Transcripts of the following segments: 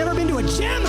never been to a gym?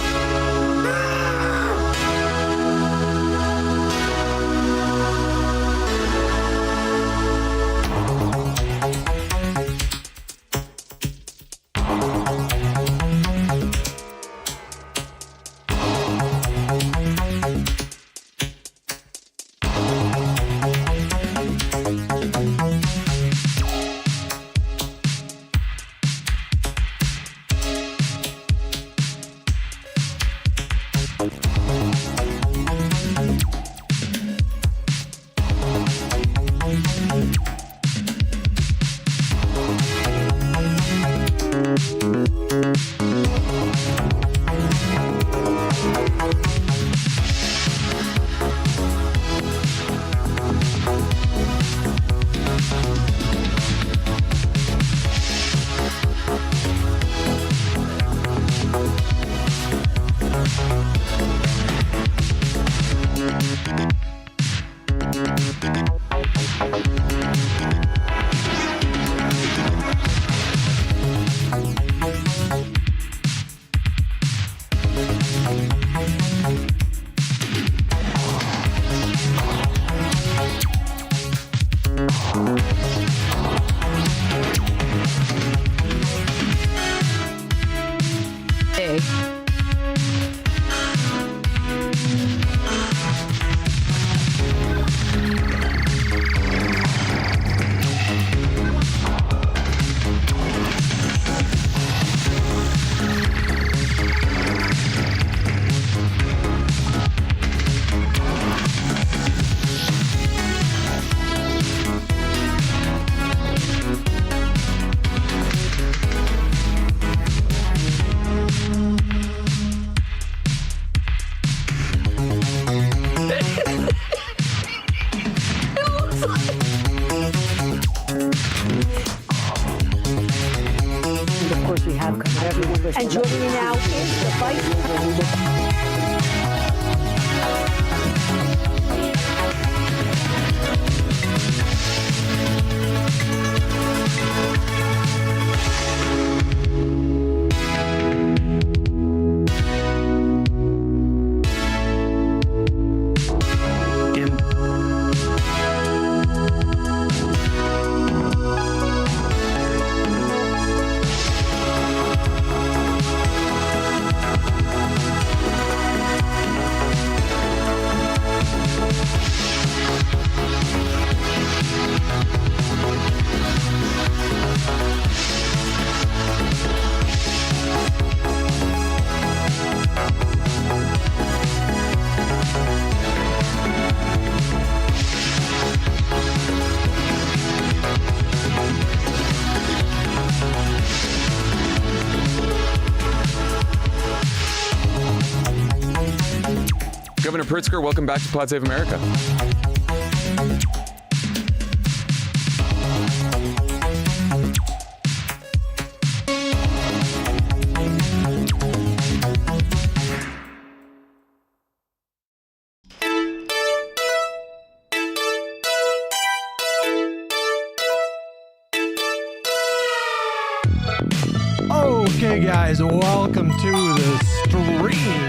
And joining me now is the Vice Governor Pritzker, welcome back to Pod Save America. Okay, guys, welcome to the stream.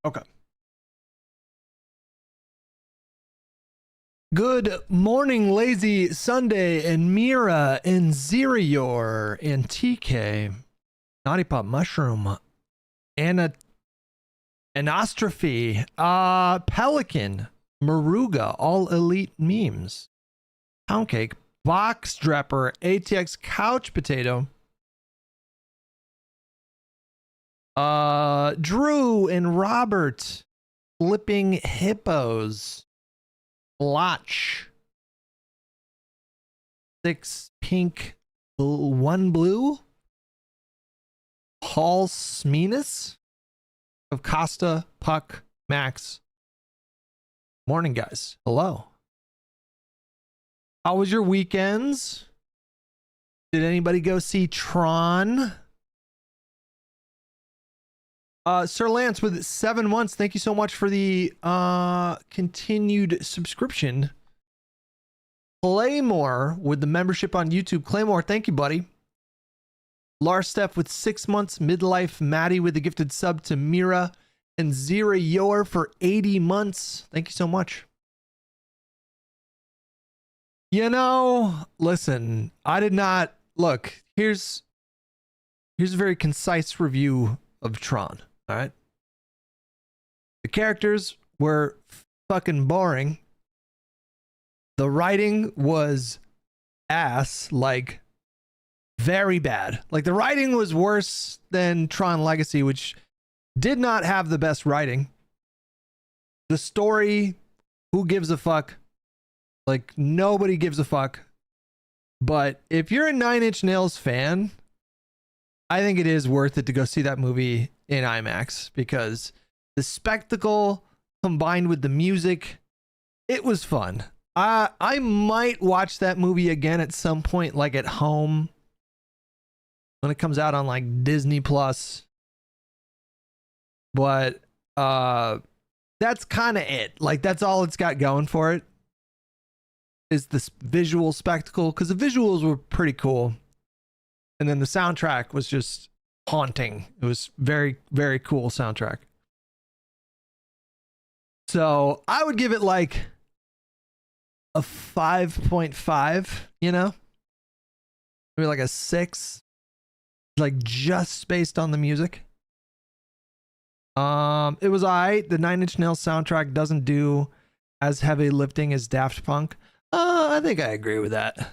Okay. Good morning, Lazy Sunday, and Mira, and Zirior, and TK, Naughty Pop Mushroom, Anna, Anostrophe, Pelican, Maruga, All Elite Memes, Poundcake, Box Drapper, ATX Couch Potato, Drew and Robert, Flipping Hippos, Blotch, 6 pink, 1 blue, Paul Smenis of Costa, Puck, Max. Morning, guys. Hello. How was your weekends? Did anybody go see Tron? Sir Lance with 7 months. Thank you so much for the continued subscription. Claymore with the membership on YouTube. Claymore, thank you, buddy. Lars Steph with 6 months. Midlife Maddie with the gifted sub to Mira. And Zira Yor for 80 months. Thank you so much. You know, listen, I did not look. Here's a very concise review of Tron. All right. The characters were fucking boring. The writing was ass, like very bad. Like the writing was worse than Tron Legacy, which did not have the best writing. The story, who gives a fuck? Like nobody gives a fuck. But if you're a Nine Inch Nails fan, I think it is worth it to go see that movie in IMAX because the spectacle combined with the music, it was fun. I might watch that movie again at some point, like at home when it comes out on like Disney Plus. But that's kind of it. Like that's all it's got going for it is this visual spectacle because the visuals were pretty cool. And then the soundtrack was just haunting. It was very, very cool soundtrack. So I would give it like a 5.5, you know? Maybe like a 6. Like just based on the music. It was alright. The Nine Inch Nails soundtrack doesn't do as heavy lifting as Daft Punk. I think I agree with that.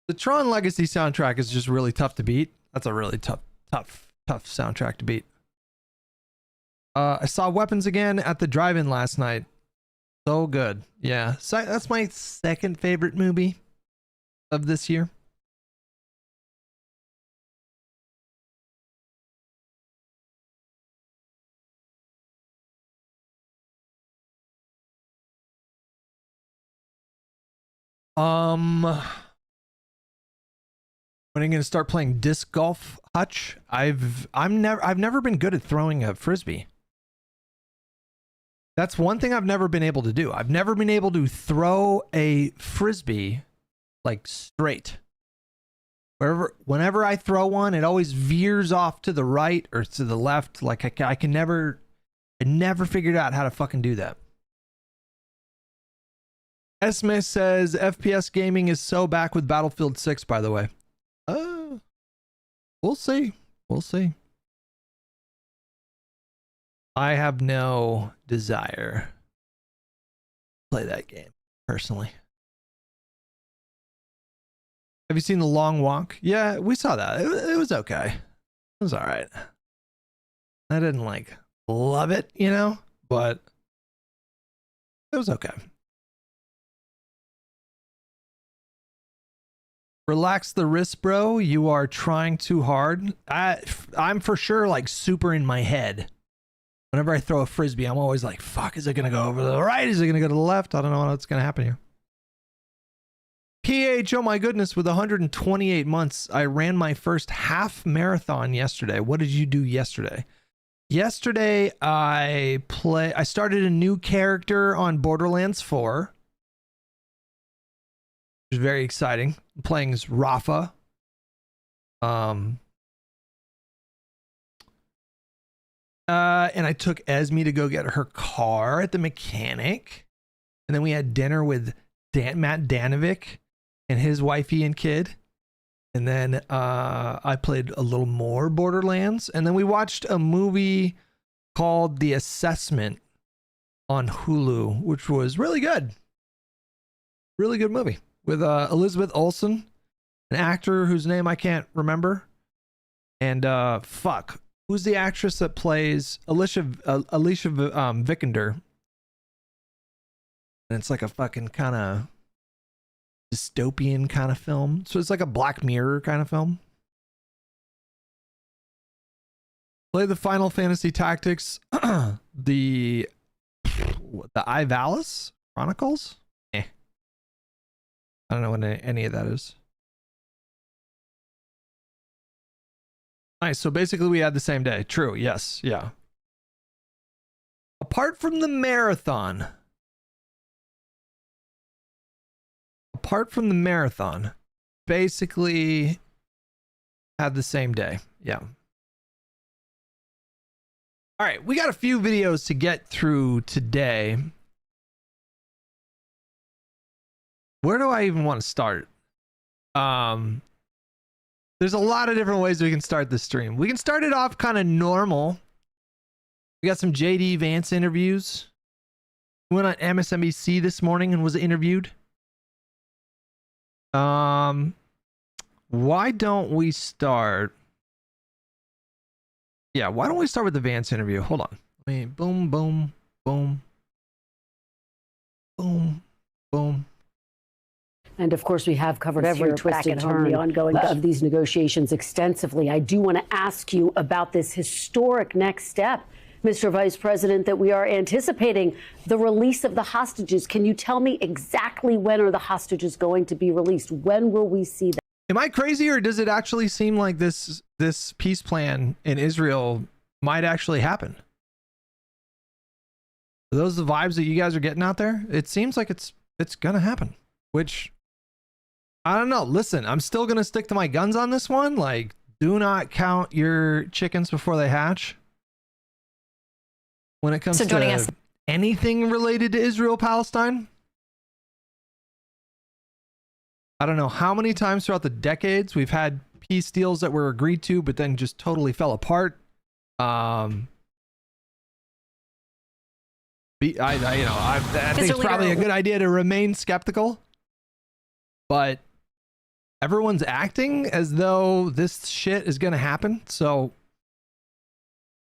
The Tron Legacy soundtrack is just really tough to beat. That's a really tough soundtrack to beat. I saw Weapons again at the drive-in last night. So good. Yeah. So that's my second favorite movie of this year. When are you gonna start playing disc golf, Hutch? I've never been good at throwing a frisbee. That's one thing I've never been able to do. I've never been able to throw a frisbee like straight. Whenever I throw one, it always veers off to the right or to the left. Like I never figured out how to fucking do that. Esme says FPS gaming is so back with Battlefield 6, by the way. We'll see. I have no desire to play that game, personally. Have you seen The Long Walk? Yeah, we saw that. It was okay. It was alright. I didn't like love it, you know, but it was okay. Relax the wrist, bro. You are trying too hard. I'm for sure like super in my head. Whenever I throw a frisbee, I'm always like, fuck, is it going to go over to the right? Is it going to go to the left? I don't know what's going to happen here. PH, oh my goodness, with 128 months, I ran my first half marathon yesterday. What did you do yesterday? Yesterday, I started a new character on Borderlands 4. Which is very exciting. I'm playing as Rafa. And I took Esme to go get her car at the mechanic. And then we had dinner with Matt Danovic and his wifey and kid. And then I played a little more Borderlands. And then we watched a movie called The Assessment on Hulu, which was really good. Really good movie. With Elizabeth Olsen, an actor whose name I can't remember. And fuck. Who's the actress that plays Alicia Vikander? And it's like a fucking kind of dystopian kind of film. So it's like a Black Mirror kind of film. Play the Final Fantasy Tactics. The the Ivalis Chronicles? I don't know what any of that is. Nice. So basically we had the same day. True. Yes. Yeah. Apart from the marathon. Basically had the same day. Yeah. All right, we got a few videos to get through today. Where do I even want to start? There's a lot of different ways we can start this stream. We can start it off kind of normal. We got some JD Vance interviews. We went on MSNBC this morning and was interviewed. Why don't we start? Yeah, why don't we start with the Vance interview? Hold on. I mean, boom, boom, boom, boom, boom. And of course, we have covered every twist and turn, the ongoing of these negotiations extensively. I do want to ask you about this historic next step, Mr. Vice President, that we are anticipating the release of the hostages. Can you tell me exactly when are the hostages going to be released? When will we see them? Am I crazy, or does it actually seem like this peace plan in Israel might actually happen? Are those the vibes that you guys are getting out there? It seems like it's gonna happen, which I don't know. Listen, I'm still gonna stick to my guns on this one. Like, do not count your chickens before they hatch when it comes to anything related to Israel Palestine. I don't know how many times throughout the decades we've had peace deals that were agreed to, but then just totally fell apart. I think it's probably a good idea to remain skeptical, but everyone's acting as though this shit is going to happen. So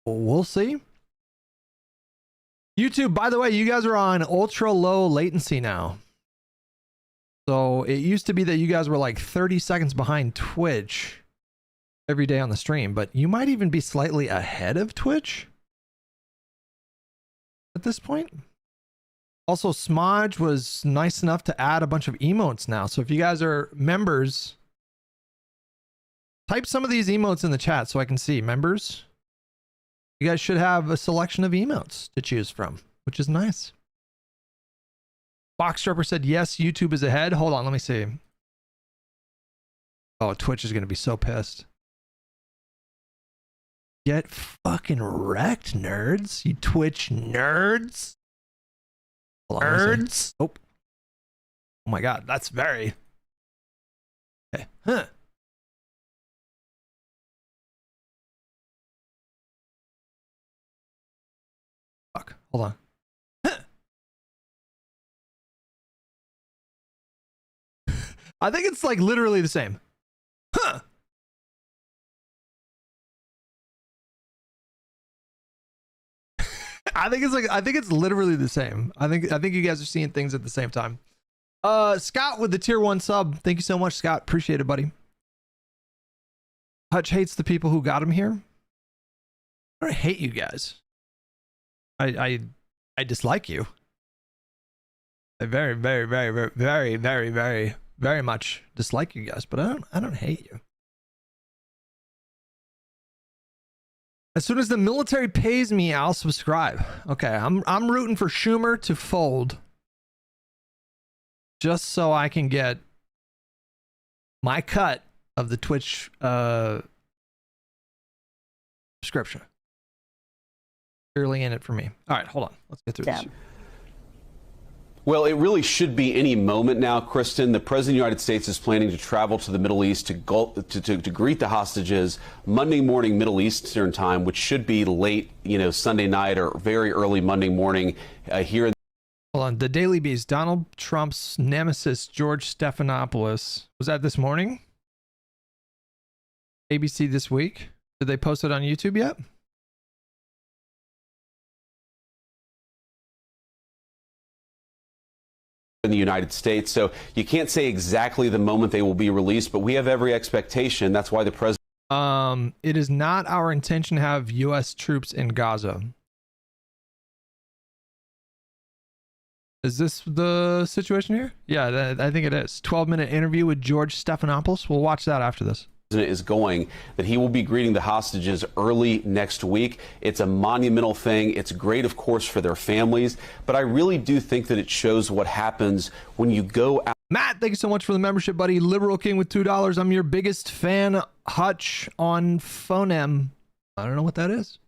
we'll see. YouTube, by the way, you guys are on ultra low latency now. So it used to be that you guys were like 30 seconds behind Twitch every day on the stream, but you might even be slightly ahead of Twitch at this point. Also, Smodge was nice enough to add a bunch of emotes now. So if you guys are members, type some of these emotes in the chat so I can see. Members, you guys should have a selection of emotes to choose from, which is nice. Boxstrapper said, yes, YouTube is ahead. Hold on, let me see. Oh, Twitch is going to be so pissed. Get fucking wrecked, nerds. You Twitch nerds. Hold on, nerds. Oh. Oh my God, that's very... Okay. Huh. Fuck, hold on. I think it's like literally the same. Huh. I think it's literally the same. I think you guys are seeing things at the same time. Scott with the tier 1 sub. Thank you so much, Scott. Appreciate it, buddy. Hutch hates the people who got him here. I don't hate you guys. I dislike you. I very, very, very, very, very, very, very, very much dislike you guys, but I don't hate you. As soon as the military pays me, I'll subscribe. Okay, I'm rooting for Schumer to fold just so I can get my cut of the Twitch subscription. Purely in it for me. All right, hold on. Let's get through this. Well, it really should be any moment now, Kristen. The President of the United States is planning to travel to the Middle East to greet the hostages Monday morning Middle Eastern time, which should be late, Sunday night or very early Monday morning here. Hold on. The Daily Beast. Donald Trump's nemesis, George Stephanopoulos. Was that this morning? ABC This Week. Did they post it on YouTube yet? In the United States. So you can't say exactly the moment they will be released, but we have every expectation. That's why the president... It is not our intention to have U.S. troops in Gaza. Is this the situation here? Yeah, I think it is. 12-minute interview with George Stephanopoulos. We'll watch that after this. Is going that he will be greeting the hostages early next week. It's a monumental thing. It's great, of course, for their families, but I really do think that it shows what happens when you go out. Matt, thank you so much for the membership, buddy. Liberal King with $2. I'm your biggest fan, Hutch, on Phonem. I don't know what that is.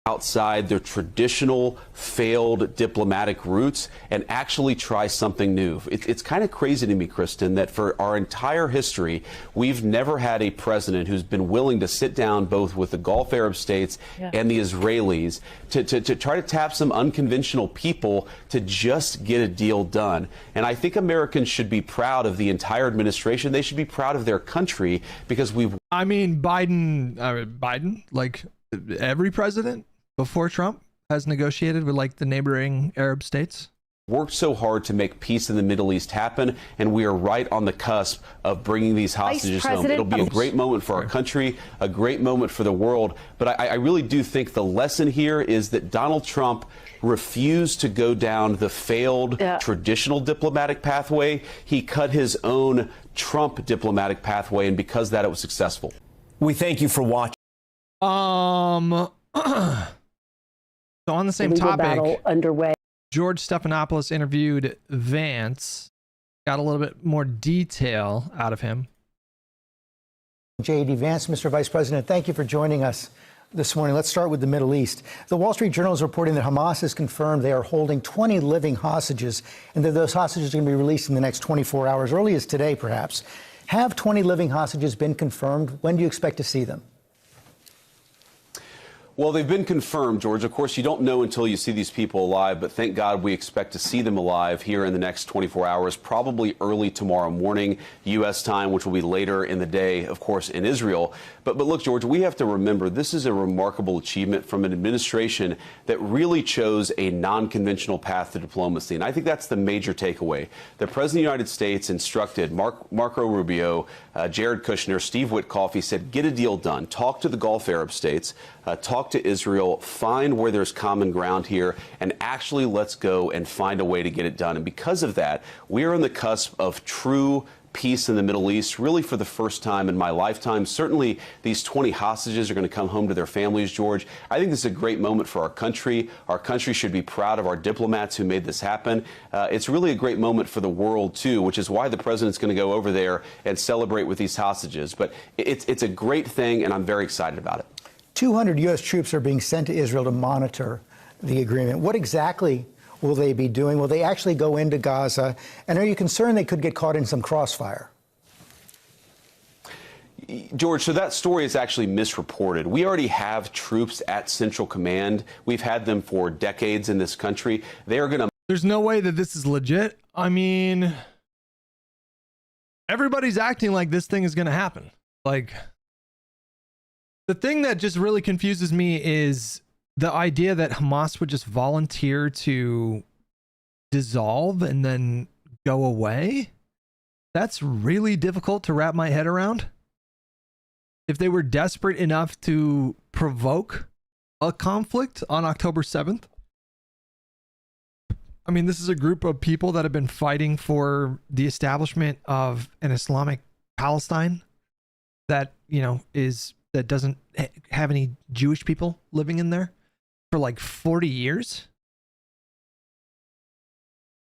Outside their traditional failed diplomatic routes and actually try something new. It's kind of crazy to me, Kristen, that for our entire history, we've never had a president who's been willing to sit down both with the Gulf Arab states and the Israelis to try to tap some unconventional people to just get a deal done. And I think Americans should be proud of the entire administration. They should be proud of their country because we've... I mean, Biden, like every president before Trump has negotiated with like the neighboring Arab states. Worked so hard to make peace in the Middle East happen, and we are right on the cusp of bringing these hostages home. It'll be a great moment for our country, a great moment for the world. But I really do think the lesson here is that Donald Trump refused to go down the failed traditional diplomatic pathway. He cut his own Trump diplomatic pathway, and because of that, it was successful. We thank you for watching. So on the same topic, battle underway. George Stephanopoulos interviewed Vance, got a little bit more detail out of him. J.D. Vance, Mr. Vice President, thank you for joining us this morning. Let's start with the Middle East. The Wall Street Journal is reporting that Hamas has confirmed they are holding 20 living hostages and that those hostages are going to be released in the next 24 hours, early as today, perhaps. Have 20 living hostages been confirmed? When do you expect to see them? Well, they've been confirmed, George. Of course, you don't know until you see these people alive, but thank God we expect to see them alive here in the next 24 hours, probably early tomorrow morning, U.S. time, which will be later in the day, of course, in Israel. But look, George, we have to remember this is a remarkable achievement from an administration that really chose a non-conventional path to diplomacy. And I think that's the major takeaway. The President of the United States instructed Marco Rubio, Jared Kushner, Steve Witkoff. He said, get a deal done. Talk to the Gulf Arab states. Talk to Israel, find where there's common ground here, and actually let's go and find a way to get it done. And because of that, we are on the cusp of true peace in the Middle East, really for the first time in my lifetime. Certainly, these 20 hostages are going to come home to their families, George. I think this is a great moment for our country. Our country should be proud of our diplomats who made this happen. It's really a great moment for the world, too, which is why the president's going to go over there and celebrate with these hostages. But it's a great thing, and I'm very excited about it. 200 U.S. troops are being sent to Israel to monitor the agreement. What exactly will they be doing? Will they actually go into Gaza? And are you concerned they could get caught in some crossfire? George, so that story is actually misreported. We already have troops at Central Command. We've had them for decades in this country. They are going to... There's no way that this is legit. I mean, everybody's acting like this thing is going to happen. Like... The thing that just really confuses me is the idea that Hamas would just volunteer to dissolve and then go away. That's really difficult to wrap my head around. If they were desperate enough to provoke a conflict on October 7th. I mean, this is a group of people that have been fighting for the establishment of an Islamic Palestine that, you know, that doesn't have any Jewish people living in there for like 40 years.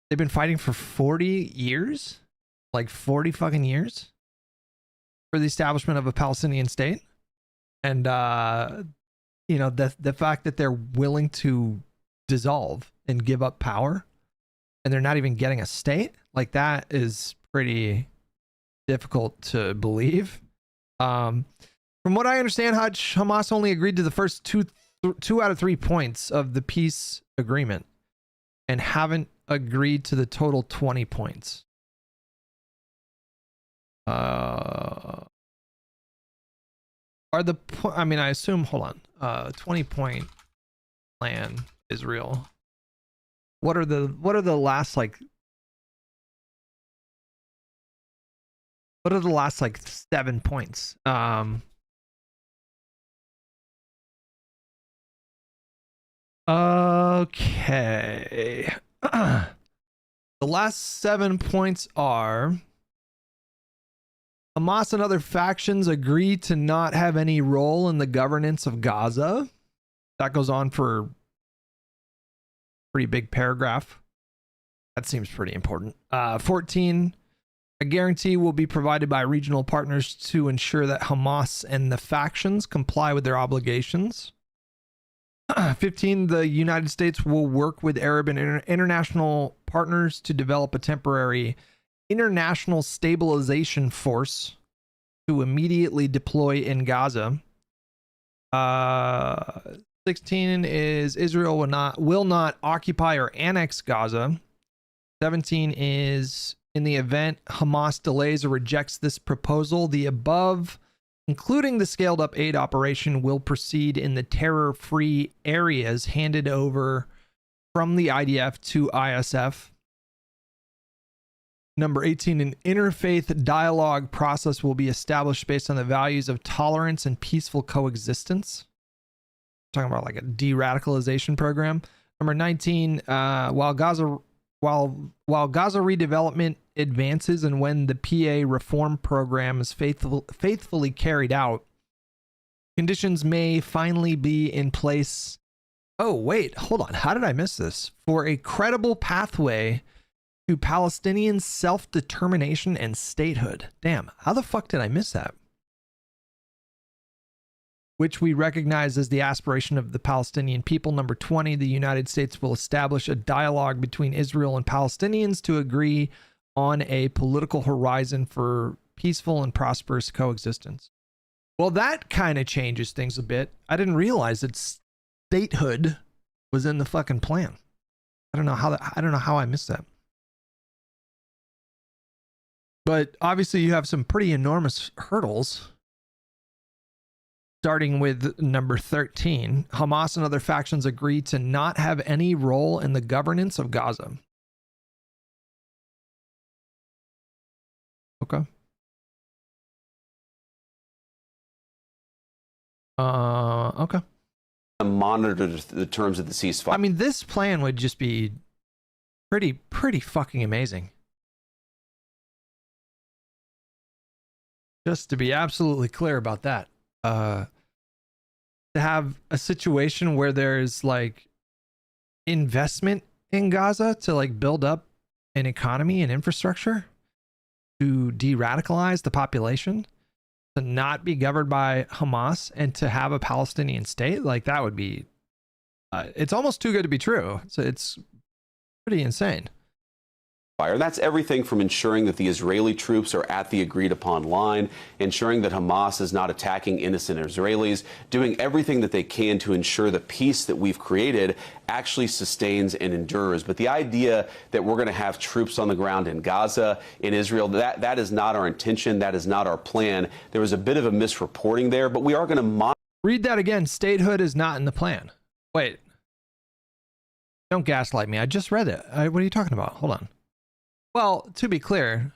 They've been fighting for 40 years, like 40 fucking years for the establishment of a Palestinian state. And, you know, the fact that they're willing to dissolve and give up power and they're not even getting a state, like that is pretty difficult to believe. From what I understand, Hamas only agreed to the first two out of 3 points of the peace agreement and haven't agreed to the total 20 points. I assume, hold on, 20-point plan Israel. What are the last like 7 points? Okay. The last 7 points are Hamas and other factions agree to not have any role in the governance of Gaza. That goes on for a pretty big paragraph. That seems pretty important. 14, a guarantee will be provided by regional partners to ensure that Hamas and the factions comply with their obligations. 15, the United States will work with Arab and international partners to develop a temporary international stabilization force to immediately deploy in Gaza. 16 is Israel will not occupy or annex Gaza. 17 is in the event Hamas delays or rejects this proposal, the above, including the scaled up aid operation, will proceed in the terror-free areas handed over from the IDF to ISF. Number 18, an interfaith dialogue process will be established based on the values of tolerance and peaceful coexistence. Talking about like a de-radicalization program. Number 19, while Gaza redevelopment advances and when the PA reform program is faithfully carried out, conditions may finally be in place. Oh, wait, hold on. How did I miss this? For a credible pathway to Palestinian self-determination and statehood. Damn, how the fuck did I miss that? Which we recognize as the aspiration of the Palestinian people. Number 20, the United States will establish a dialogue between Israel and Palestinians to agree on a political horizon for peaceful and prosperous coexistence. Well, that kind of changes things a bit. I didn't realize that statehood was in the fucking plan. I don't know how I missed that. But obviously you have some pretty enormous hurdles. Starting with number 13, Hamas and other factions agree to not have any role in the governance of Gaza. Okay. Okay. Monitor the terms of the ceasefire. I mean, this plan would just be pretty fucking amazing. Just to be absolutely clear about that. To have a situation where there's like investment in Gaza to like build up an economy and infrastructure, to de-radicalize the population, to not be governed by Hamas, and to have a Palestinian state, like that would be it's almost too good to be true. So it's pretty insane. And that's everything from ensuring that the Israeli troops are at the agreed upon line, ensuring that Hamas is not attacking innocent Israelis, doing everything that they can to ensure the peace that we've created actually sustains and endures. But the idea that we're going to have troops on the ground in Gaza, in Israel, that is not our intention. That is not our plan. There was a bit of a misreporting there, but we are going to monitor. Read that again. Statehood is not in the plan. Wait. Don't gaslight me. I just read it. What are you talking about? Hold on. Well, to be clear,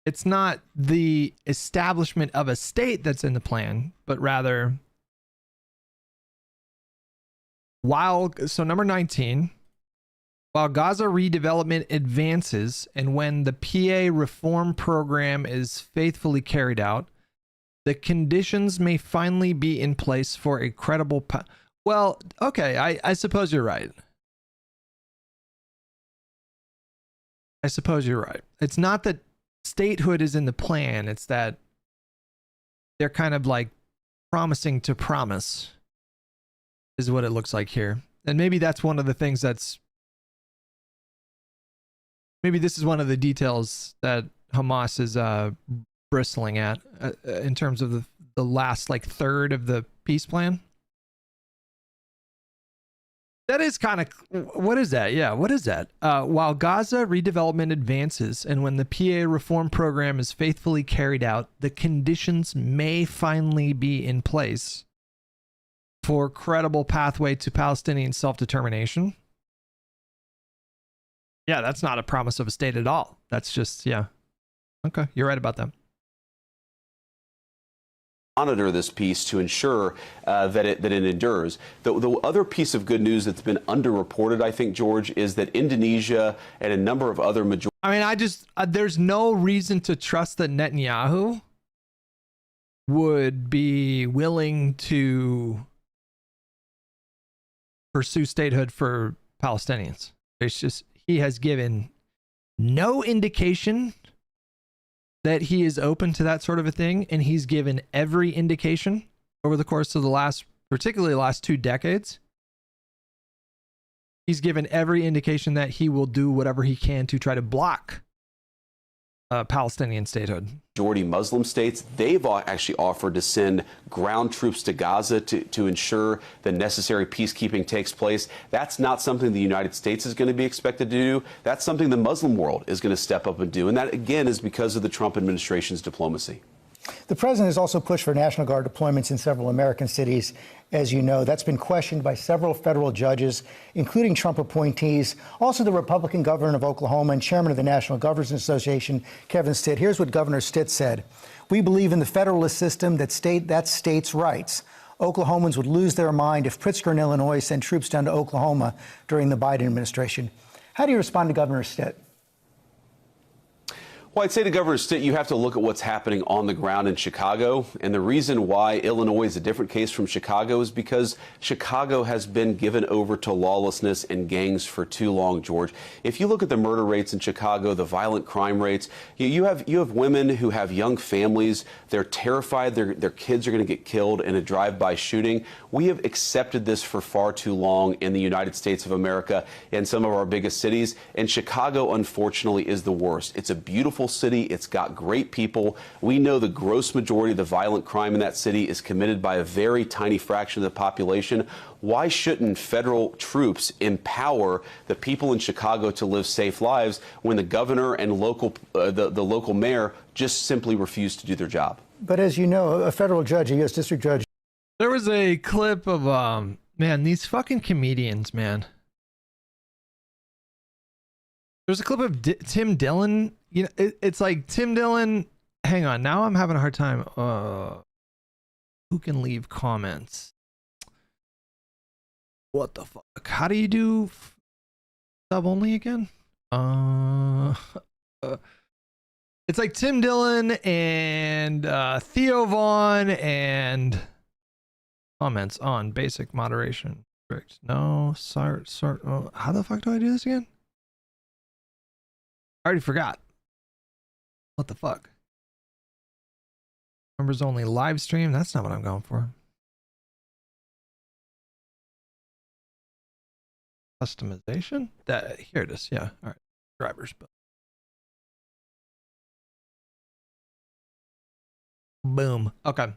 it's not the establishment of a state that's in the plan, but rather so number 19, while Gaza redevelopment advances and when the PA reform program is faithfully carried out, the conditions may finally be in place for a credible well, okay, I suppose you're right. I suppose you're right. It's not that statehood is in the plan. It's that they're kind of like promising to promise is what it looks like here. And maybe that's one of the things maybe this is one of the details that Hamas is bristling at in terms of the last like third of the peace plan. That is kind of, what is that? Yeah, what is that? While Gaza redevelopment advances and when the PA reform program is faithfully carried out, the conditions may finally be in place for credible pathway to Palestinian self-determination. Yeah, that's not a promise of a state at all. That's just, yeah. Okay, you're right about that. monitor this piece to ensure that it endures. The other piece of good news that's been underreported, I think, George, is that Indonesia and a number of other majority. I mean, there's no reason to trust that Netanyahu would be willing to pursue statehood for Palestinians. It's just, he has given no indication that he is open to that sort of a thing, and he's given every indication over the course of particularly the last 2 decades. He's given every indication that he will do whatever he can to try to block Palestinian statehood. Majority Muslim states, they've actually offered to send ground troops to Gaza to ensure the necessary peacekeeping takes place. That's not something the United States is going to be expected to do. That's something the Muslim world is going to step up and do. And that, again, is because of the Trump administration's diplomacy. The president has also pushed for National Guard deployments in several American cities. As you know, that's been questioned by several federal judges, including Trump appointees. Also, the Republican governor of Oklahoma and chairman of the National Governors Association, Kevin Stitt. Here's what Governor Stitt said. We believe in the federalist system that states' rights. Oklahomans would lose their mind if Pritzker and Illinois sent troops down to Oklahoma during the Biden administration. How do you respond to Governor Stitt? Well, I'd say to Governor Stitt, you have to look at what's happening on the ground in Chicago. And the reason why Illinois is a different case from Chicago is because Chicago has been given over to lawlessness and gangs for too long, George. If you look at the murder rates in Chicago, the violent crime rates, you have women who have young families. They're terrified their kids are going to get killed in a drive-by shooting. We have accepted this for far too long in the United States of America in some of our biggest cities. And Chicago, unfortunately, is the worst. It's a beautiful city. It's got great people. We know the gross majority of the violent crime in that city is committed by a very tiny fraction of the population. Why shouldn't federal troops empower the people in Chicago to live safe lives when the governor and the local mayor just simply refuse to do their job? But as you know, a federal judge, a U.S. district judge. There was a clip of, man, these fucking comedians, man. There's a clip of Tim Dillon. You know, it's like Tim Dillon. Hang on, now I'm having a hard time. Who can leave comments? What the fuck? How do you do sub only again? It's like Tim Dillon and Theo Vaughn and comments on basic moderation. No, sorry. Oh, how the fuck do I do this again? I already forgot. What the fuck? Members only live stream? That's not what I'm going for. Customization? Here it is. Yeah. All right. Drivers. Boom. Okay.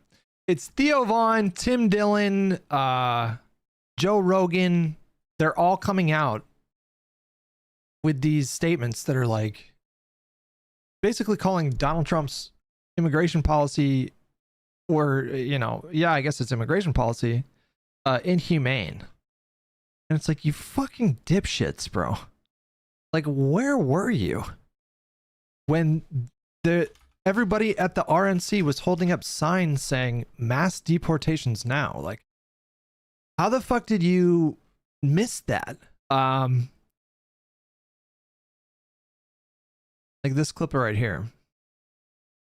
It's Theo Vaughn, Tim Dillon, Joe Rogan. They're all coming out with these statements that are like basically calling Donald Trump's immigration policy, or, you know, yeah, I guess it's immigration policy, inhumane. And it's like, you fucking dipshits, bro. Like, where were you when everybody at the RNC was holding up signs saying mass deportations now? Like, how the fuck did you miss that? Like this clip right here.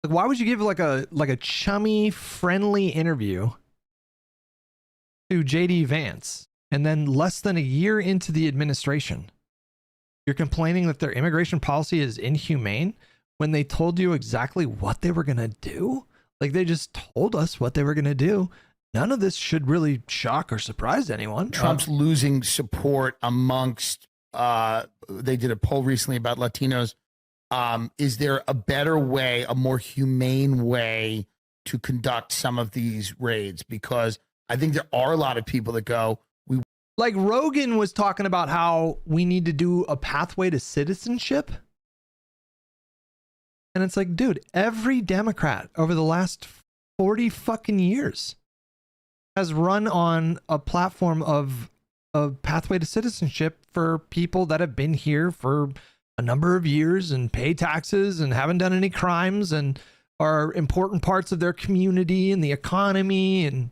Like, why would you give like a chummy, friendly interview to JD Vance, and then less than a year into the administration, you're complaining that their immigration policy is inhumane when they told you exactly what they were gonna do? Like, they just told us what they were gonna do. None of this should really shock or surprise anyone. Trump's losing support amongst. They did a poll recently about Latinos. Is there a better way, a more humane way to conduct some of these raids? Because I think there are a lot of people that go, like Rogan was talking about how we need to do a pathway to citizenship. And it's like, dude, every Democrat over the last 40 fucking years has run on a platform of a pathway to citizenship for people that have been here for a number of years and pay taxes and haven't done any crimes and are important parts of their community and the economy, and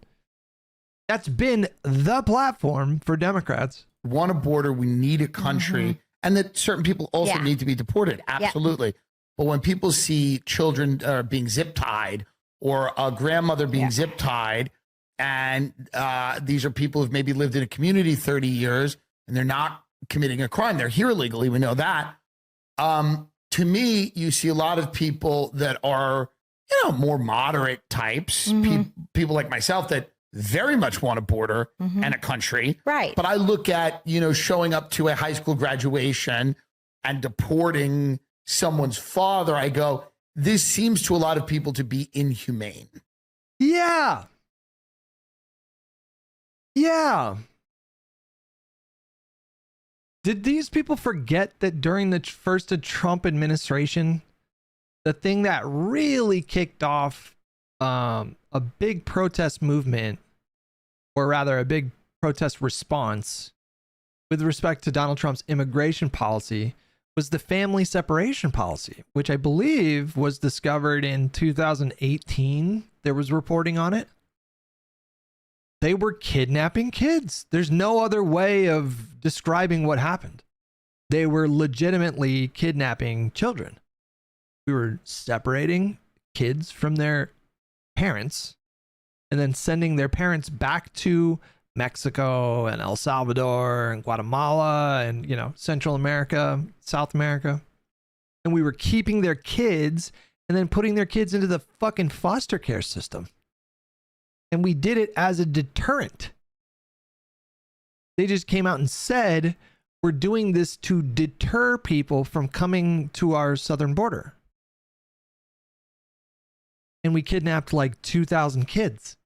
that's been the platform for Democrats. Want a border, we need a country, and that certain people also need to be deported. Absolutely. But when people see children being zip tied or a grandmother being zip tied, and these are people who've maybe lived in a community 30 years and they're not committing a crime, they're here illegally, we know that. To me, you see a lot of people that are, more moderate types, people like myself that very much want a border and a country. Right. But I look at, showing up to a high school graduation and deporting someone's father. I go, this seems to a lot of people to be inhumane. Yeah. Yeah. Did these people forget that during the first Trump administration, the thing that really kicked off a big protest movement, or rather a big protest response with respect to Donald Trump's immigration policy, was the family separation policy, which I believe was discovered in 2018. There was reporting on it. They were kidnapping kids. There's no other way of describing what happened. They were legitimately kidnapping children. We were separating kids from their parents and then sending their parents back to Mexico and El Salvador and Guatemala and, Central America, South America. And we were keeping their kids and then putting their kids into the fucking foster care system. And we did it as a deterrent. They just came out and said, we're doing this to deter people from coming to our southern border. And we kidnapped like 2,000 kids.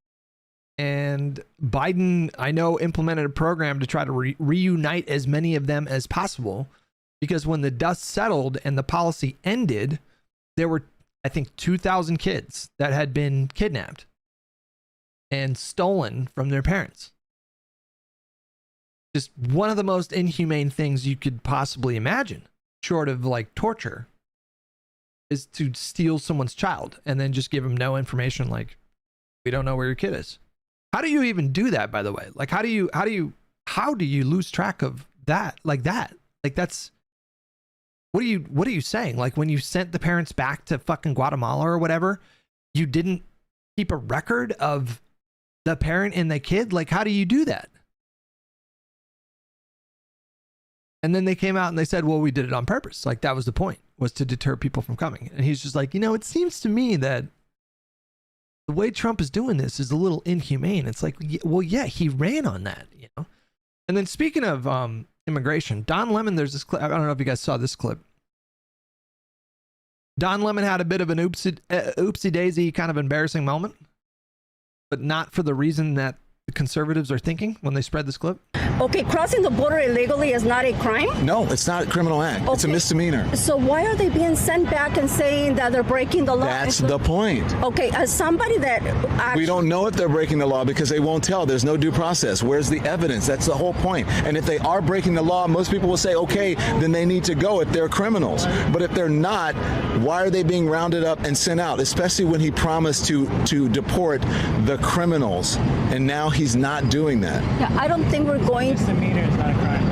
And Biden, I know, implemented a program to try to reunite as many of them as possible, because when the dust settled and the policy ended, there were, I think, 2,000 kids that had been kidnapped and stolen from their parents. Just one of the most inhumane things you could possibly imagine, short of like torture, is to steal someone's child and then just give them no information, like, we don't know where your kid is. How do you even do that, by the way? Like, how do you lose track of that? Like that's, what are you saying? Like, when you sent the parents back to fucking Guatemala or whatever, you didn't keep a record of the parent and the kid? Like, how do you do that? And then they came out and they said, well, we did it on purpose. Like, that was the point, was to deter people from coming. And he's just like, it seems to me that the way Trump is doing this is a little inhumane. It's like, well, yeah, he ran on that, And then speaking of immigration, Don Lemon, there's this clip. I don't know if you guys saw this clip. Don Lemon had a bit of an oopsie daisy kind of embarrassing moment, but not for the reason that the conservatives are thinking when they spread this clip. Okay, crossing the border illegally is not a crime? No, it's not a criminal act. Okay. It's a misdemeanor. So why are they being sent back and saying that they're breaking the law? That's the point. Okay, as somebody that we don't know if they're breaking the law because they won't tell. There's no due process. Where's the evidence? That's the whole point. And if they are breaking the law, most people will say, okay, then they need to go if they're criminals. But if they're not, why are they being rounded up and sent out? Especially when he promised to deport the criminals, and now he's not doing that. Yeah, I don't think we're going. Misdemeanor is not a crime.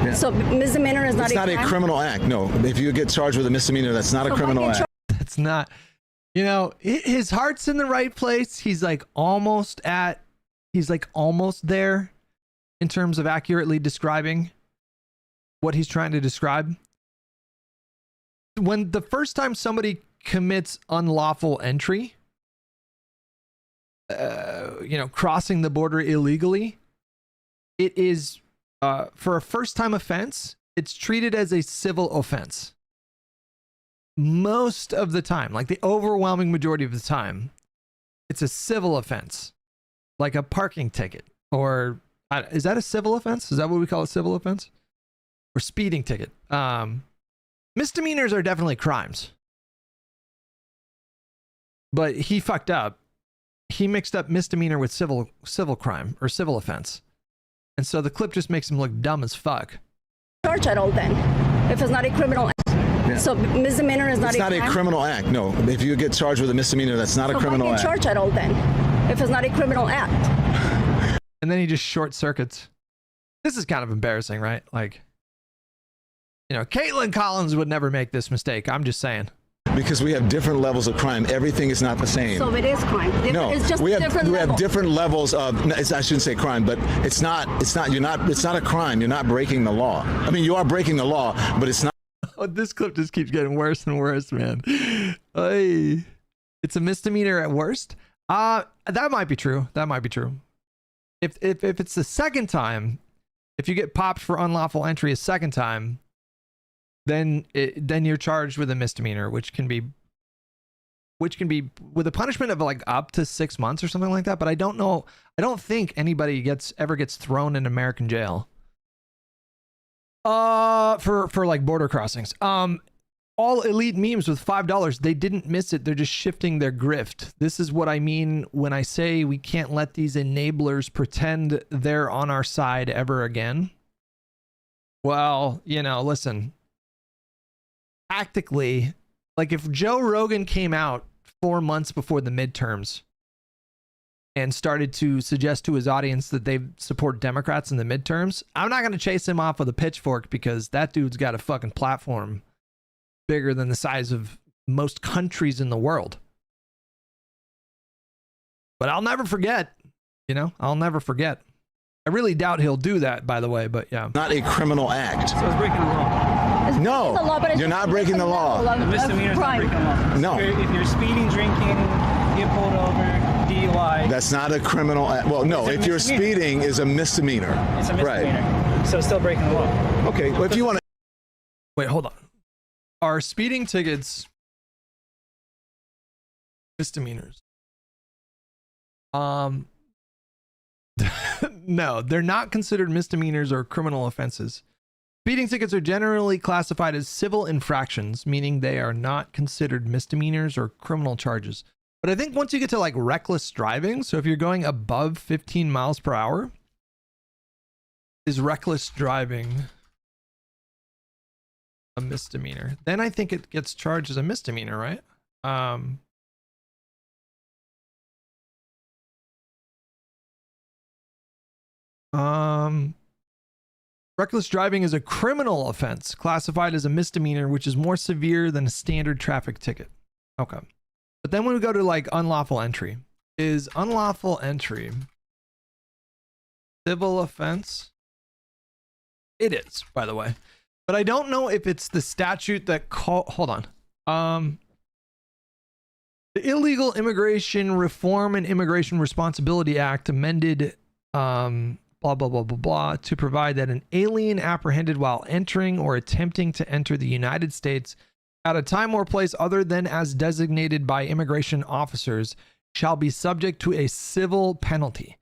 Yeah. So misdemeanor is not a crime? It's not a criminal act. No, if you get charged with a misdemeanor, that's not a criminal act. That's not. His heart's in the right place. He's like almost there in terms of accurately describing what he's trying to describe. When the first time somebody commits unlawful entry, crossing the border illegally, it is, for a first-time offense, it's treated as a civil offense. Most of the time, like the overwhelming majority of the time, it's a civil offense, like a parking ticket. Or, is that a civil offense? Is that what we call a civil offense? Or speeding ticket. Misdemeanors are definitely crimes. But he fucked up. He mixed up misdemeanor with civil crime or civil offense. And so the clip just makes him look dumb as fuck. Charge at all then, if it's not a criminal. So misdemeanor is not It's not a crime? criminal act. No, if you get charged with a misdemeanor, that's not a criminal why act. get charged at all then, if it's not a criminal act? And then he just short circuits. This is kind of embarrassing, right? Like, you know, Caitlin Collins would never make this mistake. I'm just saying. Because we have different levels of crime. Everything is not the same. So it is crime. No, It's just we have different we have level. different levels of. I shouldn't say crime, but it's not. It's not a crime. You're not breaking the law. I mean, you are breaking the law, but it's not. Oh, this clip just keeps getting worse and worse, man. Ay. It's a misdemeanor at worst. That might be true. That might be true. If it's the second time, if you get popped for unlawful entry a second time, then you're charged with a misdemeanor, which can be with a punishment of like up to 6 months or something like that. But I don't know. I don't think anybody ever gets thrown in American jail. For like border crossings. All elite memes with $5. They didn't miss it. They're just shifting their grift. This is what I mean when I say we can't let these enablers pretend they're on our side ever again. Well, you know, listen. Tactically, like if Joe Rogan came out 4 months before the midterms and started to suggest to his audience that they support Democrats in the midterms, I'm not going to chase him off with a pitchfork because that dude's got a fucking platform bigger than the size of most countries in the world. But I'll never forget, you know, I'll never forget. I really doubt he'll do that, by the way, but yeah. Not a criminal act. So it's breaking the law. No, The law, but it's you're not breaking the law. The misdemeanor is not breaking the law. No. If you're speeding, drinking, get pulled over, DUI. That's not a criminal act. Well, no, It's a if you're misdemeanor. speeding is a misdemeanor. It's a misdemeanor. Right. So it's still breaking the law. Okay, well, if you want to. Wait, hold on. Are speeding tickets misdemeanors? No, they're not considered misdemeanors or criminal offenses. Speeding tickets are generally classified as civil infractions, meaning they are not considered misdemeanors or criminal charges. But I think once you get to like reckless driving, so if you're going above 15 miles per hour, is reckless driving a misdemeanor? Then I think it gets charged as a misdemeanor, right? Reckless driving is a criminal offense classified as a misdemeanor, which is more severe than a standard traffic ticket. Okay. But then when we go to like unlawful entry, is unlawful entry civil offense? It is, by the way. But I don't know if it's the statute that hold on. The Illegal Immigration Reform and Immigration Responsibility Act amended blah, blah, blah, blah, blah, to provide that an alien apprehended while entering or attempting to enter the United States at a time or place other than as designated by immigration officers shall be subject to a civil penalty.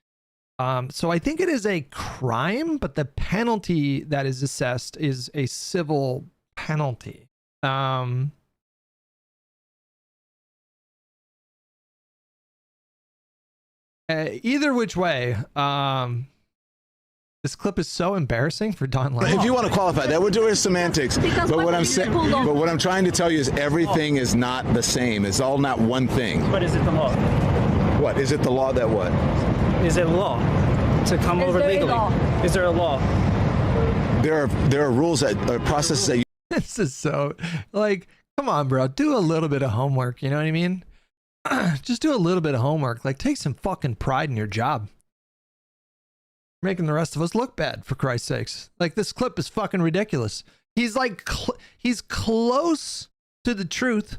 So I think it is a crime, but the penalty that is assessed is a civil penalty. Either which way, this clip is so embarrassing for Don Lemon. If you want to qualify that, we're doing semantics. Because But when what I'm you saying, get pulled over- but what I'm trying to tell you is everything is not the same. It's all not one thing. But is it the law? What is it? The law that what? Is it law to come Is over there a legally? law? Is there a law? There are rules that processes that you. This is so like, come on, bro. Do a little bit of homework. You know what I mean? Just do a little bit of homework. Like, take some fucking pride in your job. Making the rest of us look bad, for Christ's sakes. Like, this clip is fucking ridiculous. He's like, he's close to the truth.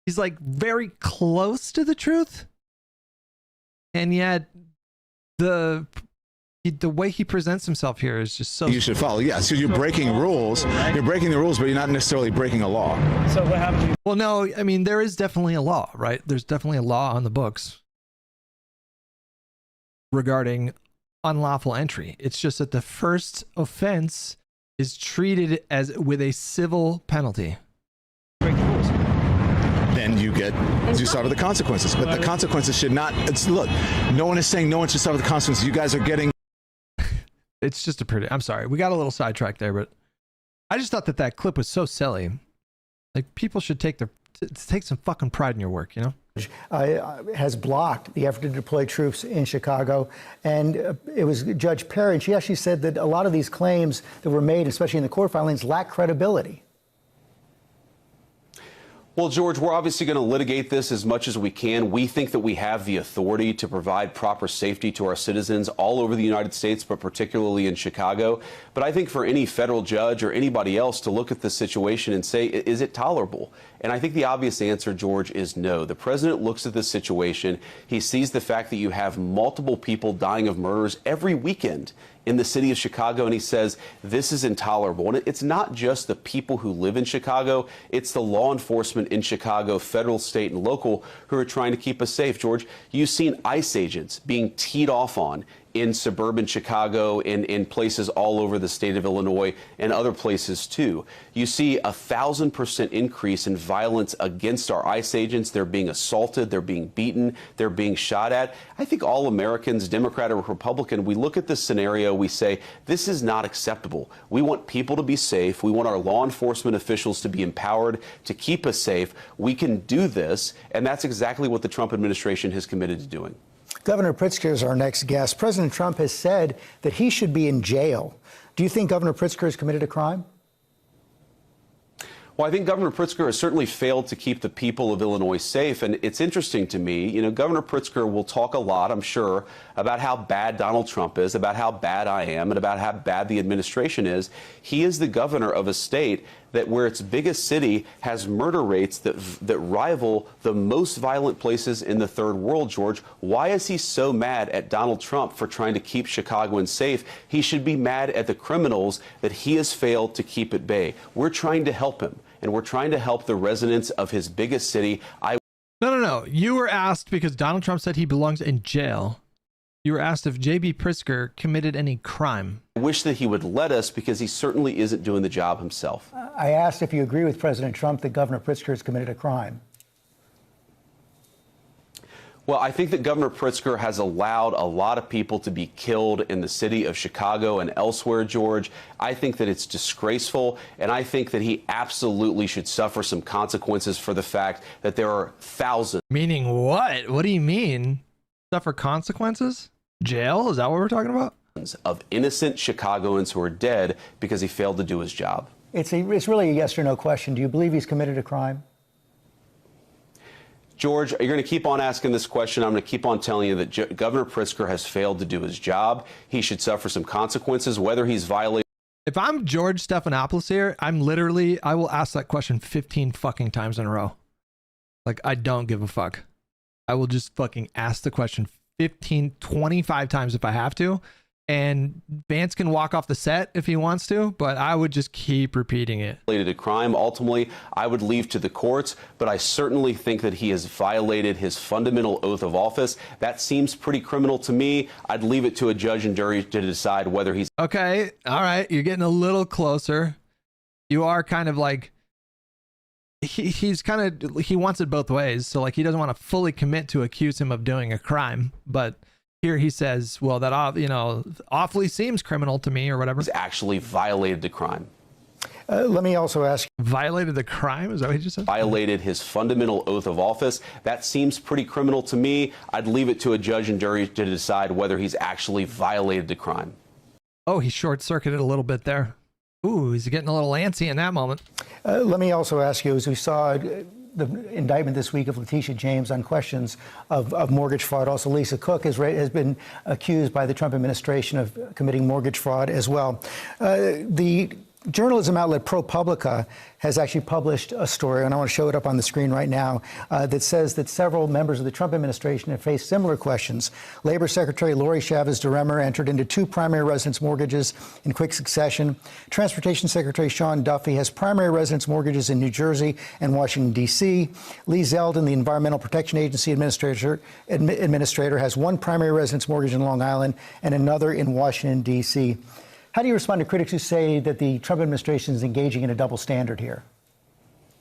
He's like very close to the truth. And yet, the way he presents himself here is just so. You should follow. Yeah, so you're breaking rules. You're breaking the rules, but you're not necessarily breaking a law. So what happens? Well, no, I mean, there is definitely a law, right? There's definitely a law on the books regarding unlawful entry. It's just that the first offense is treated as with a civil penalty. Break the rules. Then you suffer the consequences. But the consequences should not. Look, no one is saying no one should suffer the consequences. You guys are getting. It's just a pretty. I'm sorry, we got a little sidetracked there, but I just thought that clip was so silly. Like, people should take some fucking pride in your work, you know? Has blocked the effort to deploy troops in Chicago. And it was Judge Perry, and she actually said that a lot of these claims that were made, especially in the court filings, lack credibility. Well, George, we're obviously going to litigate this as much as we can. We think that we have the authority to provide proper safety to our citizens all over the United States, but particularly in Chicago. But I think for any federal judge or anybody else to look at this situation and say, is it tolerable? And I think the obvious answer, George, is no. The president looks at this situation. He sees the fact that you have multiple people dying of murders every weekend in the city of Chicago, and he says this is intolerable. And it's not just the people who live in Chicago, it's the law enforcement in Chicago, federal, state, and local, who are trying to keep us safe. George, you've seen ICE agents being teed off on in suburban Chicago, in places all over the state of Illinois and other places too. You see 1,000% increase in violence against our ICE agents. They're being assaulted, they're being beaten, they're being shot at. I think all Americans, Democrat or Republican, we look at this scenario, we say, this is not acceptable. We want people to be safe. We want our law enforcement officials to be empowered to keep us safe. We can do this, and that's exactly what the Trump administration has committed to doing. Governor Pritzker is our next guest. President Trump has said that he should be in jail. Do you think Governor Pritzker has committed a crime? Well, I think Governor Pritzker has certainly failed to keep the people of Illinois safe. And it's interesting to me, you know, Governor Pritzker will talk a lot, I'm sure, about how bad Donald Trump is, about how bad I am, and about how bad the administration is. He is the governor of a state that where its biggest city has murder rates that rival the most violent places in the third world, George. Why is he so mad at Donald Trump for trying to keep Chicagoans safe? He should be mad at the criminals that he has failed to keep at bay. We're trying to help him, and we're trying to help the residents of his biggest city. No. You were asked, because Donald Trump said he belongs in jail, you were asked if J.B. Pritzker committed any crime. I wish that he would let us, because he certainly isn't doing the job himself. I asked if you agree with President Trump that Governor Pritzker has committed a crime. Well, I think that Governor Pritzker has allowed a lot of people to be killed in the city of Chicago and elsewhere, George. I think that it's disgraceful, and I think that he absolutely should suffer some consequences for the fact that there are thousands. Meaning what? What do you mean? Suffer consequences? Jail? Is that what we're talking about? Of innocent Chicagoans who are dead because he failed to do his job. It's really a yes or no question. Do you believe he's committed a crime? George, you're going to keep on asking this question. I'm going to keep on telling you that Governor Pritzker has failed to do his job. He should suffer some consequences, whether he's violated. If I'm George Stephanopoulos here, I will ask that question 15 fucking times in a row. Like, I don't give a fuck. I will just fucking ask the question 15, 25 times if I have to. And Vance can walk off the set if he wants to, but I would just keep repeating it. Related to crime, ultimately, I would leave to the courts, but I certainly think that he has violated his fundamental oath of office. That seems pretty criminal to me. I'd leave it to a judge and jury to decide whether he's... Okay, all right, you're getting a little closer. You are kind of like... He wants it both ways. So, like, he doesn't want to fully commit to accuse him of doing a crime, but... Here he says, well, that, awfully seems criminal to me or whatever. He's actually violated the crime. Let me also ask. Violated the crime? Is that what he just said? Violated his fundamental oath of office. That seems pretty criminal to me. I'd leave it to a judge and jury to decide whether he's actually violated the crime. Oh, he short-circuited a little bit there. Ooh, he's getting a little antsy in that moment. Let me also ask you, as we saw the indictment this week of Letitia James on questions of mortgage fraud. Also, Lisa Cook has been accused by the Trump administration of committing mortgage fraud as well. The journalism outlet ProPublica has actually published a story, and I want to show it up on the screen right now, that says that several members of the Trump administration have faced similar questions. Labor Secretary Lori Chavez DeRemer entered into 2 primary residence mortgages in quick succession. Transportation Secretary Sean Duffy has primary residence mortgages in New Jersey and Washington, D.C. Lee Zeldin, the Environmental Protection Agency administrator, has 1 primary residence mortgage in Long Island and another in Washington, D.C. How do you respond to critics who say that the Trump administration is engaging in a double standard here?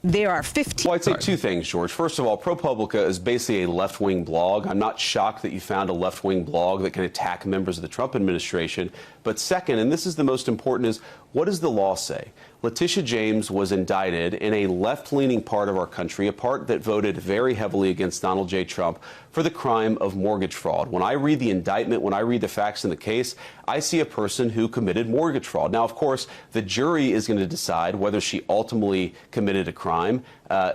There are 15. Well, I'd say 2 things, George. First of all, ProPublica is basically a left-wing blog. I'm not shocked that you found a left-wing blog that can attack members of the Trump administration. But second, and this is the most important, is what does the law say? Letitia James was indicted in a left-leaning part of our country, a part that voted very heavily against Donald J. Trump, for the crime of mortgage fraud. When I read the indictment, when I read the facts in the case, I see a person who committed mortgage fraud. Now, of course, the jury is going to decide whether she ultimately committed a crime.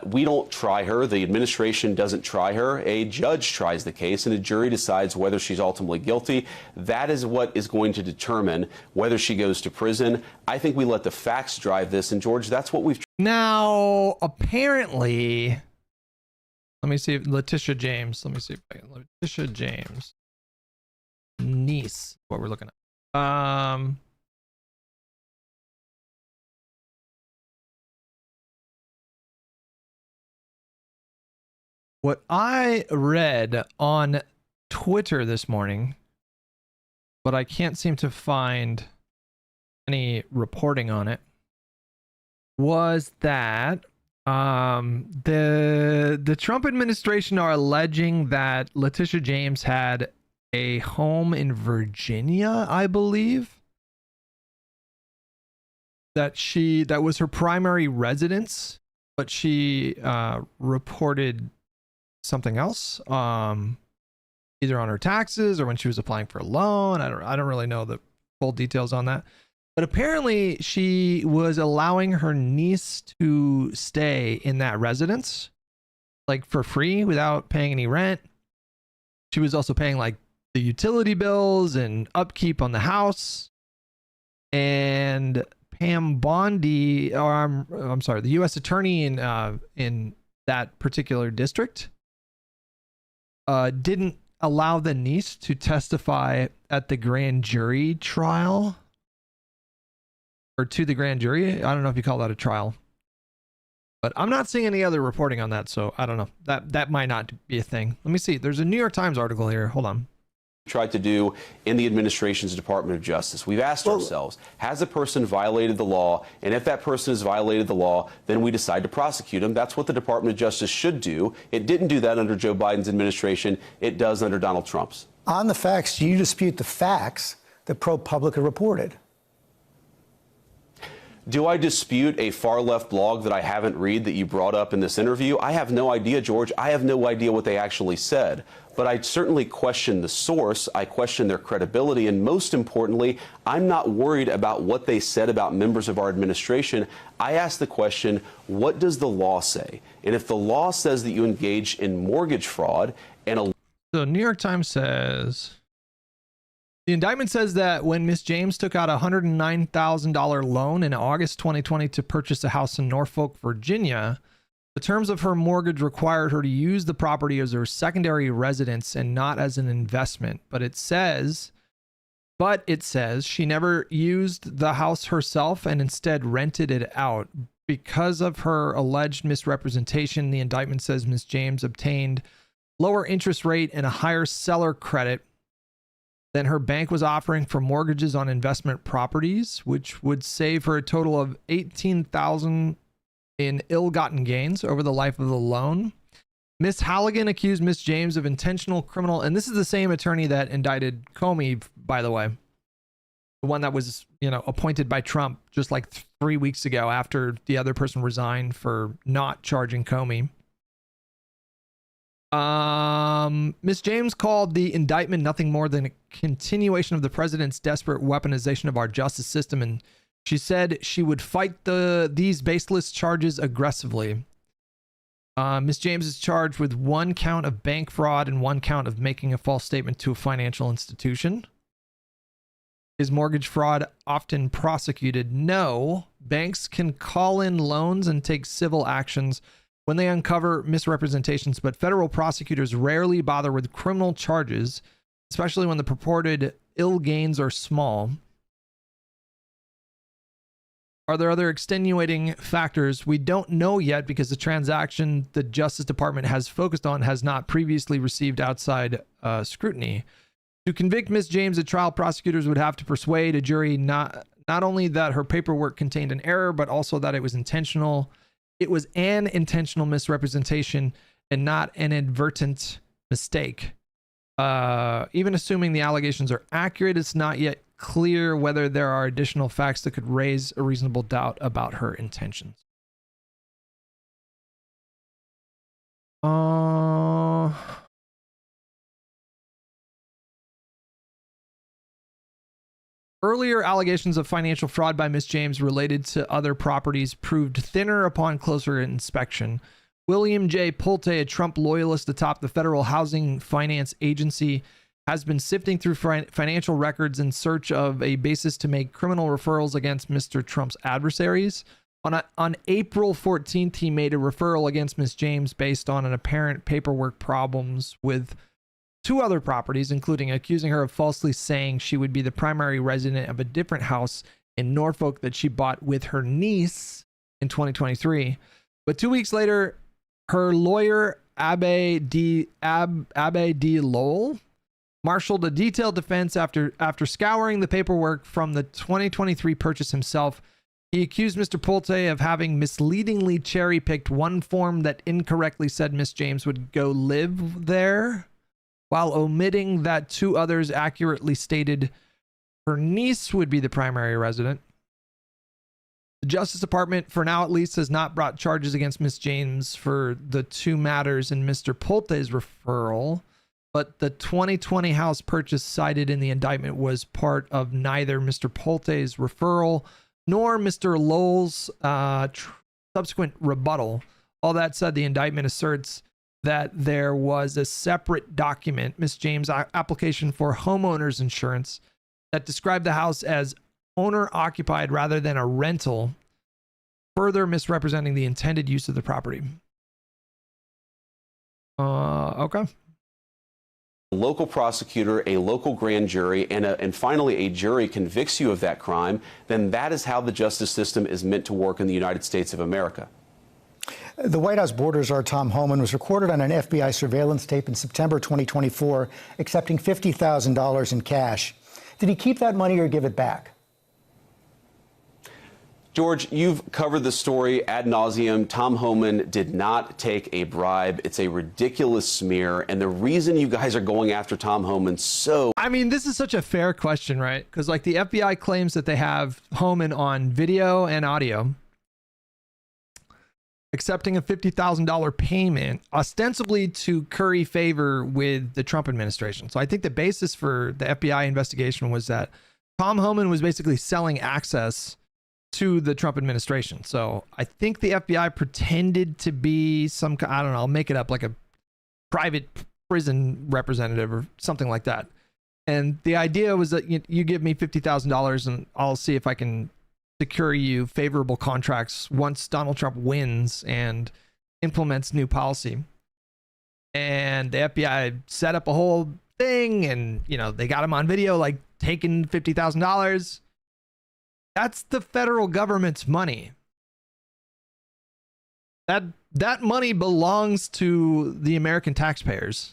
We don't try her. The administration doesn't try her. A judge tries the case, and a jury decides whether she's ultimately guilty. That is what is going to determine whether she goes to prison. I think we let the facts drive this, and George, that's what we've. Now, apparently, let me see if Letitia James. Let me see if I can. Letitia James, niece. What we're looking at. What I read on Twitter this morning, but I can't seem to find any reporting on it, was that the Trump administration are alleging that Letitia James had a home in Virginia, I believe, that was her primary residence, but she reported something else, either on her taxes or when she was applying for a loan. I don't really know the full details on that. But apparently she was allowing her niece to stay in that residence, like for free without paying any rent. She was also paying like the utility bills and upkeep on the house. And Pam Bondi, or I'm sorry, the U.S. attorney in that particular district didn't allow the niece to testify at the grand jury trial. Or to the grand jury. I don't know if you call that a trial, but I'm not seeing any other reporting on that, so I don't know. That might not be a thing. Let me see. There's a New York Times article here. Hold on. Tried to do in the administration's Department of Justice. We've asked ourselves, has a person violated the law? And if that person has violated the law, then we decide to prosecute him. That's what the Department of Justice should do. It didn't do that under Joe Biden's administration. It does under Donald Trump's. On the facts, do you dispute the facts that ProPublica reported? Do I dispute a far-left blog that I haven't read that you brought up in this interview? I have no idea, George. I have no idea what they actually said. But I certainly question the source. I question their credibility. And most importantly, I'm not worried about what they said about members of our administration. I ask the question, what does the law say? And if the law says that you engage in mortgage fraud and the New York Times says, the indictment says that when Ms. James took out a $109,000 loan in August 2020 to purchase a house in Norfolk, Virginia, the terms of her mortgage required her to use the property as her secondary residence and not as an investment. But it says she never used the house herself and instead rented it out. Because of her alleged misrepresentation, the indictment says Ms. James obtained lower interest rate and a higher seller credit than her bank was offering for mortgages on investment properties, which would save her a total of $18,000 in ill-gotten gains over the life of the loan. Miss Halligan accused Miss James of intentional criminal, and this is the same attorney that indicted Comey, by the way, the one that was, appointed by Trump just like 3 weeks ago after the other person resigned for not charging Comey. Ms. James called the indictment nothing more than a continuation of the president's desperate weaponization of our justice system, and she said she would fight these baseless charges aggressively. Ms. James is charged with 1 count of bank fraud and 1 count of making a false statement to a financial institution. Is mortgage fraud often prosecuted? No. Banks can call in loans and take civil actions when they uncover misrepresentations, but federal prosecutors rarely bother with criminal charges, especially when the purported ill gains are small. Are there other extenuating factors? We don't know yet because the transaction the Justice Department has focused on has not previously received outside scrutiny. To convict Ms. James at trial, prosecutors would have to persuade a jury not only that her paperwork contained an error, but also that it was intentional. It was an intentional misrepresentation and not an inadvertent mistake. Even assuming the allegations are accurate, it's not yet clear whether there are additional facts that could raise a reasonable doubt about her intentions. Earlier allegations of financial fraud by Ms. James related to other properties proved thinner upon closer inspection. William J. Pulte, a Trump loyalist atop the Federal Housing Finance Agency, has been sifting through financial records in search of a basis to make criminal referrals against Mr. Trump's adversaries. On April 14th, he made a referral against Ms. James based on an apparent paperwork problems with two other properties, including accusing her of falsely saying she would be the primary resident of a different house in Norfolk that she bought with her niece in 2023. But 2 weeks later, her lawyer, Abbe D. Lowell, marshaled a detailed defense after scouring the paperwork from the 2023 purchase himself. He accused Mr. Pulte of having misleadingly cherry-picked one form that incorrectly said Miss James would go live there, while omitting that two others accurately stated her niece would be the primary resident. The Justice Department, for now at least, has not brought charges against Miss James for the two matters in Mr. Pulte's referral, but the 2020 house purchase cited in the indictment was part of neither Mr. Pulte's referral nor Mr. Lowell's subsequent rebuttal. All that said, the indictment asserts that there was a separate document, Ms. James' application for homeowners insurance, that described the house as owner-occupied rather than a rental, further misrepresenting the intended use of the property. Okay. A local prosecutor, a local grand jury, and finally a jury convicts you of that crime, then that is how the justice system is meant to work in the United States of America. The White House border czar Tom Homan was recorded on an FBI surveillance tape in September 2024, accepting $50,000 in cash. Did he keep that money or give it back? George, you've covered the story ad nauseum. Tom Homan did not take a bribe. It's a ridiculous smear. And the reason you guys are going after Tom Homan so... I mean, this is such a fair question, right? Because like the FBI claims that they have Homan on video and audio, accepting a $50,000 payment, ostensibly to curry favor with the Trump administration. So I think the basis for the FBI investigation was that Tom Homan was basically selling access to the Trump administration. So I think the FBI pretended to be some, I don't know, I'll make it up, like a private prison representative or something like that. And the idea was that you give me $50,000 and I'll see if I can secure you favorable contracts once Donald Trump wins and implements new policy. And the FBI set up a whole thing and, they got him on video, like taking $50,000. That's the federal government's money. That money belongs to the American taxpayers.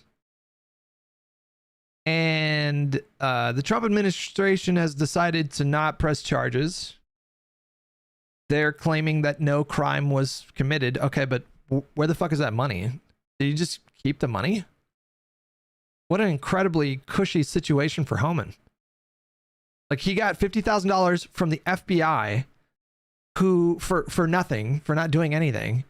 And the Trump administration has decided to not press charges. They're claiming that no crime was committed. Okay, but where the fuck is that money? Did you just keep the money? What an incredibly cushy situation for Homan. Like, he got $50,000 from the FBI who for nothing, for not doing anything.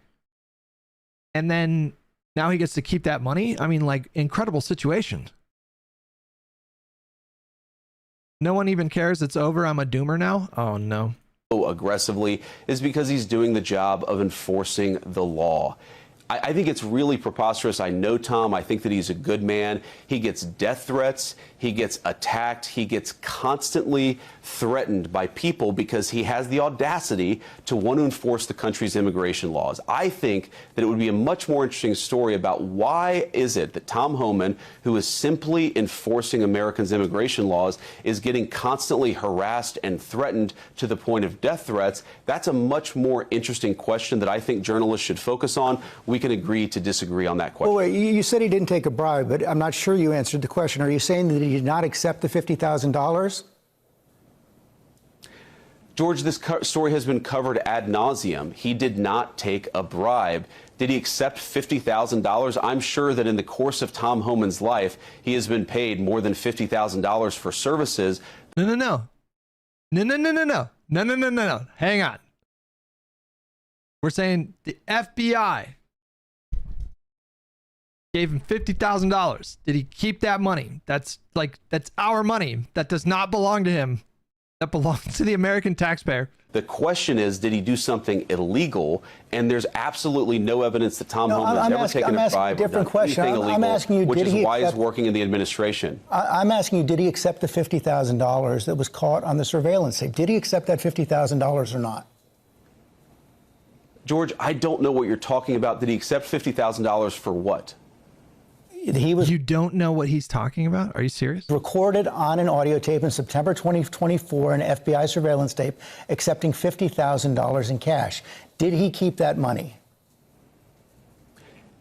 And then now he gets to keep that money. I mean, like, incredible situation. No one even cares. It's over. I'm a doomer now. Oh, no. Aggressively is because he's doing the job of enforcing the law. I think it's really preposterous. I know Tom. I think that he's a good man. He gets death threats. He gets attacked. He gets constantly threatened by people because he has the audacity to want to enforce the country's immigration laws. I think that it would be a much more interesting story about why is it that Tom Homan, who is simply enforcing Americans' immigration laws, is getting constantly harassed and threatened to the point of death threats. That's a much more interesting question that I think journalists should focus on. We can agree to disagree on that question. Well, wait, you said he didn't take a bribe, but I'm not sure you answered the question. Are you saying that he did not accept the $50,000? George, this story has been covered ad nauseum. He did not take a bribe. Did he accept $50,000? I'm sure that in the course of Tom Homan's life, he has been paid more than $50,000 for services No. Hang on. We're saying the FBI gave him $50,000. Did he keep that money? That's our money. That does not belong to him. That belongs to the American taxpayer. The question is, did he do something illegal? And there's absolutely no evidence that Tom Homan has ever taken a bribe or done anything illegal, which is why he's working in the administration. I'm asking you, did he accept the $50,000 that was caught on the surveillance tape? Did he accept that $50,000 or not? George, I don't know what you're talking about. Did he accept $50,000 for what? You don't know what he's talking about? Are you serious? Recorded on an audio tape in September 2024, an FBI surveillance tape, accepting $50,000 in cash. Did he keep that money?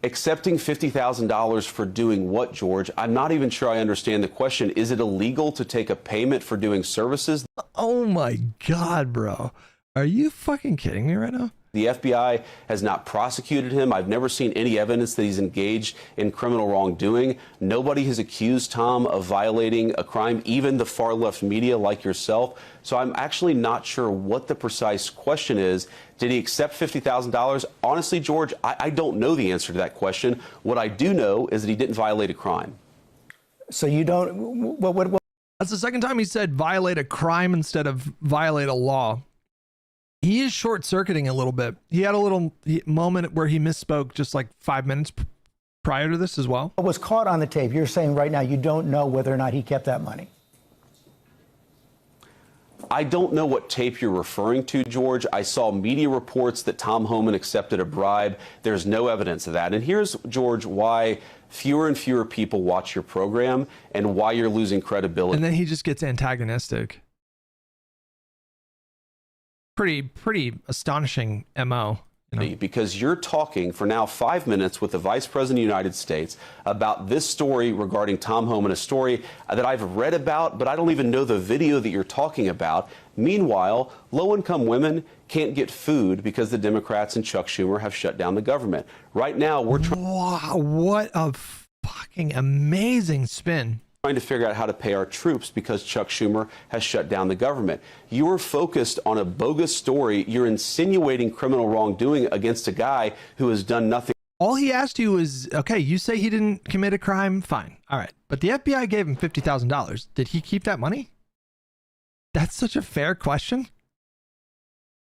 Accepting $50,000 for doing what, George? I'm not even sure I understand the question. Is it illegal to take a payment for doing services? Oh my God, bro. Are you fucking kidding me right now? The FBI has not prosecuted him. I've never seen any evidence that he's engaged in criminal wrongdoing. Nobody has accused Tom of violating a crime, even the far left media like yourself. So I'm actually not sure what the precise question is. Did he accept $50,000? Honestly, George, I don't know the answer to that question. What I do know is that he didn't violate a crime. So you don't... What? That's the second time he said violate a crime instead of violate a law. He is short-circuiting a little bit. He had a little moment where he misspoke just like 5 minutes prior to this as well. What was caught on the tape, you're saying right now you don't know whether or not he kept that money. I don't know what tape you're referring to, George. I saw media reports that Tom Homan accepted a bribe. There's no evidence of that. And here's, George, why fewer and fewer people watch your program and why you're losing credibility. And then he just gets antagonistic. Pretty astonishing MO. You know? Because you're talking for now 5 minutes with the Vice President of the United States about this story regarding Tom Homan, a story that I've read about, but I don't even know the video that you're talking about. Meanwhile, low-income women can't get food because the Democrats and Chuck Schumer have shut down the government. Right now, we're trying... Wow, what a fucking amazing spin. Trying to figure out how to pay our troops because Chuck Schumer has shut down the government. You are focused on a bogus story. You're insinuating criminal wrongdoing against a guy who has done nothing. All he asked you was, okay, you say he didn't commit a crime, fine. All right. But the FBI gave him $50,000. Did he keep that money? That's such a fair question.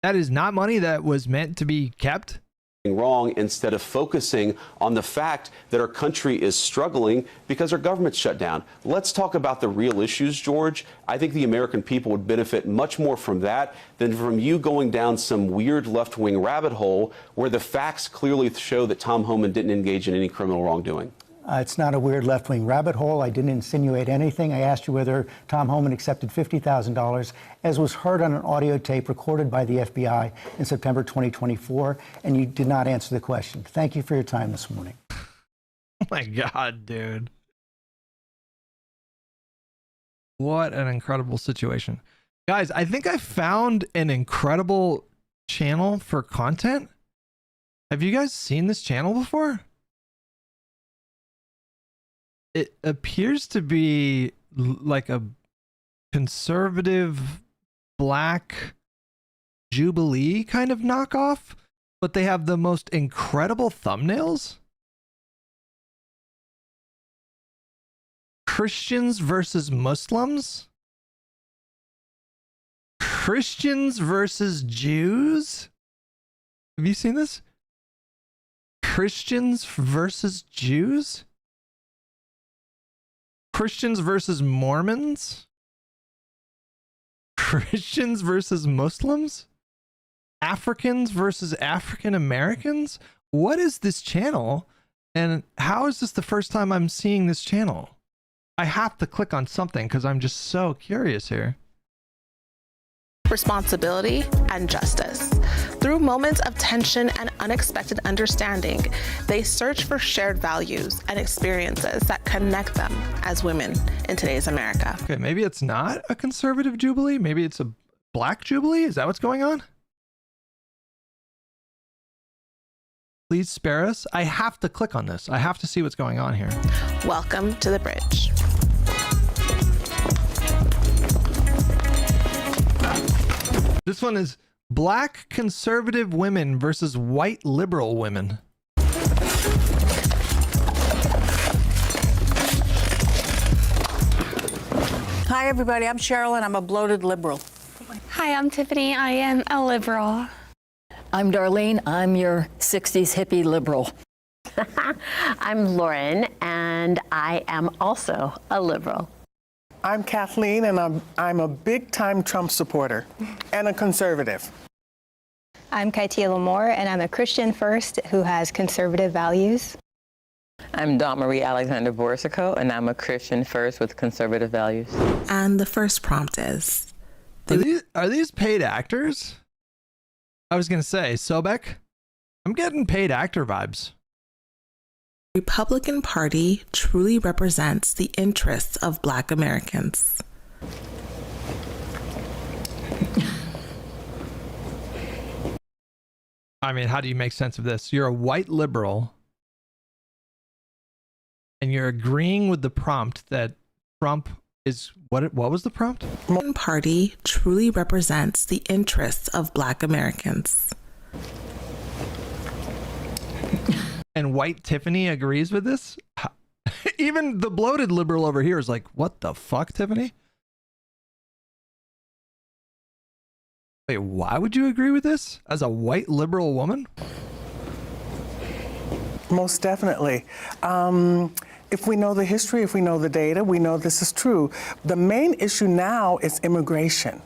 That is not money that was meant to be kept. Wrong instead of focusing on the fact that our country is struggling because our government's shut down. Let's talk about the real issues, George. I think the American people would benefit much more from that than from you going down some weird left-wing rabbit hole where the facts clearly show that Tom Homan didn't engage in any criminal wrongdoing. It's not a weird left-wing rabbit hole. I didn't insinuate anything. I asked you whether Tom Homan accepted $50,000, as was heard on an audio tape recorded by the FBI in September 2024, and you did not answer the question. Thank you for your time this morning. Oh my God, dude. What an incredible situation. Guys, I think I found an incredible channel for content. Have you guys seen this channel before? It appears to be like a conservative black Jubilee kind of knockoff, but they have the most incredible thumbnails. Christians versus Muslims? Christians versus Jews? Have you seen this? Christians versus Jews? Christians versus Mormons? Christians versus Muslims? Africans versus African Americans? What is this channel? And how is this the first time I'm seeing this channel? I have to click on something because I'm just so curious here. Responsibility, and justice. Through moments of tension and unexpected understanding, they search for shared values and experiences that connect them as women in today's America. Okay, maybe it's not a conservative Jubilee. Maybe it's a black Jubilee. Is that what's going on? Please spare us. I have to click on this. I have to see what's going on here. Welcome to the bridge. This one is black conservative women versus white liberal women. Hi, everybody. I'm Cheryl, and I'm a bloated liberal. Hi, I'm Tiffany. I am a liberal. I'm Darlene. I'm your 60s hippie liberal. I'm Lauren, and I am also a liberal. I'm Kathleen, and I'm a big-time Trump supporter and a conservative. I'm Kaitia Lamore, and I'm a Christian first who has conservative values. I'm Dawn Marie Alexander Borsico, and I'm a Christian first with conservative values. And the first prompt is... Are these paid actors? I was going to say, Sobek, I'm getting paid actor vibes. Republican Party truly represents the interests of Black Americans. I mean, how do you make sense of this? You're a white liberal, and you're agreeing with the prompt that Trump is... What was the prompt? Republican Party truly represents the interests of Black Americans. And white Tiffany agrees with this? Even the bloated liberal over here is like, what the fuck, Tiffany? Wait, why would you agree with this as a white liberal woman? Most definitely. If we know the history, if we know the data, we know this is true. The main issue now is immigration.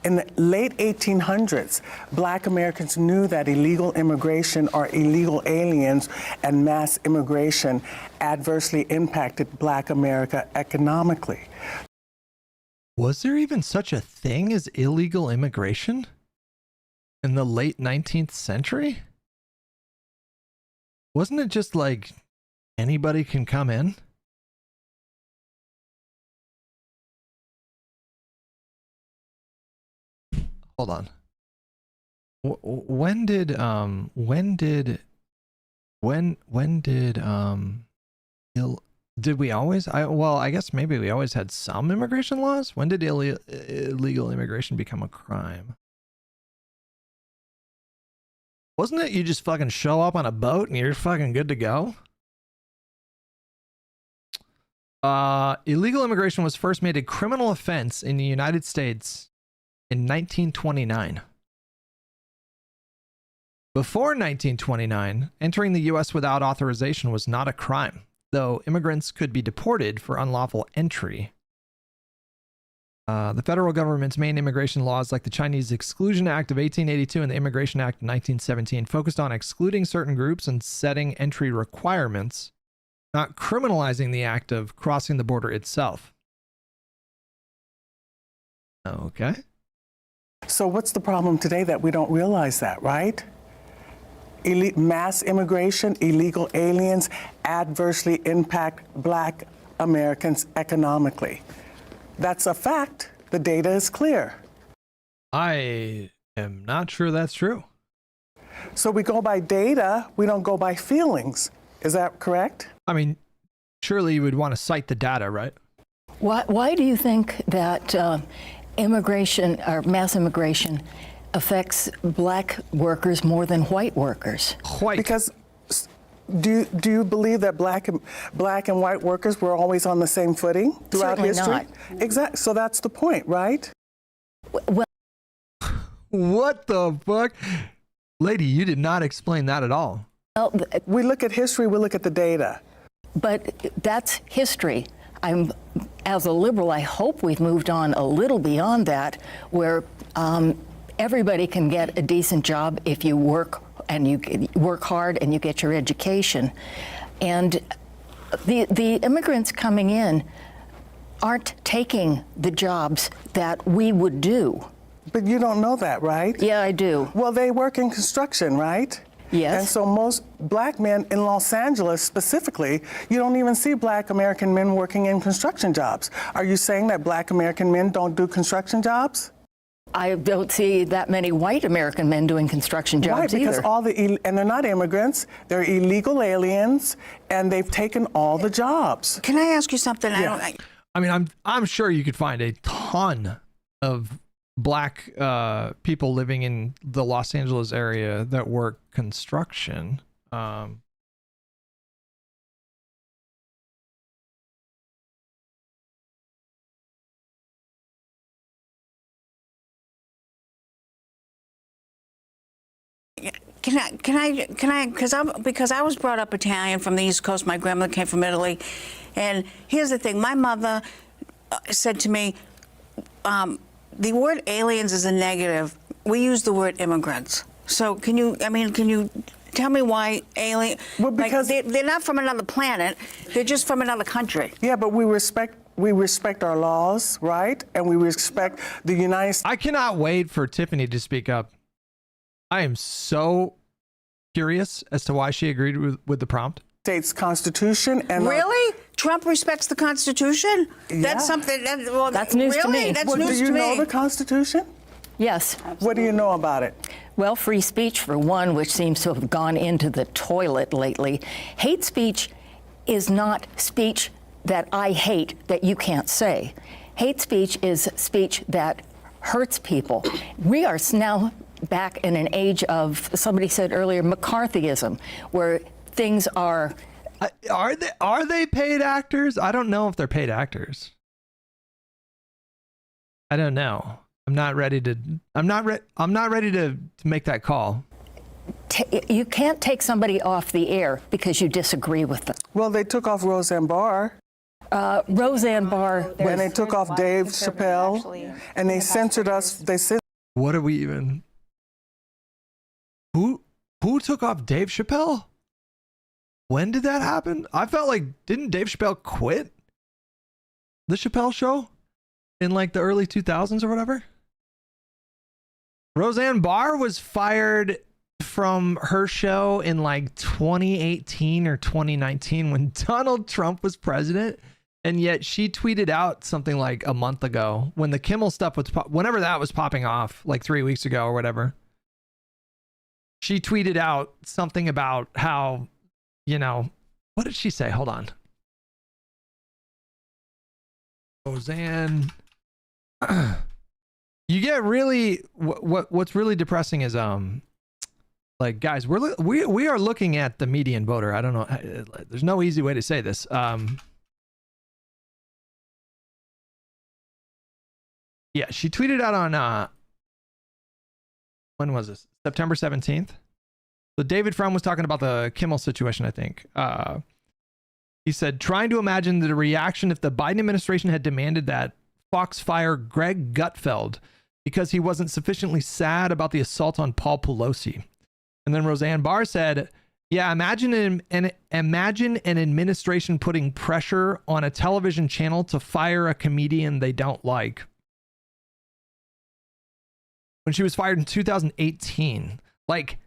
In the late 1800s, Black Americans knew that illegal immigration or illegal aliens and mass immigration adversely impacted Black America economically. Was there even such a thing as illegal immigration in the late 19th century? Wasn't it just like anybody can come in? Hold on. When did we always? I guess maybe we always had some immigration laws. When did illegal immigration become a crime? Wasn't it you just fucking show up on a boat and you're fucking good to go? Illegal immigration was first made a criminal offense in the United States in 1929. Before 1929, entering the U.S. without authorization was not a crime, though immigrants could be deported for unlawful entry. The federal government's main immigration laws, like the Chinese Exclusion Act of 1882 and the Immigration Act of 1917, focused on excluding certain groups and setting entry requirements, not criminalizing the act of crossing the border itself. Okay. So what's the problem today that we don't realize that, right? Mass immigration, illegal aliens adversely impact Black Americans economically. That's a fact. The data is clear. I am not sure that's true. So we go by data, we don't go by feelings. Is that correct? I mean, surely you would want to cite the data, right? Why do you think that immigration or mass immigration affects Black workers more than white workers? White. Because do you believe that black and white workers were always on the same footing throughout Certainly history? not. Exactly. So that's the point, right? Well, what the fuck? Lady, you did not explain that at all. Well, we look at history, we look at the data. But that's history. As a liberal, I hope we've moved on a little beyond that, where everybody can get a decent job if you work and you work hard and you get your education. And the immigrants coming in aren't taking the jobs that we would do. But you don't know that, right? Yeah, I do. Well, they work in construction, right? Yes. And so most Black men in Los Angeles specifically, you don't even see Black American men working in construction jobs. Are you saying that Black American men don't do construction jobs? I don't see that many white American men doing construction jobs either. Right, because and they're not immigrants, they're illegal aliens, and they've taken all the jobs. Can I ask you something? Yeah. I mean, I'm sure you could find a ton of black people living in the Los Angeles area that work construction. Can I, because I was brought up Italian from the East Coast. My grandmother came from Italy. And here's the thing. My mother said to me, the word aliens is a negative. We use the word immigrants. So can you tell me why alien? Well, because they're not from another planet. They're just from another country. Yeah, but we respect our laws, right? And we respect the United States. I cannot wait for Tiffany to speak up. I am so curious as to why she agreed with the prompt. States Constitution and really? Trump respects the Constitution? Yeah. That's something that's news to me. That's well, news do you to know me. the Constitution? Yes. What do you know about it? Well, free speech, for one, which seems to have gone into the toilet lately. Hate speech is not speech that I hate that you can't say. Hate speech is speech that hurts people. We are now back in an age of, somebody said earlier, McCarthyism, where things are... Are they paid actors? I don't know if they're paid actors. I don't know. I'm not ready to make that call. You can't take somebody off the air because you disagree with them. Well, they took off Roseanne Barr. Roseanne Barr. And they took off Dave Chappelle, and they censored us. What are we even? Who took off Dave Chappelle? When did that happen? I felt like, didn't Dave Chappelle quit the Chappelle Show in like the early 2000s or whatever? Roseanne Barr was fired from her show in like 2018 or 2019 when Donald Trump was president. And yet she tweeted out something like a month ago when the Kimmel stuff was, whenever that was popping off, like 3 weeks ago or whatever. She tweeted out something about how, you know, what did she say? Hold on. Roseanne. You get really, what's really depressing is, like, guys, we are looking at the median voter. I don't know. There's no easy way to say this. Yeah, she tweeted out on, when was this? September 17th. So David Frum was talking about the Kimmel situation, I think. He said, trying to imagine the reaction if the Biden administration had demanded that Fox fire Greg Gutfeld because he wasn't sufficiently sad about the assault on Paul Pelosi. And then Roseanne Barr said, yeah, imagine an administration putting pressure on a television channel to fire a comedian they don't like. When she was fired in 2018. Like,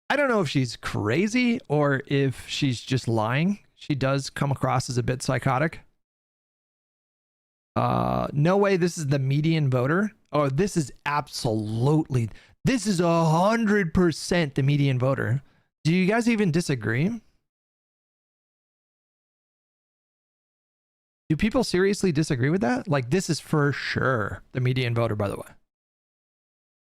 I don't know if she's crazy or if she's just lying. She does come across as a bit psychotic. No way this is the median voter. Oh, this is absolutely, this is 100% the median voter. Do you guys even disagree? Do people seriously disagree with that? Like, this is for sure the median voter, by the way.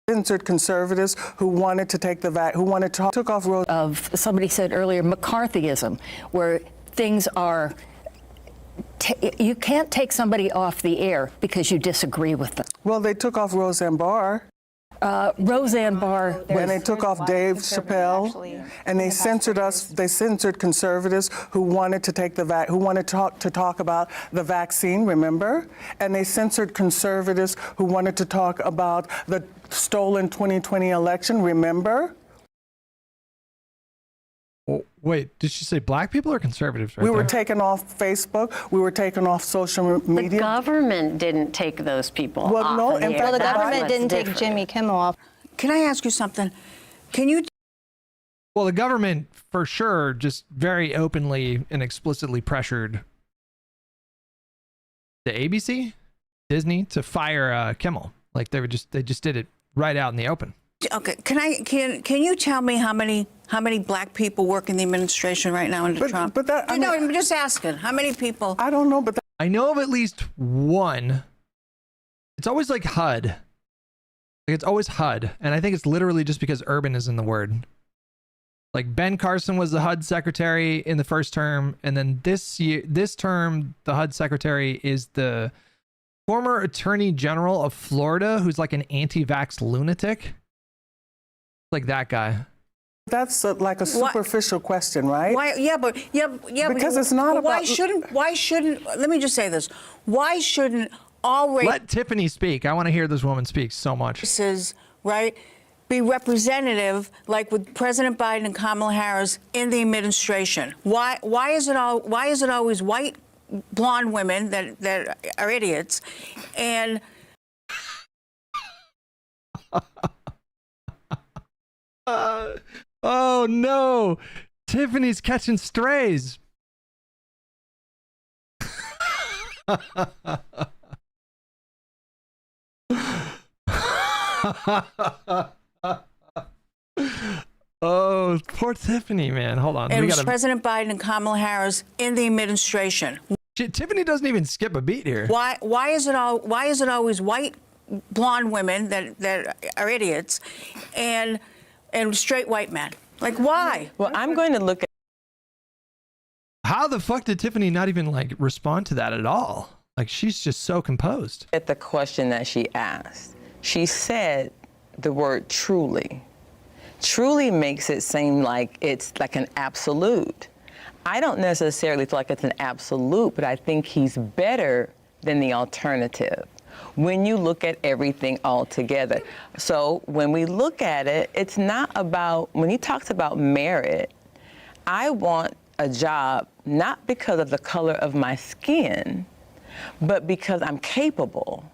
Censored conservatives who wanted to take took off road of, somebody said earlier, McCarthyism, where things are, you can't take somebody off the air because you disagree with them. Well, they took off Roseanne Barr. Roseanne Barr. And they took off Dave Chappelle, and they censored us. They censored conservatives who wanted to take to talk about the vaccine. Remember? And they censored conservatives who wanted to talk about the stolen 2020 election. Remember? Oh, wait, did she say black people or conservatives? Right we were there? taken off Facebook. We were taken off social media. The government didn't take those people well, off. No, of the in air. fact, the That's government what's didn't take different. Jimmy Kimmel off. Can I ask you something? Can you? Well, the government, for sure, just very openly and explicitly pressured the ABC, Disney, to fire Kimmel. Like they just did it right out in the open. Okay, can you tell me how many black people work in the administration right now under Trump? But that, no, I'm just asking. How many people? I don't know, but I know of at least one. It's always like HUD. Like, it's always HUD, and I think it's literally just because urban is in the word. Like, Ben Carson was the HUD secretary in the first term, and then this term, the HUD secretary is the former attorney general of Florida, who's like an anti-vax lunatic. Like that guy. That's like a superficial question, right? Why? Yeah, because it's not about. Why shouldn't? Let me just say this. Why shouldn't all races? Let Tiffany speak. I want to hear this woman speak so much. Right, be representative, like with President Biden and Kamala Harris in the administration. Why is it always white, blonde women that are idiots, and oh no, Tiffany's catching strays. Oh, poor Tiffany, man. Hold on. And President Biden and Kamala Harris in the administration. Tiffany doesn't even skip a beat here. Why is it always white, blonde women that are idiots, and straight white men? Like, why? Well, I'm going to look at. How the fuck did Tiffany not even like respond to that at all? Like, she's just so composed. At the question that she asked, she said the word truly. Truly makes it seem like it's like an absolute. I don't necessarily feel like it's an absolute, but I think he's better than the alternative when you look at everything all together. So when we look at it, it's not about, when he talks about merit, I want a job not because of the color of my skin, but because I'm capable.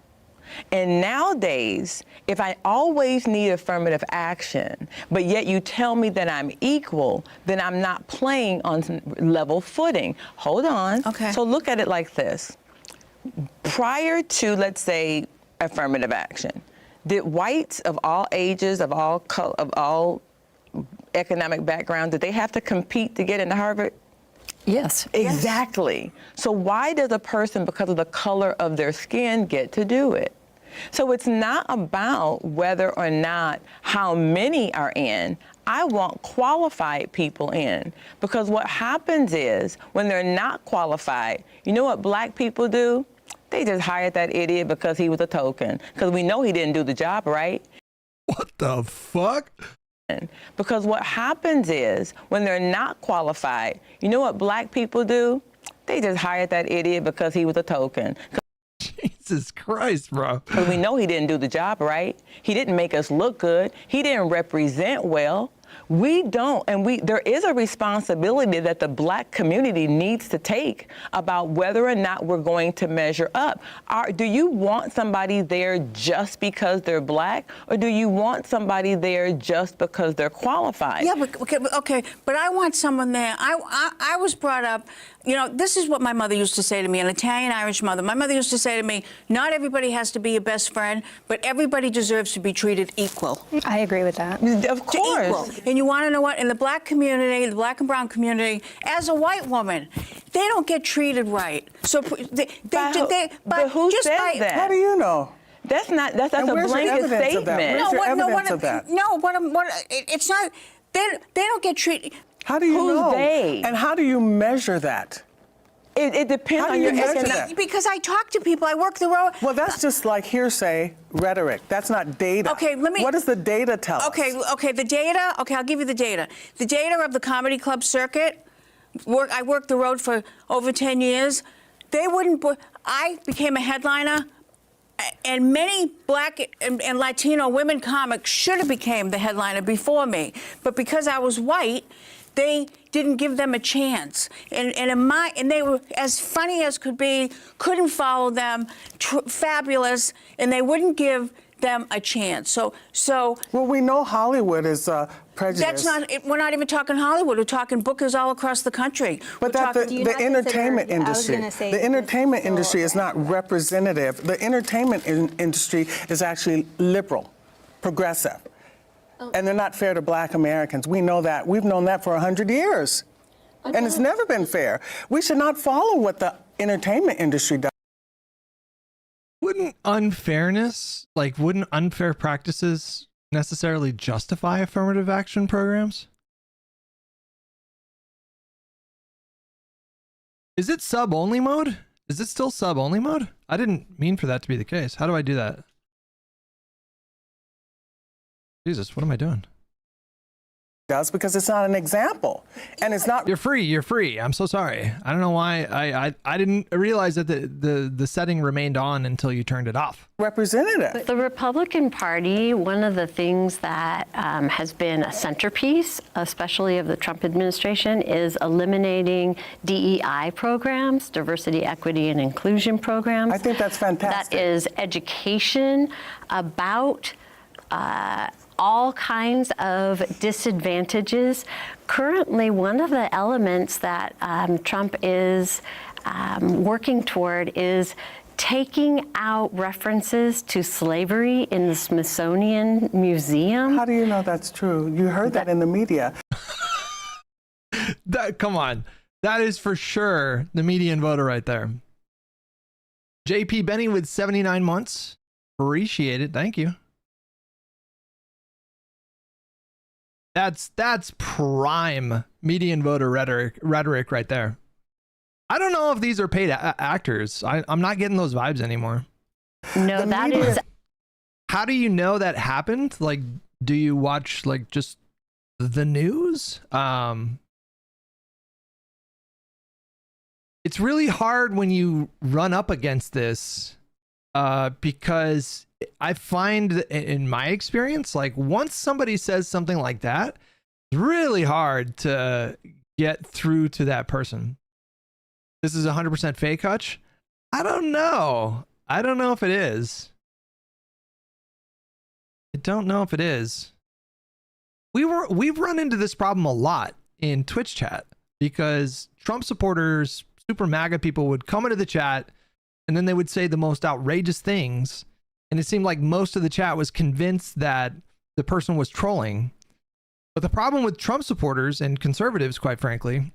And nowadays, if I always need affirmative action, but yet you tell me that I'm equal, then I'm not playing on level footing. Hold on. Okay. So look at it like this. Prior to, let's say, affirmative action, did whites of all ages, of all economic background, did they have to compete to get into Harvard? Yes. Exactly. So why does a person, because of the color of their skin, get to do it? So it's not about whether or not how many are in. I want qualified people in, because what happens is when they're not qualified, you know what black people do? They just hired that idiot because he was a token, because we know he didn't do the job right. What the fuck? Because what happens is when they're not qualified, you know what black people do? They just hired that idiot because he was a token. Jesus Christ, bro. Because we know he didn't do the job right. He didn't make us look good. He didn't represent well. We don't, and there is a responsibility that the black community needs to take about whether or not we're going to measure up. Do you want somebody there just because they're black, or do you want somebody there just because they're qualified? Yeah, but I want someone there. I was brought up, you know, this is what my mother used to say to me, an Italian-Irish mother. My mother used to say to me, not everybody has to be your best friend, but everybody deserves to be treated equal. I agree with that. Of course. Equal. And you want to know what? In the black community, the black and brown community, as a white woman, they don't get treated right. So but who says that? How do you know? That's a blanket statement. It's not. They don't get treated. How do you know? Who's they? And how do you measure that? It depends on your economic. Because I talk to people, I work the road. Well, that's just like hearsay rhetoric. That's not data. Okay, let me. What does the data tell us? Okay, the data. Okay, I'll give you the data. The data of the comedy club circuit. I worked the road for over 10 years. They wouldn't. I became a headliner, and many black and Latino women comics should have became the headliner before me, but because I was white, they didn't give them a chance, and they were as funny as could be, couldn't follow them, fabulous, and they wouldn't give them a chance. So well, we know Hollywood is prejudiced. That's not. We're not even talking Hollywood. We're talking bookers all across the country. But the entertainment industry, the entertainment industry is not representative. The entertainment industry is actually liberal, progressive. And they're not fair to black Americans. We know that. We've known that for 100 years. And it's never been fair. We should not follow what the entertainment industry does. wouldn't unfair practices necessarily justify affirmative action programs? Is it sub-only mode? Is it still sub-only mode? I didn't mean for that to be the case. How do I do that? Jesus, what am I doing? Does because it's not an example, and it's not. You're free. I'm so sorry. I don't know why I didn't realize that the setting remained on until you turned it off. Representative. The Republican Party, one of the things that has been a centerpiece, especially of the Trump administration, is eliminating DEI programs, diversity, equity, and inclusion programs. I think that's fantastic. That is education about all kinds of disadvantages. Currently, one of the elements that Trump is working toward is taking out references to slavery in the Smithsonian Museum. How do you know that's true? You heard that in the media. Come on. That is for sure the median voter right there. JP Benny with 79 months. Appreciate it. Thank you. That's prime median voter rhetoric right there. I don't know if these are paid actors. I'm not getting those vibes anymore. No, that is. How do you know that happened? Like, do you watch like just the news? It's really hard when you run up against this because I find in my experience, like once somebody says something like that, it's really hard to get through to that person. This is 100% fake, Hutch? I don't know. I don't know if it is. I don't know if it is. We've run into this problem a lot in Twitch chat because Trump supporters, super MAGA people would come into the chat and then they would say the most outrageous things. And it seemed like most of the chat was convinced that the person was trolling. But the problem with Trump supporters and conservatives, quite frankly,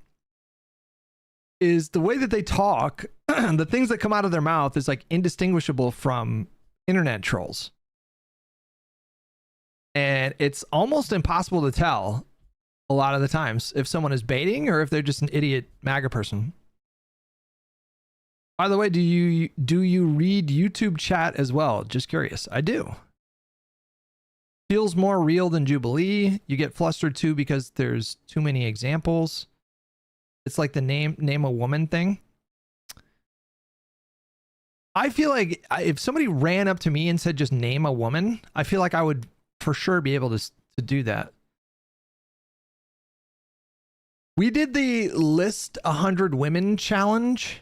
is the way that they talk, the things that come out of their mouth is like indistinguishable from internet trolls. And it's almost impossible to tell a lot of the times if someone is baiting or if they're just an idiot MAGA person. By the way, do you read YouTube chat as well? Just curious. I do. Feels more real than Jubilee. You get flustered too because there's too many examples. It's like the name a woman thing. I feel like if somebody ran up to me and said just name a woman, I feel like I would for sure be able to do that. We did the list 100 women challenge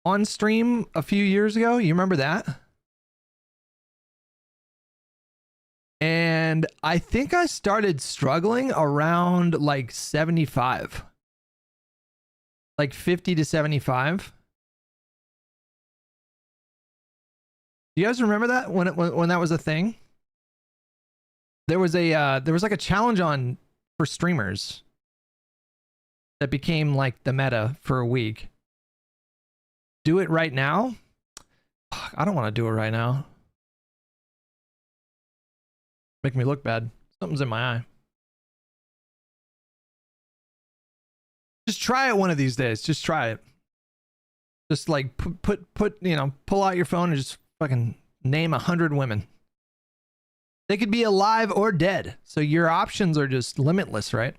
on stream a few years ago. You remember that? And I think I started struggling around like 75. Like 50 to 75. You guys remember that when that was a thing? There was like a challenge on for streamers that became like the meta for a week. Do it right now? I don't want to do it right now. Make me look bad. Something's in my eye. Just try it one of these days. Just try it. Just like put pull out your phone and just fucking name 100 women. They could be alive or dead. So your options are just limitless, right?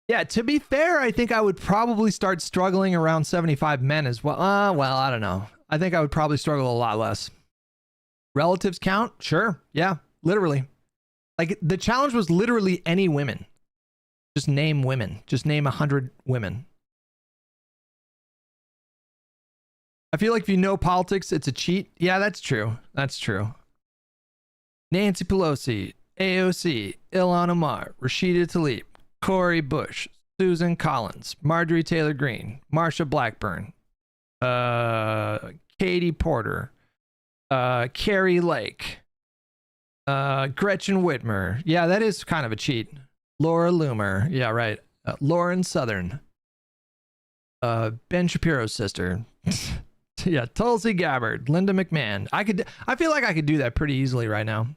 Yeah, to be fair, I think I would probably start struggling around 75 men as well. Well, I don't know. I think I would probably struggle a lot less. Relatives count? Sure. Yeah, literally. Like the challenge was literally any women. Just name women. Just name 100 women. I feel like if you know politics, it's a cheat. Yeah, that's true. That's true. Nancy Pelosi, AOC, Ilhan Omar, Rashida Tlaib, Cori Bush, Susan Collins, Marjorie Taylor Greene, Marsha Blackburn, Katie Porter, Carrie Lake, Gretchen Whitmer. Yeah, that is kind of a cheat. Laura Loomer. Yeah, right. Lauren Southern. Ben Shapiro's sister. Yeah, Tulsi Gabbard, Linda McMahon. I feel like I could do that pretty easily right now.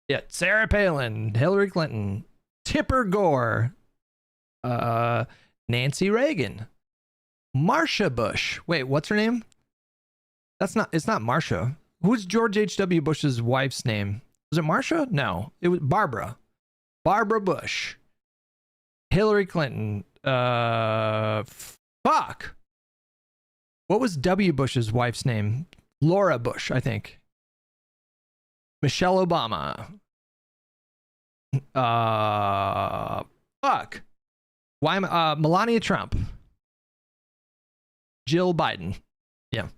Yeah, Sarah Palin, Hillary Clinton, Tipper Gore, Nancy Reagan, Marsha Bush. Wait, what's her name? It's not Marsha. Who's George H.W. Bush's wife's name? Was it Marsha? No, it was Barbara. Barbara Bush. Hillary Clinton. Fuck. What was W. Bush's wife's name? Laura Bush, I think. Michelle Obama. Fuck. Why am Melania Trump? Jill Biden. Yeah.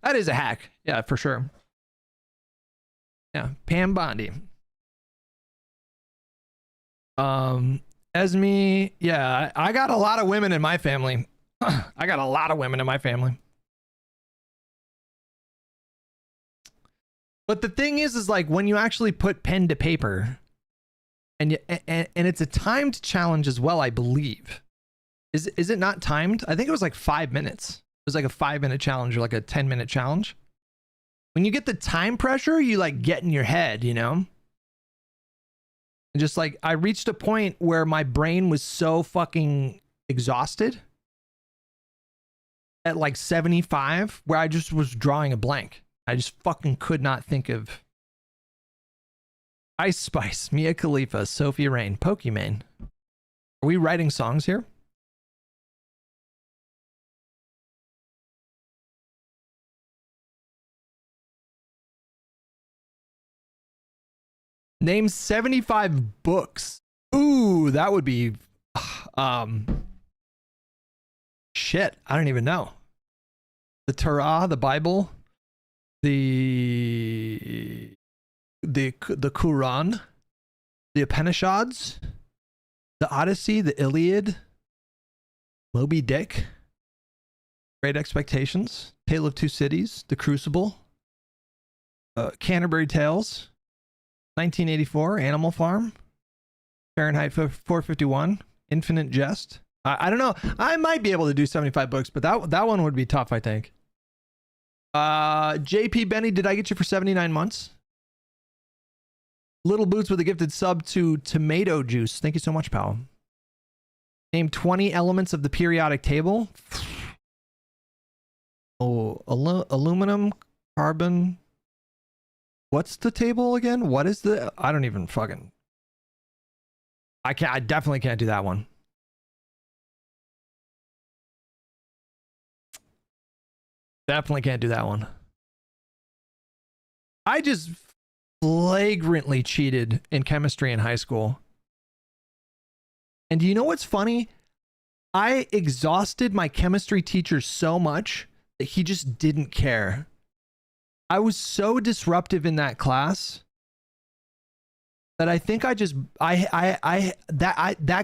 That is a hack. Yeah, for sure. Yeah. Pam Bondi. Esme. Yeah, I got a lot of women in my family. I got a lot of women in my family. But the thing is like when you actually put pen to paper, and it's a timed challenge as well, I believe. Is it not timed? I think it was like 5 minutes. It was like a 5-minute challenge or like a 10-minute challenge. When you get the time pressure, you like get in your head, you know? And just like I reached a point where my brain was so fucking exhausted at like 75 where I just was drawing a blank. I just fucking could not think of Ice Spice, Mia Khalifa, Sophia Rain, Pokimane. Are we writing songs here? Name 75 books. Ooh, that would be shit. I don't even know. The Torah, the Bible, the Quran, the Upanishads, the Odyssey, the Iliad, Moby Dick, Great Expectations, Tale of Two Cities, The Crucible, Canterbury Tales, 1984, Animal Farm, Fahrenheit 451, Infinite Jest. I don't know. I might be able to do 75 books, but that one would be tough, I think. JP Benny, did I get you for 79 months? Little Boots with a gifted sub to Tomato Juice. Thank you so much, pal. Name 20 elements of the periodic table. Oh, aluminum, carbon. What's the table again? What is the... I don't even fucking... I definitely can't do that one. Definitely can't do that one. I just flagrantly cheated in chemistry in high school. And do you know what's funny? I exhausted my chemistry teacher so much that he just didn't care. I was so disruptive in that class that I think that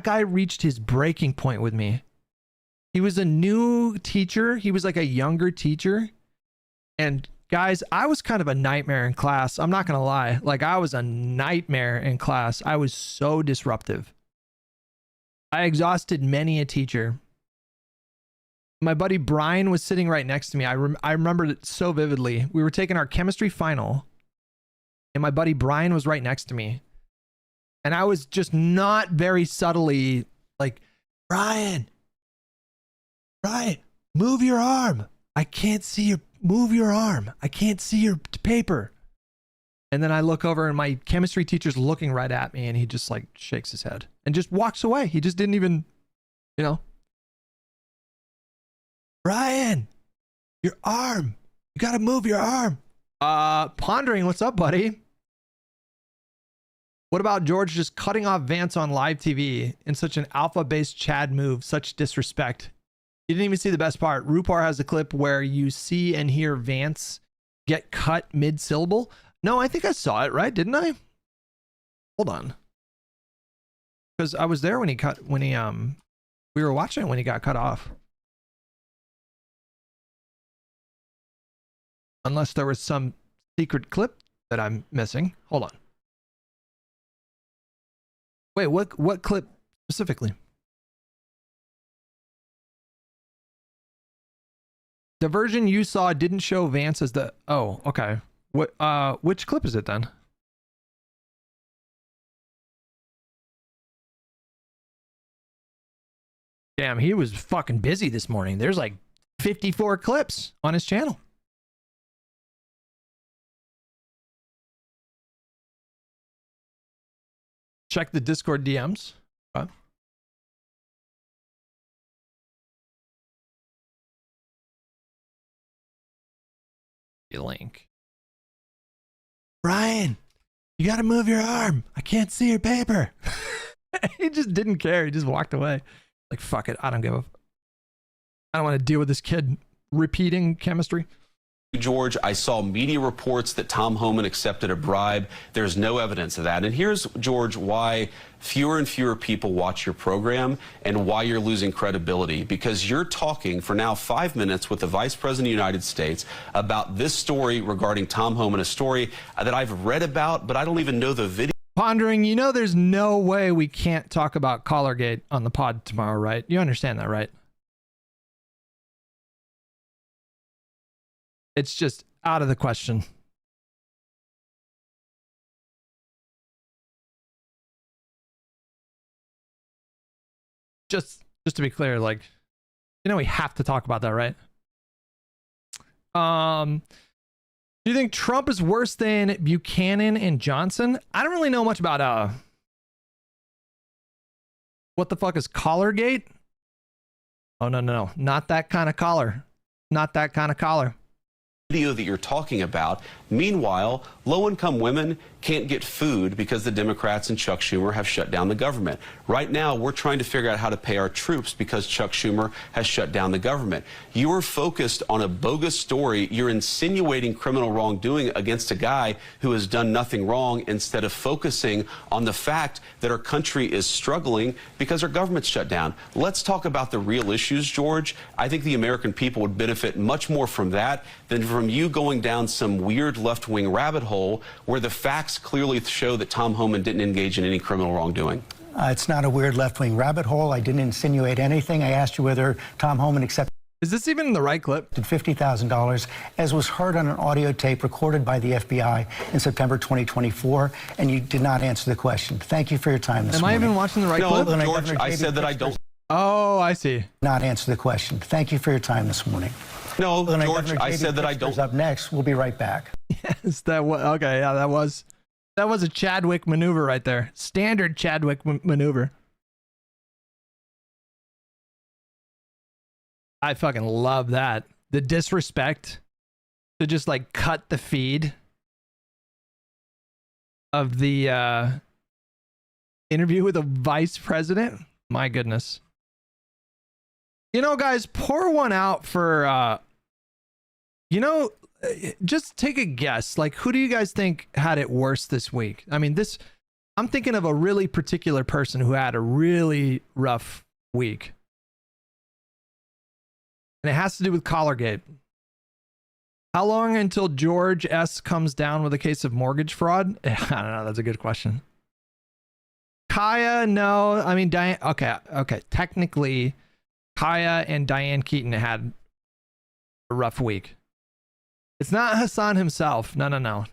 guy reached his breaking point with me. He was a new teacher. He was like a younger teacher. And guys, I was kind of a nightmare in class. I'm not going to lie. Like I was a nightmare in class. I was so disruptive. I exhausted many a teacher. My buddy Brian was sitting right next to me. I remembered it so vividly. We were taking our chemistry final and my buddy Brian was right next to me. And I was just not very subtly like, Brian, move your arm. I can't see your, move your arm. I can't see your paper. And then I look over and my chemistry teacher's looking right at me and he just like shakes his head and just walks away. He just didn't even, you know. Brian, your arm. You got to move your arm. Pondering, what's up, buddy? What about George just cutting off Vance on live TV in such an alpha-based Chad move? Such disrespect. You didn't even see the best part. Rupar has a clip where you see and hear Vance get cut mid-syllable. No, I think I saw it, right? Didn't I? Hold on. Because I was there when he cut, when he, we were watching it when he got cut off. Unless there was some secret clip that I'm missing. Hold on. Wait, what clip specifically? The version you saw didn't show Vance as the... Oh, okay. What? Which clip is it then? Damn, he was fucking busy this morning. There's like 54 clips on his channel. Check the Discord DMs. Okay. Link. Brian, you gotta move your arm. I can't see your paper. He just didn't care. He just walked away. Like, fuck it. I don't want to deal with this kid repeating chemistry. George, I saw media reports that Tom Homan accepted a bribe. There's no evidence of that. And here's, George, why fewer and fewer people watch your program and why you're losing credibility. Because you're talking for now 5 minutes with the Vice President of the United States about this story regarding Tom Homan, a story that I've read about, but I don't even know the video. Pondering, you know there's no way we can't talk about Collargate on the pod tomorrow, right? You understand that, right? It's just out of the question. Just to be clear, like, you know, we have to talk about that, right? Do you think Trump is worse than Buchanan and Johnson? I don't really know much about what the fuck is Collargate? Oh no, not that kind of collar. Not that kind of collar. Video that you're talking about. Meanwhile, low-income women can't get food because the Democrats and Chuck Schumer have shut down the government. Right now, we're trying to figure out how to pay our troops because Chuck Schumer has shut down the government. You are focused on a bogus story. You're insinuating criminal wrongdoing against a guy who has done nothing wrong instead of focusing on the fact that our country is struggling because our government's shut down. Let's talk about the real issues, George. I think the American people would benefit much more from that than from you going down some weird left-wing rabbit hole where the facts clearly show that Tom Homan didn't engage in any criminal wrongdoing. It's not a weird left-wing rabbit hole. I didn't insinuate anything. I asked you whether Tom Homan accepted... Is this even in the right clip? $50,000, as was heard on an audio tape recorded by the FBI in September 2024, and you did not answer the question. Thank you for your time this morning. Am I even watching the right clip? No, George, I said that I don't... Oh, I see. Not answer the question. Thank you for your time this morning. No, George, I said that I don't... Up next, we'll be right back. Yes, that was... Okay, yeah, that was a Chadwick maneuver right there. Standard Chadwick maneuver. I fucking love that. The disrespect to just like cut the feed of the interview with a vice president. My goodness. You know, guys, pour one out for, just take a guess. Like, who do you guys think had it worse this week? I mean, I'm thinking of a really particular person who had a really rough week. And it has to do with Collargate. How long until George S. comes down with a case of mortgage fraud? I don't know. That's a good question. Kaya, no. I mean, Diane. Okay. Technically, Kaya and Diane Keaton had a rough week. It's not Hasan himself. No.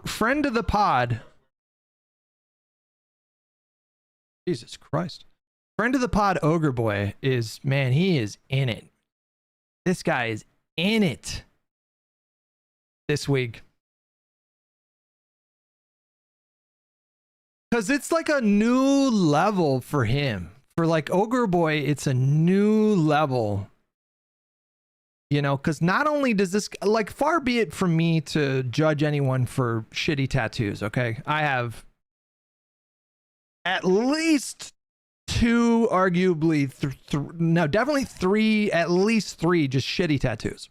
Friend of the pod. Jesus Christ. Friend of the pod, Ogre Boy, is, man, he is in it. This guy is in it this week. Because it's like a new level for him. For like Ogre Boy, it's a new level. You know, because not only does this, like, far be it from me to judge anyone for shitty tattoos, okay? I have at least two, arguably, definitely three, at least three just shitty tattoos.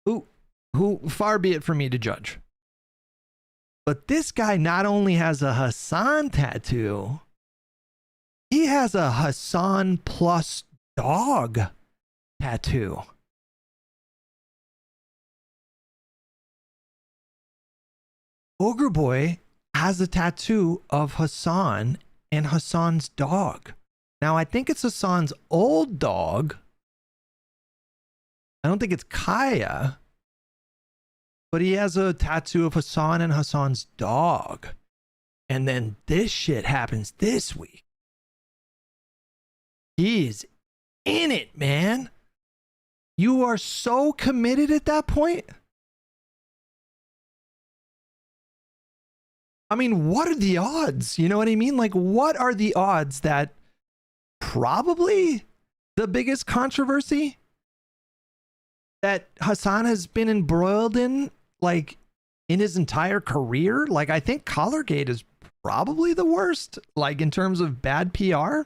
Who far be it from me to judge. But this guy not only has a Hasan tattoo, he has a Hasan plus dog tattoo. Ogre Boy has a tattoo of Hasan and Hasan's dog. Now, I think it's Hasan's old dog, I don't think it's Kaya, but he has a tattoo of Hasan and Hasan's dog. And then this shit happens this week. He is in it, man. You are so committed at that point. I mean, what are the odds? You know what I mean? Like, what are the odds that probably the biggest controversy that Hasan has been embroiled in, like, in his entire career? Like, I think Collargate is probably the worst, like, in terms of bad PR.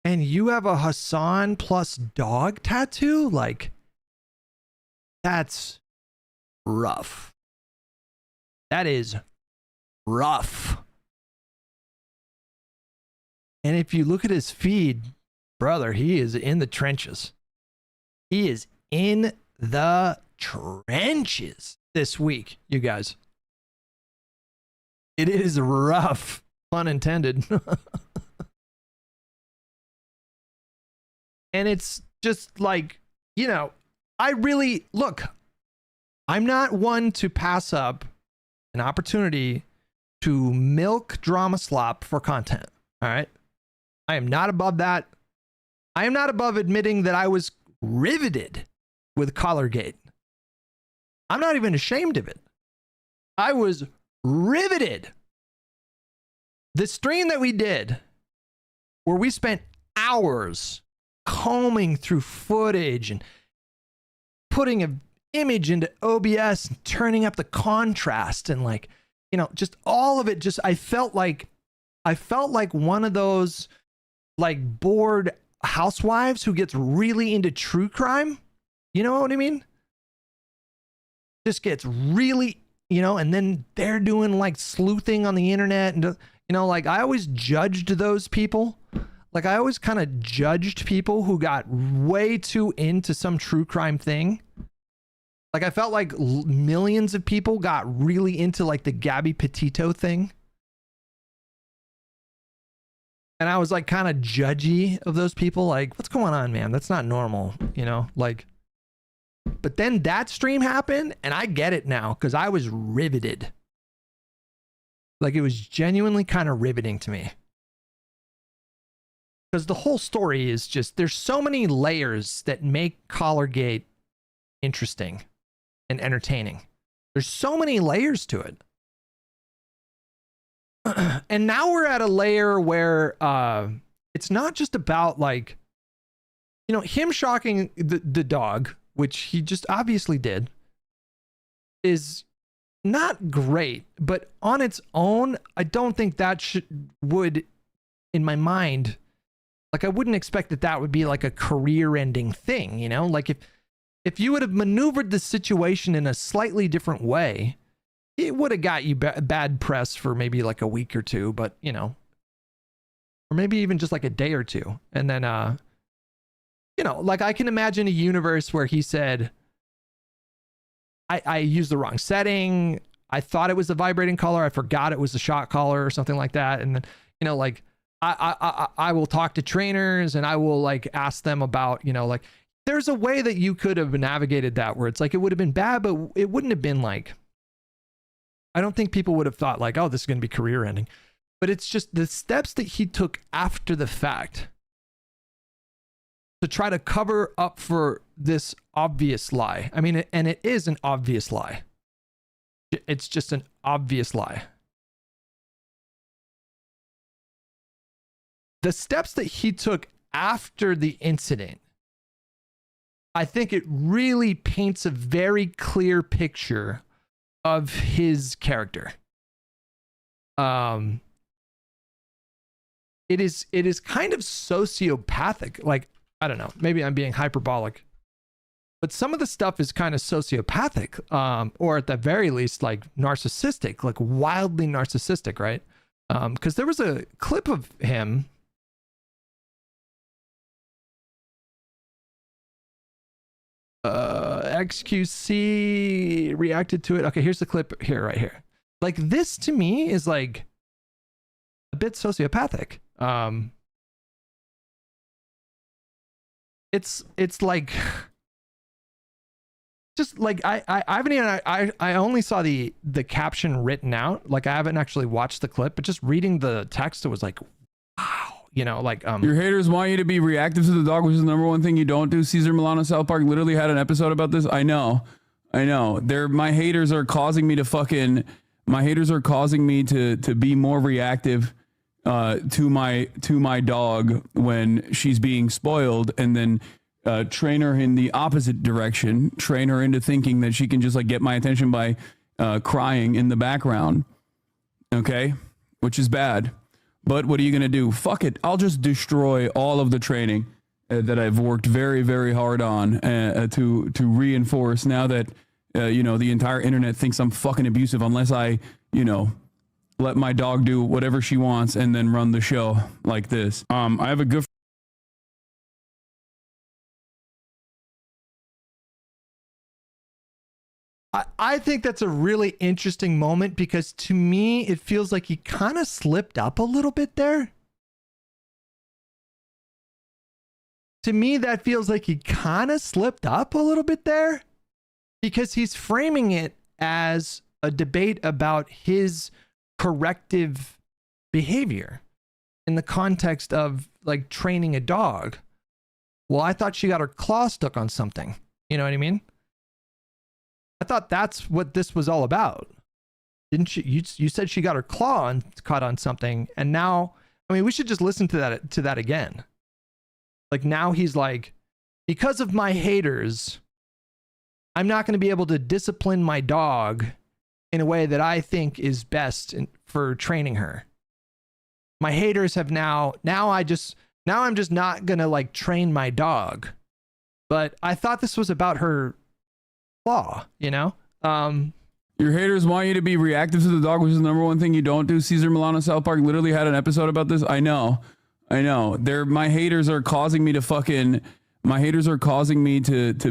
And you have a Hasan plus dog tattoo? Like, that's rough. That is rough. And if you look at his feed, brother, he is in the trenches. He is in the trenches this week, you guys. It is rough, pun intended. And it's just like, you know, I really, look, I'm not one to pass up an opportunity to milk drama slop for content. All right. I am not above that. I am not above admitting that I was riveted with Collargate. I'm not even ashamed of it. I was riveted. The stream that we did, where we spent hours combing through footage and putting an image into OBS and turning up the contrast and, like, you know, just all of it. Just, I felt like one of those, like, bored housewives who gets really into true crime. You know what I mean? Just gets really, you know, and then they're doing, like, sleuthing on the internet. And, you know, like, I always judged those people. Like, I always kind of judged people who got way too into some true crime thing. Like, I felt like millions of people got really into, like, the Gabby Petito thing. And I was, like, kind of judgy of those people. Like, what's going on, man? That's not normal, you know? Like, but then that stream happened, and I get it now, because I was riveted. Like, it was genuinely kind of riveting to me. Because the whole story is just, there's so many layers that make Collargate interesting and entertaining. There's so many layers to it. And now we're at a layer where it's not just about, like, you know, him shocking the dog, which he just obviously did, is not great. But on its own, I don't think that would, in my mind, like, I wouldn't expect that would be like a career-ending thing, you know? Like, if you would have maneuvered the situation in a slightly different way, it would have got you bad press for maybe like a week or two, but, you know, or maybe even just like a day or two. And then, you know, like, I can imagine a universe where he said, I used the wrong setting. I thought it was a vibrating collar. I forgot it was a shot collar or something like that. And then, you know, like, I will talk to trainers and I will, like, ask them about, you know, like, there's a way that you could have navigated that where it's like, it would have been bad, but it wouldn't have been like, I don't think people would have thought like, oh, this is going to be career ending. But it's just the steps that he took after the fact to try to cover up for this obvious lie. I mean, and it is an obvious lie. It's just an obvious lie. The steps that he took after the incident, I think it really paints a very clear picture of his character. It is kind of sociopathic. Like, I don't know, maybe I'm being hyperbolic, but some of the stuff is kind of sociopathic, or at the very least, like, narcissistic, like wildly narcissistic, right? Because there was a clip of him. XQC reacted to it. Okay, here's the clip here, right here. Like, this to me is like a bit sociopathic. it's like, just like I haven't even I only saw the caption written out. Like I haven't actually watched the clip, but just reading the text, it was like, wow, you know, like your haters want you to be reactive to the dog, which is the number one thing you don't do. Cesar Milano South Park literally had an episode about this. I know. My haters are causing me to be more reactive to my dog when she's being spoiled, and then train her in the opposite direction, train her into thinking that she can just like get my attention by crying in the background. Okay, which is bad. But what are you going to do? Fuck it. I'll just destroy all of the training that I've worked very, very hard on to reinforce, now that, the entire internet thinks I'm fucking abusive unless I, let my dog do whatever she wants and then run the show like this. I have a good... I think that's a really interesting moment, because to me, it feels like he kind of slipped up a little bit there. To me, that feels like he kind of slipped up a little bit there, because he's framing it as a debate about his corrective behavior in the context of like training a dog. Well, I thought she got her claw stuck on something. You know what I mean? I thought that's what this was all about. Didn't you? You said she got her claw caught on something, and now, I mean, we should just listen to that again. Like now he's like, because of my haters, I'm not going to be able to discipline my dog in a way that I think is best for training her. My haters have now I'm just not going to like train my dog. But I thought this was about her claw, your haters want you to be reactive to the dog, which is the number one thing you don't do. Cesar Milano South Park literally had an episode about this. I know. My haters are causing me to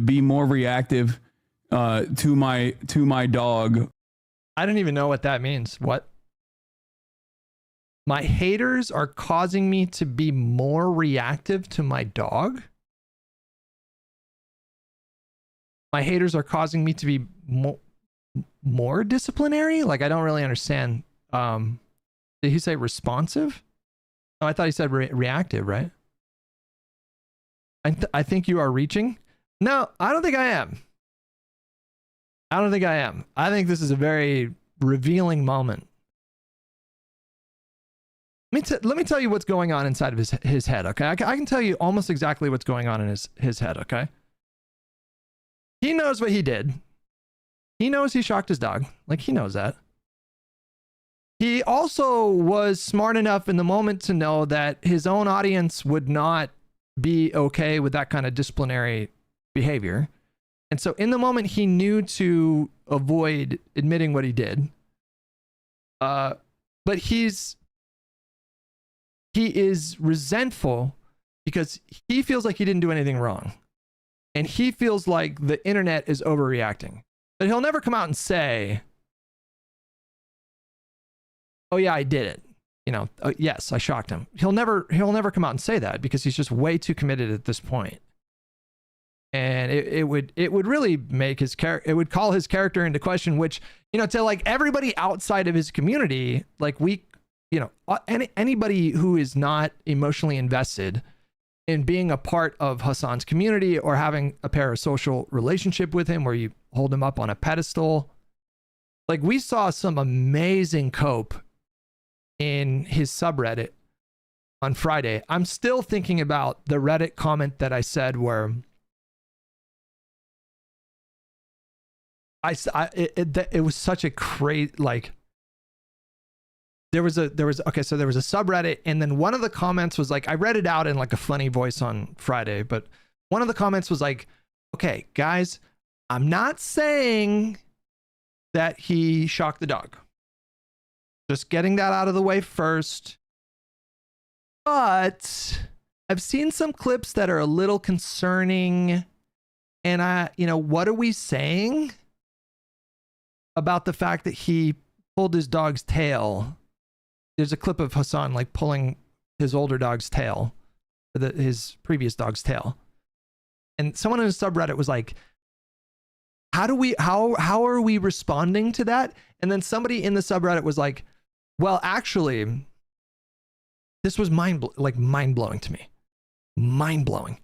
be more reactive to my dog. I don't even know what that means. What? My haters are causing me to be more reactive to my dog? My haters are causing me to be more disciplinary? Like, I don't really understand. Did he say responsive? Oh, I thought he said reactive, right? I think you are reaching. No, I don't think I am. I think this is a very revealing moment. Let me tell you what's going on inside of his head, okay? I can tell you almost exactly what's going on in his head, okay? He knows what he did. He knows he shocked his dog. Like, he knows that. He also was smart enough in the moment to know that his own audience would not be okay with that kind of disciplinary behavior. And so in the moment, he knew to avoid admitting what he did. But he is resentful because he feels like he didn't do anything wrong. And he feels like the internet is overreacting. But he'll never come out and say, oh yeah, I did it. Yes, I shocked him. He'll never come out and say that because he's just way too committed at this point. And it would really make his character, it would call his character into question, which, to like everybody outside of his community, like anybody who is not emotionally invested in being a part of Hasan's community or having a parasocial relationship with him where you hold him up on a pedestal. Like, we saw some amazing cope in his subreddit on Friday. I'm still thinking about the Reddit comment that I said where it was such a crazy, like, there was a subreddit, and then one of the comments was like, I read it out in like a funny voice on Friday, but one of the comments was like, okay, guys, I'm not saying that he shocked the dog. Just getting that out of the way first. But I've seen some clips that are a little concerning. And what are we saying about the fact that he pulled his dog's tail? There's a clip of Hasan like pulling his older dog's tail, his previous dog's tail. And someone in a subreddit was like, how are we responding to that? And then somebody in the subreddit was like, well, actually, this was mind-blowing to me. Mind-blowing.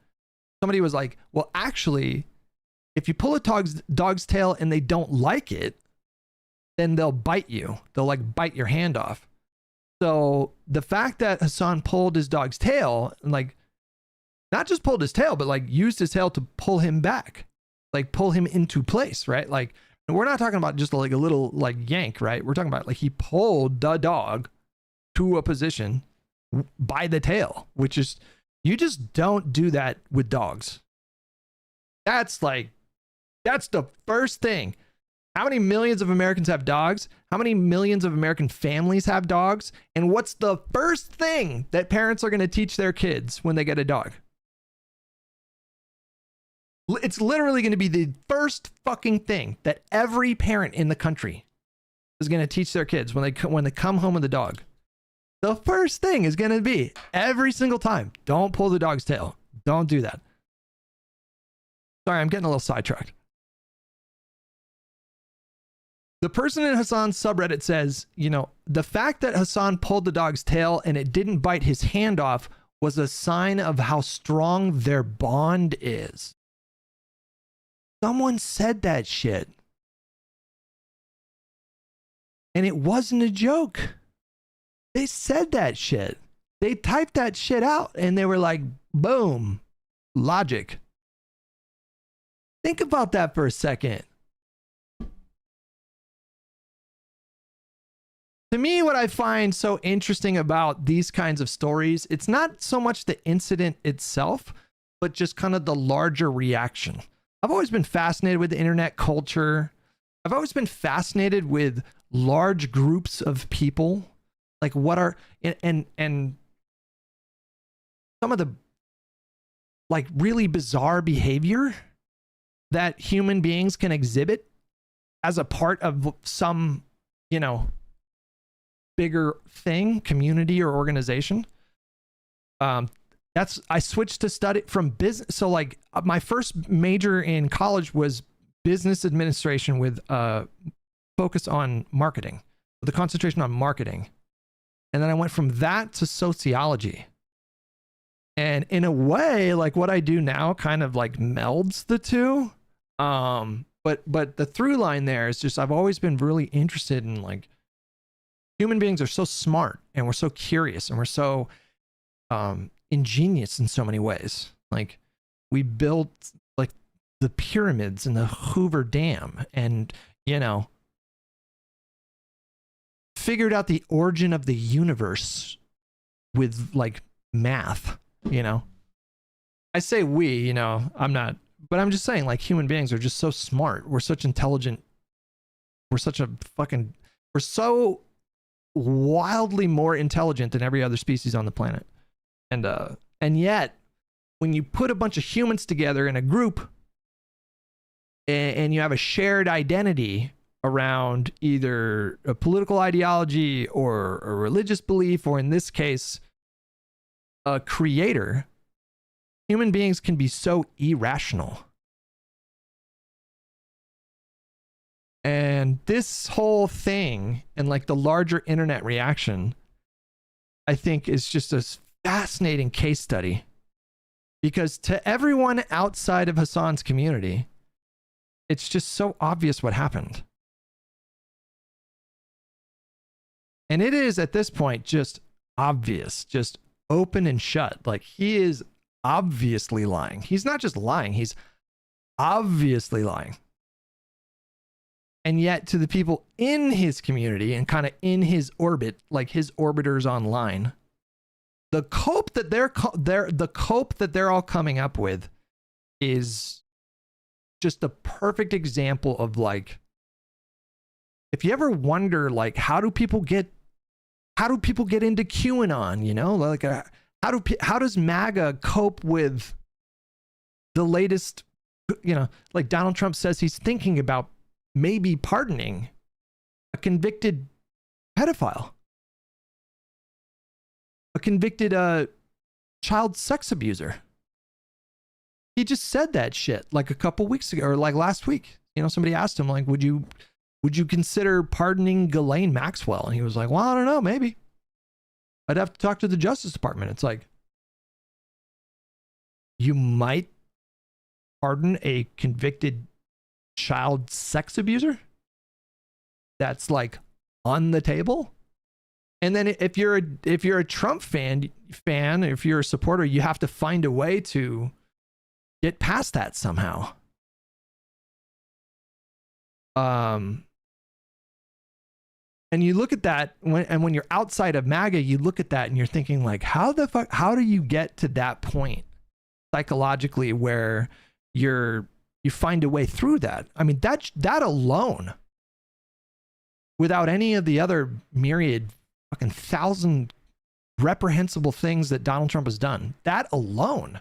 Somebody was like, well, actually, if you pull a dog's tail and they don't like it, then they'll bite you. They'll like bite your hand off. So the fact that Hasan pulled his dog's tail, and like not just pulled his tail, but like used his tail to pull him back, like pull him into place, right? Like, and we're not talking about just like a little like yank, right? We're talking about like he pulled the dog to a position by the tail, which is, you just don't do that with dogs. That's the first thing. How many millions of Americans have dogs? How many millions of American families have dogs? And what's the first thing that parents are going to teach their kids when they get a dog? It's literally going to be the first fucking thing that every parent in the country is going to teach their kids when they come home with a dog. The first thing is going to be every single time, don't pull the dog's tail. Don't do that. Sorry, I'm getting a little sidetracked. The person in Hasan's subreddit says, you know, the fact that Hasan pulled the dog's tail and it didn't bite his hand off was a sign of how strong their bond is. Someone said that shit. And it wasn't a joke. They said that shit. They typed that shit out and they were like, boom, logic. Think about that for a second. To me, what I find so interesting about these kinds of stories, it's not so much the incident itself, but just kind of the larger reaction. I've always been fascinated with the internet culture. I've always been fascinated with large groups of people. Like what are, and some of the like really bizarre behavior that human beings can exhibit as a part of some, you know, bigger thing, community or organization. I switched to study from business. So like my first major in college was business administration with focus on marketing, with a concentration on marketing. And then I went from that to sociology. And in a way, like what I do now kind of like melds the two. But the through line there is just, I've always been really interested in like, human beings are so smart and we're so curious and we're so ingenious in so many ways. Like we built like the pyramids and the Hoover Dam and, you know, figured out the origin of the universe with like math, you know. I say we, you know, I'm not, but I'm just saying like human beings are just so smart. We're such intelligent. We're so wildly more intelligent than every other species on the planet. And yet when you put a bunch of humans together in a group and you have a shared identity around either a political ideology or a religious belief, or in this case, a creator, human beings can be so irrational. And this whole thing and like the larger internet reaction, I think is just a fascinating case study, because to everyone outside of Hasan's community, it's just so obvious what happened. And it is at this point just obvious, just open and shut. Like he is obviously lying. He's not just lying, he's obviously lying. And yet to the people in his community and kind of in his orbit, like his orbiters online, the cope that they're all coming up with is just the perfect example of like, if you ever wonder like how do people get into QAnon, you know, like how does MAGA cope with the latest, you know, like Donald Trump says he's thinking about maybe pardoning a convicted pedophile, a convicted child sex abuser. He just said that shit like a couple weeks ago, or like last week. You know, somebody asked him, like, would you consider pardoning Ghislaine Maxwell? And he was like, well, I don't know, maybe. I'd have to talk to the Justice Department. It's like, you might pardon a convicted child sex abuser? That's like on the table? And then if you're a Trump fan, if you're a supporter, you have to find a way to get past that somehow. And you look at that when you're outside of MAGA, you look at that and you're thinking like, how do you get to that point psychologically where you find a way through that? I mean, that alone, without any of the other myriad fucking 1,000 reprehensible things that Donald Trump has done, that alone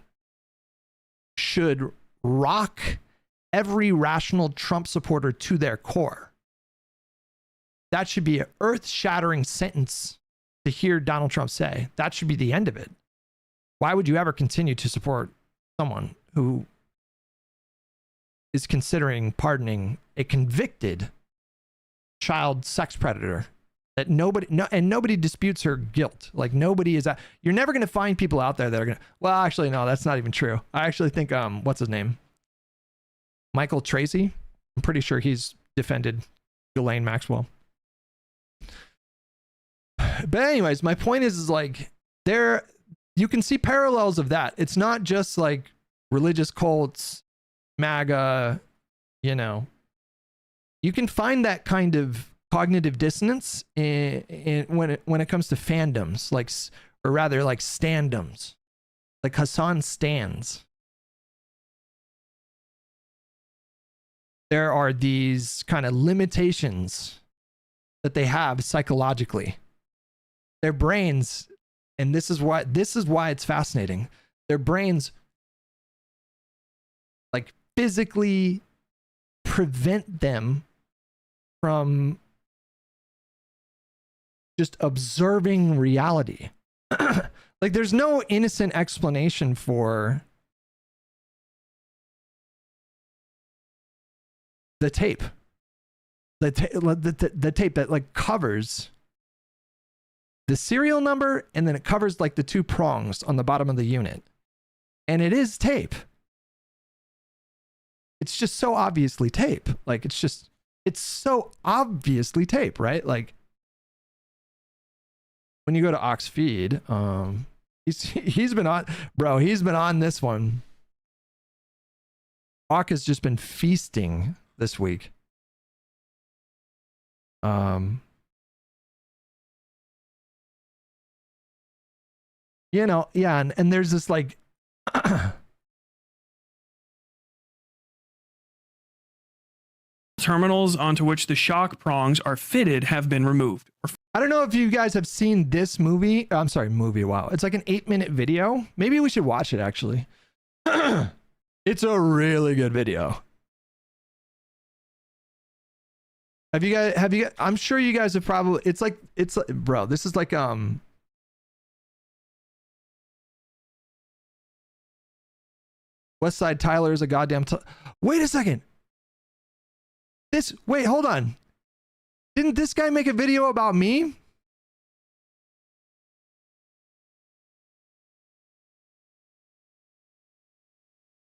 should rock every rational Trump supporter to their core. That should be an earth-shattering sentence to hear Donald Trump say. That should be the end of it. Why would you ever continue to support someone who is considering pardoning a convicted child sex predator that nobody disputes her guilt? Like, nobody is you're never going to find people out there that are going to, well, actually, no, that's not even true. I actually think, what's his name? Michael Tracy. I'm pretty sure he's defended Ghislaine Maxwell. But anyways, my point is like, you can see parallels of that. It's not just like religious cults, MAGA, you know. You can find that kind of cognitive dissonance when it comes to fandoms, like, or rather like standoms, like Hasan stands. There are these kind of limitations that they have psychologically. Their brains, and this is why it's fascinating. Their brains like physically prevent them from just observing reality. Like, there's no innocent explanation for the tape. The tape that like covers the serial number, and then it covers like the two prongs on the bottom of the unit. And it is tape. It's just so obviously tape. Like, it's so obviously tape, right? Like, when you go to Ox Feed, he's been on this one. Ox has just been feasting this week. You know, yeah, and there's this like terminals onto which the shock prongs are fitted have been removed. I don't know if you guys have seen this movie. I'm sorry, movie. Wow. It's like an 8-minute video. Maybe we should watch it actually. It's a really good video. Have you guys, I'm sure you guys have probably, it's like, bro, this is like, West Side Tyler is a goddamn, wait a second. Wait, hold on. Didn't this guy make a video about me?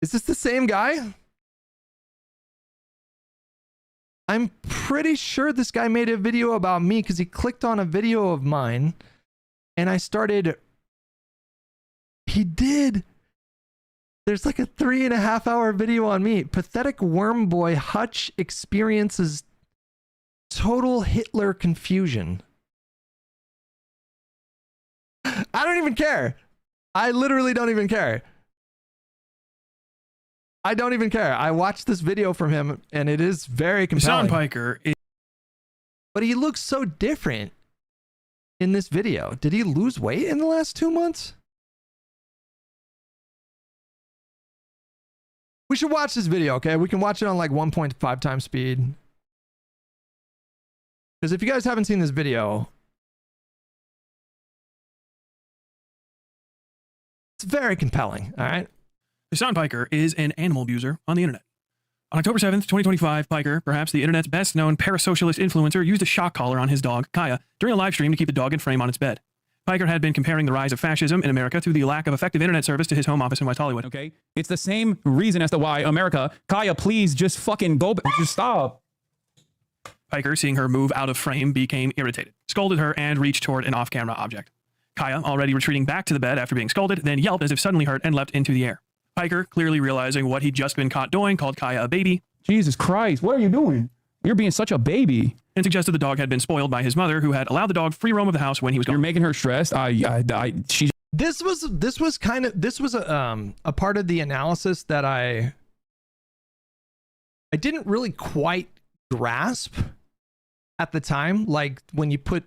Is this the same guy? I'm pretty sure this guy made a video about me because he clicked on a video of mine and he did. There's like a 3.5-hour video on me. Pathetic worm boy Hutch experiences total Hitler confusion. I don't even care. I literally don't even care. I don't even care. I watched this video from him and it is very compelling. But he looks so different in this video. Did he lose weight in the last 2 months? We should watch this video, okay? We can watch it on like 1.5 times speed. Because if you guys haven't seen this video, it's very compelling, all right? Hasan Piker is an animal abuser on the internet. On October 7th, 2025, Piker, perhaps the internet's best-known parasocialist influencer, used a shock collar on his dog, Kaya, during a live stream to keep the dog in frame on its bed. Piker had been comparing the rise of fascism in America to the lack of effective internet service to his home office in West Hollywood. Okay? It's the same reason as to why America, Kaya, please just fucking go, just stop. Piker, seeing her move out of frame, became irritated, scolded her, and reached toward an off-camera object. Kaya, already retreating back to the bed after being scolded, then yelped as if suddenly hurt and leapt into the air. Piker, clearly realizing what he'd just been caught doing, called Kaya a baby. Jesus Christ, what are you doing? You're being such a baby. And suggested the dog had been spoiled by his mother, who had allowed the dog free roam of the house when he was gone. You're making her stressed. This was a part of the analysis that I didn't really quite grasp at the time. Like when you put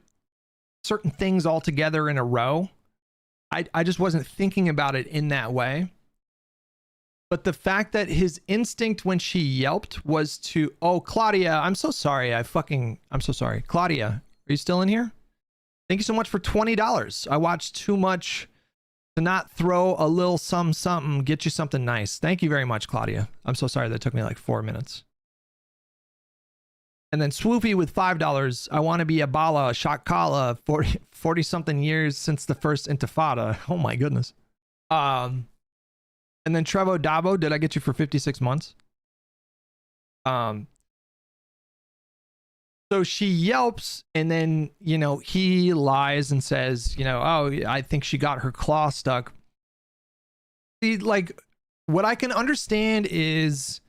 certain things all together in a row, I just wasn't thinking about it in that way. But the fact that his instinct when she yelped was to, oh, Claudia, I'm so sorry. I'm so sorry. Claudia, are you still in here? Thank you so much for $20. I watched too much to not throw a little something, get you something nice. Thank you very much, Claudia. I'm so sorry that took me like 4 minutes. And then Swoopy with $5. I want to be a Bala, Shakala, 40 something years since the first Intifada. Oh my goodness. And then Trevo Dabo, did I get you for 56 months? So she yelps, and then, you know, he lies and says, you know, oh, I think she got her claw stuck. See, like, what I can understand is,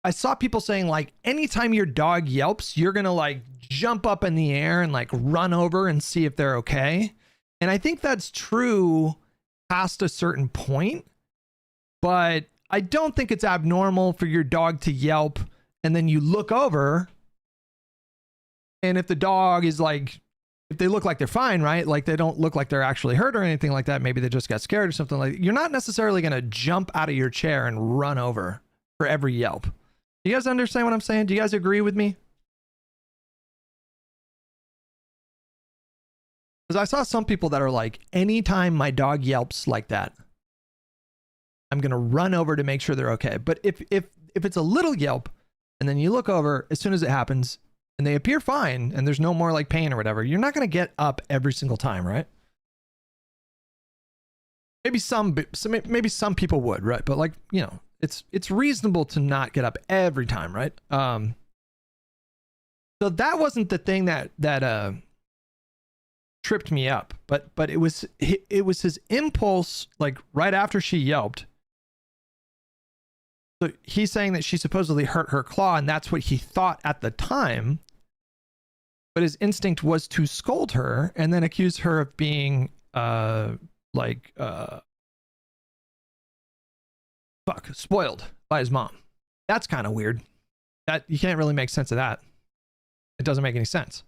I saw people saying, like, anytime your dog yelps, you're going to, like, jump up in the air and, like, run over and see if they're okay. And I think that's true past a certain point, but I don't think it's abnormal for your dog to yelp and then you look over, and if the dog is like, if they look like they're fine, right? Like they don't look like they're actually hurt or anything like that. Maybe they just got scared or something like that. You're not necessarily going to jump out of your chair and run over for every yelp. Do you guys understand what I'm saying? Do you guys agree with me? Because I saw some people that are like, anytime my dog yelps like that, I'm going to run over to make sure they're okay. But if it's a little yelp and then you look over as soon as it happens and they appear fine and there's no more like pain or whatever, you're not going to get up every single time, right? Maybe some people would, right? But like, you know, it's reasonable to not get up every time, right? So that wasn't the thing that tripped me up, but it was his impulse, like right after she yelped. So he's saying that she supposedly hurt her claw, and that's what he thought at the time. But his instinct was to scold her and then accuse her of being spoiled by his mom. That's kind of weird. That you can't really make sense of that. It doesn't make any sense.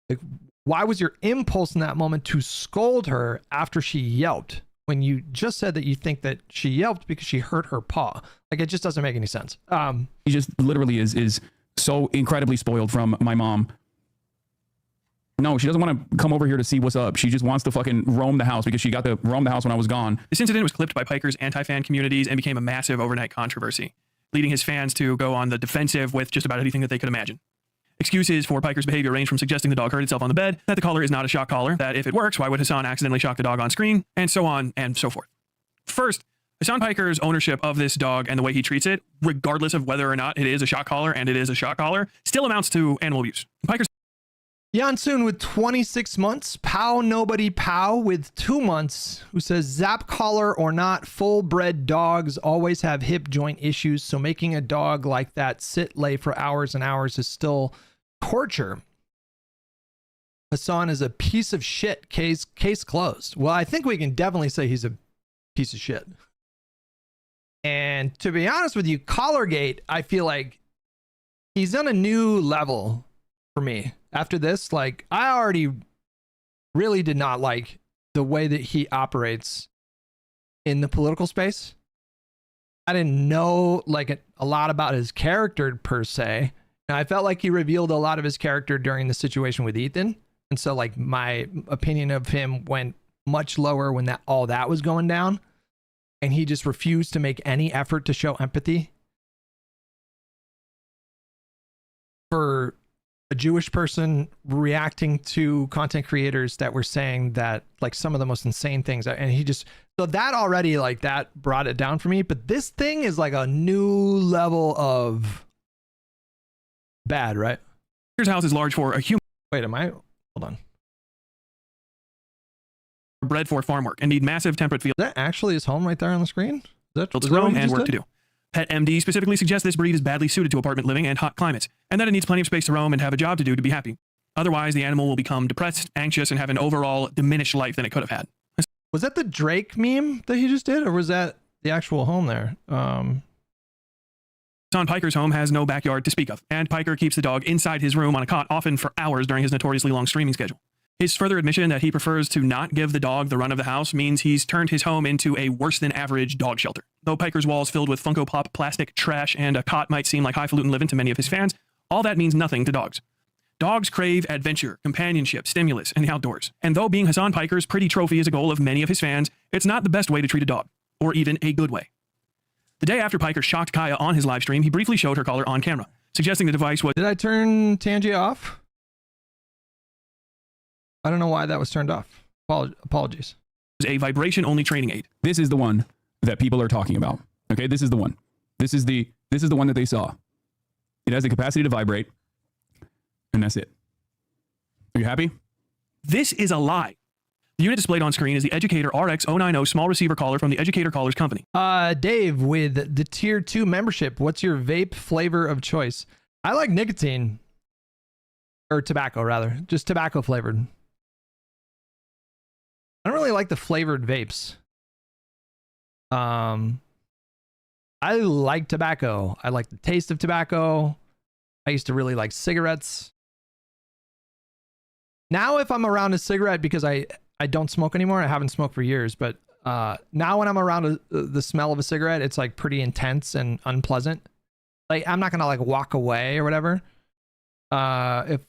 Like, why was your impulse in that moment to scold her after she yelped when you just said that you think that she yelped because she hurt her paw? Like, it just doesn't make any sense. He just literally is so incredibly spoiled from my mom. No, she doesn't want to come over here to see what's up. She just wants to fucking roam the house because she got to roam the house when I was gone. This incident was clipped by Piker's anti-fan communities and became a massive overnight controversy, leading his fans to go on the defensive with just about anything that they could imagine. Excuses for Piker's behavior range from suggesting the dog hurt itself on the bed, that the collar is not a shock collar, that if it works, why would Hasan accidentally shock the dog on screen, and so on and so forth. First, Hasan Piker's ownership of this dog and the way he treats it, regardless of whether or not it is a shock collar and it is a shock collar, still amounts to animal abuse. Piker's Jansoon with 26 months, Pow Nobody Pow with 2 months, who says zap collar or not, full bred dogs always have hip joint issues, so making a dog like that sit lay for hours and hours is still torture. Hasan is a piece of shit. Case closed. Well, I think we can definitely say he's a piece of shit. And to be honest with you, Collargate, I feel like he's on a new level for me. After this, like, I already really did not like the way that he operates in the political space. I didn't know like a lot about his character per se. And I felt like he revealed a lot of his character during the situation with Ethan. And so like my opinion of him went much lower when all that was going down, and he just refused to make any effort to show empathy for a Jewish person reacting to content creators that were saying that like some of the most insane things, and he just, so that already like that brought it down for me. But this thing is like a new level of bad, right? His house is large for a human. Wait, hold on. Bred for farm work and need massive temperate fields. Is that actually his home right there on the screen? To roam and work to do. Pet MD specifically suggests this breed is badly suited to apartment living and hot climates, and that it needs plenty of space to roam and have a job to do to be happy. Otherwise, the animal will become depressed, anxious, and have an overall diminished life than it could have had. Was that the Drake meme that he just did, or was that the actual home there? Hasan Piker's home has no backyard to speak of, and Piker keeps the dog inside his room on a cot, often for hours during his notoriously long streaming schedule. His further admission that he prefers to not give the dog the run of the house means he's turned his home into a worse-than-average dog shelter. Though Piker's walls filled with Funko Pop, plastic, trash, and a cot might seem like highfalutin living to many of his fans, all that means nothing to dogs. Dogs crave adventure, companionship, stimulus, and the outdoors. And though being Hasan Piker's pretty trophy is a goal of many of his fans, it's not the best way to treat a dog, or even a good way. The day after Piker shocked Kaya on his live stream, he briefly showed her collar on camera, suggesting the device was... Did I turn Tangia off? I don't know why that was turned off. Apologies. ...a vibration-only training aid. This is the one that people are talking about. Okay, this is the one. This is the one that they saw. It has the capacity to vibrate, and that's it. Are you happy? This is a lie. The unit displayed on screen is the Educator RX090 small receiver collar from the Educator Collars Company. Dave, with the Tier 2 membership, what's your vape flavor of choice? I like nicotine. Or tobacco, rather. Just tobacco flavored. I don't really like the flavored vapes. I like tobacco. I like the taste of tobacco. I used to really like cigarettes. Now if I'm around a cigarette, because I don't smoke anymore, I haven't smoked for years, but now when I'm around the smell of a cigarette, it's like pretty intense and unpleasant. Like I'm not gonna like walk away or whatever if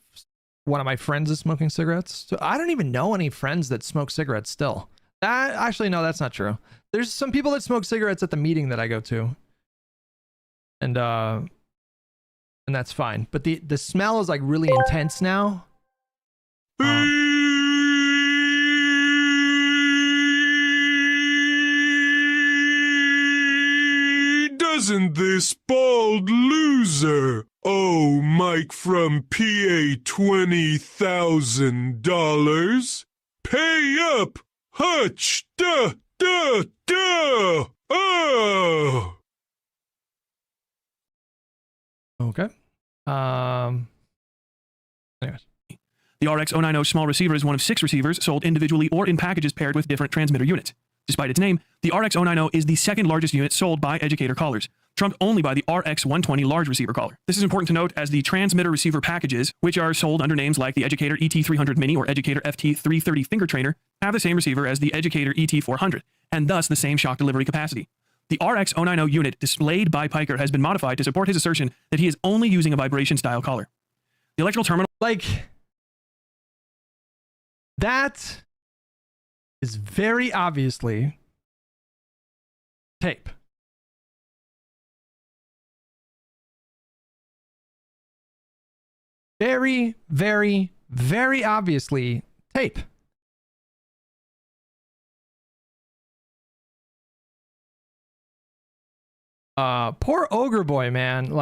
one of my friends is smoking cigarettes. So I don't even know any friends that smoke cigarettes still. Actually, no, that's not true. There's some people that smoke cigarettes at the meeting that I go to. And that's fine. But the smell is like really intense now. Doesn't this bald loser owe Mike from PA $20,000? Pay up! Hutch! Duh! Duh! Duh! Oh! Okay. Anyways. The RX090 small receiver is one of 6 receivers sold individually or in packages paired with different transmitter units. Despite its name, the RX090 is the second largest unit sold by Educator collars, trumped only by the RX120 large receiver collar. This is important to note as the transmitter receiver packages, which are sold under names like the Educator ET300 Mini or Educator FT330 Finger Trainer, have the same receiver as the Educator ET400, and thus the same shock delivery capacity. The RX090 unit displayed by Piker has been modified to support his assertion that he is only using a vibration-style collar. The electrical terminal... That is very obviously tape. Very, very, very obviously tape. Poor Ogre Boy, man.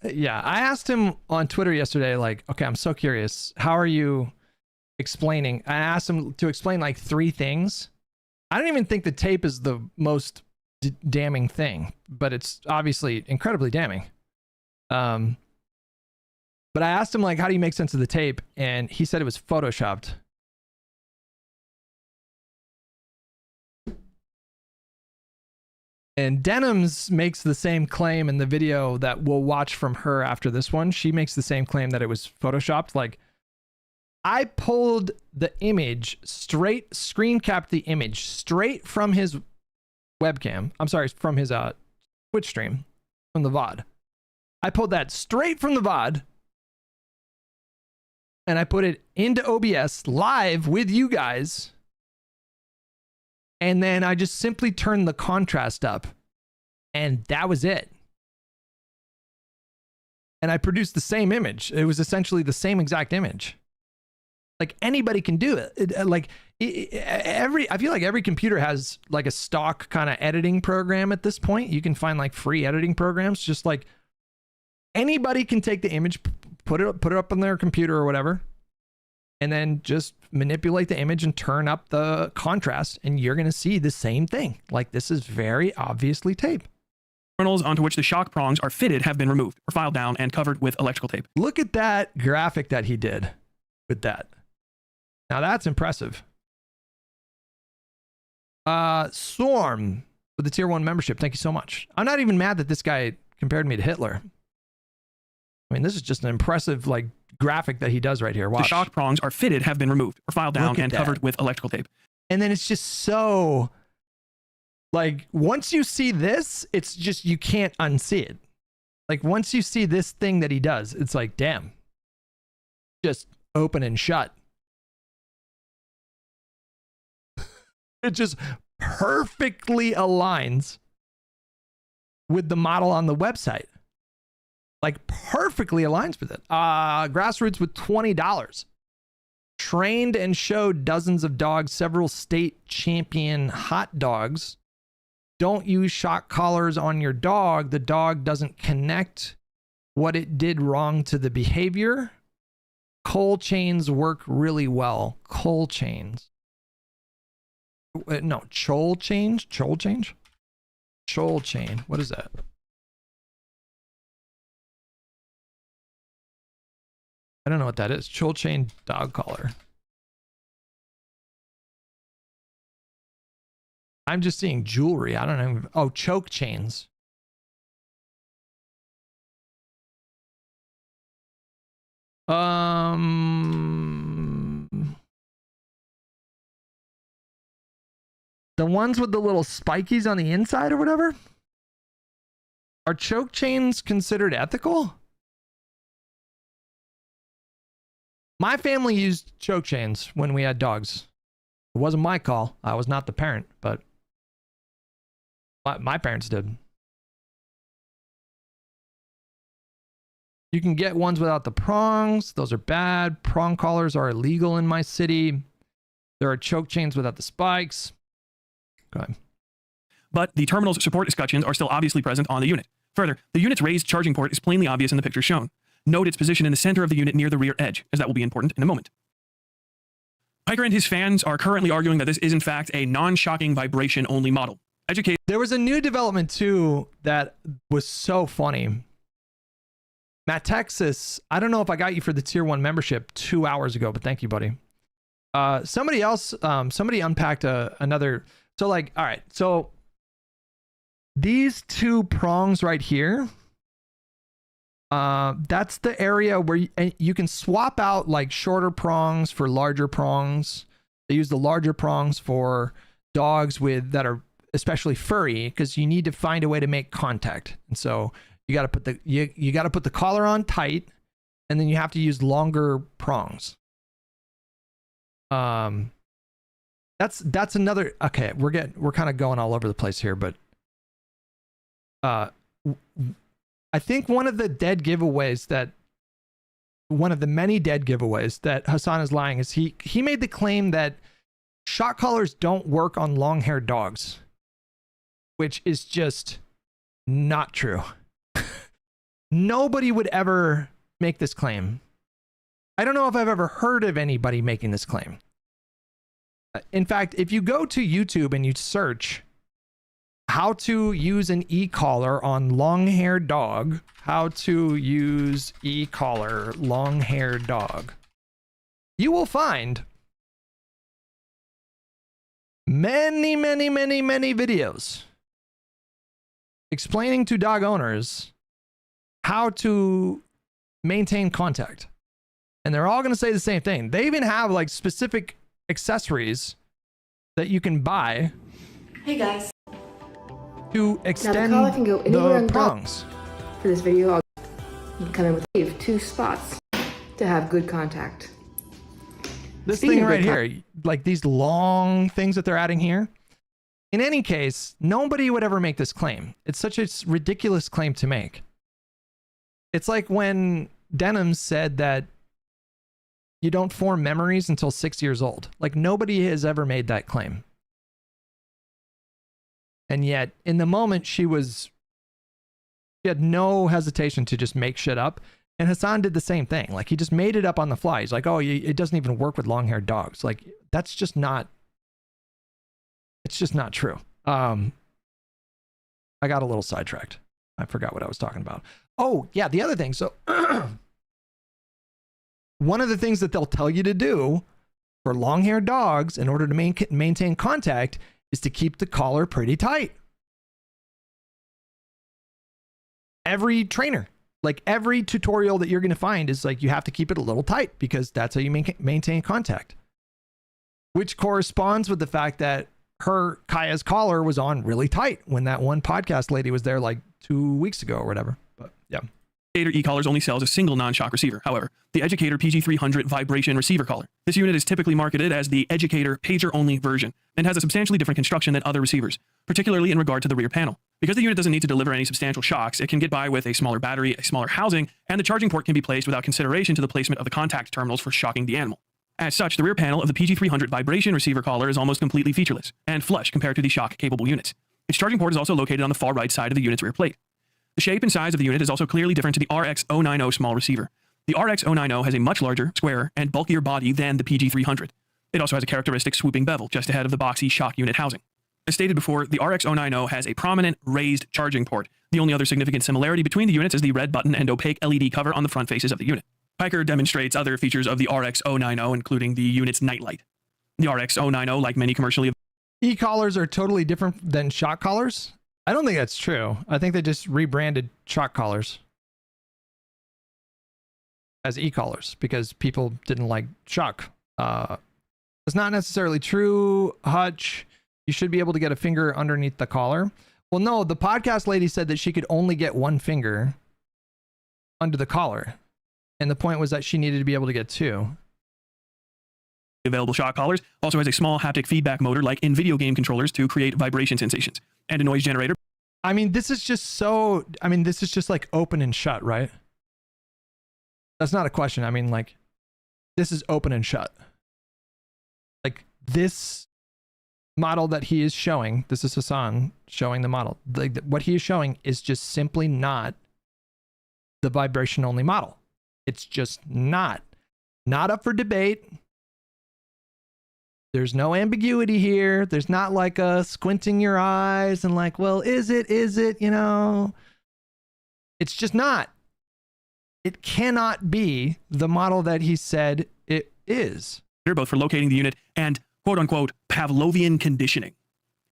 Yeah, I asked him on Twitter yesterday, like, okay, I'm so curious. How are you explaining? I asked him to explain like 3 things. I don't even think the tape is the most damning thing, but it's obviously incredibly damning. But I asked him, like, how do you make sense of the tape? And he said it was photoshopped. And Denims makes the same claim in the video that we'll watch from her after this one. She makes the same claim that it was photoshopped. Like, I pulled the image straight, screen capped the image straight from his webcam. I'm sorry, from his Twitch stream, from the VOD. I pulled that straight from the VOD. And I put it into OBS live with you guys. And then I just simply turned the contrast up. And that was it. And I produced the same image. It was essentially the same exact image. Like anybody can do it. I feel like every computer has like a stock kind of editing program at this point. You can find like free editing programs. Just like anybody can take the image, put it up on their computer or whatever, and then just manipulate the image and turn up the contrast, and you're going to see the same thing. Like this is very obviously tape. Terminals onto which the shock prongs are fitted have been removed or filed down and covered with electrical tape. Look at that graphic that he did with that. Now that's impressive. Storm with the tier 1 membership. Thank you so much. I'm not even mad that this guy compared me to Hitler. I mean, this is just an impressive like graphic that he does right here. Watch. The shock prongs are fitted have been removed or filed down and covered with electrical tape. And then it's just so like once you see this, it's just you can't unsee it. Like once you see this thing that he does, it's like, damn. Just open and shut. It just perfectly aligns with the model on the website. Like perfectly aligns with it. Grassroots with $20. Trained and showed dozens of dogs, several state champion hot dogs. Don't use shock collars on your dog. The dog doesn't connect what it did wrong to the behavior. Coal chains work really well. Coal chains. No, chol change? Chol change? Chol chain. What is that? I don't know what that is. Chol chain dog collar. I'm just seeing jewelry. I don't know. Oh, choke chains. The ones with the little spikies on the inside or whatever? Are choke chains considered ethical? My family used choke chains when we had dogs. It wasn't my call. I was not the parent, but my parents did. You can get ones without the prongs. Those are bad. Prong collars are illegal in my city. There are choke chains without the spikes. Go ahead. But the terminal's support escutcheons are still obviously present on the unit. Further, the unit's raised charging port is plainly obvious in the picture shown. Note its position in the center of the unit near the rear edge, as that will be important in a moment. Piker and his fans are currently arguing that this is in fact a non-shocking vibration-only model. There was a new development too that was so funny. Matt Texas, I don't know if I got you for the tier 1 membership 2 hours ago, but thank you, buddy. Somebody unpacked another. So like, all right, so these two prongs right here, that's the area where you can swap out like shorter prongs for larger prongs. They use the larger prongs for dogs that are especially furry because you need to find a way to make contact. And so you got to put you got to put the collar on tight, and then you have to use longer prongs. That's another. Okay, we're kind of going all over the place here, but I think one of the many dead giveaways that Hasan is lying is he made the claim that shock collars don't work on long-haired dogs, which is just not true. Nobody would ever make this claim. I don't know if I've ever heard of anybody making this claim. In fact, if you go to YouTube and you search how to use an e-collar on long-haired dog, how to use e-collar long-haired dog, you will find many videos explaining to dog owners how to maintain contact. And they're all going to say the same thing. They even have like specific accessories that you can buy. Hey guys. To extend now the collar can go anywhere the prongs. For this video, I'll come in with 2 spots to have good contact. This thing right here, like these long things that they're adding here, In any case, nobody would ever make this claim. It's such a ridiculous claim to make. It's like when Denims said that you don't form memories until 6 years old. Like, nobody has ever made that claim. And yet, in the moment, she had no hesitation to just make shit up. And Hasan did the same thing. Like, he just made it up on the fly. He's like, oh, it doesn't even work with long-haired dogs. Like, that's just not, it's just not true. I got a little sidetracked. I forgot what I was talking about. Oh, yeah, the other thing. So, one of the things that they'll tell you to do for long-haired dogs in order to maintain contact is to keep the collar pretty tight. Every trainer, like every tutorial that you're going to find is like, you have to keep it a little tight because that's how you maintain contact. Which corresponds with the fact that Kaya's collar was on really tight when that one podcast lady was there like 2 weeks ago or whatever. But yeah. Educator e-collars only sells a single non-shock receiver. However, the Educator PG300 vibration receiver collar. This unit is typically marketed as the Educator pager-only version and has a substantially different construction than other receivers, particularly in regard to the rear panel. Because the unit doesn't need to deliver any substantial shocks, it can get by with a smaller battery, a smaller housing, and the charging port can be placed without consideration to the placement of the contact terminals for shocking the animal. As such, the rear panel of the PG300 vibration receiver collar is almost completely featureless and flush compared to the shock-capable units. Its charging port is also located on the far right side of the unit's rear plate. The shape and size of the unit is also clearly different to the RX-090 small receiver. The RX-090 has a much larger, squarer, and bulkier body than the PG300. It also has a characteristic swooping bevel just ahead of the boxy shock unit housing. As stated before, the RX-090 has a prominent raised charging port. The only other significant similarity between the units is the red button and opaque LED cover on the front faces of the unit. Piker demonstrates other features of the RX-090, including the unit's nightlight. The RX-090, like many commercially e-collars, are totally different than shock collars. I don't think that's true. I think they just rebranded shock collars as e-collars because people didn't like shock. It's not necessarily true, Hutch. You should be able to get a finger underneath the collar. Well, no, the podcast lady said that she could only get one finger under the collar. And the point was that she needed to be able to get two. available shock collars also has a small haptic feedback motor like in video game controllers to create vibration sensations, and a noise generator. I mean, this is just so, I mean, this is just like open and shut, right? That's not a question. I mean, like, this is open and shut. Like, this model that he is showing, this is Hasan showing the model. Like, what he is showing is just simply not the vibration only model. It's just not up for debate. There's no ambiguity here. There's not like a squinting your eyes and like, well, is it, you know? It's just not. It cannot be the model that he said it is. They're both for locating the unit and quote unquote Pavlovian conditioning,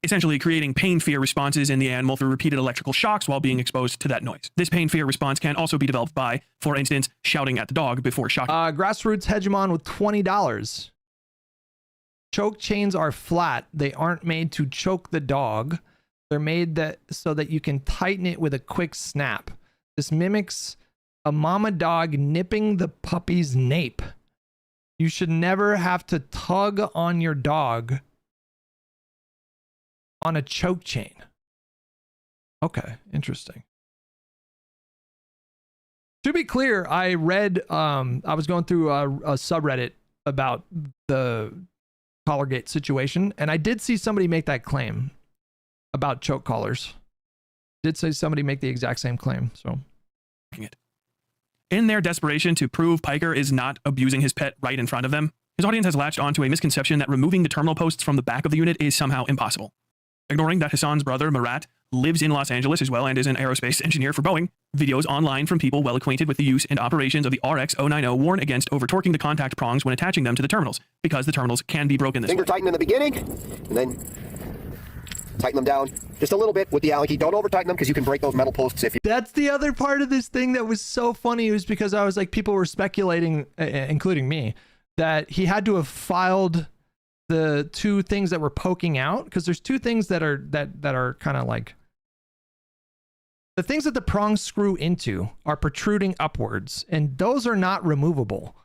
essentially creating pain fear responses in the animal through repeated electrical shocks while being exposed to that noise. This pain fear response can also be developed by, for instance, shouting at the dog before shocking. Grassroots Hegemon with $20. Choke chains are flat. They aren't made to choke the dog. They're made so that you can tighten it with a quick snap. This mimics a mama dog nipping the puppy's nape. You should never have to tug on your dog on a choke chain. Okay, interesting. To be clear, I read, I was going through a subreddit about the Collargate situation, and I did see somebody make that claim about choke collars. Did say somebody make the exact same claim, so. In their desperation to prove Piker is not abusing his pet right in front of them, his audience has latched onto a misconception that removing the terminal posts from the back of the unit is somehow impossible. Ignoring that Hasan's brother, Marat, lives in Los Angeles as well and is an aerospace engineer for Boeing, videos online from people well acquainted with the use and operations of the RX-090 warn against over-torquing the contact prongs when attaching them to the terminals, because the terminals can be broken this way. Finger tighten in the beginning, and then tighten them down just a little bit with the Allen key. Don't over-tighten them because you can break those metal posts if you... That's the other part of this thing that was so funny, was because I was like, people were speculating, including me, that he had to have filed the two things that were poking out, because there's two things that are kind of like, the things that the prongs screw into are protruding upwards, and those are not removable.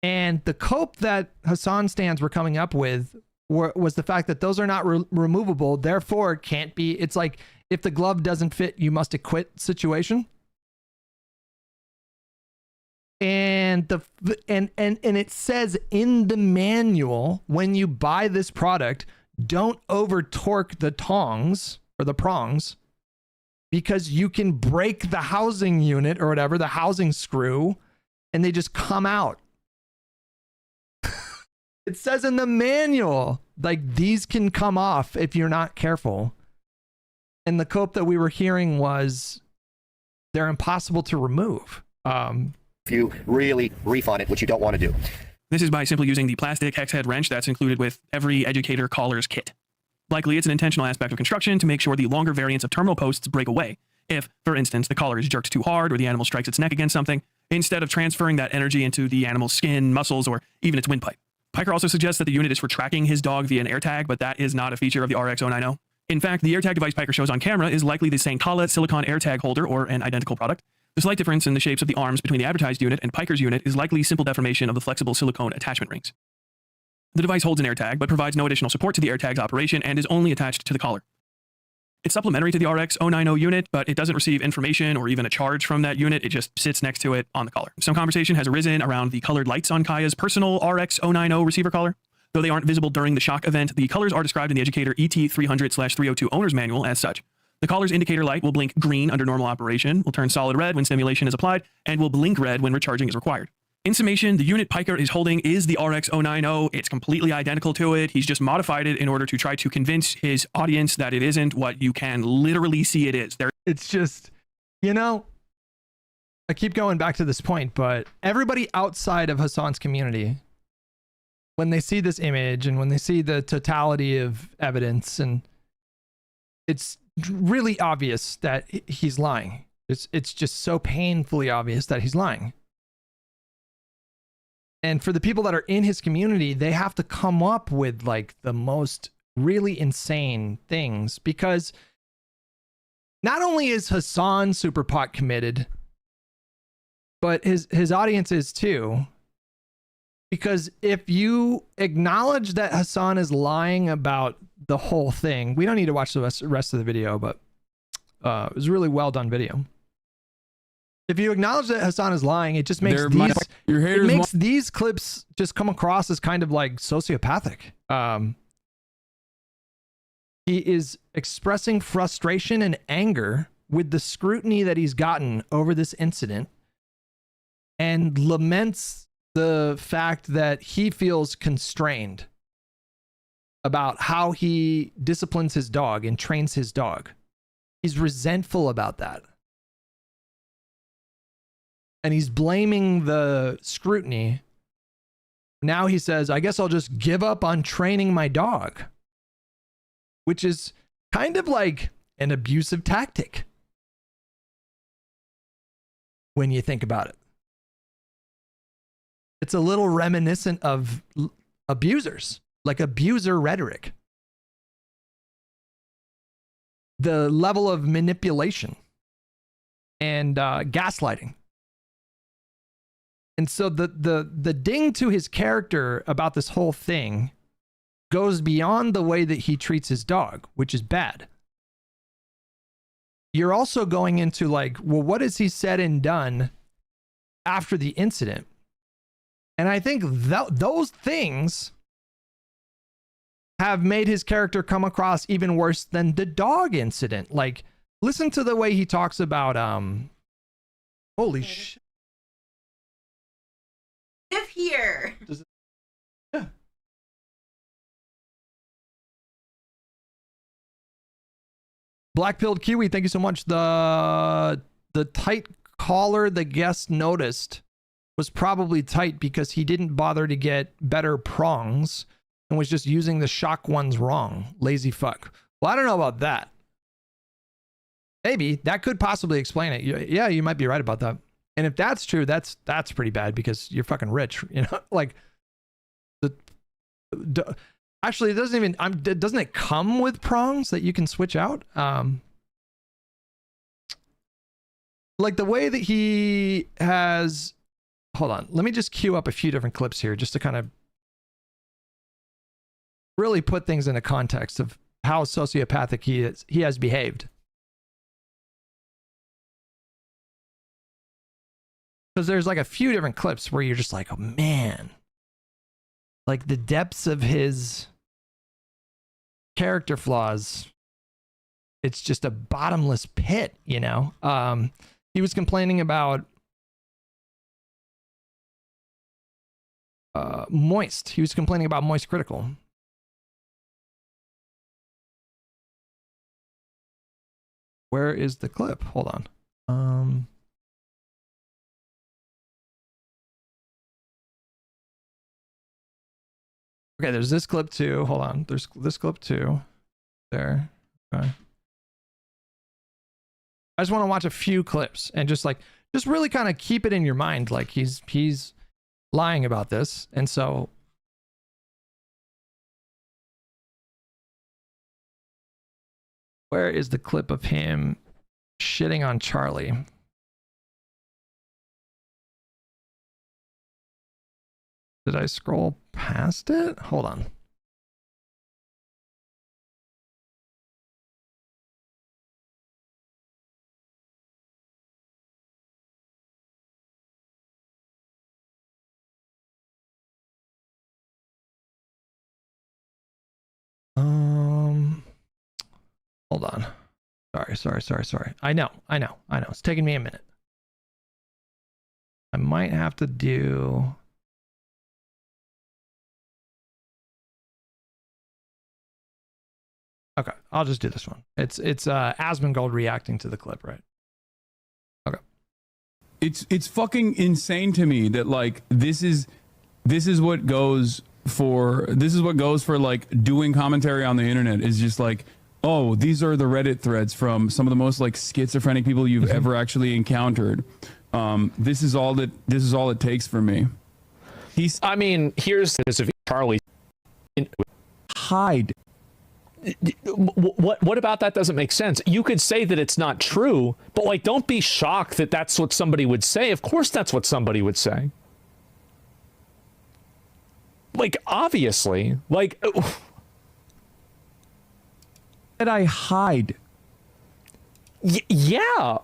And the cope that Hasan stands were coming up with was the fact that those are not removable, therefore can't be. It's like if the glove doesn't fit, you must acquit situation. And it says in the manual, when you buy this product, don't over torque the tongs or the prongs, because you can break the housing unit or whatever, the housing screw, and they just come out. It says in the manual, like, these can come off if you're not careful. And the quote that we were hearing was, they're impossible to remove. If you really reef on it, which you don't want to do. This is by simply using the plastic hex head wrench that's included with every educator collar's kit. Likely, it's an intentional aspect of construction to make sure the longer variants of terminal posts break away. If, for instance, the collar is jerked too hard or the animal strikes its neck against something, instead of transferring that energy into the animal's skin, muscles, or even its windpipe. Piker also suggests that the unit is for tracking his dog via an AirTag, but that is not a feature of the RX-090. In fact, the AirTag device Piker shows on camera is likely the St. Collet silicone AirTag holder or an identical product. The slight difference in the shapes of the arms between the advertised unit and Piker's unit is likely simple deformation of the flexible silicone attachment rings. The device holds an AirTag, but provides no additional support to the AirTag's operation and is only attached to the collar. It's supplementary to the RX-090 unit, but it doesn't receive information or even a charge from that unit. It just sits next to it on the collar. Some conversation has arisen around the colored lights on Kaya's personal RX-090 receiver collar. Though they aren't visible during the shock event, the colors are described in the Educator ET300/302 owner's manual as such. The collar's indicator light will blink green under normal operation, will turn solid red when stimulation is applied, and will blink red when recharging is required. In summation, the unit Piker is holding is the RX-090. It's completely identical to it. He's just modified it in order to try to convince his audience that it isn't what you can literally see it is. It's just, you know, I keep going back to this point, but everybody outside of Hasan's community, when they see this image and when they see the totality of evidence, and it's really obvious that he's lying. It's just so painfully obvious that he's lying. And for the people that are in his community, they have to come up with like the most really insane things, because not only is Hasan super pot committed, but his audience is too. Because if you acknowledge that Hasan is lying about the whole thing, we don't need to watch the rest of the video, but it was a really well done video. If you acknowledge that Hasan is lying, it just makes these clips just come across as kind of like sociopathic. He is expressing frustration and anger with the scrutiny that he's gotten over this incident, and laments the fact that he feels constrained about how he disciplines his dog and trains his dog. He's resentful about that. And he's blaming the scrutiny. Now he says, I guess I'll just give up on training my dog, which is kind of like an abusive tactic when you think about it. It's a little reminiscent of abusers, like abuser rhetoric. The level of manipulation and gaslighting. And so the ding to his character about this whole thing goes beyond the way that he treats his dog, which is bad. You're also going into like, well, what has he said and done after the incident? And I think those things have made his character come across even worse than the dog incident. Like, listen to the way he talks about, holy shit. Live here. Yeah. Black-pilled Kiwi, thank you so much. The tight collar the guest noticed was probably tight because he didn't bother to get better prongs and was just using the shock ones wrong. Lazy fuck. Well, I don't know about that. Maybe that could possibly explain it. Yeah, you might be right about that. And if that's true, that's pretty bad because you're fucking rich, you know? Like, actually, it doesn't even, doesn't it come with prongs that you can switch out? Like the way that he has, hold on, let me just queue up a few different clips here just to kind of really put things into context of how sociopathic he has behaved. Because there's like a few different clips where you're just like, oh man, like the depths of his character flaws, it's just a bottomless pit, you know? He was complaining about Moist. He was complaining about Moist Critical. Where is the clip? Hold on. Okay, there's this clip too. Hold on. There's this clip too. There. Okay. I just want to watch a few clips and just really kind of keep it in your mind. Like he's lying about this. And so where is the clip of him shitting on Charlie? Did I scroll past it? Hold on. Hold on. Sorry. I know. It's taking me a minute. I might have to do... Okay, I'll just do this one. It's Asmongold reacting to the clip, right? Okay. It's fucking insane to me that like this is what goes for like doing commentary on the internet is just like, oh, these are the Reddit threads from some of the most like schizophrenic people you've ever actually encountered. This is all it takes for me. I mean, here's this of Charlie. Hide. What about that doesn't make sense? You could say that it's not true, but like, don't be shocked that that's what somebody would say. Of course, that's what somebody would say. Like, obviously, like. That I hide. Yeah.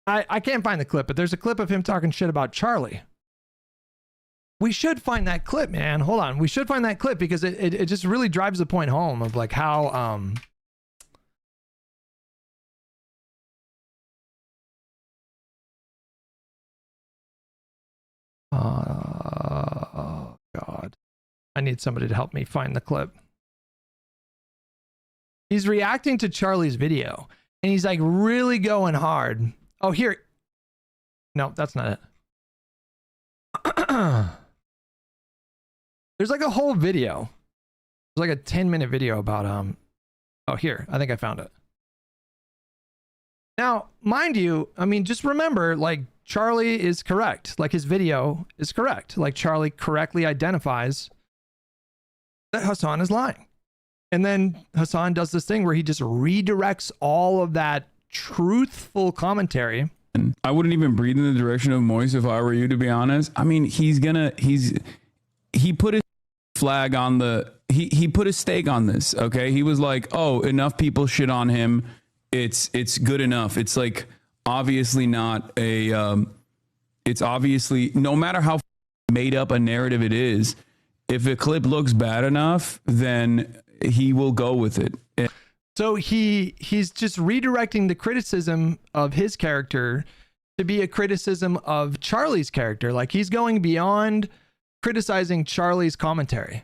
I can't find the clip, but there's a clip of him talking shit about Charlie. We should find that clip, man. Hold on. We should find that clip because it just really drives the point home of like how oh God. I need somebody to help me find the clip. He's reacting to Charlie's video and he's like really going hard. Oh, here. No, that's not it. There's like a whole video. There's like a 10-minute video about oh, here. I think I found it. Now, mind you, I mean, just remember, like, Charlie is correct. Like, his video is correct. Like, Charlie correctly identifies that Hasan is lying. And then Hasan does this thing where he just redirects all of that truthful commentary. I wouldn't even breathe in the direction of Moise if I were you, to be honest. I mean, he put his flag on he put his stake on this. Okay. He was like, oh, enough people shit on him. It's good enough. It's like, obviously not it's obviously, no matter how made up a narrative it is, if a clip looks bad enough, then he will go with it. So he's just redirecting the criticism of his character to be a criticism of Charlie's character. Like, he's going beyond criticizing Charlie's commentary.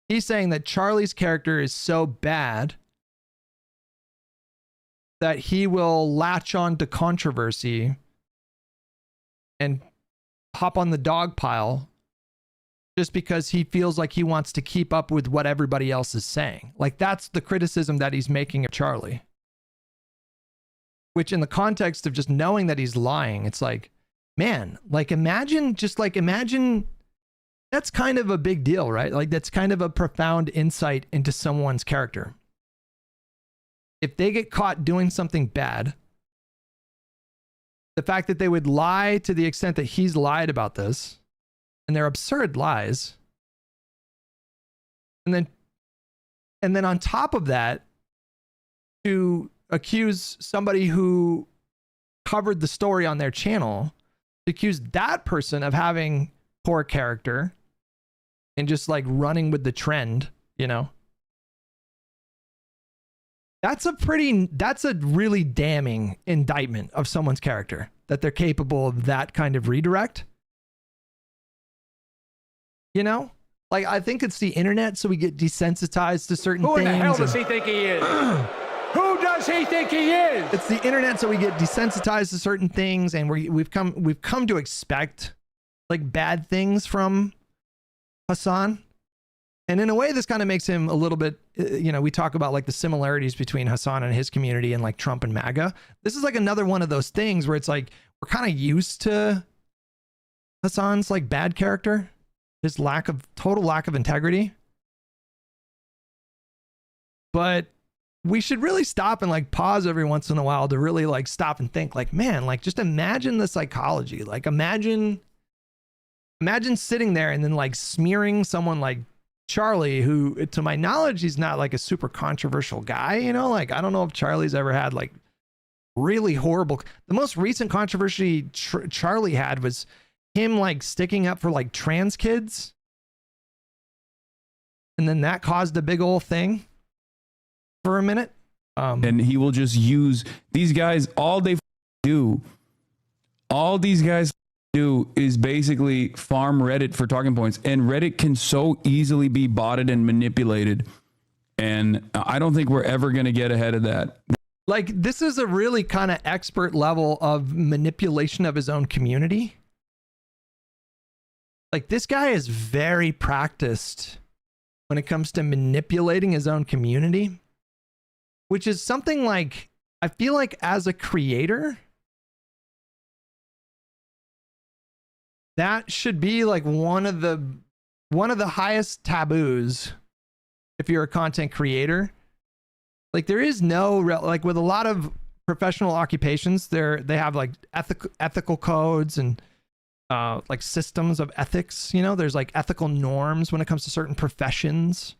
He's saying that Charlie's character is so bad that he will latch on to controversy and hop on the dog pile just because he feels like he wants to keep up with what everybody else is saying. Like, that's the criticism that he's making of Charlie. Which, in the context of just knowing that he's lying, it's like, man, like, imagine that's kind of a big deal, right? Like, that's kind of a profound insight into someone's character. If they get caught doing something bad, the fact that they would lie to the extent that he's lied about this, and they're absurd lies, And then on top of that, to accuse somebody who covered the story on their channel, to accuse that person of having poor character and just like running with the trend, you know, that's a really damning indictment of someone's character, that they're capable of that kind of redirect. You know, like, I think it's the internet, so we get desensitized to certain things. Who in the hell does he think he is? Who does he think he is? It's the internet, so we get desensitized to certain things, and we've come to expect like bad things from Hasan. And in a way, this kind of makes him a little bit, you know, we talk about like the similarities between Hasan and his community and like Trump and MAGA. This is like another one of those things where it's like, we're kind of used to Hasan's like bad character, his total lack of integrity. But we should really stop and like pause every once in a while to really like stop and think like, man, like just imagine the psychology. Like imagine sitting there and then like smearing someone like Charlie, who to my knowledge, he's not like a super controversial guy, you know, like I don't know if Charlie's ever had like really horrible. The most recent controversy Charlie had was him like sticking up for like trans kids. And then that caused a big old thing for a minute. And he will just use these guys. All these guys do is basically farm Reddit for talking points, and Reddit can so easily be botted and manipulated. And I don't think we're ever going to get ahead of that. Like, this is a really kind of expert level of manipulation of his own community. Like, this guy is very practiced when it comes to manipulating his own community, which is something like, I feel like as a creator, that should be like one of the highest taboos if you're a content creator. Like, there is no like with a lot of professional occupations, they have like ethical codes and like systems of ethics. You know, there's like ethical norms when it comes to certain professions.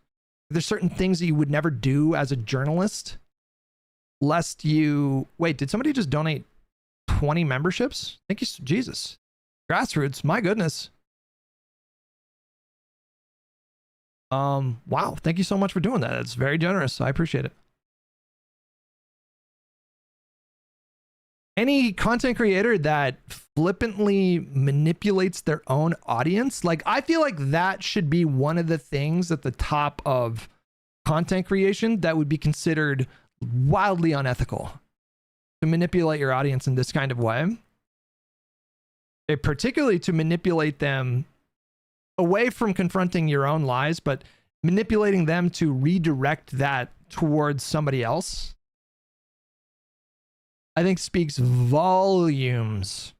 There's certain things that you would never do as a journalist, lest you wait. Did somebody just donate 20 memberships? Thank you, Jesus. Grassroots, my goodness. Wow, thank you so much for doing that. It's very generous. I appreciate it. Any content creator that flippantly manipulates their own audience, like, I feel like that should be one of the things at the top of content creation that would be considered wildly unethical, to manipulate your audience in this kind of way. Particularly to manipulate them away from confronting your own lies, but manipulating them to redirect that towards somebody else, I think speaks volumes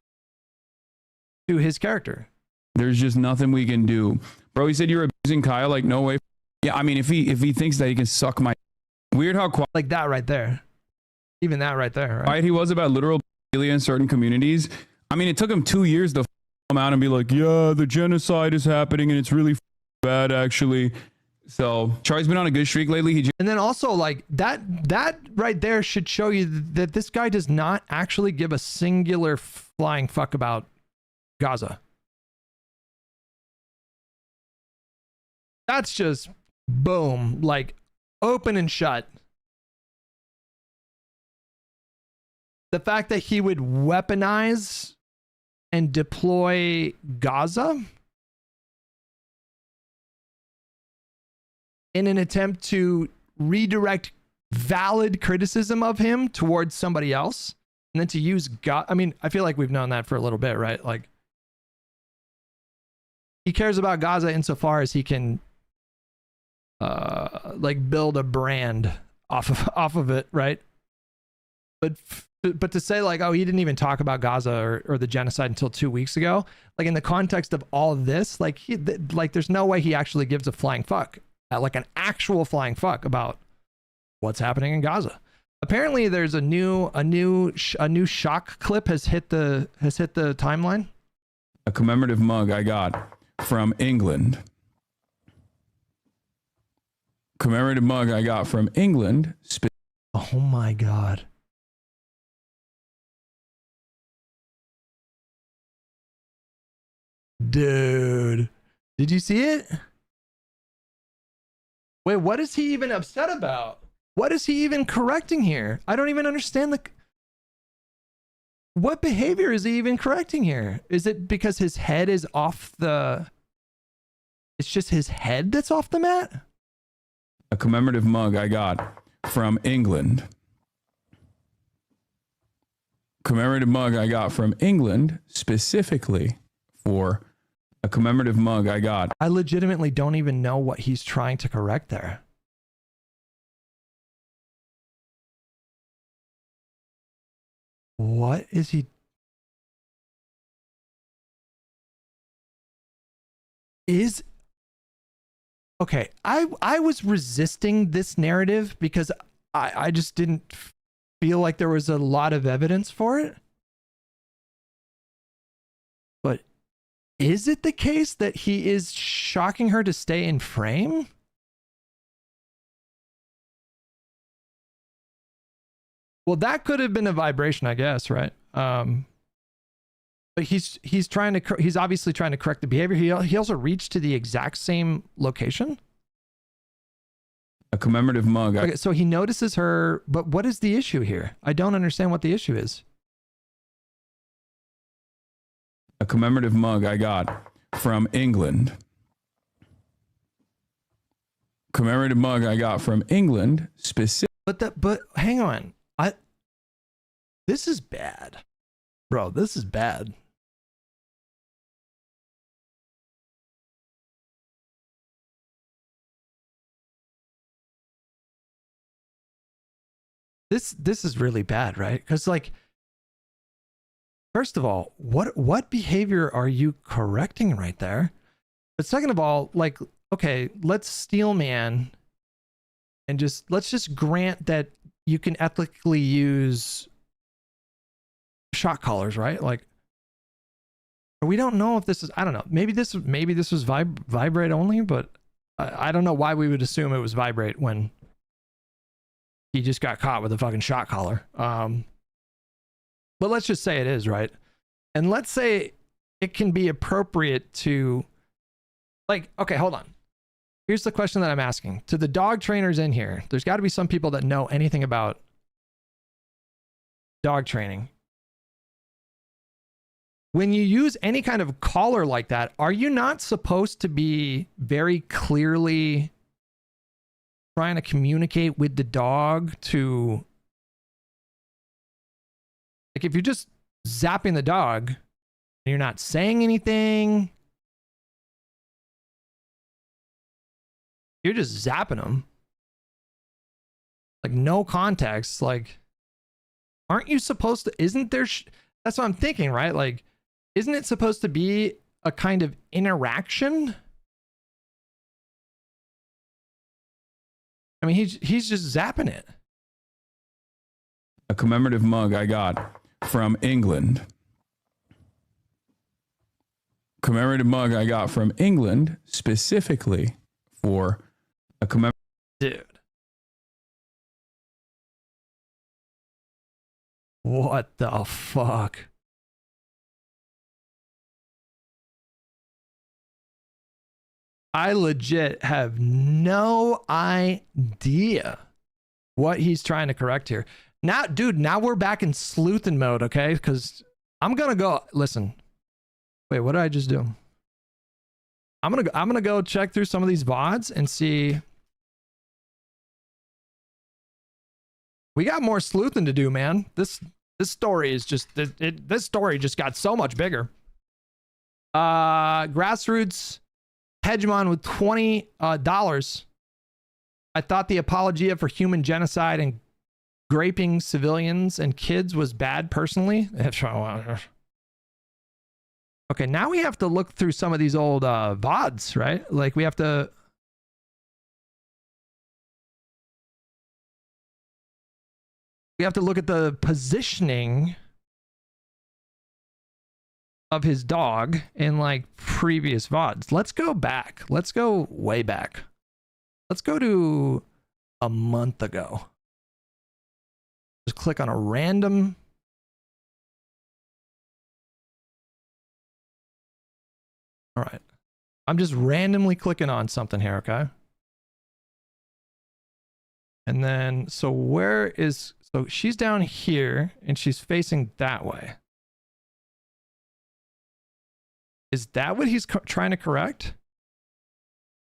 to his character. There's just nothing we can do. Bro, he said you're abusing Kyle. Like, no way. Yeah, I mean, if he thinks that he can suck my... Weird how quiet... Like that right there. Even that right there, right? Quiet he was about literal pedophilia in certain communities. I mean, it took him 2 years to come out and be like, yeah, the genocide is happening and it's really bad, actually. So Charlie's been on a good streak lately. And then also, like, that right there should show you that this guy does not actually give a singular flying fuck about Gaza. That's just boom, like open and shut. The fact that he would weaponize and deploy Gaza in an attempt to redirect valid criticism of him towards somebody else, and then to use I mean, I feel like we've known that for a little bit, right? Like, he cares about Gaza insofar as he can like build a brand off of it, right? But to say like, oh, he didn't even talk about Gaza or the genocide until 2 weeks ago, like in the context of all of this, like there's no way he actually gives a flying fuck, like an actual flying fuck about what's happening in Gaza. Apparently, there's a new shock clip has hit the timeline. A commemorative mug I got from England. commemorative mug I got from England. Oh my God. Dude, did you see it? Wait, what is he even upset about? What is he even correcting here? I don't even understand what behavior is he even correcting here? Is it because his head is off the... It's just his head that's off the mat? A commemorative mug I got from England. Commemorative mug I got from England specifically for a commemorative mug I got. I legitimately don't even know what he's trying to correct there. What is he? Okay, I was resisting this narrative because I just didn't feel like there was a lot of evidence for it. But is it the case that he is shocking her to stay in frame? Well, that could have been a vibration, I guess, right? But he's obviously trying to correct the behavior. He also reached to the exact same location. A commemorative mug. Okay, so he notices her, but what is the issue here? I don't understand what the issue is. A commemorative mug I got from England. Commemorative mug I got from England specific. But hang on. This is bad. Bro, this is bad. This is really bad, right? Because like, first of all, what behavior are you correcting right there? But second of all, like, okay, let's steel man and let's just grant that you can ethically use shock collars, right? Like, we don't know if this is, I don't know, maybe this was vibrate only, but I don't know why we would assume it was vibrate when he just got caught with a fucking shock collar. But let's just say it is, right? And let's say it can be appropriate to, like, okay, hold on. Here's the question that I'm asking to the dog trainers in here. There's got to be some people that know anything about dog training. When you use any kind of collar like that, are you not supposed to be very clearly trying to communicate with the dog to, like, if you're just zapping the dog and you're not saying anything, you're just zapping them, like, no context, like, aren't you supposed to, isn't there, that's what I'm thinking, right? Like, isn't it supposed to be a kind of interaction? I mean, he's just zapping it. A commemorative mug I got from England. Commemorative mug I got from England specifically for a commemorative. Dude. What the fuck? I legit have no idea what he's trying to correct here. Now, dude, now we're back in sleuthing mode, okay? Because I'm gonna go. Listen, wait, what did I just do? I'm gonna go check through some of these VODs and see. We got more sleuthing to do, man. This story is just this story just got so much bigger. Grassroots Hegemon with $20. I thought the apologia for human genocide and graping civilians and kids was bad personally. Okay, now we have to look through some of these old VODs, right? Like, we have to. We have to look at the positioning of his dog in like previous VODs. Let's go back. Let's go way back. Let's go to a month ago. Just click on a random. All right. I'm just randomly clicking on something here, okay? And then, so she's down here and she's facing that way. Is that what he's trying to correct?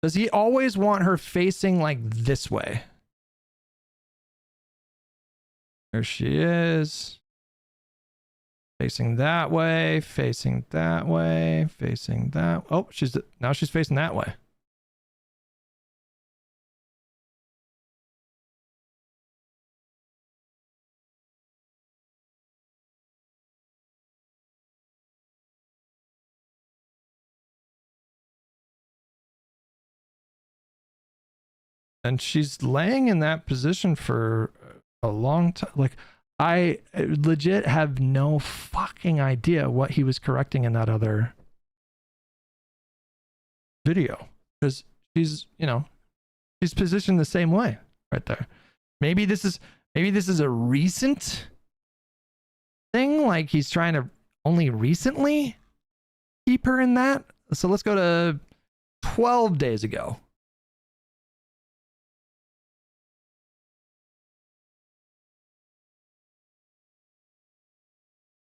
Does he always want her facing like this way? There she is. Facing that way, facing that way, facing that. Oh, now she's facing that way. And she's laying in that position for a long time. Like, I legit have no fucking idea what he was correcting in that other video. Because she's positioned the same way right there. Maybe this is a recent thing. Like, he's trying to only recently keep her in that. So let's go to 12 days ago.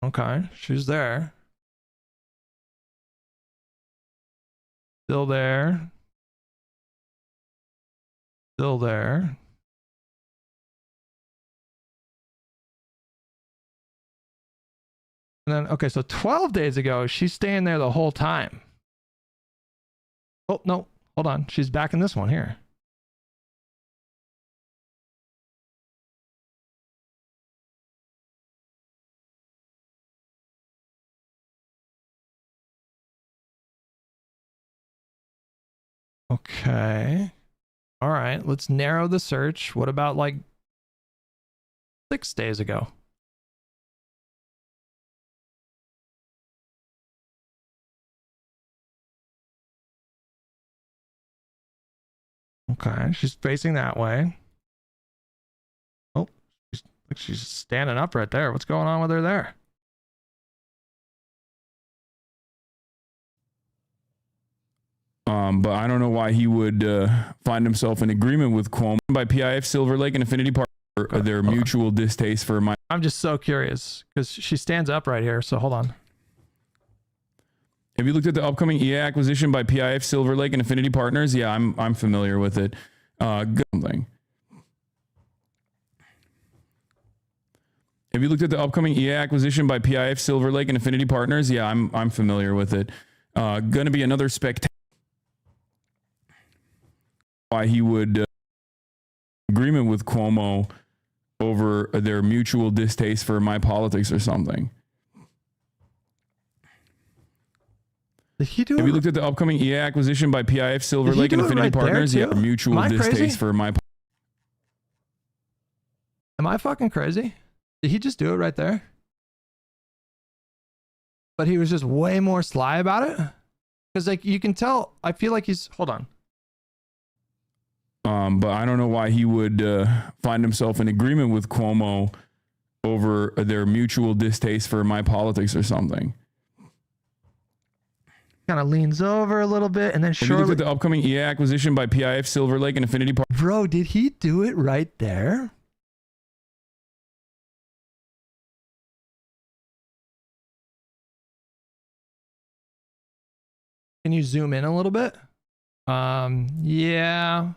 Okay, she's there. Still there. Still there. And then, okay, so 12 days ago, she's staying there the whole time. Oh, no, hold on. She's back in this one here. Okay. All right, let's narrow the search. What about like 6 days ago? Okay, she's facing that way. Oh, she's standing up right there. What's going on with her there? But I don't know why he would find himself in agreement with Cuomo by PIF, Silver Lake, and Affinity Park. Their mutual distaste for my. I'm just so curious because she stands up right here. So hold on. Have you looked at the upcoming EA acquisition by PIF, Silver Lake, and Affinity Partners? Yeah, I'm familiar with it. Good thing. Have you looked at the upcoming EA acquisition by PIF, Silver Lake, and Affinity Partners? Yeah, I'm familiar with it. Going to be another spectacular. Why he would agreement with Cuomo over their mutual distaste for my politics or something. Did he do Have you looked at the upcoming EA acquisition by PIF, Silver Lake, and Affinity Partners? Yeah, mutual distaste for my. Am I fucking crazy? Did he just do it right there? But he was just way more sly about it? Because like you can tell, I feel like he's, hold on. But I don't know why he would find himself in agreement with Cuomo over their mutual distaste for my politics or something. Kind of leans over a little bit and then Have you looked at the upcoming EA acquisition by PIF, Silver Lake, and Affinity Park? Bro, did he do it right there? Can you zoom in a little bit? Yeah.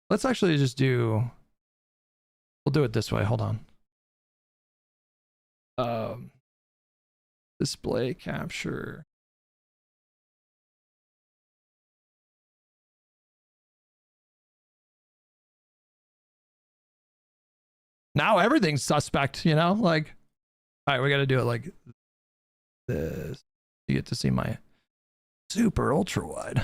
Let's actually just we'll do it this way. Hold on. Display capture. Now everything's suspect, you know? Like, all right, we got to do it like this. You get to see my super ultra wide.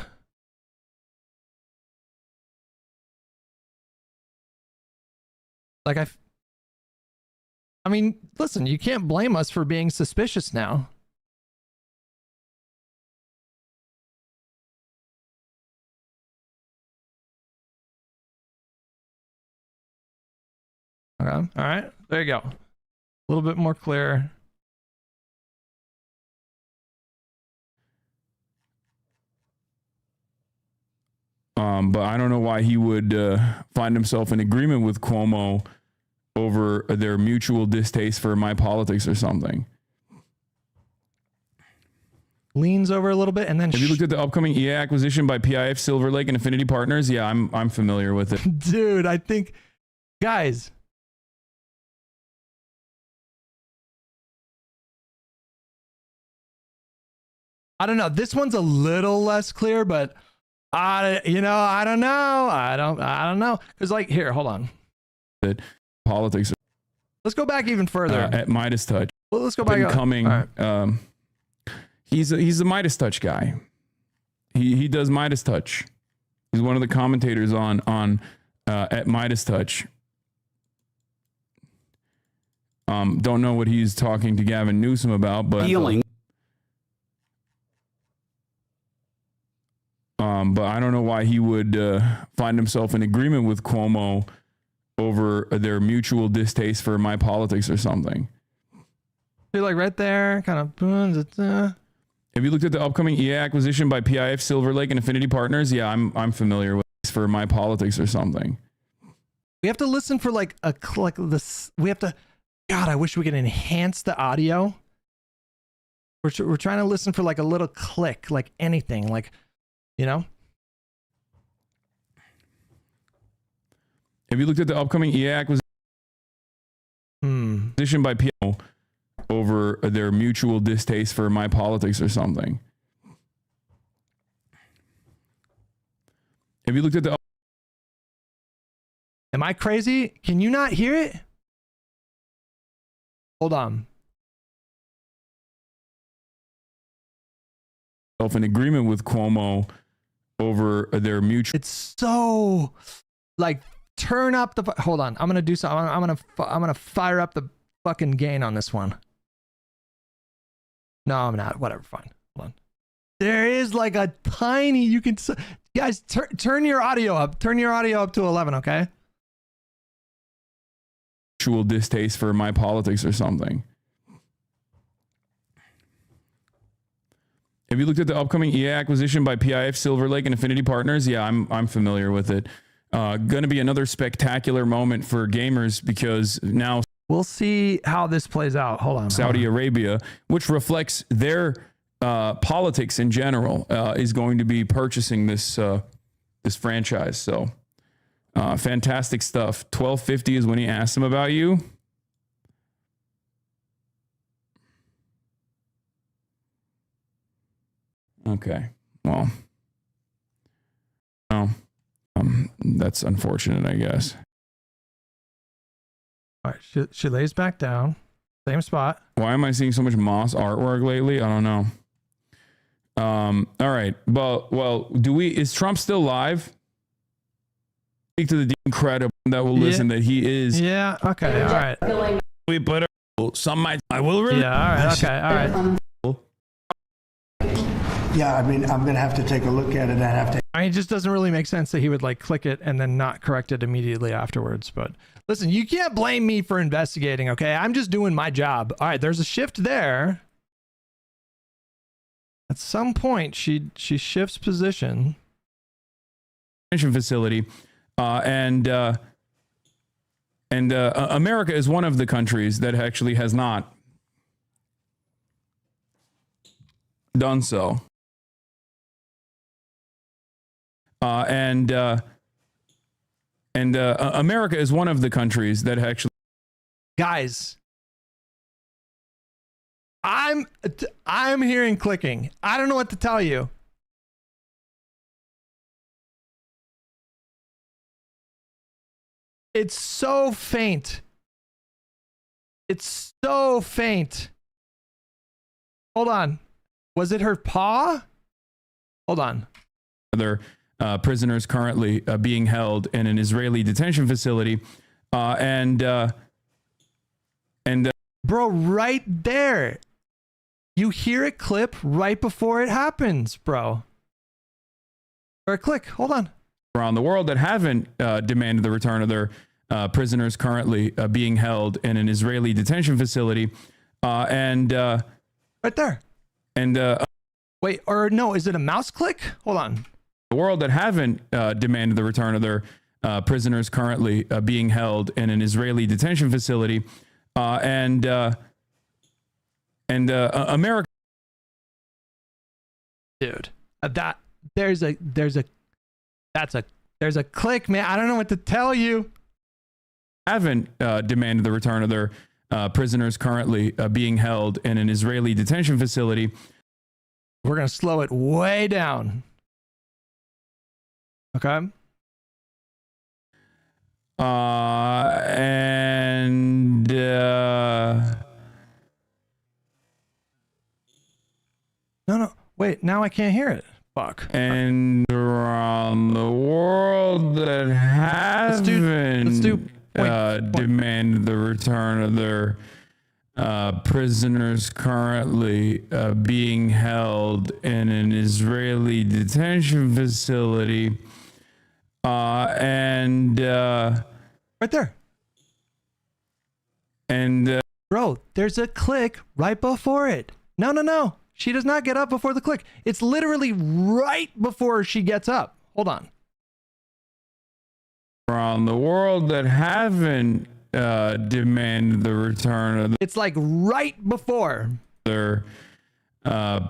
Like I mean, listen, you can't blame us for being suspicious now. Okay. All right. There you go. A little bit more clear. But I don't know why he would find himself in agreement with Cuomo over their mutual distaste for my politics or something. Leans over a little bit and then. Have you looked at the upcoming EA acquisition by PIF, Silver Lake, and Affinity Partners? Yeah, I'm familiar with it. Dude, I think, guys. I don't know. This one's a little less clear, but I don't know. I don't know. Because like, here, hold on. That politics. Let's go back even further. At Midas Touch. Well, let's go back. Coming. Right. He's a Midas Touch guy. He does Midas Touch. He's one of the commentators on at Midas Touch. Don't know what he's talking to Gavin Newsom about, but but I don't know why he would find himself in agreement with Cuomo over their mutual distaste for my politics or something. You're like right there, kind of. Have you looked at the upcoming EA acquisition by PIF, Silver Lake, and Affinity Partners? Yeah, I'm familiar with this for my politics or something. We have to listen for like this. We have to. God, I wish we could enhance the audio. We're trying to listen for like a little click, like anything, like, you know. Have you looked at the upcoming EA acquisition by PIF over their mutual distaste for my politics or something? Have you looked at the... Am I crazy? Can you not hear it? Hold on. In agreement with Cuomo over their mutual... It's so... Like, turn up the... Hold on. I'm going to do something. I'm going to fire up the fucking gain on this one. No, I'm not. Whatever. Fine. Hold on. There is like a tiny... You can... Guys, turn your audio up. Turn your audio up to 11, okay? Mutual distaste for my politics or something. Have you looked at the upcoming EA acquisition by PIF, Silver Lake, and Affinity Partners? Yeah, I'm familiar with it. Going to be another spectacular moment for gamers because now we'll see how this plays out. Hold on. Saudi Arabia, which reflects their politics in general, is going to be purchasing this franchise. So fantastic stuff. 1250 is when he asked him about you. Okay. Well, that's unfortunate, I guess. All right, she lays back down, same spot. Why am I seeing so much Moss artwork lately? I don't know. All right. Well, is Trump still live? Speak to the incredible that will listen that he is. Yeah. Okay. All right. We put some might. I will really. Yeah. All right. Okay. All right. Yeah, I mean, I'm going to have to take a look at it. I mean, it just doesn't really make sense that he would like click it and then not correct it immediately afterwards. But listen, you can't blame me for investigating, okay? I'm just doing my job. All right, there's a shift there. At some point, she shifts position. Facility, and America is one of the countries that actually has not done so. America is one of the countries that actually... Guys, I'm hearing clicking. I don't know what to tell you. It's so faint. It's so faint. Hold on. Was it her paw? Hold on. Other prisoners currently being held in an Israeli detention facility, bro, right there, you hear it clip right before it happens, bro. Or click. Hold on. Around the world that haven't demanded the return of their prisoners currently being held in an Israeli detention facility. Right there. And wait, or no, is it a mouse click? Hold on. The world that haven't demanded the return of their prisoners currently being held in an Israeli detention facility. America. Dude, there's a click, man. I don't know what to tell you. Haven't demanded the return of their prisoners currently being held in an Israeli detention facility. We're going to slow it way down. Okay. No, wait, now I can't hear it. Fuck. And around the world that haven't demanded the return of their prisoners currently being held in an Israeli detention facility. Right there. Bro, there's a click right before it. No. She does not get up before the click. It's literally right before she gets up. Hold on. Around the world that haven't demanded the return of it's like right before their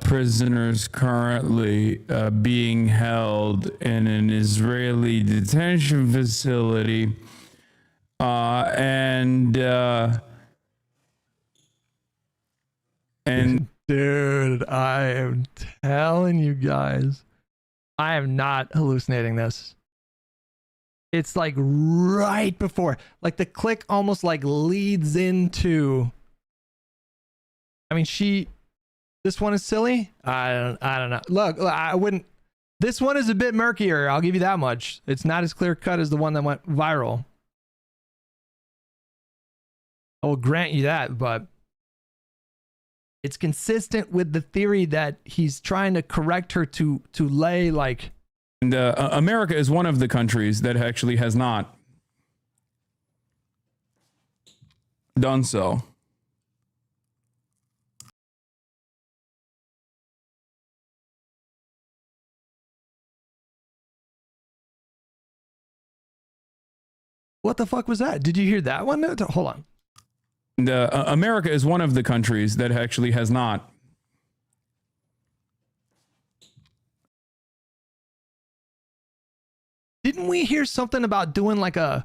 prisoners currently being held in an Israeli detention facility. Dude, I am telling you guys, I am not hallucinating this. It's like right before, like the click almost like leads into. I mean, this one is silly. I don't know. Look, I wouldn't. This one is a bit murkier. I'll give you that much. It's not as clear cut as the one that went viral. I will grant you that, but it's consistent with the theory that he's trying to correct her to lay like. And America is one of the countries that actually has not done so. What the fuck was that? Did you hear that one? Hold on. And America is one of the countries that actually has not. Didn't we hear something about doing like a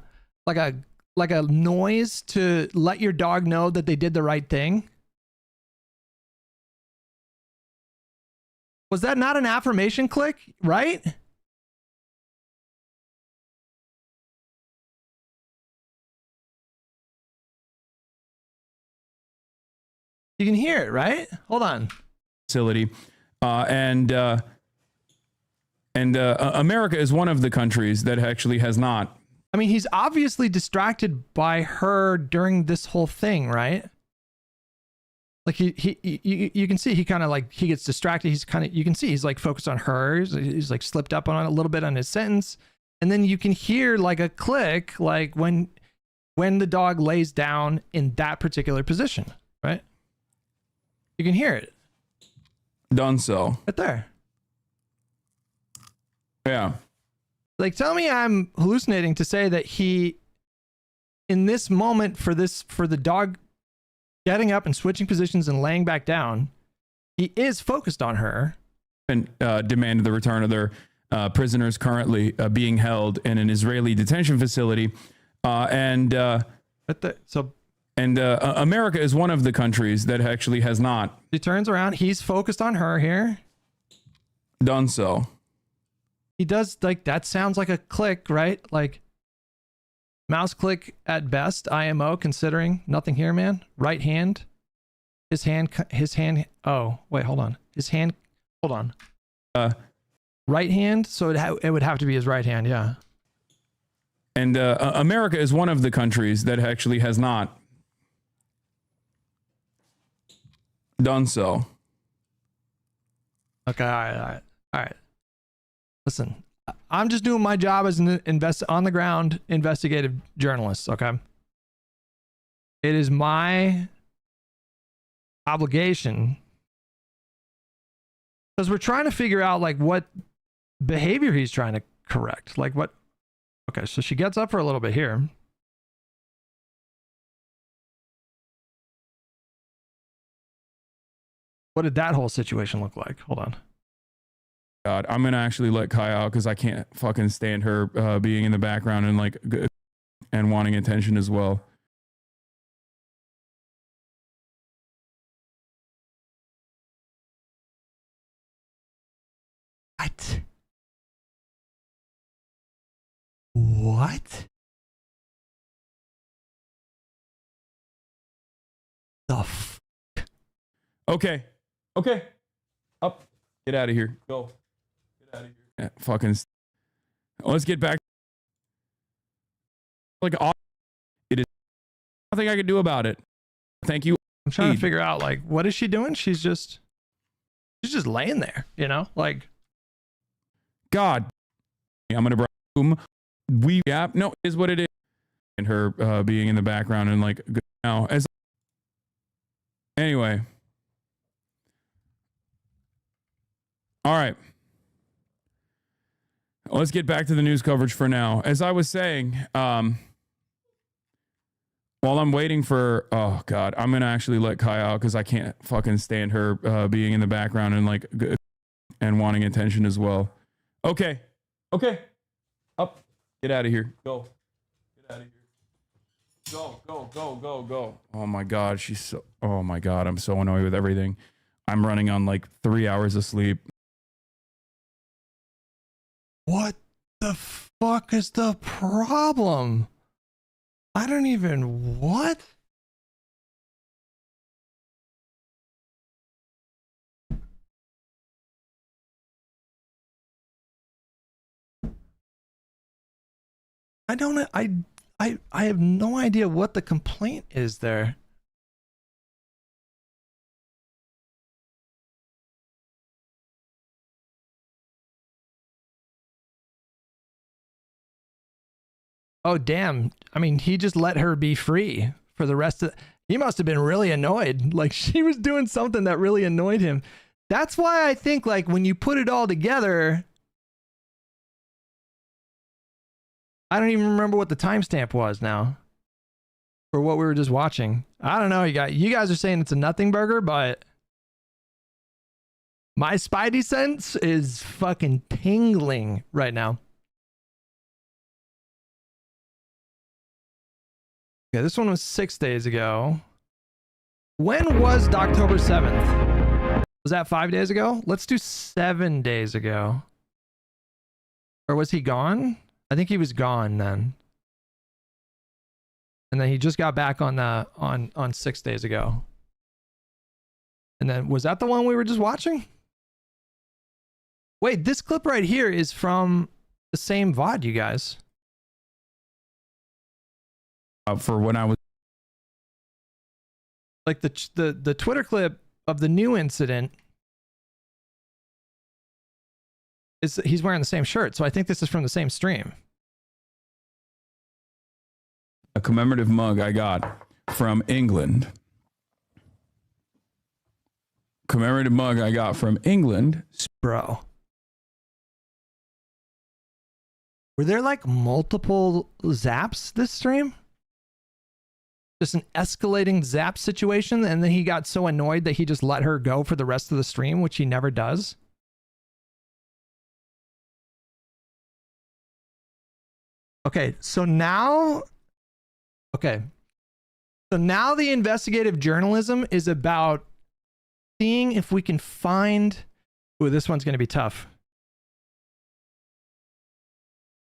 noise to let your dog know that they did the right thing? Was that not an affirmation click, right? You can hear it, right? Hold on. Facility. America is one of the countries that actually has not. I mean, he's obviously distracted by her during this whole thing, right? Like you can see he kind of like he gets distracted. You can see he's like focused on her. He's like slipped up on a little bit on his sentence, and then you can hear like a click, like when the dog lays down in that particular position, right? You can hear it. Done so. Right there. Yeah. Like, tell me I'm hallucinating to say that he, in this moment for the dog getting up and switching positions and laying back down, he is focused on her. And demanded the return of their prisoners currently being held in an Israeli detention facility. America is one of the countries that actually has not. He turns around. He's focused on her here. Done so. He does, like, that sounds like a click, right? Like, mouse click at best, IMO, considering nothing here, man. Right hand. His hand, oh, wait, hold on. Hold on. Right hand, so it would have to be his right hand, yeah. And America is one of the countries that actually has not done so. Okay, all right. Listen, I'm just doing my job as an on the ground investigative journalist, okay? It is my obligation, because we're trying to figure out like what behavior he's trying to correct. Like what? Okay, so she gets up for a little bit here. What did that whole situation look like? Hold on. God, I'm gonna actually let Kai out because I can't fucking stand her being in the background and like and wanting attention as well. What? What? The f? Okay. Okay. Up. Get out of here. Go. Get out of here. Yeah, fucking. Let's get back. Like, it is nothing I can do about it. Thank you. I'm trying to figure out like what is she doing? She's just laying there, you know, like. God. I'm gonna boom. No, is what it is. And her being in the background and like now as. Anyway. All right. Let's get back to the news coverage for now. As I was saying, while I'm waiting for, oh God, I'm going to actually let Kai out because I can't fucking stand her being in the background and like, and wanting attention as well. Okay. Okay. Up. Get out of here. Go. Get out of here. Go, go, go, go, go. Oh my God. Oh my God. I'm so annoyed with everything. I'm running on like 3 hours of sleep. What the fuck is the problem? I don't even, what? I don't, I have no idea what the complaint is there. Oh, damn. I mean, he just let her be free for the rest of... He must have been really annoyed. Like, she was doing something that really annoyed him. That's why I think, like, when you put it all together... I don't even remember what the timestamp was now. For what we were just watching. I don't know. You guys are saying it's a nothing burger, but... My spidey sense is fucking tingling right now. Okay, this one was 6 days ago. When was October 7th? Was that 5 days ago? Let's do 7 days ago. Or was he gone? I think he was gone then. And then he just got back on 6 days ago. And then was that the one we were just watching? Wait, this clip right here is from the same VOD, you guys. For when I was like the Twitter clip of the new incident is he's wearing the same shirt, so I think this is from the same stream. A commemorative mug I got from England. Commemorative mug I got from England. Bro. Were there like multiple zaps this stream? Just an escalating zap situation, and then he got so annoyed that he just let her go for the rest of the stream, which he never does. Okay, so now... Okay. So now the investigative journalism is about seeing if we can find... Ooh, this one's going to be tough.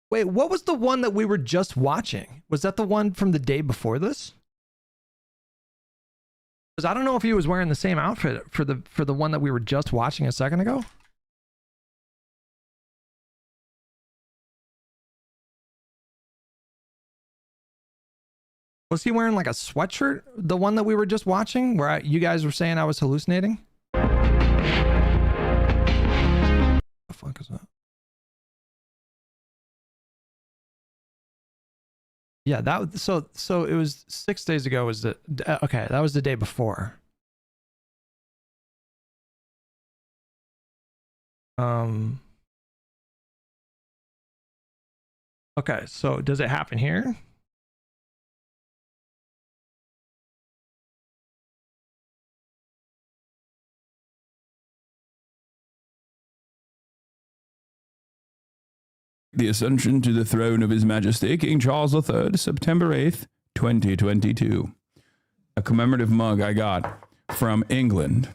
Wait, what was the one that we were just watching? Was that the one from the day before this? Because I don't know if he was wearing the same outfit for the one that we were just watching a second ago. Was he wearing like a sweatshirt? The one that we were just watching where you guys were saying I was hallucinating? What the fuck is that? Yeah, so it was 6 days ago was the okay, that was the day before. Okay, so does it happen here? The ascension to the throne of His Majesty King Charles III, September 8th, 2022. A commemorative mug I got from England.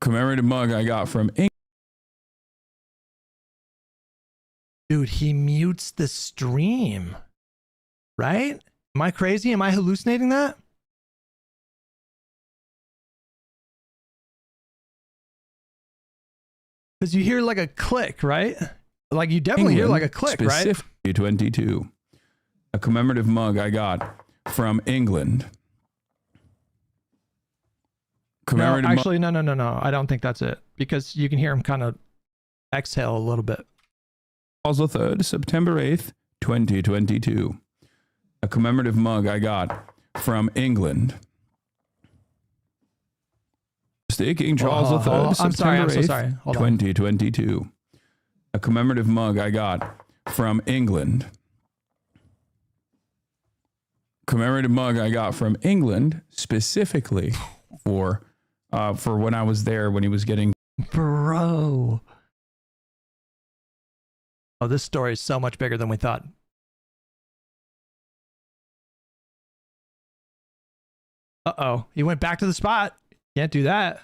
Commemorative mug I got from England. Dude, he mutes the stream. Right? Am I crazy? Am I hallucinating that? Because you hear like a click, right? Like you definitely hear like a click, right? Specifically 22. A commemorative mug I got from England. No, actually, no. I don't think that's it. Because you can hear him kind of exhale a little bit. Charles III, September 8th, 2022. A commemorative mug I got from England. King Charles III, September 8th, 2022. A commemorative mug I got from England. Commemorative mug I got from England specifically for when I was there when he was getting. Bro. Oh, this story is so much bigger than we thought. Uh-oh. He went back to the spot. Can't do that.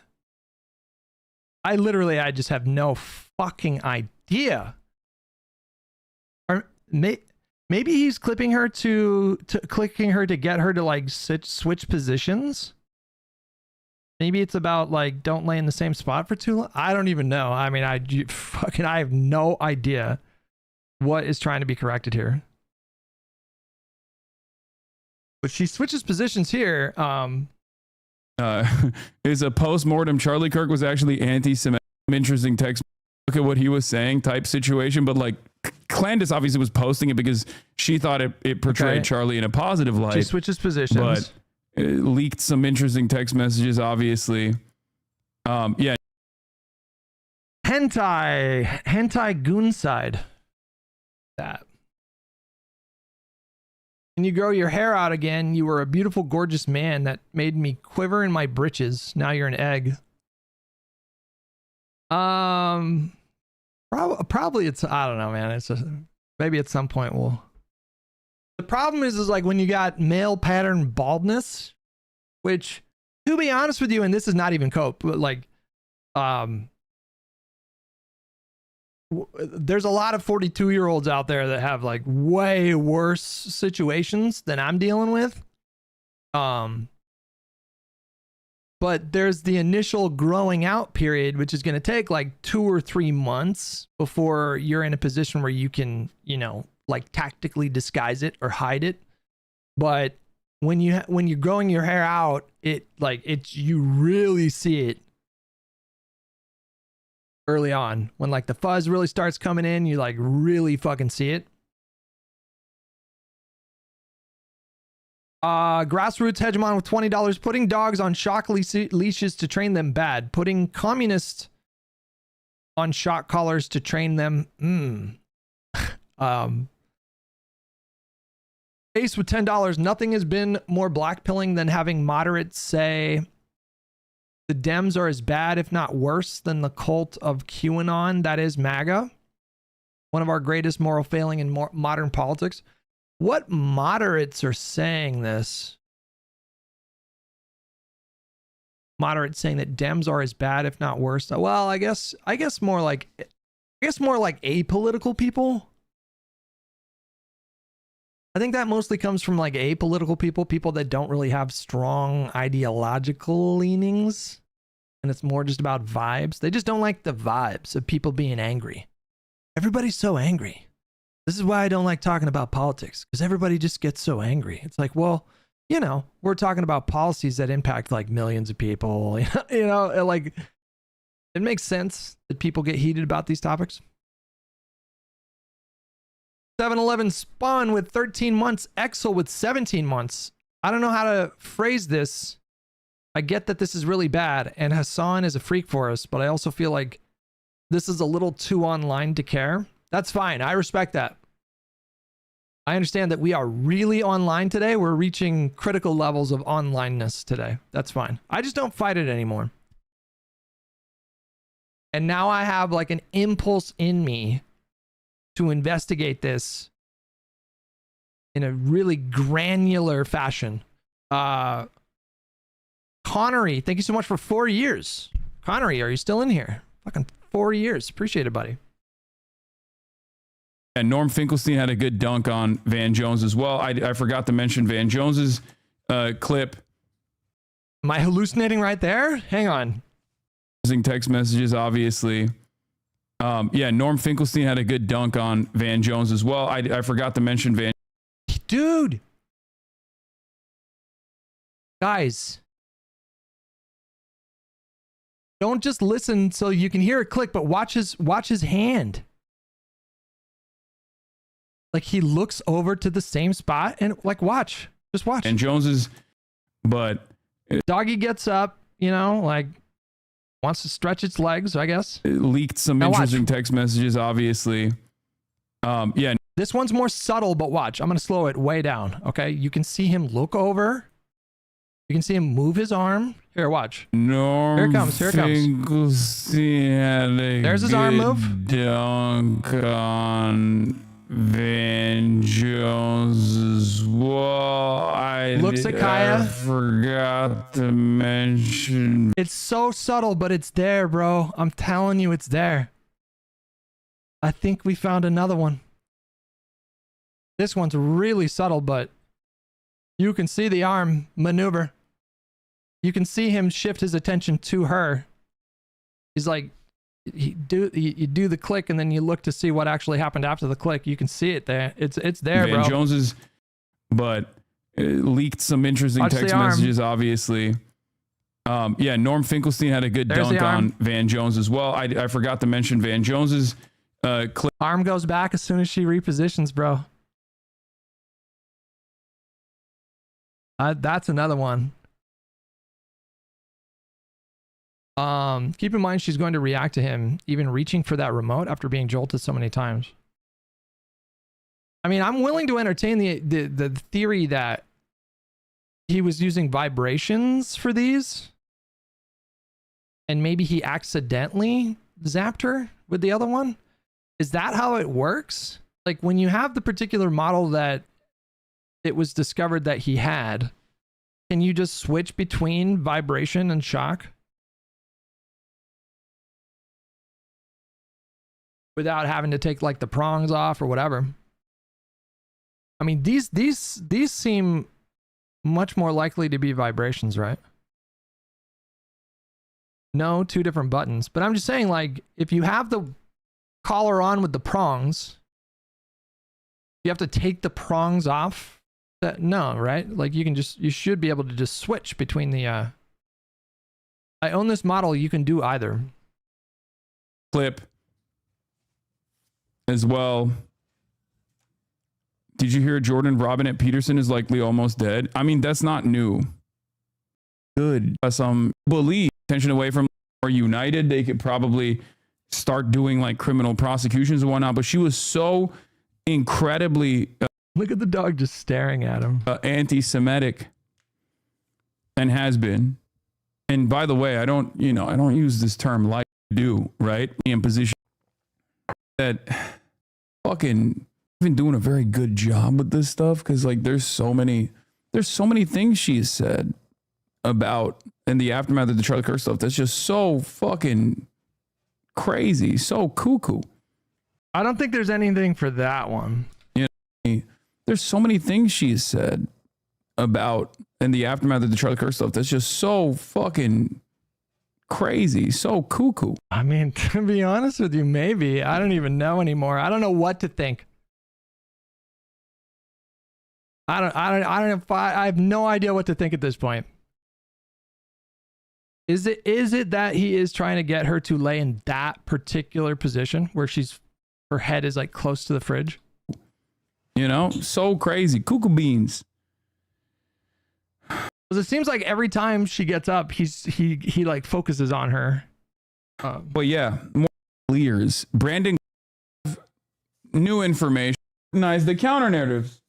I just have no fucking idea. Or maybe he's clipping her clicking her to get her to like switch positions. Maybe it's about like don't lay in the same spot for too long. I don't even know. I mean, I have no idea what is trying to be corrected here. But she switches positions here. Is a post-mortem Charlie Kirk was actually anti-Semitic. Interesting text. Look at what he was saying type situation. But like Clandis obviously was posting it because she thought it portrayed Charlie in a positive light. She switches positions. But it leaked some interesting text messages, obviously. Yeah. Hentai Goonside. That. Can you grow your hair out again? You were a beautiful, gorgeous man that made me quiver in my britches. Now you're an egg. Probably it's, I don't know, man. Maybe at some point we'll. The problem is like when you got male pattern baldness, which, to be honest with you, and this is not even cope, but like, there's a lot of 42-year-olds out there that have like way worse situations than I'm dealing with. But there's the initial growing out period, which is going to take like 2 or 3 months before you're in a position where you can, like tactically disguise it or hide it. But when you're growing your hair out, you really see it early on. When like the fuzz really starts coming in, you like really fucking see it. Grassroots hegemon with $20. Putting dogs on shock leashes to train them bad. Putting communists on shock collars to train them. Ace with $10. Nothing has been more blackpilling than having moderates say the Dems are as bad, if not worse, than the cult of QAnon, that is MAGA. One of our greatest moral failing in modern politics. What moderates are saying this? Moderates saying that Dems are as bad, if not worse. Well, I guess more like apolitical people. I think that mostly comes from like apolitical people that don't really have strong ideological leanings. And it's more just about vibes. They just don't like the vibes of people being angry. Everybody's so angry. This is why I don't like talking about politics, because everybody just gets so angry. It's like, well, we're talking about policies that impact like millions of people. Like it makes sense that people get heated about these topics. 7-Eleven Spawn with 13 months. Exel with 17 months. I don't know how to phrase this. I get that this is really bad, and Hasan is a freak for us, but I also feel like this is a little too online to care. That's fine. I respect that. I understand that we are really online today. We're reaching critical levels of onlineness today. That's fine. I just don't fight it anymore. And now I have like an impulse in me to investigate this in a really granular fashion. Connery, thank you so much for 4 years. Connery, are you still in here? Fucking 4 years. Appreciate it, buddy. And Norm Finkelstein had a good dunk on Van Jones as well. I forgot to mention Van Jones's clip. Am I hallucinating right there? Hang on. Using text messages, obviously. Yeah, Norm Finkelstein had a good dunk on Van Jones as well. I forgot to mention Van. Dude. Guys. Don't just listen so you can hear it click, but watch his hand. Like he looks over to the same spot and like watch. Just watch. And Jones's, but doggy gets up, you know, like wants to stretch its legs, I guess. It leaked some interesting text messages, obviously. Yeah. This one's more subtle, but watch. I'm going to slow it way down. Okay. You can see him look over. You can see him move his arm. Here, watch. Norm here it comes. Here it comes. There's his arm move. Dunk on Van Jones as well. Looks at Kaya. I forgot to mention. It's so subtle, but it's there, bro. I'm telling you, it's there. I think we found another one. This one's really subtle, but you can see the arm maneuver. You can see him shift his attention to her. He's like, you do the click and then you look to see what actually happened after the click. You can see it there. It's there, Van bro. Jones's, but it leaked some interesting Watch text messages, obviously. Yeah, Norm Finkelstein had a good dunk on Van Jones as well. I forgot to mention Van Jones's clip. Arm goes back as soon as she repositions, bro. That's another one. Keep in mind she's going to react to him even reaching for that remote after being jolted so many times. I mean, I'm willing to entertain the theory that he was using vibrations for these, and maybe he accidentally zapped her with the other one. Is that how it works? Like when you have the particular model that it was discovered that he had, can you just switch between vibration and shock without having to take like the prongs off or whatever? I mean, these seem much more likely to be vibrations, right? No, 2 different buttons. But I'm just saying, like, if you have the collar on with the prongs, you have to take the prongs off. No, right? Like you should be able to just switch between the I own this model, you can do either. Clip as well. Did you hear Jordan Robinette Peterson is likely almost dead? I mean, that's not new. Good. Some believe attention away from or United, they could probably start doing like criminal prosecutions and whatnot, but she was so incredibly look at the dog just staring at him. Anti-Semitic, and has been. And by the way, I don't use this term like I do, right? In position that fucking been doing a very good job with this stuff, because like there's so many things she's said about in the aftermath of the Charlie Kirk stuff that's just so fucking crazy, so cuckoo. I don't think there's anything for that one. There's so many things she's said about in the aftermath of the Charlie Kirk stuff that's just so fucking crazy, so cuckoo. I mean, to be honest with you, maybe. I don't even know anymore. I don't know what to think. I have no idea what to think at this point. Is it that he is trying to get her to lay in that particular position where her head is like close to the fridge? You know, so crazy. Cuckoo beans. Because it seems like every time she gets up, he like focuses on her. But yeah, more clears. Brandon, new information. Recognize the counter narratives.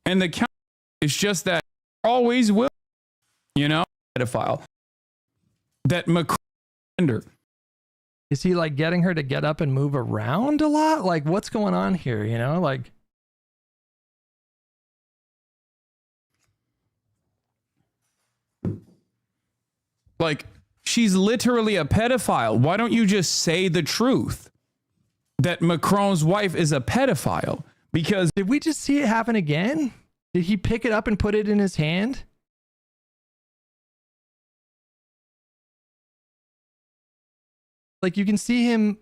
And the counter is just that always will, you know, pedophile. That Macron. Is he like getting her to get up and move around a lot? Like, what's going on here? You know, like. Like, she's literally a pedophile. Why don't you just say the truth? That Macron's wife is a pedophile. Because did we just see it happen again? Did he pick it up and put it in his hand? Like, you can see him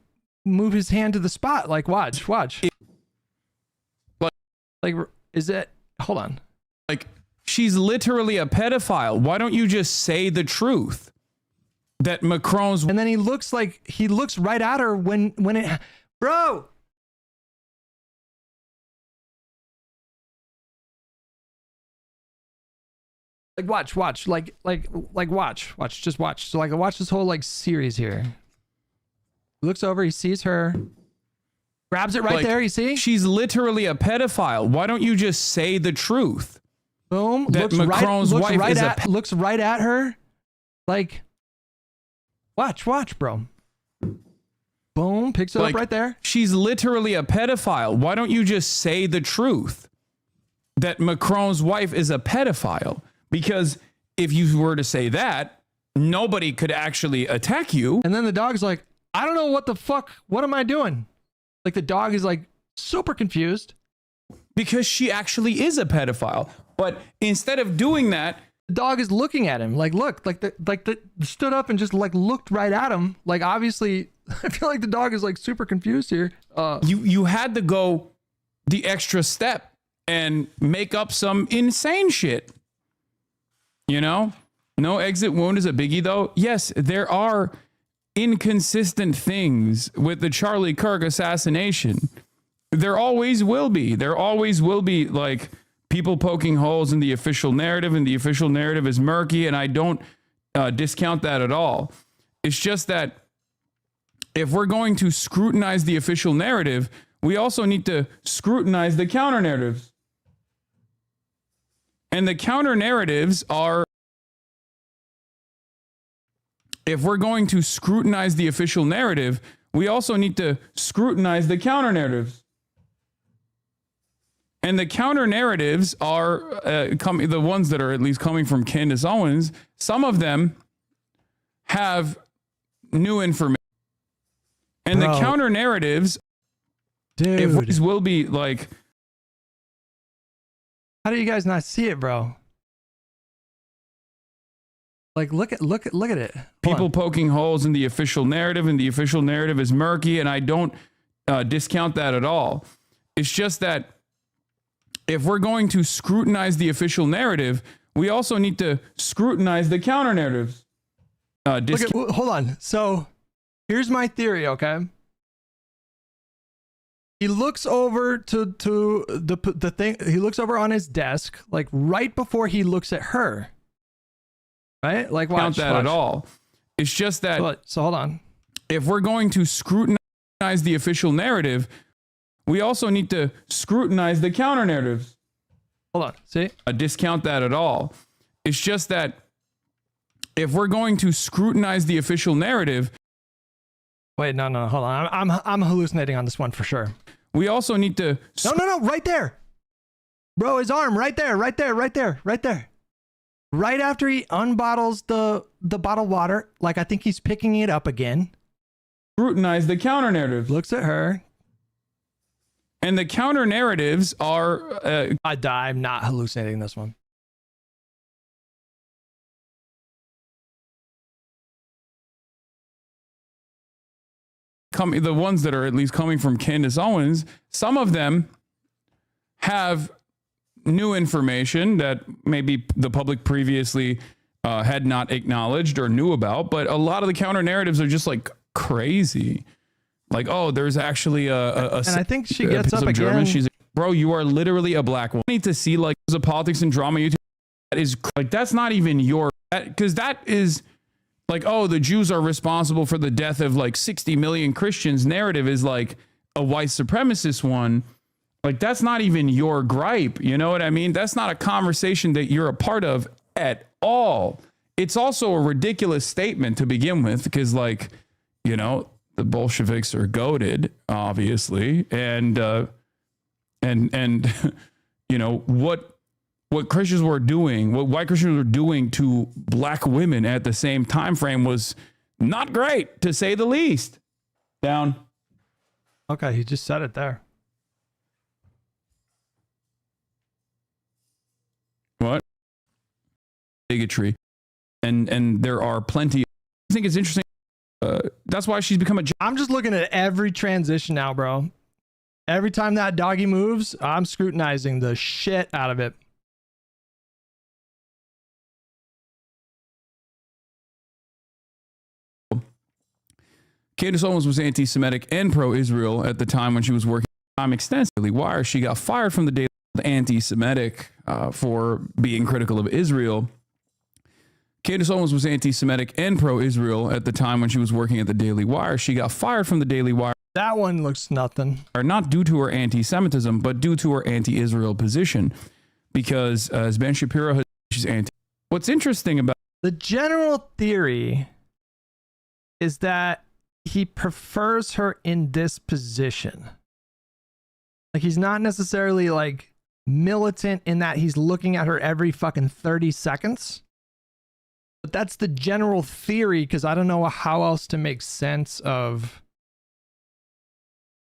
move his hand to the spot. Like, watch. Like, is it? Hold on. Like, she's literally a pedophile. Why don't you just say the truth? That Macron's. And then he looks right at her when it. Bro! Like, watch. Like, watch. Just watch. So, like, watch this whole, like, series here. He looks over, he sees her. Grabs it right there, you see? She's literally a pedophile. Why don't you just say the truth? Boom. That Macron's wife is looks right at her. Like, watch, bro. Boom. Picks it up right there. She's literally a pedophile. Why don't you just say the truth? That Macron's wife is a pedophile. Because if you were to say that, nobody could actually attack you. And then the dog's like, I don't know what the fuck. What am I doing? Like, the dog is like super confused. Because she actually is a pedophile. But instead of doing that, the dog is looking at him. Like, look, the stood up and just like looked right at him. Like, obviously, I feel like the dog is like super confused here. You had to go the extra step and make up some insane shit. You know? No exit wound is a biggie, though. Yes, there are inconsistent things with the Charlie Kirk assassination. There always will be. There always will be, like, people poking holes in the official narrative, and the official narrative is murky, and I don't discount that at all. It's just that if we're going to scrutinize the official narrative, we also need to scrutinize the counter narratives. And the counter narratives are, if we're going to scrutinize the official narrative, we also need to scrutinize the counter narratives. And the counter narratives are the ones that are at least coming from Candace Owens. Some of them have new information. And the counter narratives, dude, will be like. How do you guys not see it, bro? Like, look at it. People poking holes in the official narrative, and the official narrative is murky, and I don't discount that at all. It's just that if we're going to scrutinize the official narrative, we also need to scrutinize the counter narratives. Hold on. So here's my theory, okay? He looks over to the thing. He looks over on his desk, like right before he looks at her. Right? Like, watch that at all. It's just that. So hold on. If we're going to scrutinize the official narrative, we also need to scrutinize the counter narratives. Hold on. See? Discount that at all. It's just that if we're going to scrutinize the official narrative. Wait, no, hold on. I'm hallucinating on this one for sure. We also need to. No, right there. Bro, his arm right there. Right after he unbottles the bottled water, like I think he's picking it up again. Scrutinize the counter narrative. Looks at her. And the counter narratives are. I'm not hallucinating this one. The ones that are at least coming from Candace Owens, some of them have new information that maybe the public previously had not acknowledged or knew about, but a lot of the counter narratives are just like crazy. Like, oh, there's actually a and I think she gets up again. German. She's like, bro, you are literally a black woman. I need to see like the politics and drama YouTube. That is like, that's not even your, because that is like, oh, the Jews are responsible for the death of like 60 million Christians. Narrative is like a white supremacist one. Like, that's not even your gripe. You know what I mean? That's not a conversation that you're a part of at all. It's also a ridiculous statement to begin with, because like, you know, the Bolsheviks are goated, obviously. And you know, what Christians were doing, what white Christians were doing to black women at the same time frame was not great, to say the least. Down. Okay, he just said it there. What? Bigotry. And there are plenty. I think it's interesting. That's why she's become a. I'm just looking at every transition now, bro. Every time that doggy moves, I'm scrutinizing the shit out of it. Candace Owens was anti-Semitic and pro-Israel at the time when she was working extensively. Wire, she got fired from the Daily anti-Semitic for being critical of Israel. Candace Owens was anti-Semitic and pro-Israel at the time when she was working at the Daily Wire. She got fired from the Daily Wire. That one looks nothing. Not due to her anti-Semitism, but due to her anti-Israel position. Because as Ben Shapiro has, she's anti. What's interesting about the general theory is that he prefers her in this position. Like, he's not necessarily like militant in that he's looking at her every fucking 30 seconds. But that's the general theory, because I don't know how else to make sense of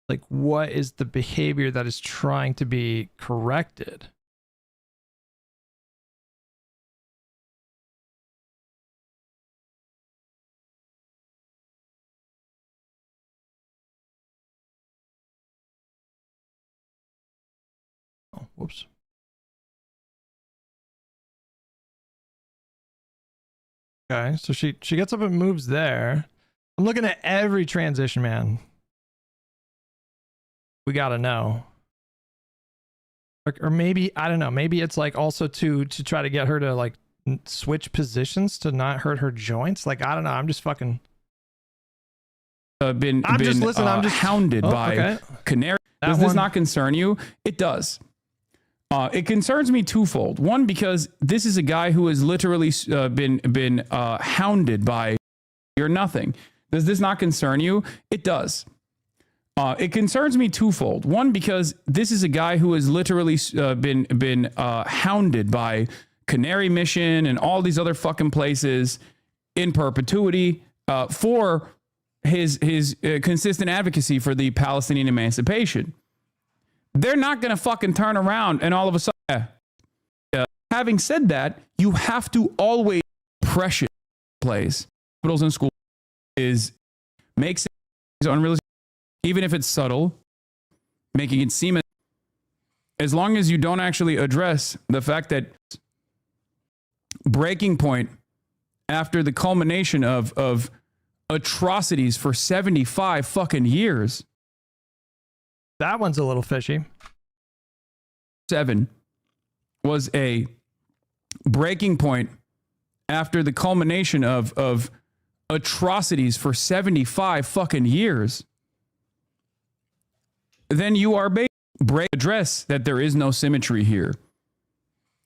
like what is the behavior that is trying to be corrected. Oh, whoops. Okay, so she gets up and moves there. I'm looking at every transition, man. We gotta know. Or maybe, I don't know, maybe it's like also to try to get her to like switch positions to not hurt her joints. Like, I don't know, I'm just fucking... been hounded by Canary. Does this not concern you? It does. It concerns me twofold. One, because this is a guy who has literally been hounded by You're Nothing. Does this not concern you? It does. It concerns me twofold. One, because this is a guy who has literally been hounded by Canary Mission and all these other fucking places in perpetuity for his consistent advocacy for the Palestinian emancipation. They're not going to fucking turn around and all of a sudden. Having said that, you have to always pressure place. Hospitals and schools is makes it unrealistic, even if it's subtle, making it seem as long as you don't actually address the fact that breaking point after the culmination of atrocities for 75 fucking years. That one's a little fishy. 7 was a breaking point after the culmination of atrocities for 75 fucking years. Then you are address that there is no symmetry here.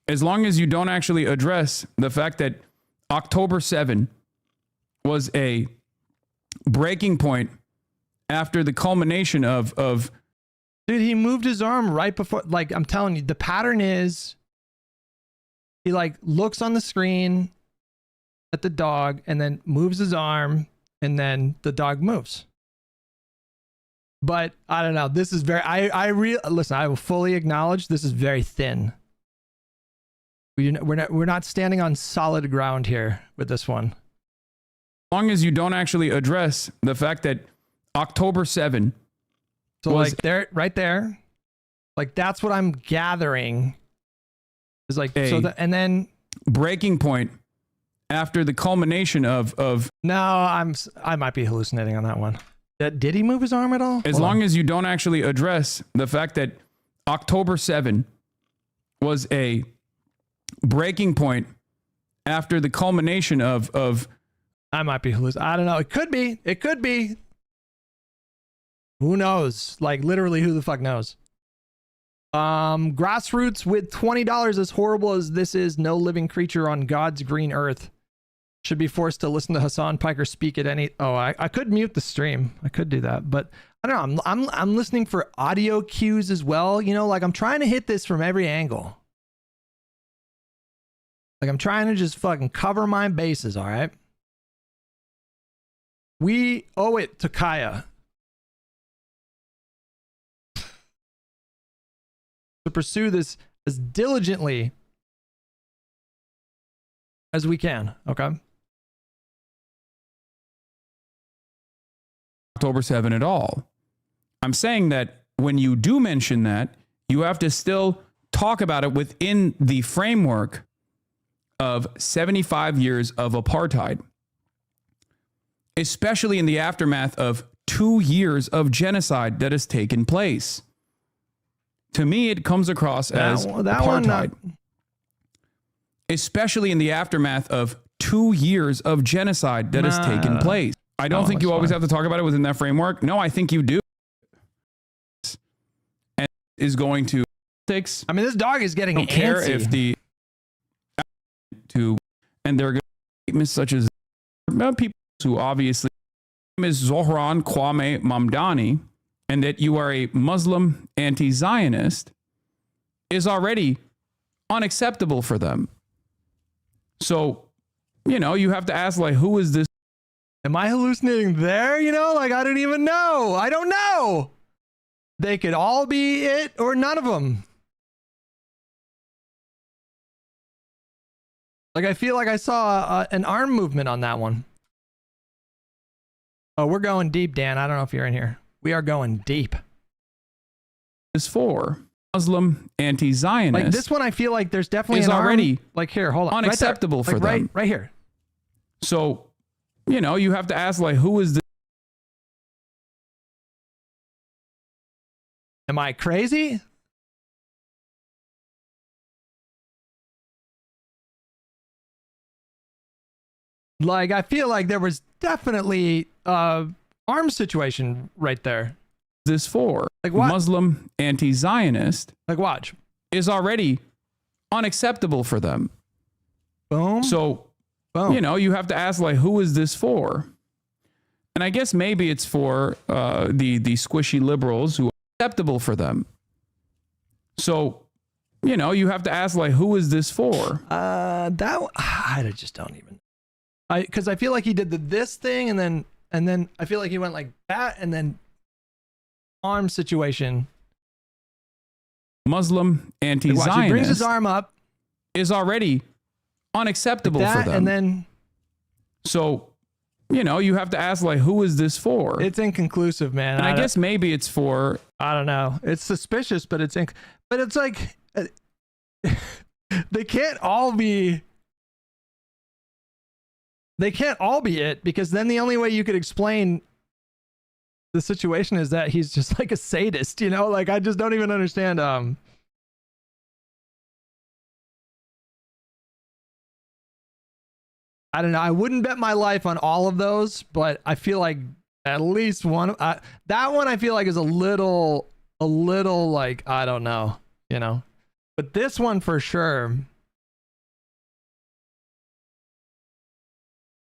As long as you don't actually address the fact that October 7 was a breaking point after the culmination of Dude, he moved his arm right before, like, I'm telling you, the pattern is he like looks on the screen at the dog and then moves his arm and then the dog moves. But I don't know. This is very, listen, I will fully acknowledge this is very thin. We're not standing on solid ground here with this one. As long as you don't actually address the fact that October 7 so like there, right there, like that's what I'm gathering is like, so that, and then breaking point after the culmination of no, I might be hallucinating on that one. Did he move his arm at all? As long as you don't actually address the fact that October 7 was a breaking point after the culmination of I might be hallucinating. I don't know. It could be. It could be. Who knows? Like, literally, who the fuck knows? Grassroots with $20. As horrible as this is, no living creature on God's green earth should be forced to listen to Hasan Piker speak at any... Oh, I could mute the stream. I could do that, but I don't know. I'm listening for audio cues as well. You know, like I'm trying to hit this from every angle. Like I'm trying to just fucking cover my bases, all right? We owe it to Kaya to pursue this as diligently as we can, okay? October 7 at all. I'm saying that when you do mention that, you have to still talk about it within the framework of 75 years of apartheid, especially in the aftermath of 2 years of genocide that has taken place. To me, it comes across as apartheid. Especially in the aftermath of 2 years of genocide that has taken place. I don't think you always have to talk about it within that framework. No, I think you do. And is going to... I mean, this dog is getting I don't care antsy. if the... And there are statements such as people who obviously... is Zohran Kwame Mamdani, and that you are a Muslim anti-Zionist is already unacceptable for them. So, you know, you have to ask, like, who is this? Am I hallucinating there? You know, like, I don't even know. I don't know. They could all be it or none of them. Like, I feel like I saw an arm movement on that one. Oh, we're going deep, Dan. I don't know if you're in here. We are going deep. Is for Muslim anti-Zionist. Like this one, I feel like there's definitely is an arm, already like here, hold on, unacceptable right for them. Right here. So, you know, you have to ask, like, who is this? Am I crazy? Like, I feel like there was definitely arm situation right there. This for like what? Muslim anti-Zionist. Like watch. Is already unacceptable for them. Boom. So, boom. You know, you have to ask, like, who is this for? And I guess maybe it's for the squishy liberals who are acceptable for them. So, you know, you have to ask, like, who is this for? I just don't even. Because I feel like he did this thing and then I feel like he went like that and then arm situation. Muslim anti-Zionist. Watch, he brings his arm up. Is already unacceptable like that, for them. And then. So, you know, you have to ask, like, who is this for? It's inconclusive, man. And I guess maybe it's for. I don't know. It's suspicious, but it's like they can't all be. They can't all be it, because then the only way you could explain the situation is that he's just like a sadist, you know? Like, I just don't even understand. I don't know. I wouldn't bet my life on all of those, but I feel like at least one. That one I feel like is a little like, I don't know, you know? But this one for sure.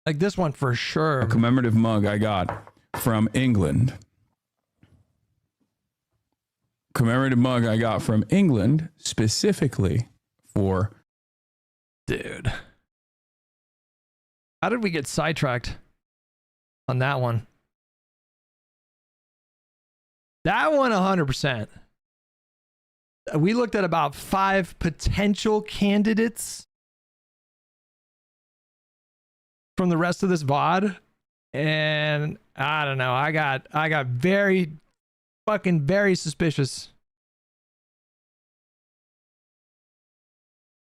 Like this one for sure. A commemorative mug I got from England. Commemorative mug I got from England specifically for. Dude. How did we get sidetracked on that one? That one 100%. We looked at about 5 potential candidates from the rest of this VOD, and I don't know. I got very suspicious.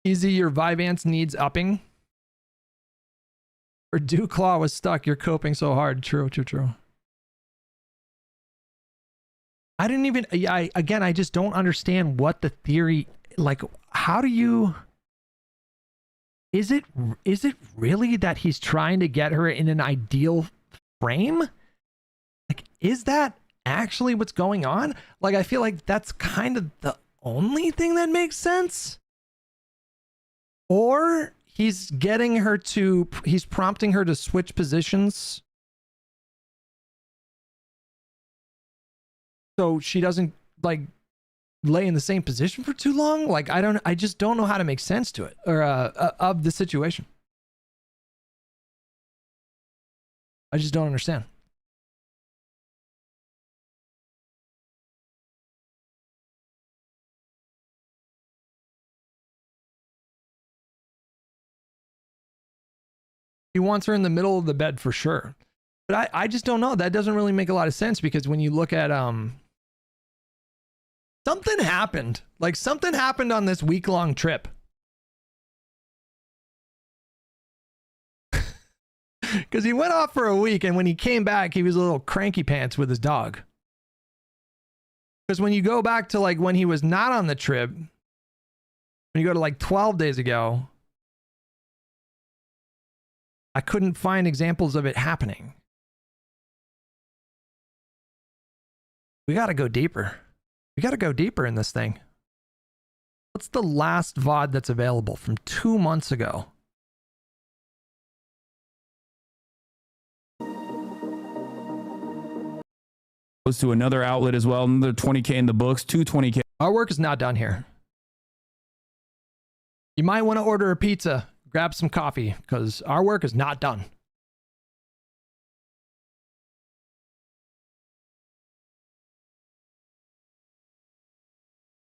Easy, your Vyvanse needs upping. Or Dewclaw was stuck. You're coping so hard. True. I didn't even, again, I just don't understand what the theory, like, how do you, is it really that he's trying to get her in an ideal frame? Like, is that actually what's going on? Like, I feel like that's kind of the only thing that makes sense. Or he's getting her to, he's prompting her to switch positions so she doesn't like lay in the same position for too long. Like, I just don't know how to make sense to it or of the situation. I just don't understand. He wants her in the middle of the bed for sure. But I just don't know. That doesn't really make a lot of sense because when you look at something happened. Like something happened on this week-long trip. Because he went off for a week and when he came back, he was a little cranky pants with his dog. Because when you go back to like when he was not on the trip, when you go to like 12 days ago, I couldn't find examples of it happening. We got to go deeper. We got to go deeper in this thing. What's the last VOD that's available from 2 months ago? Goes to another outlet as well. Another 20K in the books, 220K. Our work is not done here. You might want to order a pizza, grab some coffee, because our work is not done.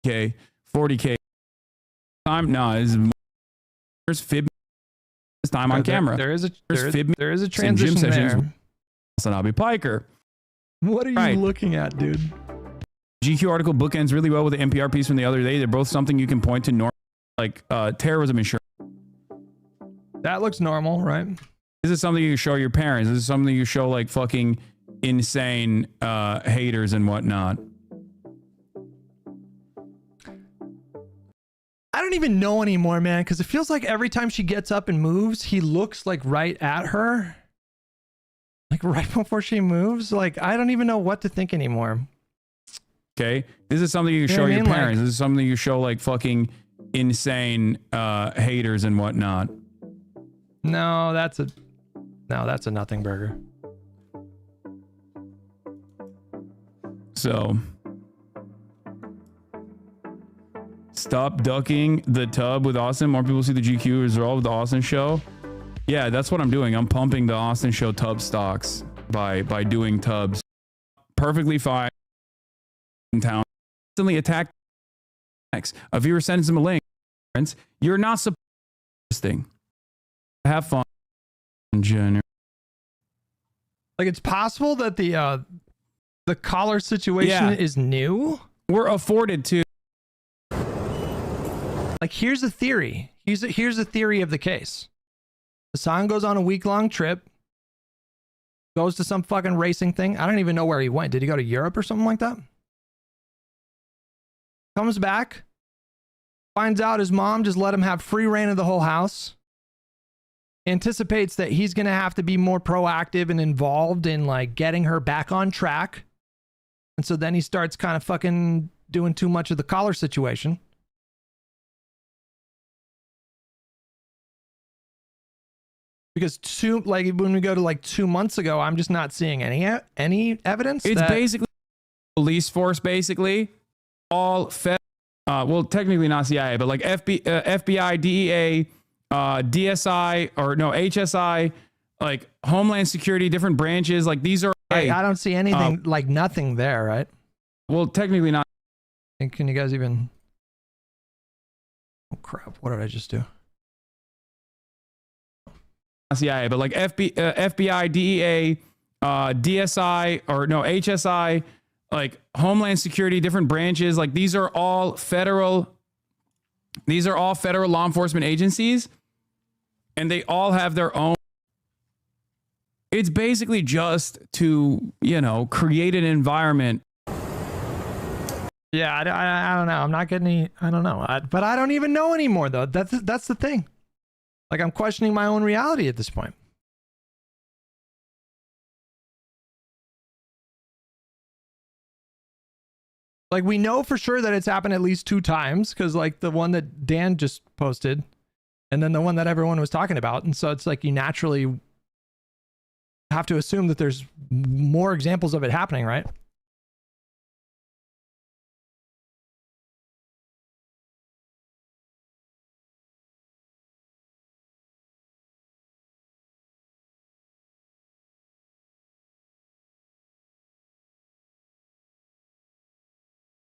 Okay, 40K. Time there's fib this time on camera. There is a transition transition there. Sanabi Piker. What are you looking at, dude? GQ article bookends really well with the NPR piece from the other day. They're both something you can point to normal, like terrorism insurance. That looks normal, right? This is something you show your parents. This is something you show like fucking insane haters and whatnot. I don't even know anymore, man, because it feels like every time she gets up and moves, he looks like right at her. Like right before she moves. Like, I don't even know what to think anymore. Okay. This is something you show your parents. This is something you show like fucking insane haters and whatnot. No, that's a nothing burger. So stop ducking the tub with Austin. More people see the GQ result with the Austin show. Yeah, that's what I'm doing. I'm pumping the Austin show tub stocks by doing tubs. Perfectly fine in town. Instantly attack. A viewer sends him a link. You're not supposed to do this thing. Have fun. Like it's possible that the collar situation is new. We're afforded to. Like here's a theory. Here's a theory of the case. Hasan goes on a week-long trip. Goes to some fucking racing thing. I don't even know where he went. Did he go to Europe or something like that? Comes back. Finds out his mom just let him have free reign of the whole house. Anticipates that he's going to have to be more proactive and involved in like getting her back on track. And so then he starts kind of fucking doing too much of the collar situation. Because when we go to like 2 months ago, I'm just not seeing any evidence. It's basically police force, basically all well, technically not CIA, but like FBI, DEA, DSI, or no HSI, like Homeland Security, different branches. Like these are. I don't see anything, like nothing there, right? Well, technically not. And can you guys even? Oh crap! What did I just do? CIA, but like FBI, DEA, DSI, or no HSI, like Homeland Security, different branches. Like these are all federal law enforcement agencies, and they all have their own. It's basically just to, create an environment. Yeah, I don't know. I'm not getting I don't know. But I don't even know anymore, though. That's the thing. Like, I'm questioning my own reality at this point. Like, we know for sure that it's happened at least 2 times, because, like, the one that Dan just posted, and then the one that everyone was talking about. And so it's like you naturally have to assume that there's more examples of it happening, right?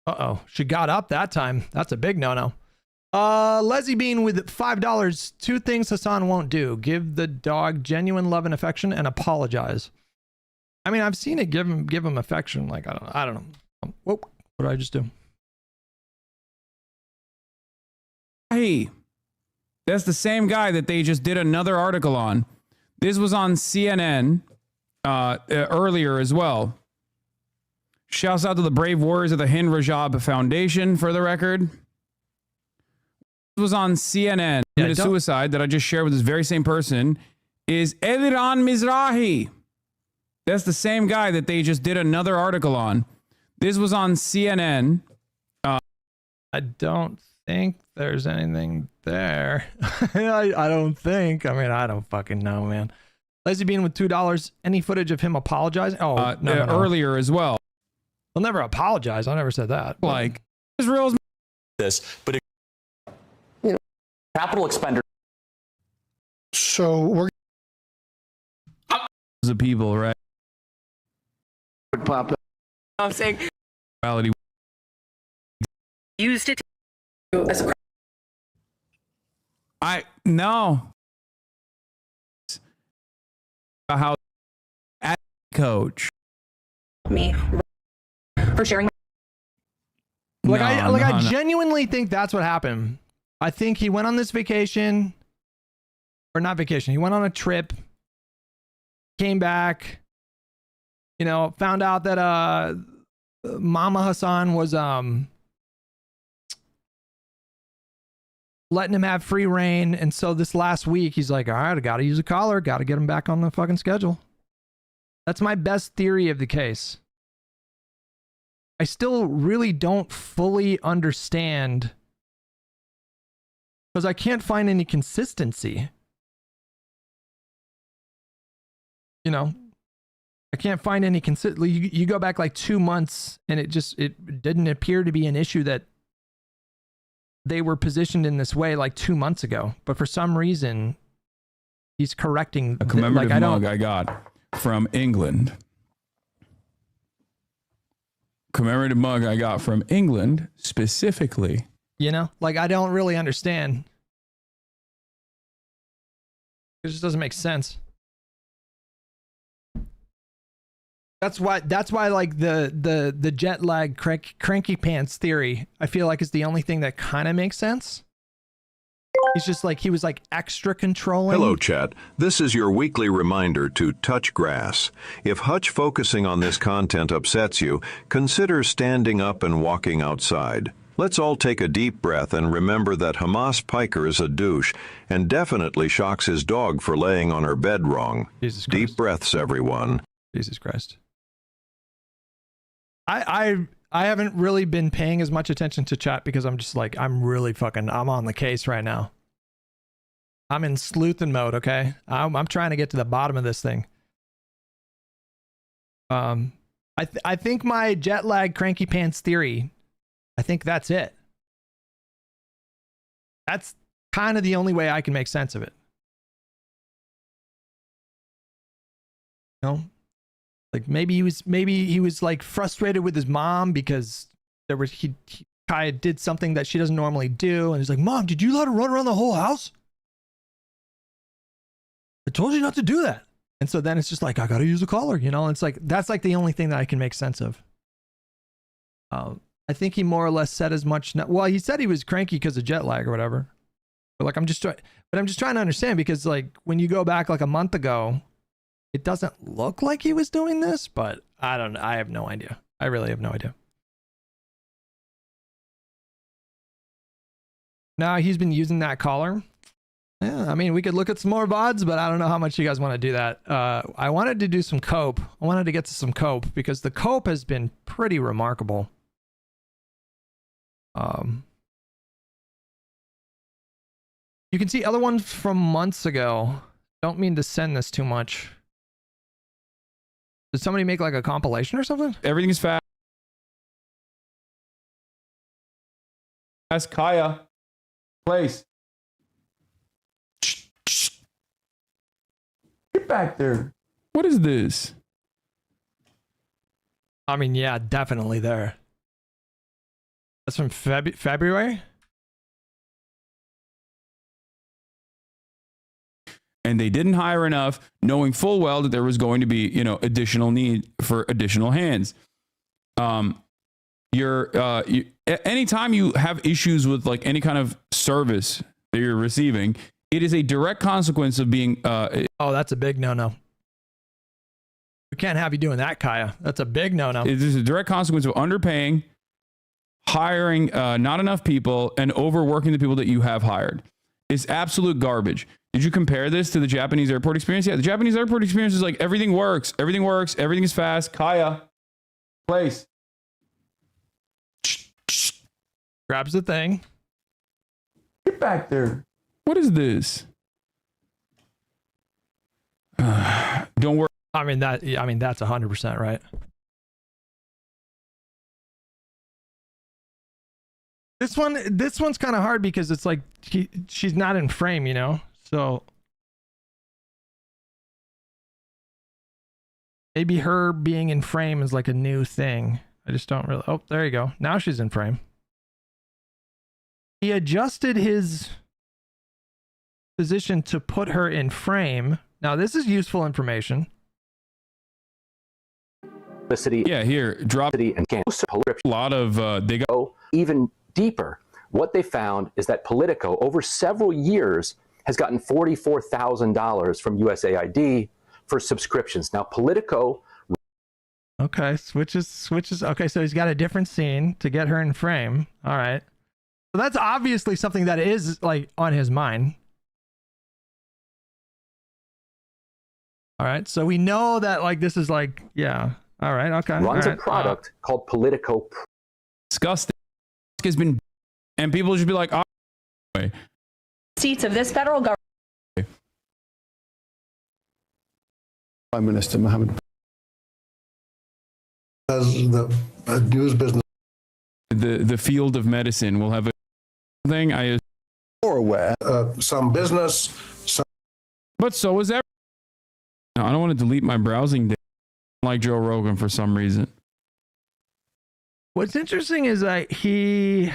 Uh-oh. She got up that time. That's a big no-no. Leslie Bean with $5. 2 things Hasan won't do: give the dog genuine love and affection and apologize. I mean, I've seen it give him affection. Like, I don't know. Whoop, what did I just do? Hey, that's the same guy that they just did another article on. This was on CNN earlier as well. Shouts out to the brave warriors of the Hind Rajab Foundation, for the record. This was on CNN. Committed suicide that I just shared with this very same person is Eliran Mizrahi. That's the same guy that they just did another article on. This was on CNN. I don't think there's anything there. I don't think. I mean, I don't fucking know, man. Leslie Bean with $2. Any footage of him apologizing? Oh, no. Earlier as well. He'll never apologize. I never said that. Like, Israel's this, but capital expenditure. So we're the people, right? Pop up. I'm saying Reality. used it as a No. How coach me for sharing. Like, I genuinely think that's what happened. I think he went on this vacation, or not vacation. He went on a trip, came back, you know, found out that Mama Hasan was letting him have free reign, and so this last week he's like, all right, I gotta use a collar, gotta get him back on the fucking schedule. That's my best theory of the case. I still really don't fully understand, because I can't find any consistency. You know, I can't find any you go back like 2 months and it didn't appear to be an issue that they were positioned in this way like 2 months ago. But for some reason, he's correcting a commemorative mug I got from England. Commemorative mug I got from England specifically. You know, like, I don't really understand. It just doesn't make sense. That's why like the jet lag cranky pants theory, I feel like, is the only thing that kind of makes sense. He's just like, he was like extra controlling. Hello, chat. This is your weekly reminder to touch grass. If Hutch focusing on this content upsets you, consider standing up and walking outside. Let's all take a deep breath and remember that Hamas Piker is a douche and definitely shocks his dog for laying on her bed wrong. Jesus Christ. Deep breaths, everyone. Jesus Christ. I haven't really been paying as much attention to chat because I'm just like, I'm on the case right now. I'm in sleuthing mode, okay? I'm trying to get to the bottom of this thing. I think my jet lag cranky pants theory, I think that's it. That's kind of the only way I can make sense of it. You know? Like, maybe he was like frustrated with his mom because he kind of did something that she doesn't normally do, and he's like, Mom, did you let her run around the whole house? I told you not to do that. And so then it's just like, I gotta use a collar, you know? And it's like, that's like the only thing that I can make sense of. I think he more or less said as much. Well, he said he was cranky because of jet lag or whatever. But like, I'm just trying to understand, because like, when you go back like a month ago, it doesn't look like he was doing this, but I don't know. I have no idea. I really have no idea. Now he's been using that collar. Yeah, I mean, we could look at some more VODs, but I don't know how much you guys want to do that. I wanted to do some cope. I wanted to get to some cope because the cope has been pretty remarkable. You can see other ones from months ago. Don't mean to send this too much. Did somebody make like a compilation or something? Everything is fast. Ask Kaya. Place. Get back there. What is this? I mean, yeah, definitely there. That's from February? And they didn't hire enough, knowing full well that there was going to be, additional need for additional hands. Anytime you have issues with like any kind of service that you're receiving, it is a direct consequence of being. Oh, that's a big no-no. We can't have you doing that, Kaya. That's a big no-no. It is a direct consequence of underpaying, hiring not enough people, and overworking the people that you have hired. It's absolute garbage. Did you compare this to the Japanese airport experience? Yeah, the Japanese airport experience is like everything works, everything is fast. Kaya, place. Grabs the thing. Get back there. What is this? Don't worry. I mean that's 100% right. This one's kind of hard because it's like she's not in frame, So maybe her being in frame is like a new thing. I just don't really. Oh, there you go. Now she's in frame. He adjusted his position to put her in frame. Now this is useful information. Yeah, here, drop and cancer. A lot of they go even deeper. What they found is that Politico, over several years, has gotten $44,000 from USAID for subscriptions. Now, Politico. Okay, switches. Okay, so he's got a different scene to get her in frame. All right. So that's obviously something that is like on his mind. All right, so we know that like this is like, yeah. All right, okay. Runs a product called Politico. Disgusting. Has been, and people should be like, oh, Seats of this federal government. Prime Minister Mohammed as the news business. The field of medicine will have a thing. I more aware. Some business. But so is everyone. I don't want to delete my browsing data like Joe Rogan for some reason. What's interesting is that he'll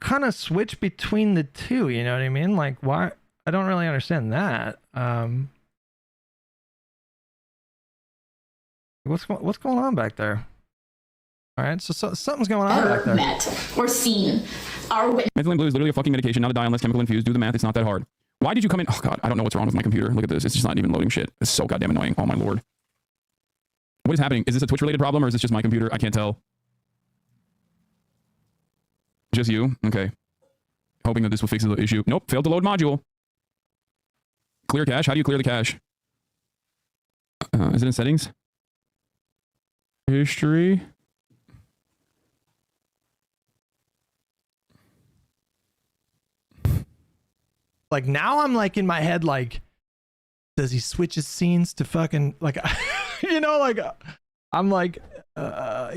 kind of switch between the two, you know what I mean? Like, why? I don't really understand that. What's going on back there? All right, so something's going on back there. Met or seen our witness. Methylene blue is literally a fucking medication, not a dye unless chemical infused. Do the math, it's not that hard. Why did you come in? Oh God, I don't know what's wrong with my computer. Look at this. It's just not even loading shit. It's so goddamn annoying. Oh my Lord. What is happening? Is this a Twitch related problem or is this just my computer? I can't tell. Just you? Okay. Hoping that this will fix the issue. Nope. Failed to load module. Clear cache. How do you clear the cache? Is it in settings? History. Like now I'm like in my head, like, does he switch his scenes to fucking like, like I'm like, all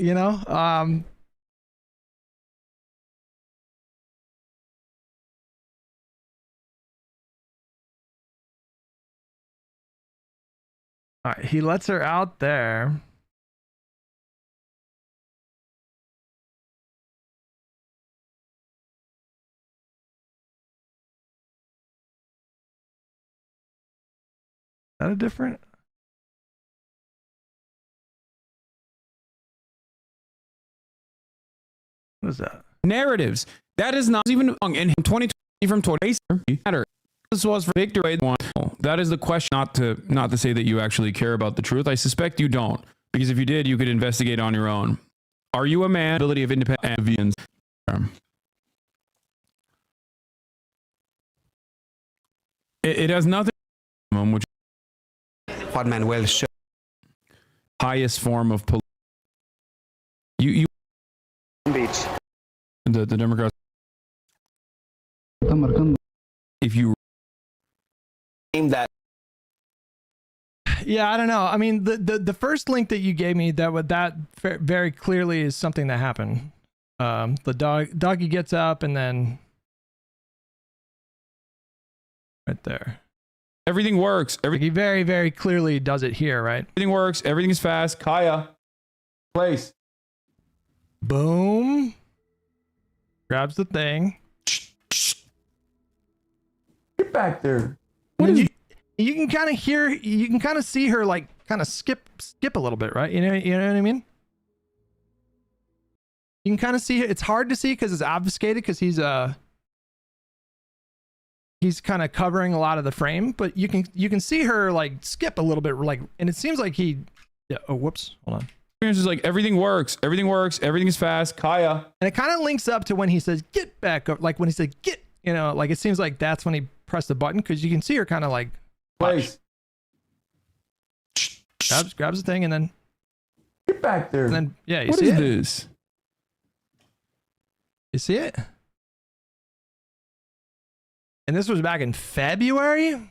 right, he lets her out there. Is that a different? What is that? Narratives. That is not even wrong. And 2020 from 20 matter. This was for Victor Wade. That is the question. Not to say that you actually care about the truth. I suspect you don't. Because if you did, you could investigate on your own. Are you a man? Ability of independent. It has nothing. Which Juan Manuel show. Highest form of you Beach. the Democrats. If you Name that. Yeah, I don't know. I mean, the first link that you gave me, that very clearly is something that happened. The doggy gets up and then right there. Everything works. He very, very clearly does it here, right? Everything works. Everything is fast. Kaya, place. Boom. Grabs the thing. Get back there. You can kind of hear, you can kind of see her like kind of skip a little bit, right? You know what I mean? You can kind of see it. It's hard to see because it's obfuscated because he's kind of covering a lot of the frame, but you can see her like skip a little bit, like, and it seems like he, yeah. Oh, whoops, hold on. It's just like everything works. Everything works. Everything is fast. Kaya. And it kind of links up to when he says get back up, like when he said get, you know, like it seems like that's when he pressed the button because you can see her kind of like place. Grabs the thing and then get back there. And then yeah, you what see is it? This? You see it? And this was back in February.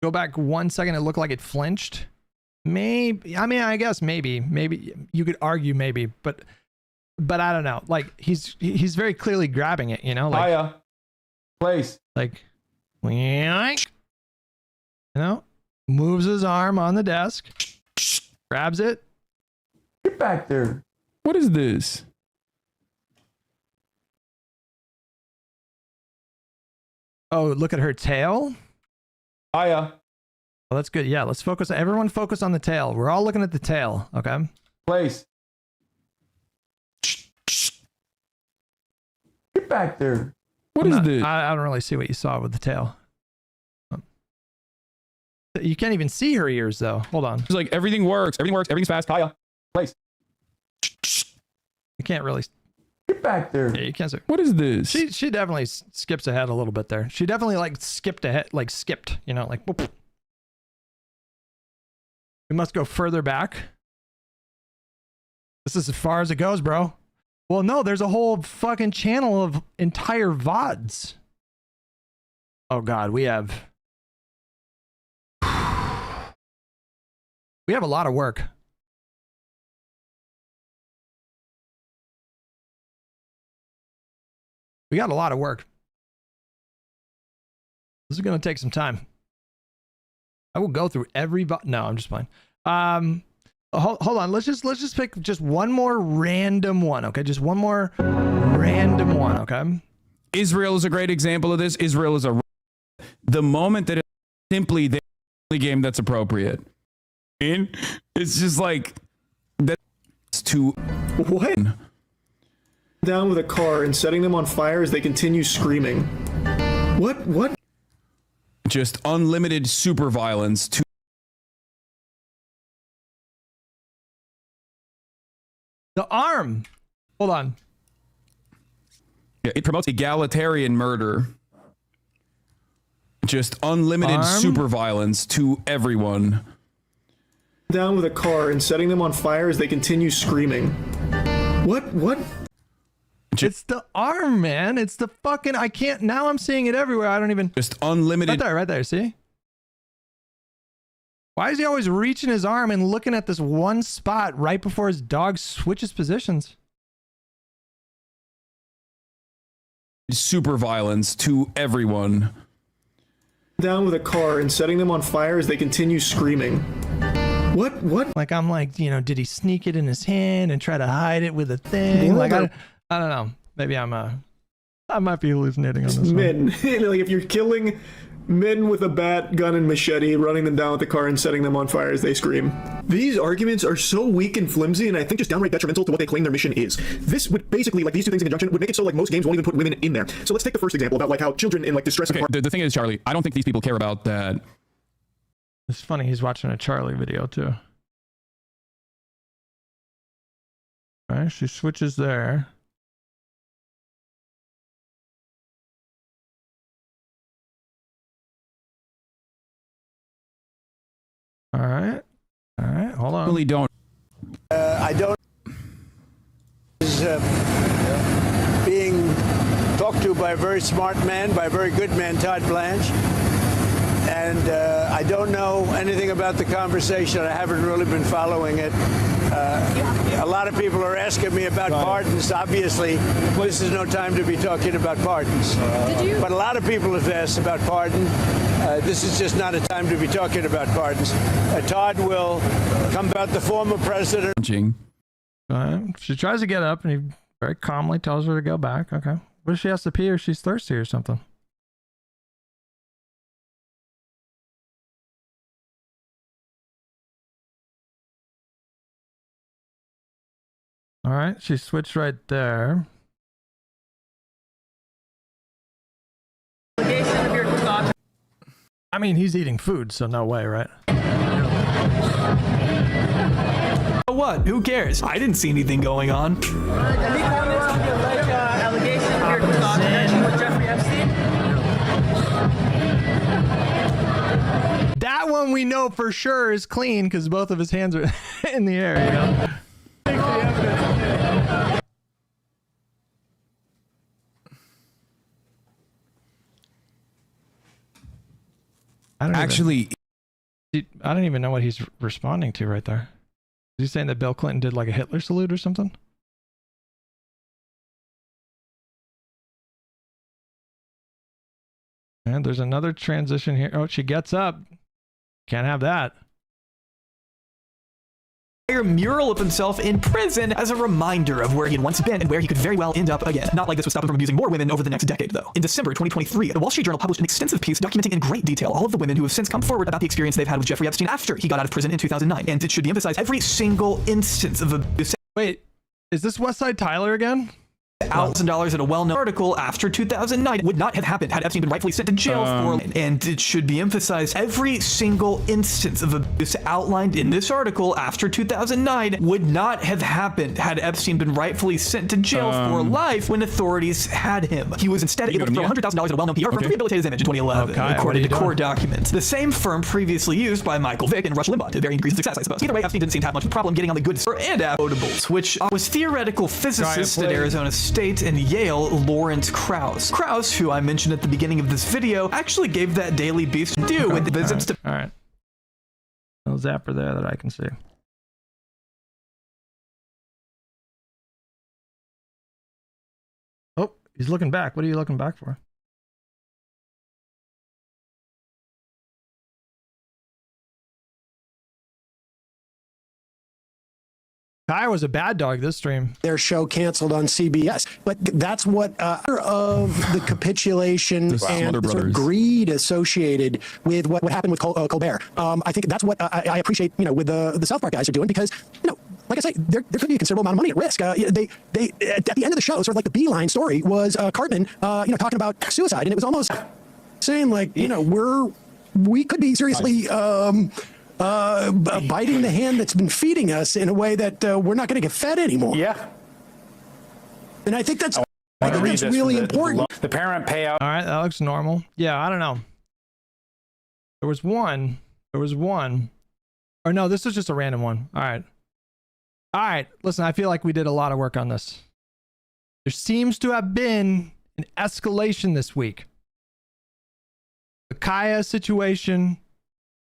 Go back 1 second. It looked like it flinched. Maybe. I mean, I guess maybe you could argue maybe, but I don't know. Like he's very clearly grabbing it. You know, like Kaya, place. Like, you know, moves his arm on the desk, grabs it. Get back there. What is this? Oh, look at her tail. Kaya. Oh, that's good. Yeah, let's focus. Everyone focus on the tail. We're all looking at the tail. Okay. Place. Get back there. What is this? I don't really see what you saw with the tail. You can't even see her ears though. Hold on. It's like everything works. Everything works. Everything's fast. Kaya. Place. You can't really. Get back there. Yeah, you can't see. What is this? She definitely skips ahead a little bit there. She definitely like skipped ahead, like skipped, you know, like whoop. We must go further back. This is as far as it goes, bro. Well, no, there's a whole fucking channel of entire VODs. Oh God, we have a lot of work. We got a lot of work. This is going to take some time. I will go through every no, I'm just playing. Hold on. Let's just pick just one more random one, okay? Just one more random one, okay? Israel is a great example of this. Israel is the moment that it's simply the only game that's appropriate. And it's just like that's too what? Down with a car and setting them on fire as they continue screaming. What? Just unlimited super violence to the arm. Hold on. Yeah, it promotes egalitarian murder. Just unlimited Arm? super violence to everyone. Down with a car and setting them on fire as they continue screaming. What? It's the arm, man. It's the fucking, I can't, now I'm seeing it everywhere. I don't even. Just unlimited. Right there, see? Why is he always reaching his arm and looking at this one spot right before his dog switches positions? Super violence to everyone. Down with a car and setting them on fire as they continue screaming. What? Like, I'm like, you know, did he sneak it in his hand and try to hide it with a thing? Like, I don't know. Maybe I might be hallucinating on this Men. one. Like, if you're killing men with a bat, gun, and machete, running them down with the car and setting them on fire as they scream. These arguments are so weak and flimsy, and I think just downright detrimental to what they claim their mission is. This would basically, like, these two things in conjunction would make it so, like, most games won't even put women in there. So let's take the first example about, like, how children in, like, distress. Okay, the thing is, Charlie, I don't think these people care about that. It's funny, he's watching a Charlie video too. All right, she switches there. All right, hold on. Really don't. I don't. Is being talked to by a very smart man, by a very good man, Todd Blanche. And I don't know anything about the conversation. I haven't really been following it. A lot of people are asking me about pardons. Obviously, this is no time to be talking about pardons. But a lot of people have asked about pardon. This is just not a time to be talking about pardons. Todd will come about the former president. She tries to get up, and he very calmly tells her to go back. Okay. What if she has to pee or she's thirsty or something? All right, she switched right there. I mean, he's eating food, so no way, right? What? Who cares? I didn't see anything going on. Any comments on the alleged allegation of your connection with Jeffrey Epstein? That one we know for sure is clean because both of his hands are in the air, you know? I don't even know what he's responding to right there. Is he saying that Bill Clinton did like a Hitler salute or something? And there's another transition here. Oh, she gets up. Can't have that. Mural of himself in prison as a reminder of where he had once been and where he could very well end up again. Not like this would stop him from abusing more women over the next decade, though. In December 2023, the Wall Street Journal published an extensive piece documenting in great detail all of the women who have since come forward about the experience they've had with Jeffrey Epstein after he got out of prison in 2009. And it should be emphasized, every single instance of abuse. Wait, is this Westside Tyler again? $1,000 in a well-known article after 2009 would not have happened had Epstein been rightfully sent to jail for. And it should be emphasized, every single instance of abuse outlined in this article after 2009 would not have happened had Epstein been rightfully sent to jail for life when authorities had him. He was instead able to throw $100,000 at a well-known PR firm to rehabilitate his image in 2011, according to court documents. The same firm previously used by Michael Vick and Rush Limbaugh to varying degrees of success, I suppose. Either way, Epstein didn't seem to have much of a problem getting on the good side and quotables, which was theoretical physicist at Arizona State and Yale, Lawrence Krauss. Krauss, who I mentioned at the beginning of this video, actually gave that Daily Beast due with visits to... All right. No zapper there that I can see. Oh, he's looking back. What are you looking back for? Kai was a bad dog this stream. Their show canceled on CBS. But that's what of the capitulation and sort of greed associated with what happened with Colbert. I think that's what I appreciate, with the South Park guys are doing because, like I say, there could be a considerable amount of money at risk. They at the end of the show, sort of like the Beeline story was Cartman, talking about suicide, and it was almost saying like, we could be seriously biting the hand that's been feeding us in a way that we're not going to get fed anymore. Yeah. And I think that's really important. The parent payout. All right, that looks normal. Yeah, I don't know. There was one. Or no, this is just a random one. All right. Listen, I feel like we did a lot of work on this. There seems to have been an escalation this week. The Kaya situation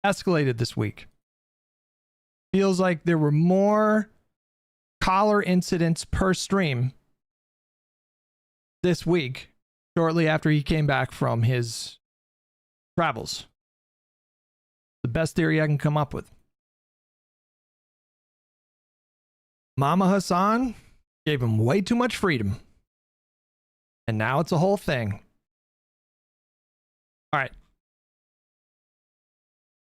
escalated this week. Feels like there were more collar incidents per stream this week, shortly after he came back from his travels. The best theory I can come up with. Mama Hasan gave him way too much freedom. And now it's a whole thing. All right.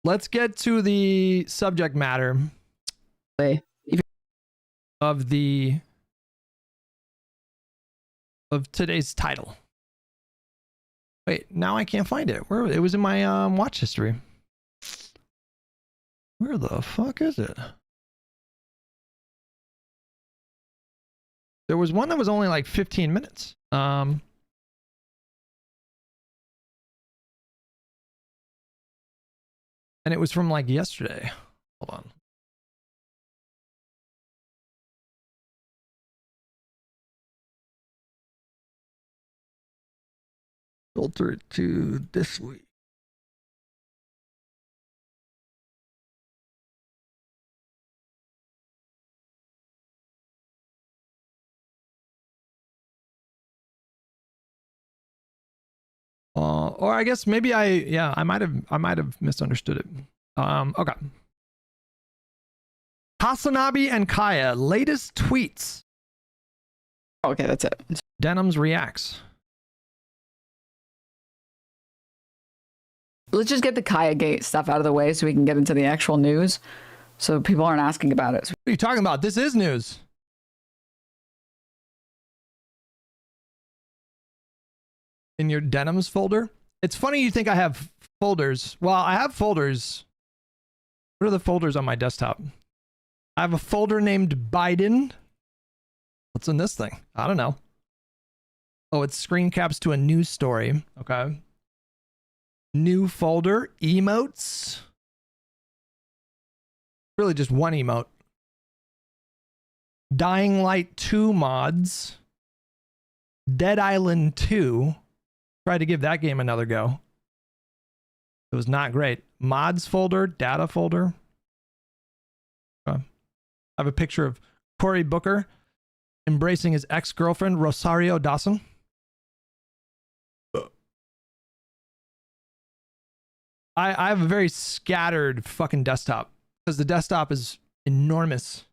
Let's get to the subject matter of today's title. Wait, now I can't find it. Where it was in my watch history. Where the fuck is it? There was one that was only like 15 minutes. And it was from like yesterday. Hold on. Filter it to this week. Or I guess maybe I might have misunderstood it. Okay. Hasanabi and Kaya, latest tweets. Okay, that's it. Denims reacts. Let's just get the Kaya Gate stuff out of the way so we can get into the actual news, so people aren't asking about it. What are you talking about? This is news. In your Denims folder? It's funny you think I have folders. Well, I have folders. What are the folders on my desktop? I have a folder named Biden. What's in this thing? I don't know. Oh, it's screen caps to a news story. Okay. New folder, emotes. Really just one emote. Dying Light 2 mods. Dead Island 2. Tried to give that game another go. It was not great. Mods folder, data folder. I have a picture of Cory Booker embracing his ex-girlfriend, Rosario Dawson. I have a very scattered fucking desktop because the desktop is enormous.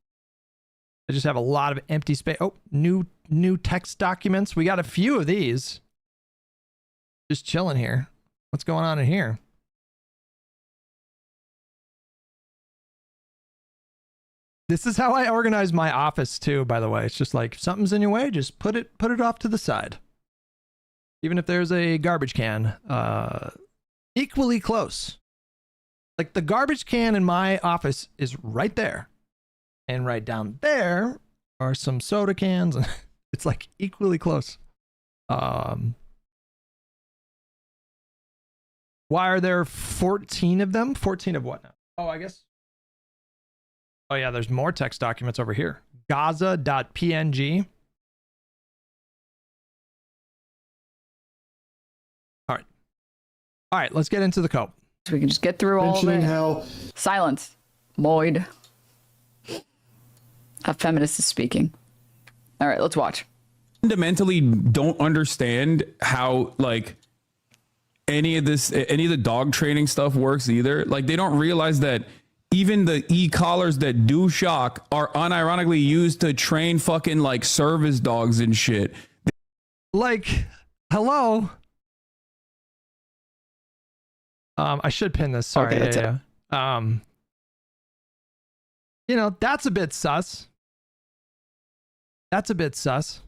I just have a lot of empty space. Oh, new text documents. We got a few of these. Just chilling here. What's going on in here? This is how I organize my office too, by the way. It's just like if something's in your way, just put it off to the side. Even if there's a garbage can, equally close. Like the garbage can in my office is right there. And right down there are some soda cans. It's like equally close. Why are there 14 of them? 14 of what now? Oh, I guess. Oh yeah, there's more text documents over here. Gaza.png. All right, let's get into the code. So we can just get through all of it. Silence. Moid. A feminist is speaking. All right, let's watch. Fundamentally don't understand how like any of the dog training stuff works either. Like they don't realize that even the e-collars that do shock are unironically used to train fucking like service dogs and shit. Like, hello. I should pin this. Sorry. Okay, that's it. You know, that's a bit sus. That's a bit sus.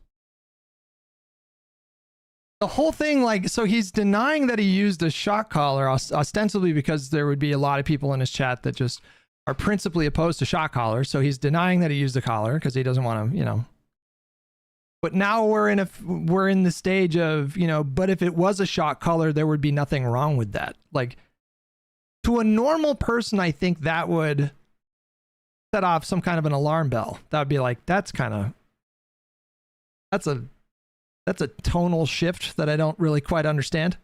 The whole thing, like, so he's denying that he used a shock collar, ostensibly because there would be a lot of people in his chat that just are principally opposed to shock collars. So he's denying that he used a collar because he doesn't want to, you know. But now we're in the stage of, you know, but if it was a shock collar, there would be nothing wrong with that. Like, to a normal person, I think that would set off some kind of an alarm bell. That would be like, that's a tonal shift that I don't really quite understand.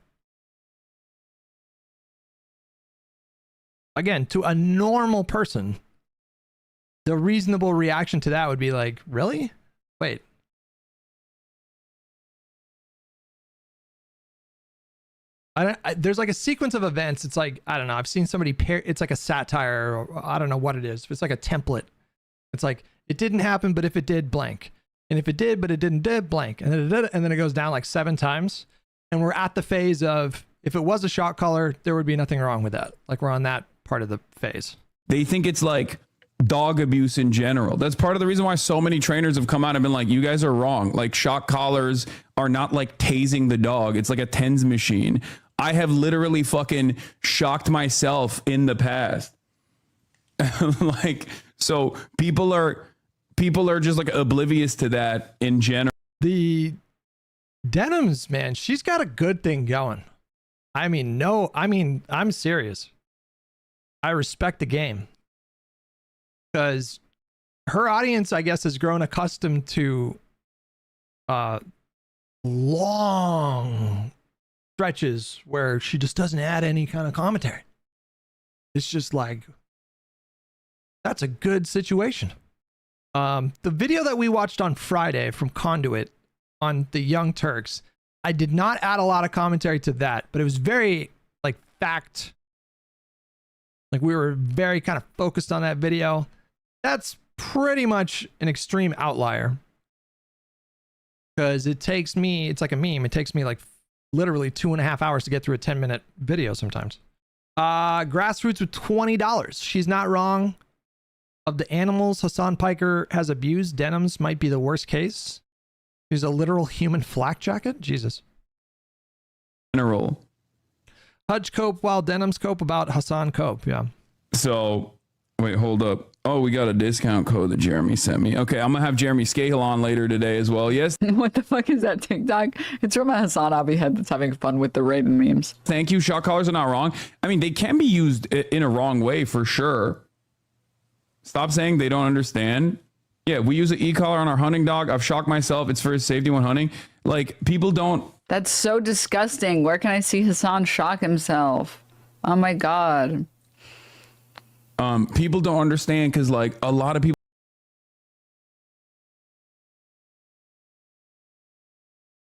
Again, to a normal person, the reasonable reaction to that would be like, really? Wait. There's like a sequence of events. It's like, I don't know. I've seen somebody it's like a satire, or I don't know what it is. It's like a template. It's like, it didn't happen, but if it did, blank. And if it did, but it didn't, did blank. And then it goes down like 7 times. And we're at the phase of, if it was a shock collar, there would be nothing wrong with that. Like we're on that part of the phase. They think it's like dog abuse in general. That's part of the reason why so many trainers have come out and been like, you guys are wrong. Like shock collars are not like tasing the dog. It's like a TENS machine. I have literally fucking shocked myself in the past. Like, so people are just like oblivious to that in general. The Denims, man, she's got a good thing going. I'm serious. I respect the game because her audience, I guess, has grown accustomed to long stretches where she just doesn't add any kind of commentary. It's just like, that's a good situation. The video that we watched on Friday from Conduit on the Young Turks, I did not add a lot of commentary to that, but it was very like fact. Like we were very kind of focused on that video. That's pretty much an extreme outlier because it's like a meme. It takes me like literally 2.5 hours to get through a 10-minute video sometimes. Grassroots with $20. She's not wrong. Of the animals Hasan Piker has abused, Denims might be the worst case. He's a literal human flak jacket. Jesus. General. Hudge cope while Denims cope about Hasan cope. Yeah. So, wait, hold up. Oh, we got a discount code that Jeremy sent me. Okay, I'm gonna have Jeremy Scahill on later today as well. Yes. What the fuck is that TikTok? It's from a Hasan Abi head that's having fun with the Raiden memes. Thank you. Shock collars are not wrong. I mean, they can be used in a wrong way for sure. Stop saying they don't understand. Yeah, we use an e-collar on our hunting dog. I've shocked myself. It's for his safety when hunting. Like, people don't. That's so disgusting. Where can I see Hasan shock himself? Oh my God. People don't understand because, like, a lot of people.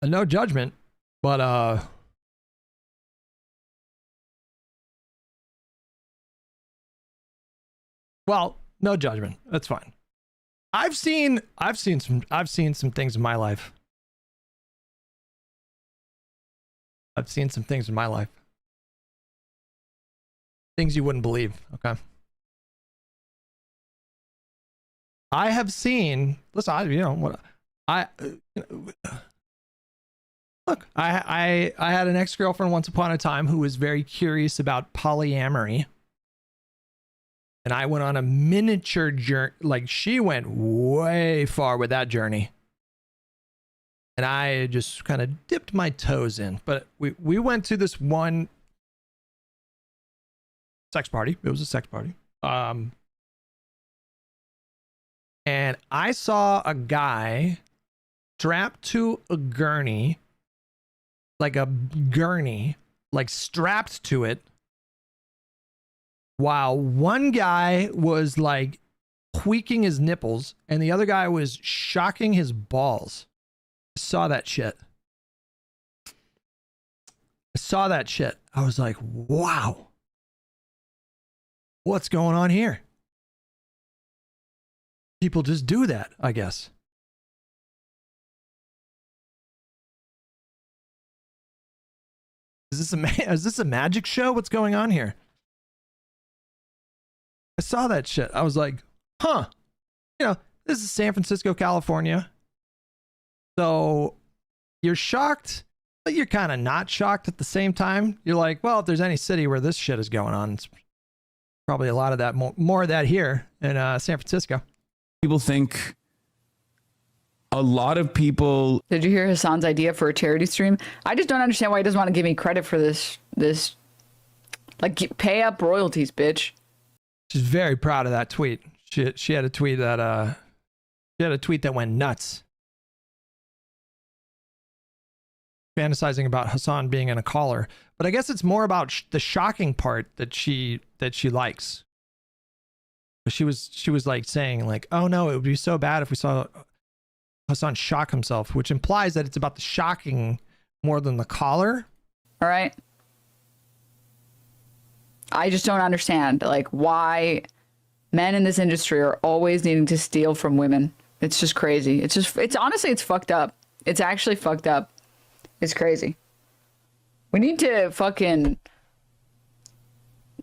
No judgment, but well, no judgment. That's fine. I've seen some things in my life. I've seen some things in my life. Things you wouldn't believe, okay? I have seen, listen, look, I had an ex-girlfriend once upon a time who was very curious about polyamory. And I went on a miniature journey. Like, she went way far with that journey. And I just kind of dipped my toes in. But we went to this one sex party. It was a sex party. And I saw a guy strapped to a gurney, like strapped to it, while one guy was like tweaking his nipples and the other guy was shocking his balls. I saw that shit. I was like, wow. What's going on here? People just do that, I guess. Is this a magic show? What's going on here? I saw that shit. I was like, huh. You know, this is San Francisco, California. So you're shocked, but you're kind of not shocked at the same time. You're like, well, if there's any city where this shit is going on, it's probably a lot of that, more of that here in San Francisco. People think a lot of people. Did you hear Hasan's idea for a charity stream? I just don't understand why he doesn't want to give me credit for this. Like, pay up royalties, bitch. She's very proud of that tweet. She had a tweet that went nuts. Fantasizing about Hasan being in a collar, but I guess it's more about the shocking part that she likes. She was like saying like, oh no, it would be so bad if we saw Hasan shock himself, which implies that it's about the shocking more than the collar. All right. I just don't understand, like, why men in this industry are always needing to steal from women. It's just crazy. It's honestly, it's fucked up. It's actually fucked up. It's crazy. We need to fucking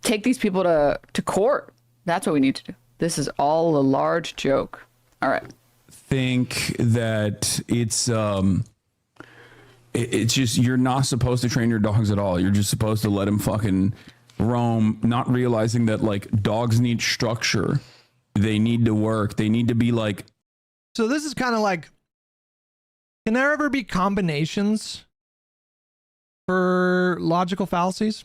take these people to court. That's what we need to do. This is all a large joke. All right. Think that it's just, you're not supposed to train your dogs at all. You're just supposed to let them fucking roam, not realizing that like dogs need structure. They need to work. They need to be like. So this is kind of like, can there ever be combinations for logical fallacies?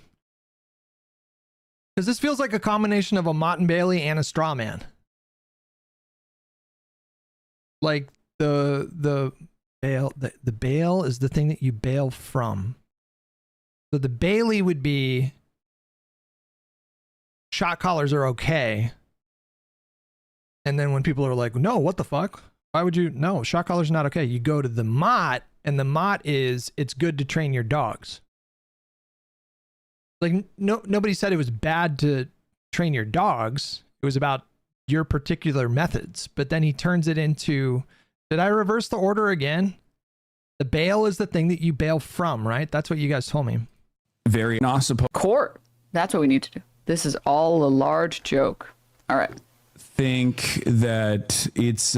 Because this feels like a combination of a Mott and Bailey and a straw man. Like the bail, the bail is the thing that you bail from. So the Bailey would be shot collars are okay. And then when people are like, no, what the fuck? Why would you? No, shot collar's not okay. You go to the Mott, and the Mott is it's good to train your dogs. Like nobody said it was bad to train your dogs. It was about your particular methods. But then he turns it into, did I reverse the order again? The bail is the thing that you bail from, right? That's what you guys told me. Very not supposed. Court. That's what we need to do. This is all a large joke. All right. Think that it's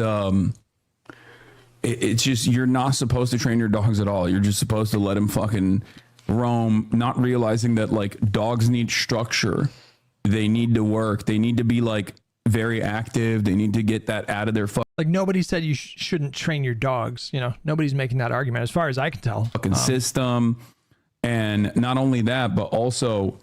just, you're not supposed to train your dogs at all. You're just supposed to let them fucking roam, not realizing that like dogs need structure. They need to work. They need to be like very active. They need to get that out of their like nobody said you shouldn't train your dogs. You know, nobody's making that argument as far as I can tell. Fucking system. And not only that, but also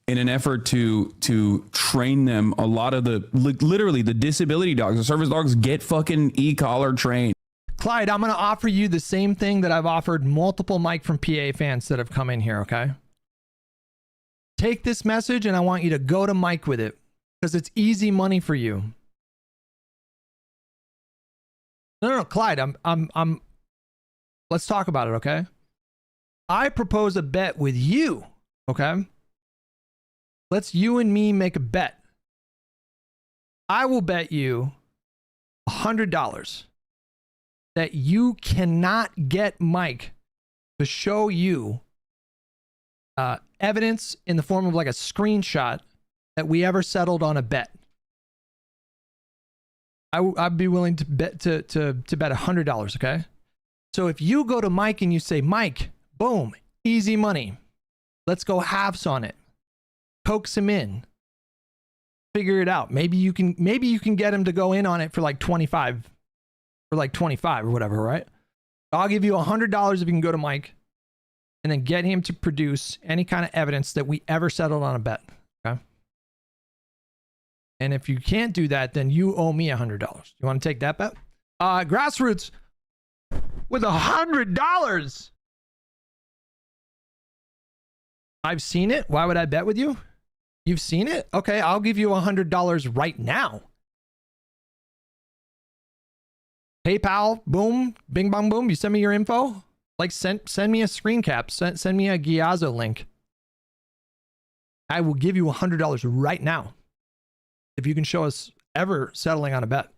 in an effort to train them, a lot of the literally the disability dogs, the service dogs get fucking e-collar trained. Clyde, I'm going to offer you the same thing that I've offered multiple Mike from PA fans that have come in here, okay? Take this message and I want you to go to Mike with it because it's easy money for you. No, Clyde, I'm let's talk about it, okay? I propose a bet with you, okay? Let's you and me make a bet. I will bet you $100 that you cannot get Mike to show you evidence in the form of like a screenshot that we ever settled on a bet. I'd be willing to bet to bet $100, okay? So if you go to Mike and you say, Mike, boom, easy money. Let's go halves on it. Coax him in. Figure it out. Maybe you can get him to go in on it for like 25 or like 25 or whatever, right? I'll give you $100 if you can go to Mike and then get him to produce any kind of evidence that we ever settled on a bet. Okay. And if you can't do that, then you owe me $100. You want to take that bet? Grassroots with $100. I've seen it. Why would I bet with you? You've seen it? Okay, I'll give you $100 right now. PayPal, boom, bing bong boom. You send me your info. Like send me a screen cap. Send me a Giazzo link. I will give you $100 right now if you can show us ever settling on a bet.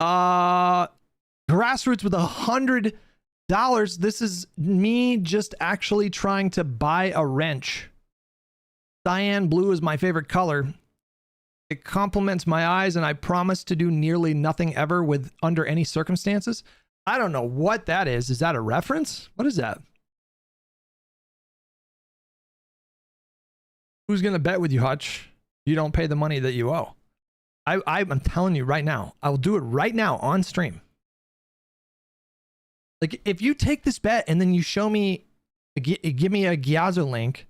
Grassroots with $100. This is me just actually trying to buy a wrench. Cyan blue is my favorite color. It complements my eyes, and I promise to do nearly nothing ever with under any circumstances. I don't know what that is. Is that a reference? What is that? Who's going to bet with you, Hutch? You don't pay the money that you owe. I'm telling you right now. I will do it right now on stream. Like, if you take this bet and then you show me, give me a Giazzo link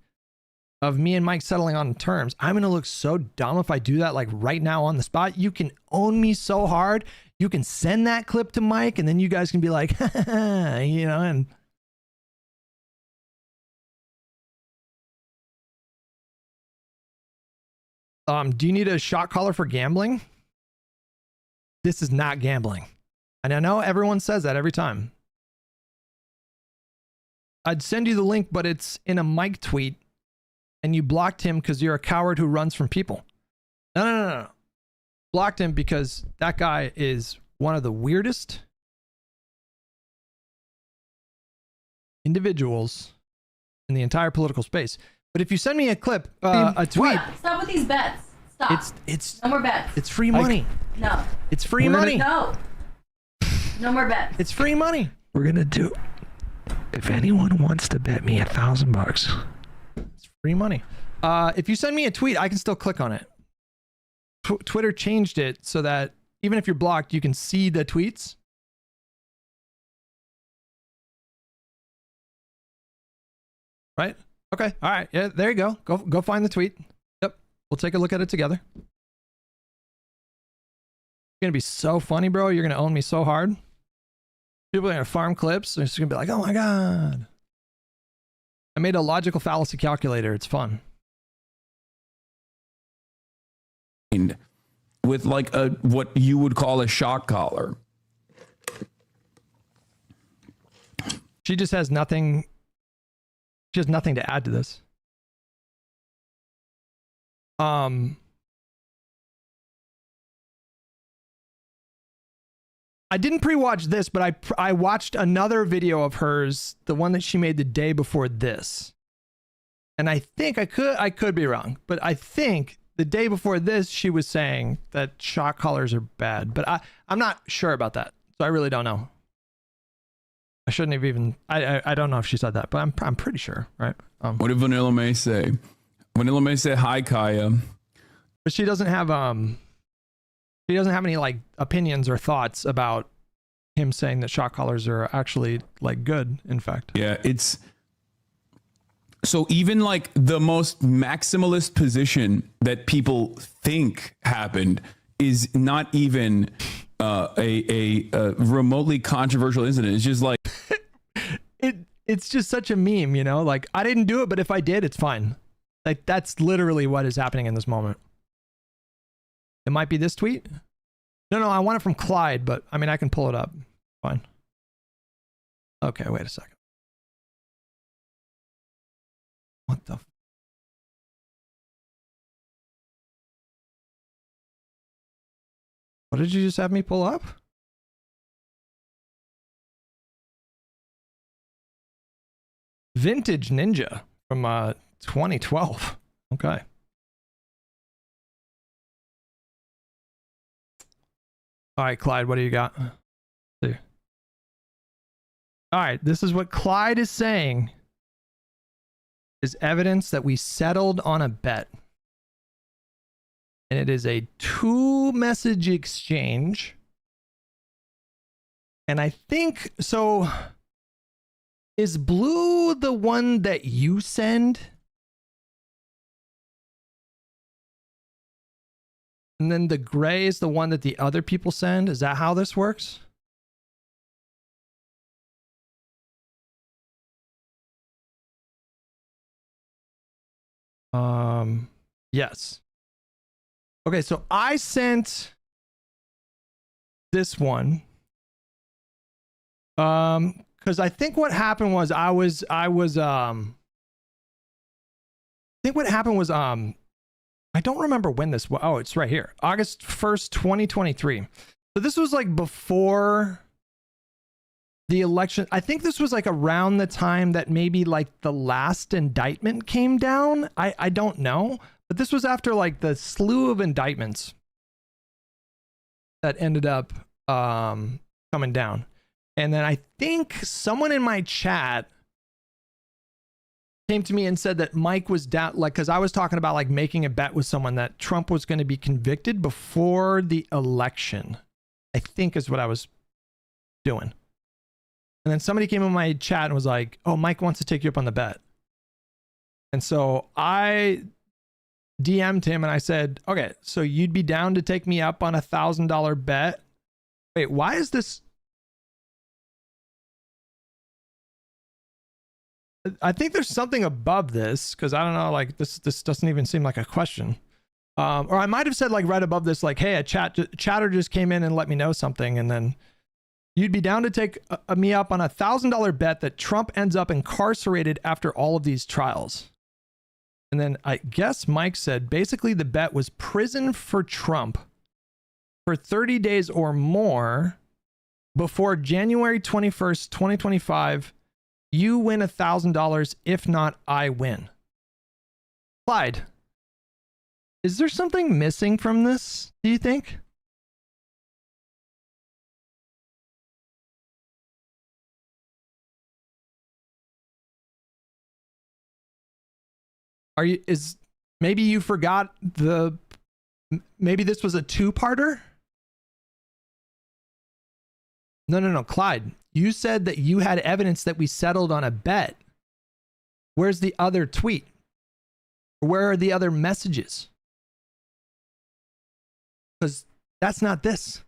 of me and Mike settling on terms, I'm going to look so dumb if I do that, like, right now on the spot. You can own me so hard. You can send that clip to Mike, and then you guys can be like, you know, and... do you need a shot collar for gambling? This is not gambling. And I know everyone says that every time. I'd send you the link, but it's in a Mike tweet, and you blocked him because you're a coward who runs from people. No. Blocked him because that guy is one of the weirdest individuals in the entire political space. But if you send me a clip, a tweet... What? Stop with these bets. Stop. It's no more bets. It's free money. No. It's free money. No. No more bets. It's free money. We're gonna do... If anyone wants to bet me $1,000, it's free money. If you send me a tweet, I can still click on it. Twitter changed it so that even if you're blocked, you can see the tweets. Right? Okay. All right. Yeah, there you go. Go find the tweet. Yep. We'll take a look at it together. It's gonna be so funny, bro. You're gonna own me so hard. People are gonna farm clips. They're just gonna be like, oh my God. I made a logical fallacy calculator. It's fun. With like a what you would call a shock collar. She just has nothing. She has nothing to add to this. I didn't pre-watch this, but I watched another video of hers, the one that she made the day before this. And I think I could be wrong, but I think the day before this she was saying that shock collars are bad, but I'm not sure about that. So I really don't know. I shouldn't have even I don't know if she said that, but I'm pretty sure, right? What did Vanilla May say? Vanilla May said, "Hi, Kaya." But she doesn't have any like opinions or thoughts about him saying that shock collars are actually like good, in fact. Yeah, it's so even like the most maximalist position that people think happened is not even a remotely controversial incident. It's just like it's just such a meme, you know? Like, I didn't do it, but if I did, it's fine. Like, that's literally what is happening in this moment. It might be this tweet. No, I want it from Clyde, but I mean, I can pull it up. Fine. Okay, wait a second. What the? What did you just have me pull up? Vintage Ninja from 2012. Okay. All right, Clyde, what do you got? See. All right, this is what Clyde is saying is evidence that we settled on a bet. And it is a 2-message exchange. And I think, so is blue the one that you send? And then the gray is the one that the other people send? Is that how this works? Yes. Okay, so I sent this one. Because I think what happened was I don't remember when this was. Oh, it's right here. August 1st, 2023. So this was like before the election. I think this was like around the time that maybe like the last indictment came down. I don't know. But this was after like the slew of indictments that ended up coming down. And then I think someone in my chat came to me and said that Mike was down, like, because I was talking about like making a bet with someone that Trump was going to be convicted before the election, I think is what I was doing. And then somebody came in my chat and was like, oh, Mike wants to take you up on the bet. And so I DM'd him and I said, okay, so you'd be down to take me up on $1,000 bet? Wait, why is this? I think there's something above this, because I don't know, like this doesn't even seem like a question. Or I might have said like right above this, like, hey, a chatter just came in and let me know something, and then you'd be down to take me up on $1,000 bet that Trump ends up incarcerated after all of these trials. And then I guess Mike said basically the bet was prison for Trump for 30 days or more before January 21st, 2025. You win $1,000. If not, I win. Clyde, is there something missing from this, do you think? Maybe you forgot maybe this was a two-parter? No, Clyde. You said that you had evidence that we settled on a bet. Where's the other tweet? Where are the other messages? Because that's not this.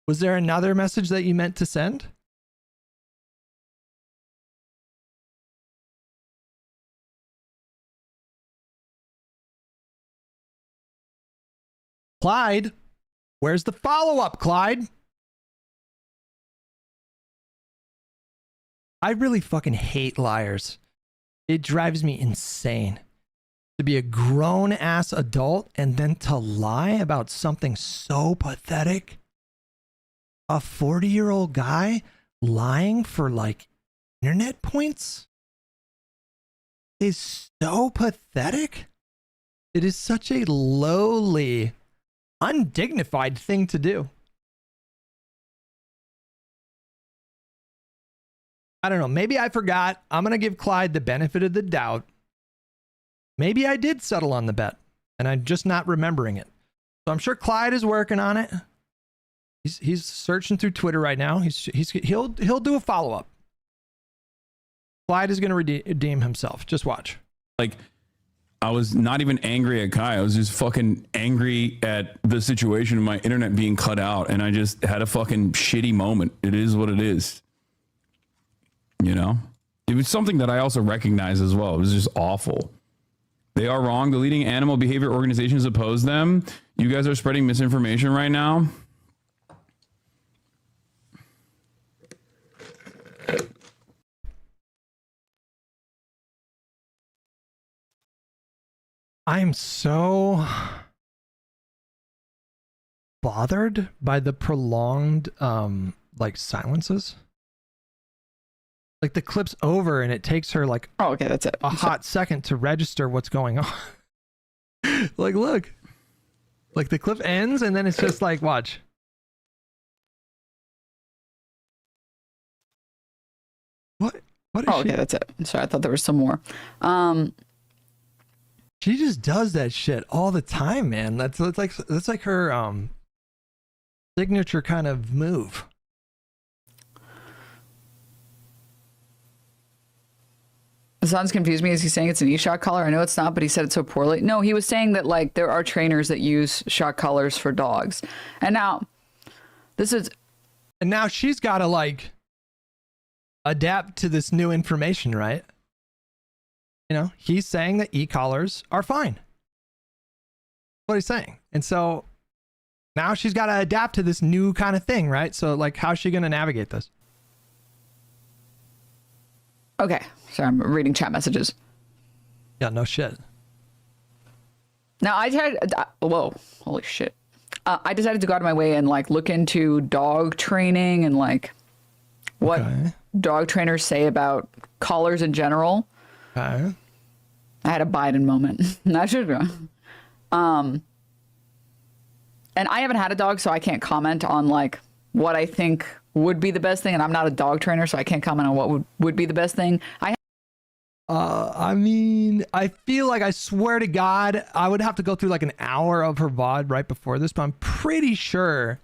Was there another message that you meant to send? Clyde, where's the follow-up, Clyde? I really fucking hate liars. It drives me insane. To be a grown-ass adult and then to lie about something so pathetic. A 40-year-old guy lying for, like, internet points is so pathetic. It is such a lowly, undignified thing to do. I don't know. Maybe I forgot. I'm going to give Clyde the benefit of the doubt. Maybe I did settle on the bet and I'm just not remembering it. So I'm sure Clyde is working on it. He's searching through Twitter right now. He'll do a follow-up. Clyde is going to redeem himself. Just watch. Like, I was not even angry at Kai. I was just fucking angry at the situation of my internet being cut out, and I just had a fucking shitty moment. It is what it is. You know? It was something that I also recognize as well. It was just awful. They are wrong. The leading animal behavior organizations oppose them. You guys are spreading misinformation right now. I'm so bothered by the prolonged like silences. Like the clip's over and it takes her like okay, that's it. A hot second to register what's going on. Like look. Like the clip ends and then it's just like watch. What is she? Okay, that's it. Sorry, I thought there was some more. She just does that shit all the time, man. That's like her signature kind of move. Hasan's confused me. Is he saying it's an e-shock collar? I know it's not, but he said it so poorly. No, he was saying that like there are trainers that use shock collars for dogs. And now she's got to like adapt to this new information, right? You know, he's saying that e-collars are fine. That's what he's saying. And so now she's got to adapt to this new kind of thing, right? So like, how's she going to navigate this? Okay. Sorry, I'm reading chat messages. Yeah, no shit. Now I tried, whoa, holy shit. I decided to go out of my way and like look into dog training and like what dog trainers say about collars in general. Okay. I had a Biden moment. Not sure. And I haven't had a dog, so I can't comment on like what I think would be the best thing. And I'm not a dog trainer, so I can't comment on what would be the best thing. I mean, I feel like I swear to God, I would have to go through like an hour of her VOD right before this, but I'm pretty sure.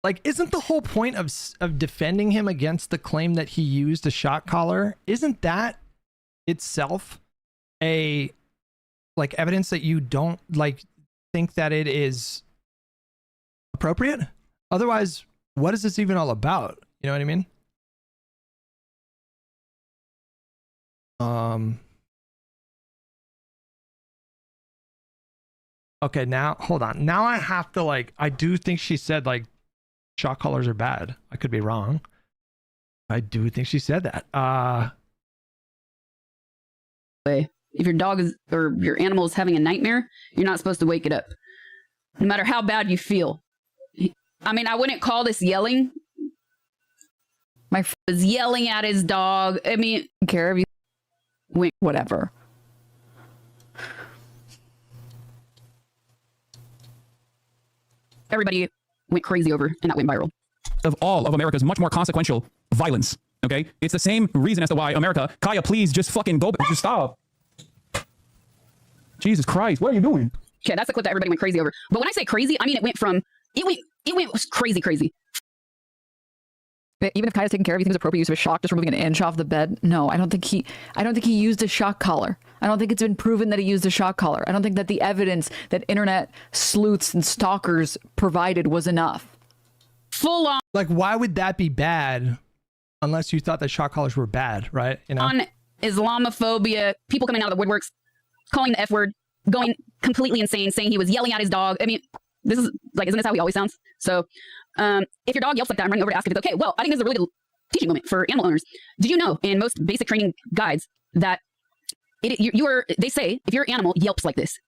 Like, isn't the whole point of defending him against the claim that he used a shock collar? Isn't that itself a like evidence that you don't like think that it is appropriate? Otherwise, what is this even all about? You know what I mean? Okay, now hold on. Now I have to like, I do think she said like shock collars are bad. I could be wrong. I do think she said that. If your dog is or your animal is having a nightmare, you're not supposed to wake it up, no matter how bad you feel. I mean, I wouldn't call this yelling. My friend is yelling at his dog. I mean, care of you. Whatever. Everybody went crazy over, and that went viral. Of all of America's much more consequential violence Okay, it's the same reason as to why America. Kaya, please just fucking go. Just stop. Jesus Christ, what are you doing? Okay, that's the clip that everybody went crazy over. But when I say crazy, I mean it went crazy. But even if Kaya's taking care of, you think it's appropriate use of a shock, just removing an inch off the bed? No, I don't think he used a shock collar. I don't think it's been proven that he used a shock collar. I don't think that the evidence that internet sleuths and stalkers provided was enough. Full on. Like, why would that be bad unless you thought that shock collars were bad, right? You know? On Islamophobia, people coming out of the woodworks, calling the F word, going completely insane, saying he was yelling at his dog. I mean, this is like, isn't this how he always sounds? So if your dog yelps like that, I'm running over to ask if it's okay. Well, I think this is a really good teaching moment for animal owners. Did you know in most basic training guides that they say if your animal yelps like this,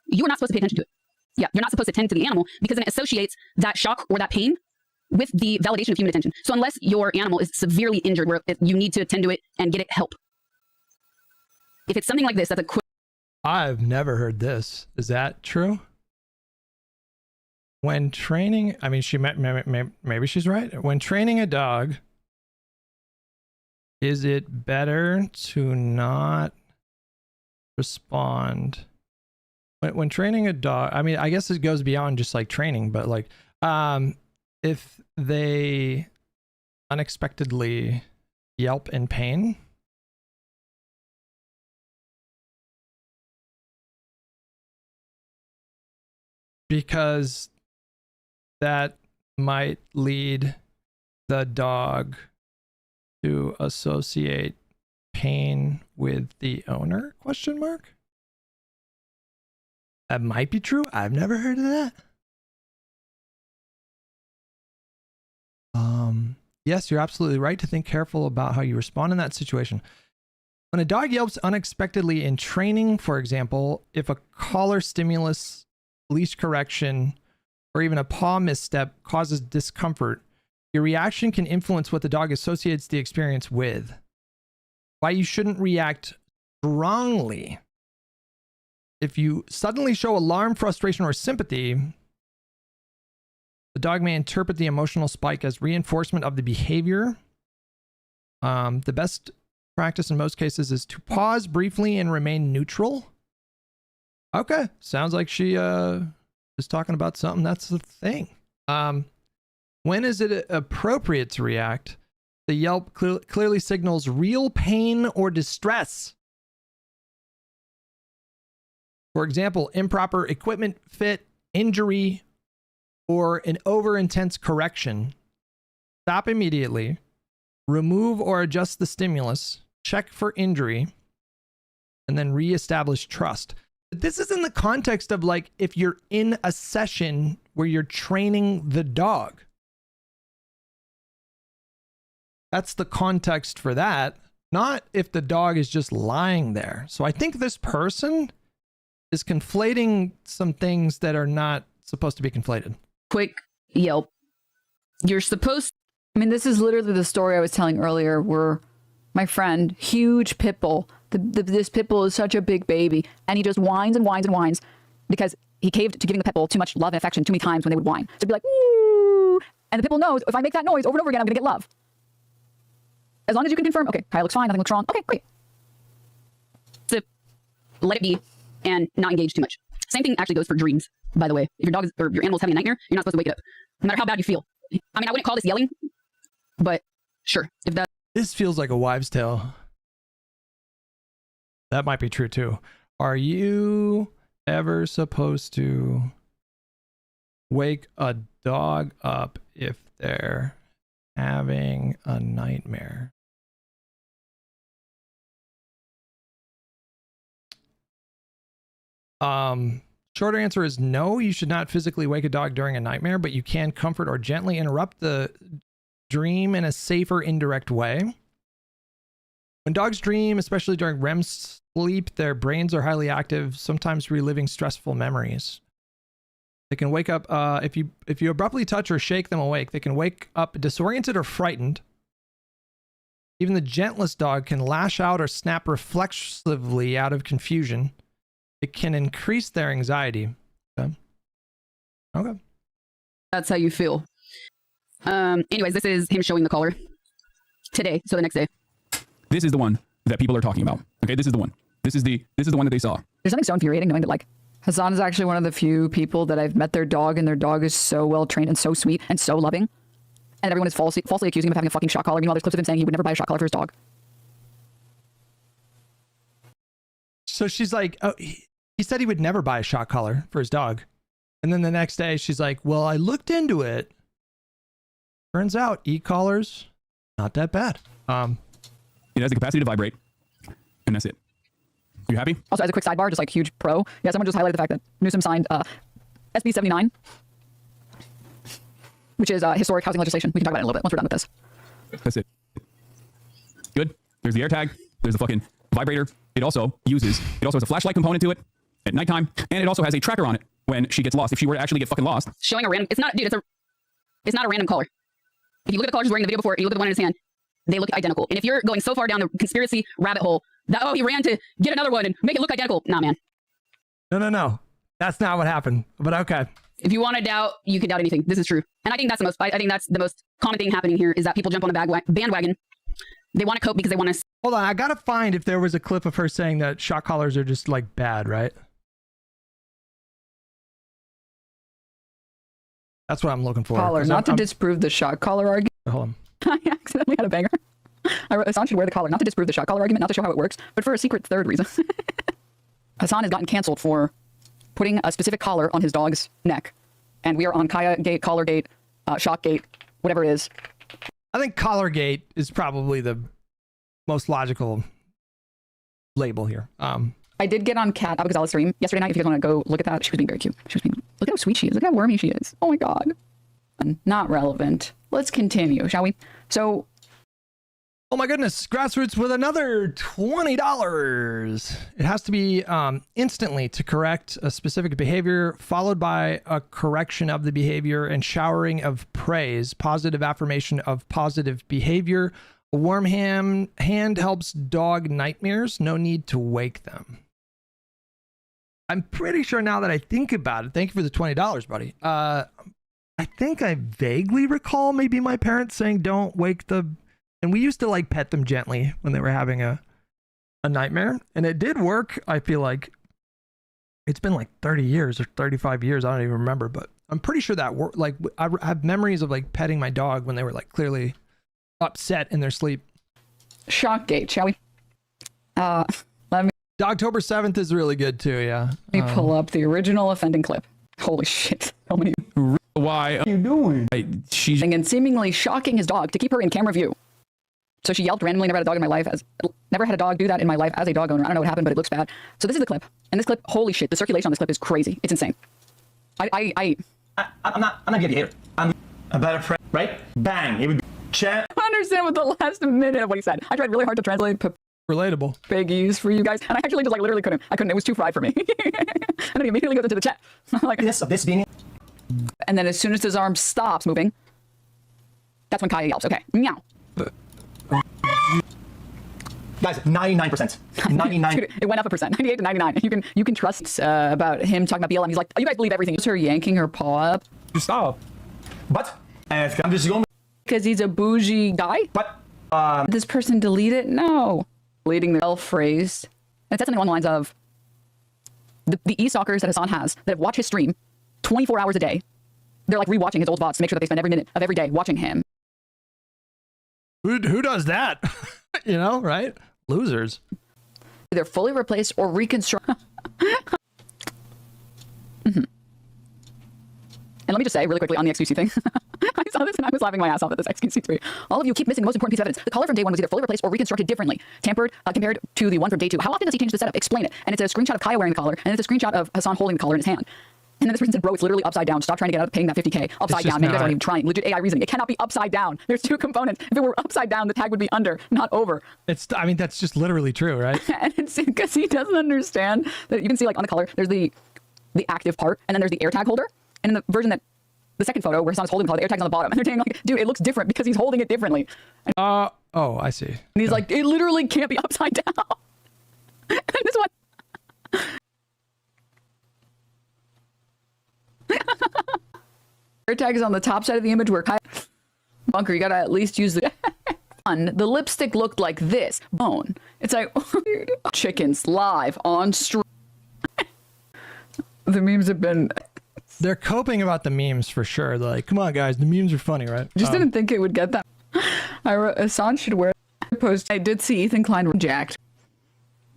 you are not supposed to pay attention to it. Yeah, you're not supposed to attend to the animal because then it associates that shock or that pain with the validation of human attention. So unless your animal is severely injured where you need to attend to it and get it help. If it's something like this, that's a quick. I've never heard this. Is that true? When training, I mean, maybe she's right. When training a dog, is it better to not respond? When training a dog, I mean, I guess it goes beyond just like training, but like, if they unexpectedly yelp in pain, because that might lead the dog to associate pain with the owner, question mark? That might be true. I've never heard of that. Yes, you're absolutely right to think careful about how you respond in that situation. When a dog yelps unexpectedly in training, for example, if a collar stimulus, leash correction, or even a paw misstep causes discomfort, your reaction can influence what the dog associates the experience with. Why you shouldn't react strongly. If you suddenly show alarm, frustration, or sympathy, the dog may interpret the emotional spike as reinforcement of the behavior. The best practice in most cases is to pause briefly and remain neutral. Okay, sounds like she is talking about something that's the thing. When is it appropriate to react? The yelp clearly signals real pain or distress. For example, improper equipment fit, injury, or an over-intense correction. Stop immediately. Remove or adjust the stimulus. Check for injury. And then reestablish trust. But this is in the context of like if you're in a session where you're training the dog. That's the context for that. Not if the dog is just lying there. So I think this person is conflating some things that are not supposed to be conflated. Quick yelp. You're supposed. I mean, this is literally the story I was telling earlier where my friend, huge pit bull, this pit bull is such a big baby, and he just whines and whines and whines because he caved to giving the pit bull too much love and affection too many times when they would whine. So it'd be like, woo! And the pit bull knows if I make that noise over and over again, I'm going to get love. As long as you can confirm, okay, Kaya looks fine, nothing looks wrong. Okay, great. So let it be and not engage too much. Same thing actually goes for dreams, by the way. If your dog is, or your animal is having a nightmare, you're not supposed to wake it up, no matter how bad you feel. I mean, I wouldn't call this yelling, but sure, if that. This feels like a wives' tale. That might be true too. Are you ever supposed to wake a dog up if they're having a nightmare? Shorter answer is no, you should not physically wake a dog during a nightmare, but you can comfort or gently interrupt the dream in a safer, indirect way. When dogs dream, especially during REM sleep, their brains are highly active, sometimes reliving stressful memories. They can wake up, if you abruptly touch or shake them awake, they can wake up disoriented or frightened. Even the gentlest dog can lash out or snap reflexively out of confusion. It can increase their anxiety. Okay. That's how you feel. Anyways, this is him showing the collar. today. So the next day. This is the one that people are talking about. Okay, this is the one. This is the one that they saw. There's something so infuriating knowing that like Hasan is actually one of the few people that I've met their dog, and their dog is so well trained and so sweet and so loving. And everyone is falsely accusing him of having a fucking shock collar. Meanwhile, there's clips of him saying he would never buy a shock collar for his dog. So she's like, oh, he said he would never buy a shock collar for his dog. And then the next day she's like, well, I looked into it. Turns out e-collars, not that bad. It has the capacity to vibrate, and that's it. You happy? Also, as a quick sidebar, just like huge pro. Yeah, someone just highlighted the fact that Newsom signed SB 79, which is historic housing legislation. We can talk about it in a little bit once we're done with this. That's it. Good. There's the AirTag. There's the fucking vibrator. It also has a flashlight component to it at nighttime, and it also has a tracker on it when she gets lost. If she were to actually get fucking lost. Showing a random, it's not a random collar. If you look at the collars he's wearing in the video before, you look at the one in his hand, they look identical. And if you're going so far down the conspiracy rabbit hole that, oh, he ran to get another one and make it look identical. Nah, man. No. That's not what happened, but okay. If you want to doubt, you can doubt anything. This is true. And I think that's the most common thing happening here is that people jump on the bandwagon. They want to cope because they want to. Hold on, I gotta find if there was a clip of her saying that shock collars are just like bad, right? That's what I'm looking for. Collars, not to disprove the shock collar argument. Hold on. I accidentally had a banger. Hasan should wear the collar, not to disprove the shock collar argument, not to show how it works, but for a secret third reason. Hasan has gotten canceled for putting a specific collar on his dog's neck. And we are on Kaya Gate, Collar Gate, Shock Gate, whatever it is. I think Collar Gate is probably the most logical label here. I did get on Kat Abagazala's stream yesterday night. If you guys want to go look at that, she was being very cute. Look how sweet she is. Look how wormy she is. Oh my God. Not relevant. Let's continue, shall we? So. Oh my goodness. Grassroots with another $20. It has to be instantly to correct a specific behavior, followed by a correction of the behavior and showering of praise, positive affirmation of positive behavior. A warm hand helps dog nightmares. No need to wake them. I'm pretty sure now that I think about it. Thank you for the $20, buddy. I think I vaguely recall maybe my parents saying don't wake the... And we used to like pet them gently when they were having a nightmare. And it did work. I feel like it's been like 30 years or 35 years. I don't even remember, but I'm pretty sure that worked. Like I have memories of like petting my dog when they were like clearly upset in their sleep. Shock Gate, shall we? Let me. October 7th is really good too, yeah. Let me pull up the original offending clip. Holy shit. So many. Why are you doing? She's and seemingly shocking his dog to keep her in camera view. So she yelped randomly, never had a dog in my life. Never had a dog do that in my life as a dog owner. I don't know what happened, but it looks bad. So this is the clip. And this clip, holy shit, the circulation on this clip is crazy. It's insane. I'm not a hater. I'm a better friend, right? Bang. It would chat. I don't understand what the last minute of what he said. I tried really hard to translate relatable biggies for you guys, and I actually just like literally couldn't. I couldn't. It was too fried for me. And then he immediately goes into the chat. Like this being. And then as soon as his arm stops moving, that's when Kaya yelps. Okay, meow. Guys, 99%. 99. Dude, it went up 1%. 98 to 99. You can trust about him talking about BLM. He's like, oh, you guys believe everything. Just her yanking her paw up. You stop. But I'm just going. Because he's a bougie guy. But did this person delete it? No. Deleting the phrase. And it said something along the lines of the e-stalkers that Hasan has that have watched his stream 24 hours a day. They're like rewatching his old VODs to make sure that they spend every minute of every day watching him. Who does that? You know, right? Losers. They're fully replaced or reconstructed. And let me just say really quickly on the XQC thing. I saw this and I was laughing my ass off at this XQC tweet. All of you keep missing the most important piece of evidence. The collar from day one was either fully replaced or reconstructed differently, tampered compared to the one from day two. How often does he change the setup? Explain it. And it's a screenshot of Kaya wearing the collar, and it's a screenshot of Hasan holding the collar in his hand. And then this person said, bro, it's literally upside down. Stop trying to get out of paying that $50K. Upside down. Maybe you guys aren't even trying. Legit AI reasoning. It cannot be upside down. There's two components. If it were upside down, the tag would be under, not over. I mean, that's just literally true, right? And it's because he doesn't understand that you can see like on the collar, there's the active part, and then there's the AirTag holder. And in the version that, the second photo where Hasan is holding the collar, the AirTag's on the bottom. And they're saying like, dude, it looks different because he's holding it differently. And oh, I see. And he's like, it literally can't be upside down. And this one. AirTag is on the top side of the image where Bunker, you gotta at least use the the lipstick looked like this. Bone. It's like, chickens live on stream. The memes have been... They're coping about the memes for sure. They're like, come on, guys, the memes are funny, right? Just didn't think it would get that. I wrote, Hasan should wear a post. I did see Ethan Klein jacked.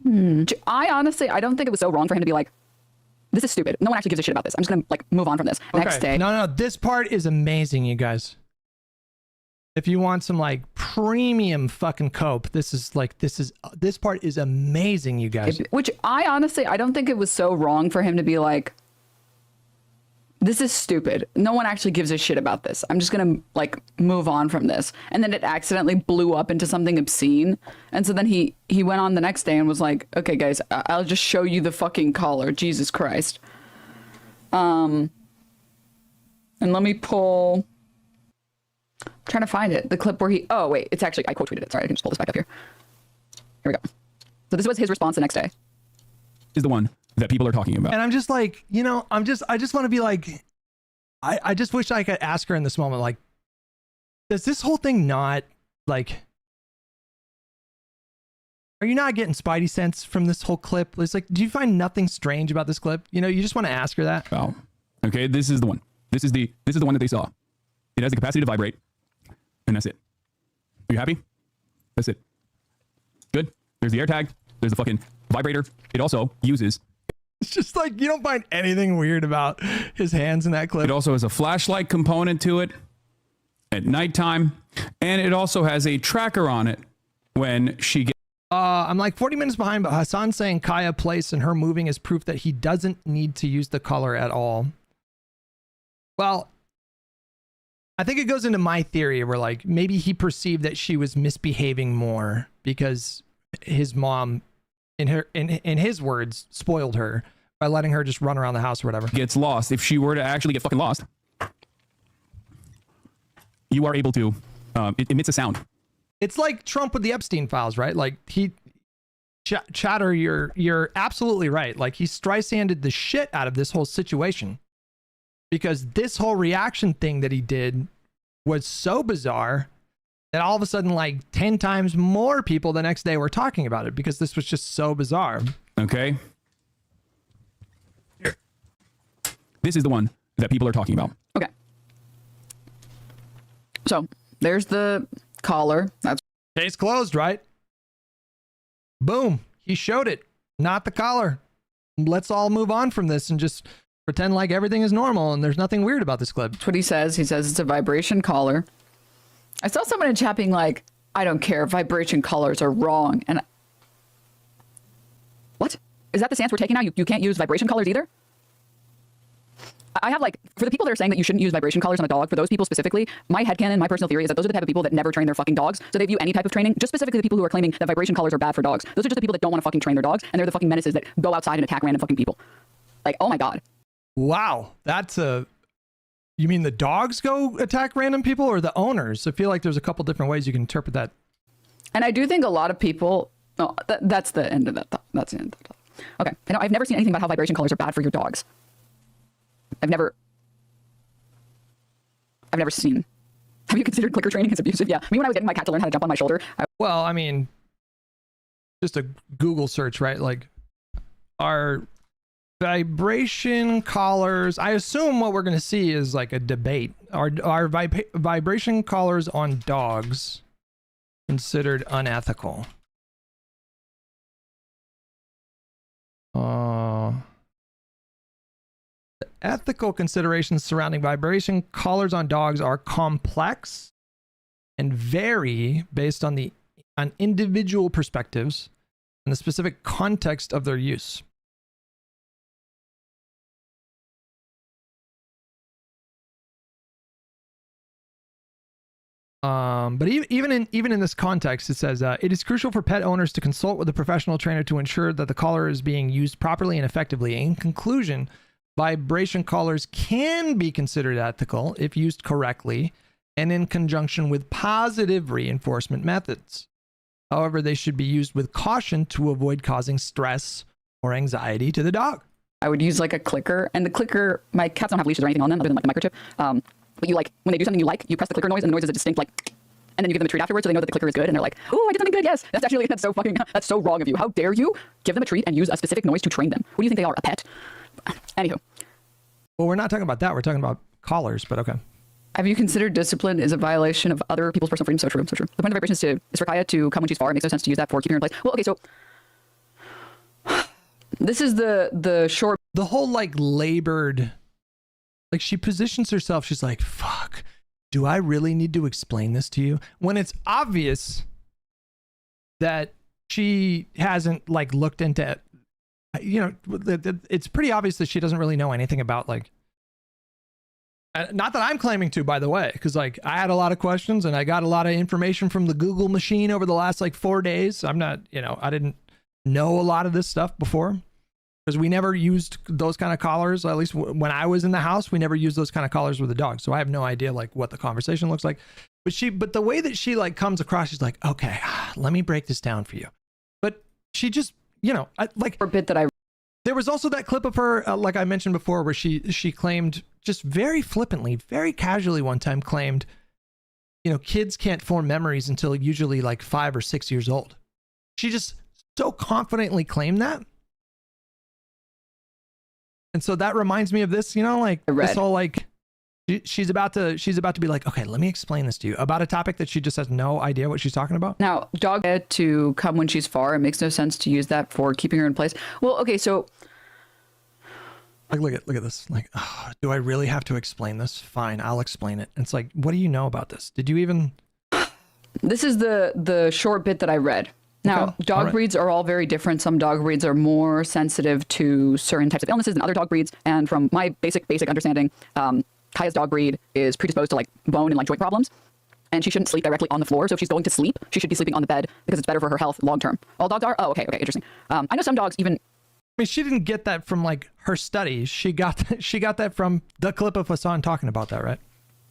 I honestly, I don't think it was so wrong for him to be like, this is stupid. No one actually gives a shit about this. I'm just going to like move on from this. Okay. Next day. No, this part is amazing, you guys. If you want some like premium fucking cope, this part is amazing, you guys. Which I honestly, I don't think it was so wrong for him to be like, this is stupid. No one actually gives a shit about this. I'm just going to like move on from this. And then it accidentally blew up into something obscene. And so then he went on the next day and was like, okay, guys, I'll just show you the fucking collar. Jesus Christ. And let me pull, I'm trying to find it. The clip where he, oh wait, it's actually, I quote tweeted it. Sorry, I can just pull this back up here. Here we go. So this was his response the next day. Is the one that people are talking about. And I'm just like, you know, I just want to be like, I just wish I could ask her in this moment, like, does this whole thing not, like, are you not getting spidey sense from this whole clip? It's like, do you find nothing strange about this clip? You know, you just want to ask her that. Oh, okay. This is the one. This is the one that they saw. It has the capacity to vibrate, and that's it. Are you happy? That's it. Good. There's the air tag. There's the fucking vibrator. It also uses. It's just like, you don't find anything weird about his hands in that clip. It also has a flashlight component to it at nighttime, and it also has a tracker on it when she gets. I'm like 40 minutes behind, but Hasan saying Kaya place and her moving is proof that he doesn't need to use the collar at all. Well, I think it goes into my theory where like maybe he perceived that she was misbehaving more because his mom, in his words, spoiled her by letting her just run around the house or whatever. Gets lost. If she were to actually get fucking lost, you are able to, it emits a sound. It's like Trump with the Epstein files, right? Like Chatter, you're absolutely right. Like he Streisanded the shit out of this whole situation because this whole reaction thing that he did was so bizarre that all of a sudden like 10 times more people the next day were talking about it because this was just so bizarre. Okay. Here. This is the one that people are talking about. Okay. So there's the collar. That's case closed, right? Boom. He showed it, not the collar. Let's all move on from this and just pretend like everything is normal and there's nothing weird about this clip. That's what he says. He says it's a vibration collar. I saw someone in chat being like, I don't care, vibration collars are wrong. And what? Is that the stance we're taking now? You can't use vibration collars either? I have like, for the people that are saying that you shouldn't use vibration collars on a dog, for those people specifically, my headcanon, my personal theory is that those are the type of people that never train their fucking dogs. So they view any type of training, just specifically the people who are claiming that vibration collars are bad for dogs. Those are just the people that don't want to fucking train their dogs. And they're the fucking menaces that go outside and attack random fucking people. Like, oh my God. Wow. That's a... You mean the dogs go attack random people or the owners? I feel like there's a couple different ways you can interpret that. And I do think a lot of people, oh, that's the end of that thought. That's the end of that thought. Okay. I know I've never seen anything about how vibration collars are bad for your dogs. I've never seen. Have you considered clicker training as abusive? Yeah. I mean, when I was getting my cat to learn how to jump on my shoulder. Well, I mean, just a Google search, right? Like, are vibration collars, I assume what we're going to see is like a debate. Are vibration collars on dogs considered unethical? The ethical considerations surrounding vibration collars on dogs are complex and vary based on individual perspectives and the specific context of their use. But even in this context, it says it is crucial for pet owners to consult with a professional trainer to ensure that the collar is being used properly and effectively. In conclusion, vibration collars can be considered ethical if used correctly and in conjunction with positive reinforcement methods. However, they should be used with caution to avoid causing stress or anxiety to the dog. I would use like a clicker, and the clicker, my cats don't have leashes or anything on them other than like the microchip. But you like, when they do something you like, you press the clicker noise and the noise is a distinct like, and then you give them a treat afterwards so they know that the clicker is good and they're like, oh, I did something good, yes. That's so wrong of you. How dare you give them a treat and use a specific noise to train them? What do you think they are, a pet? Anywho. Well, we're not talking about that. We're talking about collars, but okay. Have you considered discipline is a violation of other people's personal freedom? So true, so true. The point of vibration is for Kaya to come when she's far. It makes no sense to use that for keeping her in place. Well, okay, so this is the short. The whole like labored, like she positions herself. She's like, fuck, do I really need to explain this to you? When it's obvious that she hasn't like looked into, you know, it's pretty obvious that she doesn't really know anything about like, not that I'm claiming to, by the way, because like I had a lot of questions and I got a lot of information from the Google machine over the last like 4 days. I'm not, you know, I didn't know a lot of this stuff before because we never used those kind of collars. At least when I was in the house, we never used those kind of collars with the dog. So I have no idea like what the conversation looks like. But the way that she like comes across, she's like, okay, let me break this down for you. But she just, you know, there was also that clip of her, like I mentioned before, where she claimed just very flippantly, very casually one time claimed, you know, kids can't form memories until usually like 5 or 6 years old. She just so confidently claimed that. And so that reminds me of this, you know, like this whole like, she's about to be like, okay, let me explain this to you about a topic that she just has no idea what she's talking about. Now, dog to come when she's far. It makes no sense to use that for keeping her in place. Well, okay, so like look at this. Like, oh, do I really have to explain this? Fine, I'll explain it. And it's like, what do you know about this? Did you even? This is the short bit that I read. Now, Okay. dog breeds are all very different. Some dog breeds are more sensitive to certain types of illnesses than other dog breeds. And from my basic understanding, Kaya's dog breed is predisposed to like bone and like joint problems, and she shouldn't sleep directly on the floor. So if she's going to sleep, she should be sleeping on the bed because it's better for her health long term. All dogs are? Oh, okay, interesting. I know some dogs even. I mean, she didn't get that from like her studies. She got that from the clip of Hasan talking about that, right?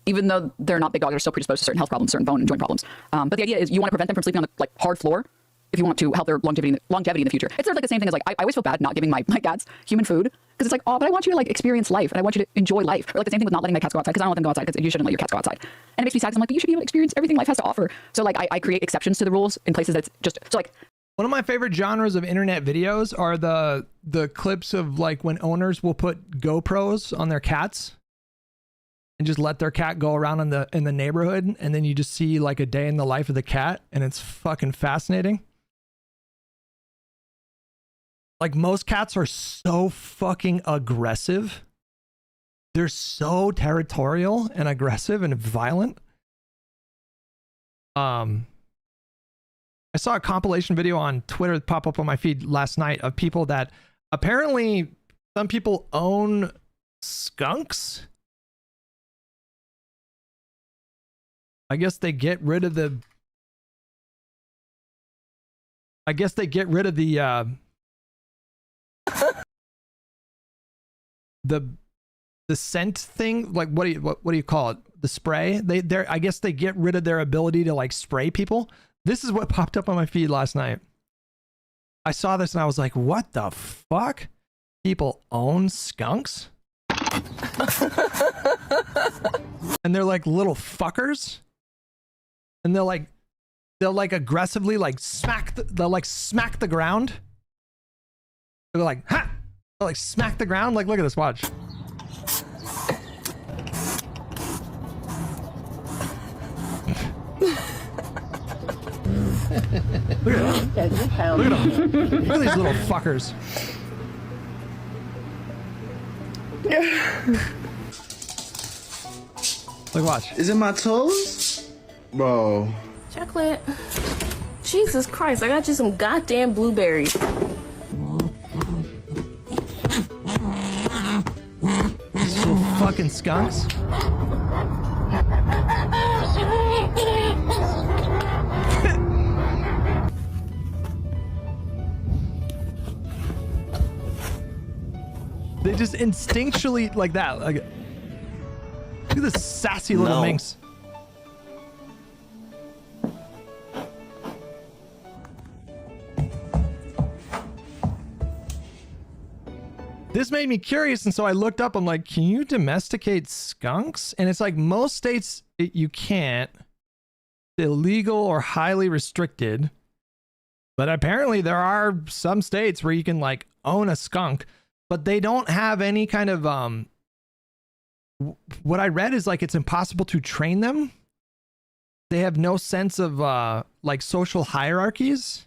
Even though they're not big dogs, they're still predisposed to certain health problems, certain bone and joint problems. But the idea is you want to prevent them from sleeping on the like hard floor if you want to help their longevity in the future. It's sort of like the same thing as like I always feel bad not giving my cats human food because it's like, oh, but I want you to like experience life and I want you to enjoy life. Or like the same thing with not letting my cats go outside because I don't let them go outside because you shouldn't let your cats go outside. And it makes me sad because I'm like, but you should be able to experience everything life has to offer. So like I create exceptions to the rules in places that's just so like. One of my favorite genres of internet videos are the clips of like when owners will put GoPros on their cats and just let their cat go around in the neighborhood, and then you just see like a day in the life of the cat, and it's fucking fascinating. Like most cats are so fucking aggressive. They're so territorial and aggressive and violent. I saw a compilation video on Twitter pop up on my feed last night of people that apparently some people own skunks. I guess they get rid of the the scent thing, like what do you call it? The spray. I guess they get rid of their ability to like spray people. This is what popped up on my feed last night. I saw this and I was like, what the fuck? People own skunks? And they're like little fuckers. And they'll aggressively like smack the ground. They're like, ha! They'll like smack the ground. Like, look at this, watch. Look at them. Look at them. Look at these little fuckers. Like, watch. Is it my toes? Bro. Chocolate. Jesus Christ, I got you some goddamn blueberries. These little fucking skunks. They just instinctually like that. Like, look at this sassy little minx. This made me curious, and so I looked up. I'm like, can you domesticate skunks? And it's like most states you can't. illegal or highly restricted. But apparently there are some states where you can like own a skunk, but they don't have any kind of what I read is like it's impossible to train them. They have no sense of like social hierarchies.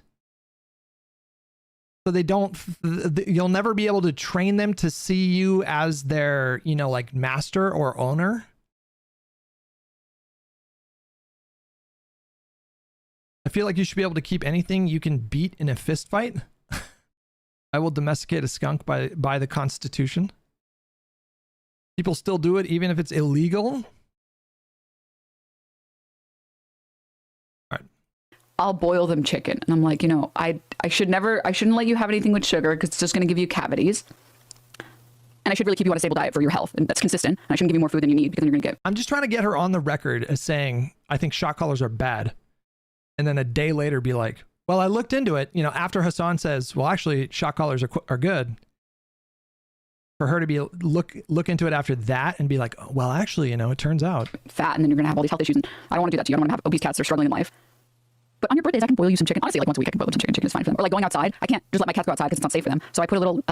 So they don't, you'll never be able to train them to see you as their, you know, like master or owner. I feel like you should be able to keep anything you can beat in a fist fight. I will domesticate a skunk by the Constitution. People still do it even if it's illegal. I'll boil them chicken. And I'm like, you know, I shouldn't let you have anything with sugar because it's just going to give you cavities. And I should really keep you on a stable diet for your health. And that's consistent. And I shouldn't give you more food than you need because then you're going to get. I'm just trying to get her on the record as saying, I think shock collars are bad. And then a day later be like, well, I looked into it, you know, after Hasan says, well, actually shock collars are good. For her to be look into it after that and be like, oh, well, actually, you know, it turns out. Fat and then you're going to have all these health issues. And I don't want to do that to you. I don't want to have obese cats that are struggling in life. But on your birthdays, I can boil you some chicken. Honestly, like once a week, I can boil them some chicken. Chicken is fine for them. Or like going outside, I can't just let my cats go outside because it's not safe for them. So I put a little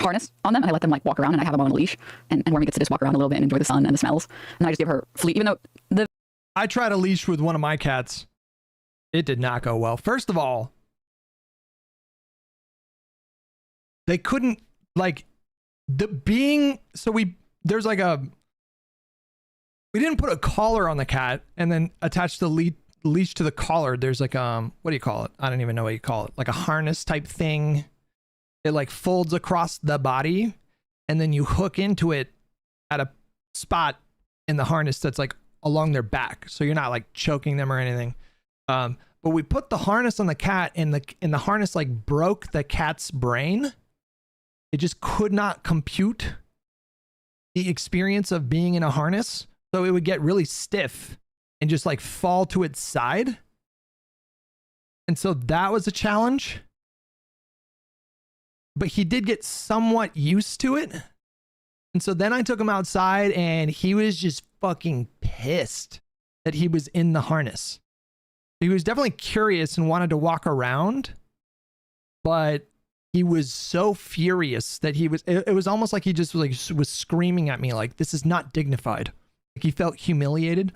harness on them and I let them like walk around and I have them on a leash. And Wormy gets to just walk around a little bit and enjoy the sun and the smells. And I just give her flea, even though I tried a leash with one of my cats. It did not go well. First of all, they couldn't like we didn't put a collar on the cat and then attach the leash to the collar. There's like what do you call it? I don't even know what you call it. Like a harness type thing. It like folds across the body and then you hook into it at a spot in the harness that's like along their back. So you're not like choking them or anything. But we put the harness on the cat and the harness like broke the cat's brain. It just could not compute the experience of being in a harness. So it would get really stiff and just like fall to its side. And so that was a challenge. But he did get somewhat used to it. And so then I took him outside and he was just fucking pissed that he was in the harness. He was definitely curious and wanted to walk around, but he was so furious that it was almost like he just was screaming at me like, this is not dignified. Like he felt humiliated.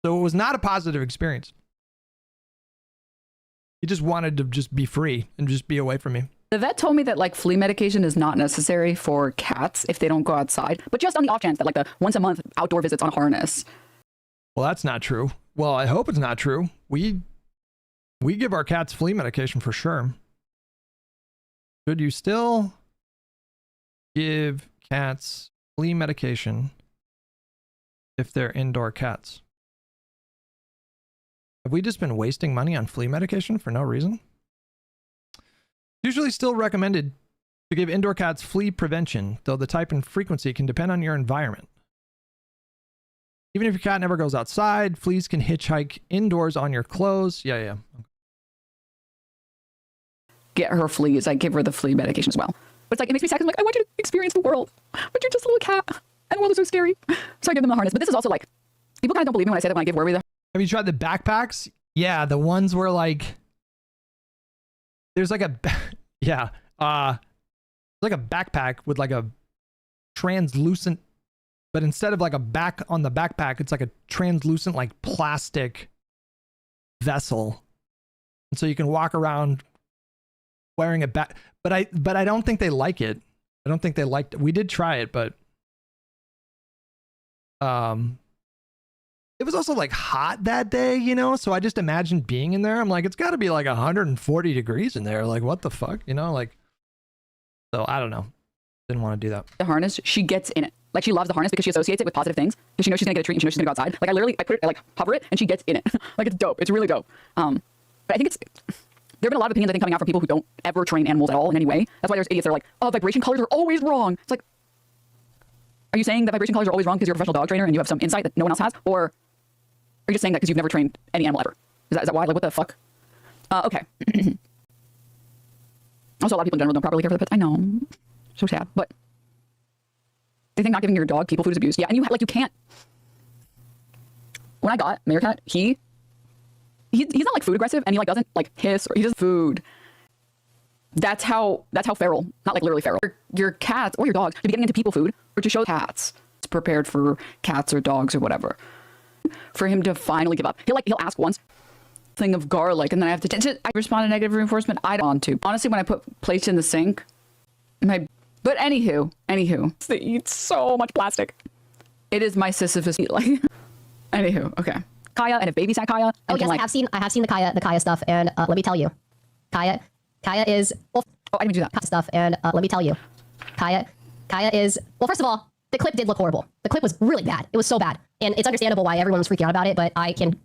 So it was not a positive experience. He just wanted to just be free and just be away from me. The vet told me that like flea medication is not necessary for cats if they don't go outside, but just on the off chance that like the once a month outdoor visits on a harness. Well, that's not true. Well, I hope it's not true. We give our cats flea medication for sure. Should you still give cats flea medication if they're indoor cats? Have we just been wasting money on flea medication for no reason? Usually still recommended to give indoor cats flea prevention, though the type and frequency can depend on your environment. Even if your cat never goes outside, fleas can hitchhike indoors on your clothes. Yeah. Get her fleas. I give her the flea medication as well. But it's like, it makes me sad because I'm like, I want you to experience the world. But you're just a little cat. And the world is so scary. So I give them the harness. But this is also like, people kind of don't believe me when I say that when I give Wormy the... Have you tried the backpacks? Yeah, the ones where like... There's like a... Yeah. Like a backpack with like a translucent... But instead of like a back on the backpack, it's like a translucent like plastic vessel. And so you can walk around wearing a back. But I don't think they like it. I don't think they liked it. We did try it, but it was also like hot that day, you know? So I just imagined being in there. I'm like, it's got to be like 140 degrees in there. Like, what the fuck? You know, like, so I don't know. Didn't want to do that. The harness, she gets in it. Like she loves the harness because she associates it with positive things. Because she knows she's gonna get a treat and she knows she's gonna go outside. Like I put it, I like hover it and she gets in it. Like it's dope. It's really dope. But I think there have been a lot of opinions I think coming out from people who don't ever train animals at all in any way. That's why there's idiots that are like, oh, vibration collars are always wrong. It's like, are you saying that vibration collars are always wrong because you're a professional dog trainer and you have some insight that no one else has? Or are you just saying that because you've never trained any animal ever? Is that why? Like what the fuck? Okay. Also, a lot of people in general don't properly care for the pets. I know. So sad. But do you think not giving your dog people food is abuse? Yeah, and you can't. when I got Meerkat, he's not like food aggressive, and he like doesn't like hiss or he doesn't food. That's how feral, not like literally feral. Your cats or your dogs to be getting into people food or to show cats it's prepared for cats or dogs or whatever. For him to finally give up, he'll ask once thing of garlic, and then I have to I respond to negative reinforcement. I don't want to. Honestly, when I put plates in the sink, but anywho, they eat so much plastic. It is my Sisyphus like. Anywho, okay. Kaya, and if babysat Kaya. Oh yes, I have seen the Kaya stuff, and let me tell you, Kaya is. Well, oh, I didn't do that stuff, and let me tell you, Kaya is. Well, first of all, the clip did look horrible. The clip was really bad. It was so bad, and it's understandable why everyone was freaking out about it. But I can.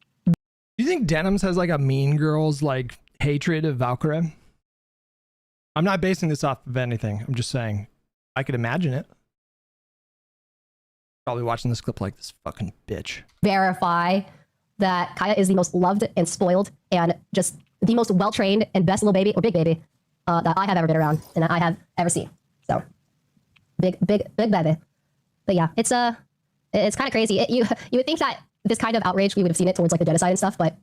Do you think Denims has like a Mean Girls like hatred of Valkyrie? I'm not basing this off of anything. I'm just saying I could imagine it. Probably watching this clip like this fucking bitch. Verify that Kaya is the most loved and spoiled and just the most well-trained and best little baby or big baby that I have ever been around and that I have ever seen. So big baby. But yeah, it's kind of crazy. You would think that this kind of outrage, we would have seen it towards like the genocide and stuff, but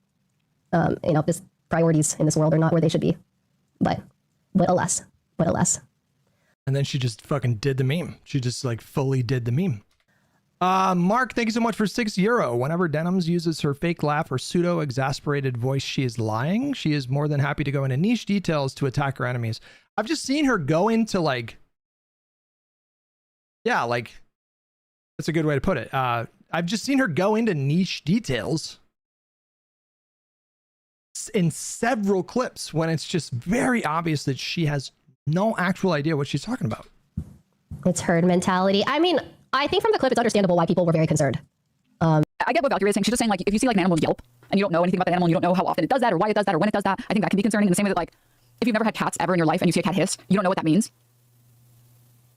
this priorities in this world are not where they should be. But alas. And then she just fucking did the meme. She just like fully did the meme. Mark, thank you so much for €6. Whenever Denims uses her fake laugh or pseudo-exasperated voice, she is lying. She is more than happy to go into niche details to attack her enemies. I've just seen her go into like... Yeah, like... That's a good way to put it. I've just seen her go into niche details in several clips when it's just very obvious that she has no actual idea what she's talking about. It's herd mentality. I mean, I think from the clip, it's understandable why people were very concerned. I get what Valkyrie is saying. She's just saying, like, if you see like an animal yelp and you don't know anything about the animal and you don't know how often it does that or why it does that or when it does that, I think that can be concerning in the same way that, like, if you've never had cats ever in your life and you see a cat hiss, you don't know what that means.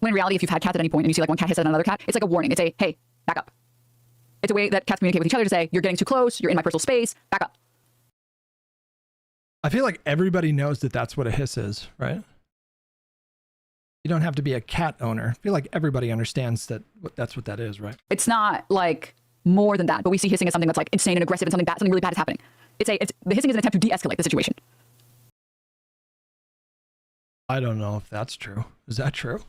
When in reality, if you've had cats at any point and you see like one cat hiss at another cat, it's like a warning. It's a, hey, back up. It's a way that cats communicate with each other to say, you're getting too close, you're in my personal space, back up. I feel like everybody knows that that's what a hiss is, right? You don't have to be a cat owner. I feel like everybody understands that that's what that is, right? It's not like more than that, but we see hissing as something that's like insane and aggressive and something bad, something really bad is happening. The hissing is an attempt to de-escalate the situation. I don't know if that's true. Is that true?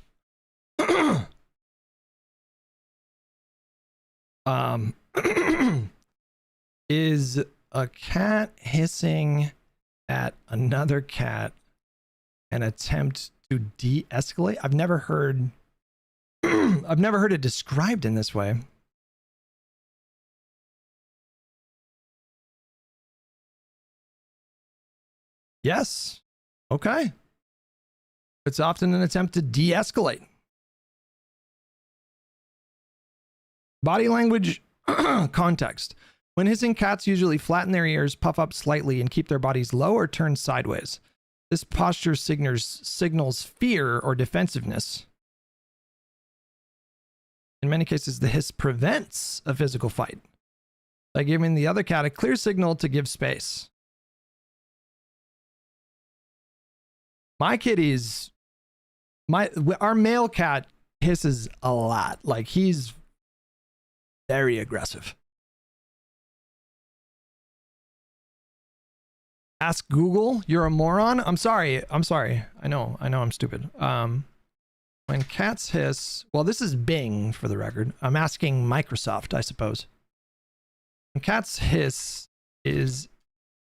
Is a cat hissing at another cat an attempt to de-escalate? I've never heard it described in this way. Yes. Okay. It's often an attempt to de-escalate. Body language context. When hissing, cats usually flatten their ears, puff up slightly, and keep their bodies low or turned sideways. This posture signals fear or defensiveness. In many cases, the hiss prevents a physical fight by giving the other cat a clear signal to give space. Our male cat hisses a lot. Like, he's very aggressive. Ask Google, you're a moron. I'm sorry. I know I'm stupid. When cats hiss, well, this is Bing for the record. I'm asking Microsoft, I suppose. When cats hiss, is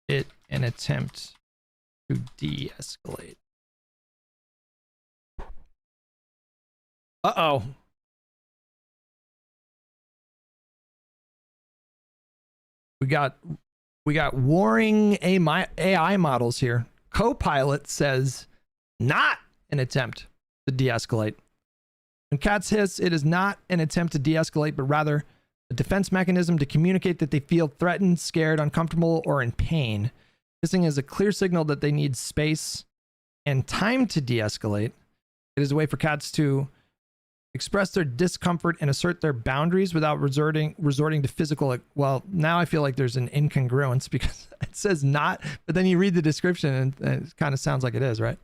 it an attempt to de-escalate? Uh-oh. We got warring AI models here. Copilot says not an attempt to de-escalate. When cats hiss, it is not an attempt to de-escalate, but rather a defense mechanism to communicate that they feel threatened, scared, uncomfortable, or in pain. Hissing is a clear signal that they need space and time to de-escalate. It is a way for cats to express their discomfort and assert their boundaries without resorting to physical. Well, now I feel like there's an incongruence because it says not, but then you read the description and it kind of sounds like it is, right?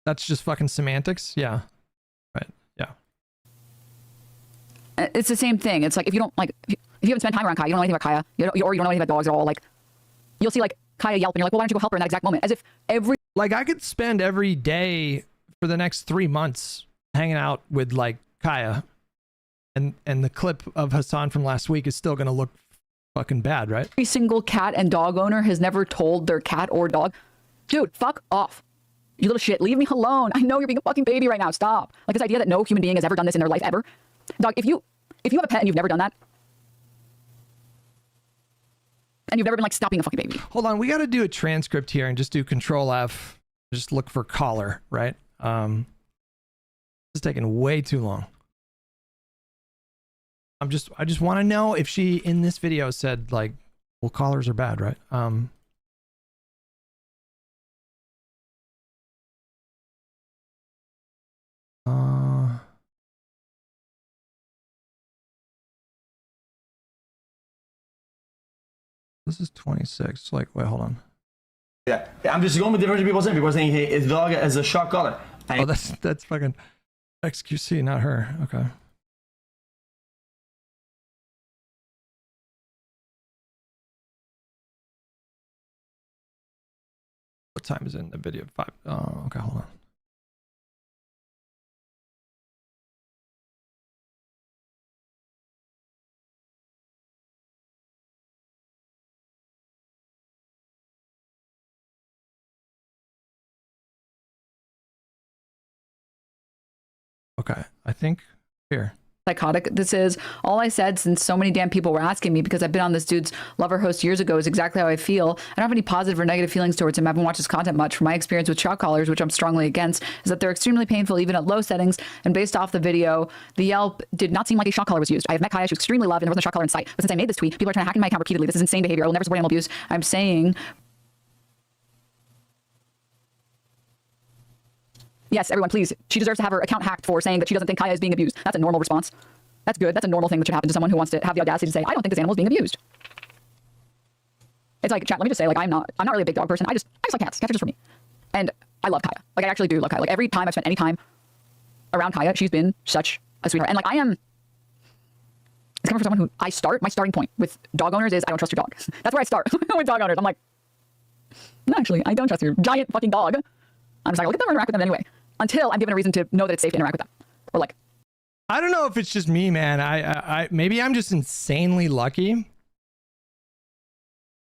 That's just fucking semantics. Yeah. Right. Yeah. It's the same thing. It's like if you don't like, if you haven't spent time around Kaya, you don't know anything about Kaya, or you don't know anything about dogs at all. Like you'll see like Kaya yelp, and you're like, well, why don't you go help her in that exact moment? As if I could spend every day for the next 3 months hanging out with like Kaya, and the clip of Hasan from last week is still gonna look fucking bad, right? Every single cat and dog owner has never told their cat or dog, dude, fuck off. You little shit, leave me alone. I know you're being a fucking baby right now. Stop. Like this idea that no human being has ever done this in their life ever. Dog, if you have a pet and you've never done that, and you've never been like, stop being a fucking baby. Hold on, we got to do a transcript here and just do Control F. Just look for collar, right? This is taking way too long. I just want to know if she in this video said like, well, collars are bad, right? This is 26. Like, wait, hold on. Yeah, I'm just going with different people saying. People saying his dog has a shock collar. Oh, that's fucking XQC, not her. Okay. What time is it in the video? 5. Oh, okay, hold on. Okay, I think here. Psychotic this is. All I said, since so many damn people were asking me, because I've been on this dude's Lover host years ago, is exactly how I feel. I don't have any positive or negative feelings towards him. I haven't watched his content much. From my experience with shock collars, which I'm strongly against, is that they're extremely painful even at low settings. And based off the video, the Yelp did not seem like a shock collar was used. I have met Kaya, she was extremely loved, and there wasn't a shock collar in sight. But since I made this tweet, people are trying to hack in my account repeatedly. This is insane behavior. I will never support animal abuse. I'm saying, yes, everyone, please. She deserves to have her account hacked for saying that she doesn't think Kaya is being abused. That's a normal response. That's good. That's a normal thing that should happen to someone who wants to have the audacity to say, I don't think this animal is being abused. It's like, chat, let me just say, like, I'm not really a big dog person. I just like cats. Cats are just for me. And I love Kaya. Like, I actually do love Kaya. Like, every time I've spent any time around Kaya, she's been such a sweetheart. And like, it's coming from someone who my starting point with dog owners is I don't trust your dog. That's where I start with dog owners. I'm like, no, actually, I don't trust your giant fucking dog. I'm just like, look at them and interact with them anyway. Until I'm given a reason to know that it's safe to interact with them. Or like, I don't know if it's just me, man. I maybe I'm just insanely lucky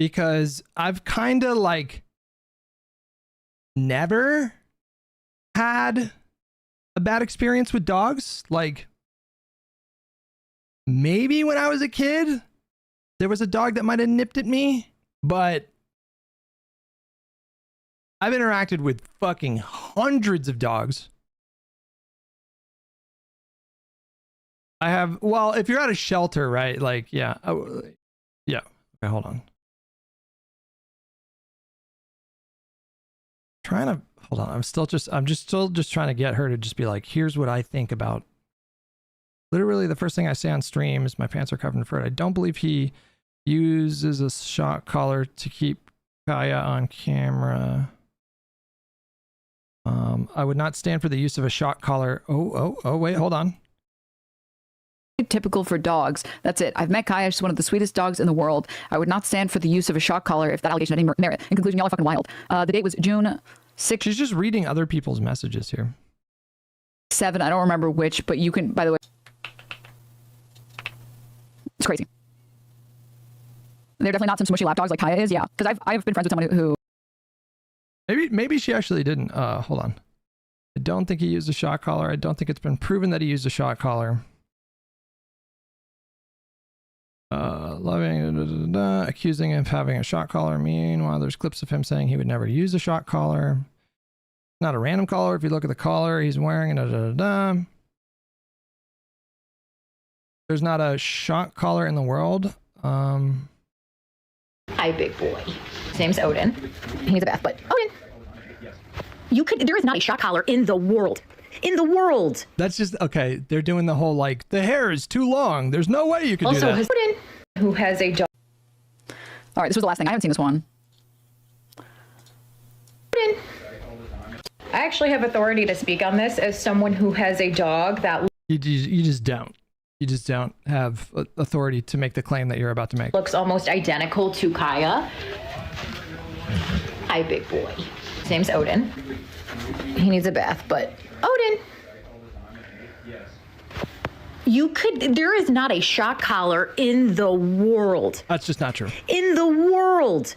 because I've kind of like never had a bad experience with dogs. Like maybe when I was a kid, there was a dog that might have nipped at me, but I've interacted with fucking hundreds of dogs. I have, well, if you're at a shelter, right? Like, yeah. Yeah. Okay, hold on. Hold on. I'm still just trying to get her to just be like, here's what I think about. Literally, the first thing I say on stream is my pants are covered in fur. I don't believe he uses a shock collar to keep Kaya on camera. I would not stand for the use of a shock collar. Oh, wait, hold on. Typical for dogs. That's it. I've met Kaya. She's one of the sweetest dogs in the world. I would not stand for the use of a shock collar if that allegation had any merit. In conclusion, y'all are fucking wild. The date was June 6th. She's just reading other people's messages here. 7. I don't remember which, but you can, by the way. It's crazy. They're definitely not some smushy lap dogs like Kaya is. Yeah. Because I've been friends with someone who. Maybe she actually didn't. Hold on. I don't think he used a shock collar. I don't think it's been proven that he used a shock collar. Accusing him of having a shock collar. Meanwhile, there's clips of him saying he would never use a shock collar. Not a random collar. If you look at the collar he's wearing, there's not a shock collar in the world. Hi, big boy. His name's Odin. He needs a bath, but Odin, there is not a shock collar in the world. In the world. That's just, okay, they're doing the whole, like, the hair is too long. There's no way you could do that. Also, Odin, who has a dog. All right, this was the last thing. I haven't seen this one. Odin. I actually have authority to speak on this as someone who has a dog that... You just don't. You just don't have authority to make the claim that you're about to make. Looks almost identical to Kaya. Hi, big boy. His name's Odin. He needs a bath, but Odin. There is not a shock collar in the world. That's just not true. In the world.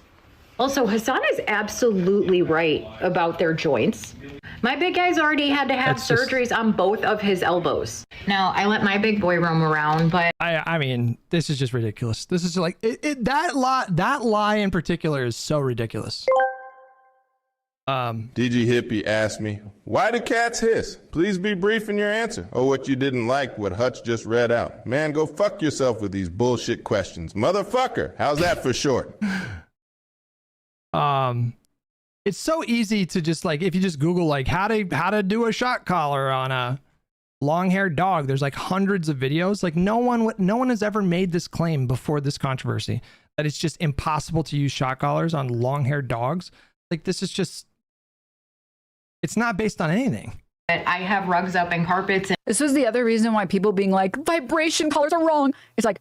Also, Hasan is absolutely right about their joints. My big guy's already had to have surgeries on both of his elbows. Now, I let my big boy roam around, but I mean, this is just ridiculous. This is like that lie in particular is so ridiculous. DG Hippie asked me, why do cats hiss? Please be brief in your answer. Or what you didn't like what Hutch just read out. Man, go fuck yourself with these bullshit questions. Motherfucker. How's that for short? It's so easy to just like, if you just Google like how to do a shock collar on a long-haired dog, there's like hundreds of videos. Like no one has ever made this claim before this controversy that it's just impossible to use shock collars on long-haired dogs. Like this is just, it's not based on anything. I have rugs up and carpets. This was the other reason why people being like, vibration collars are wrong. It's like,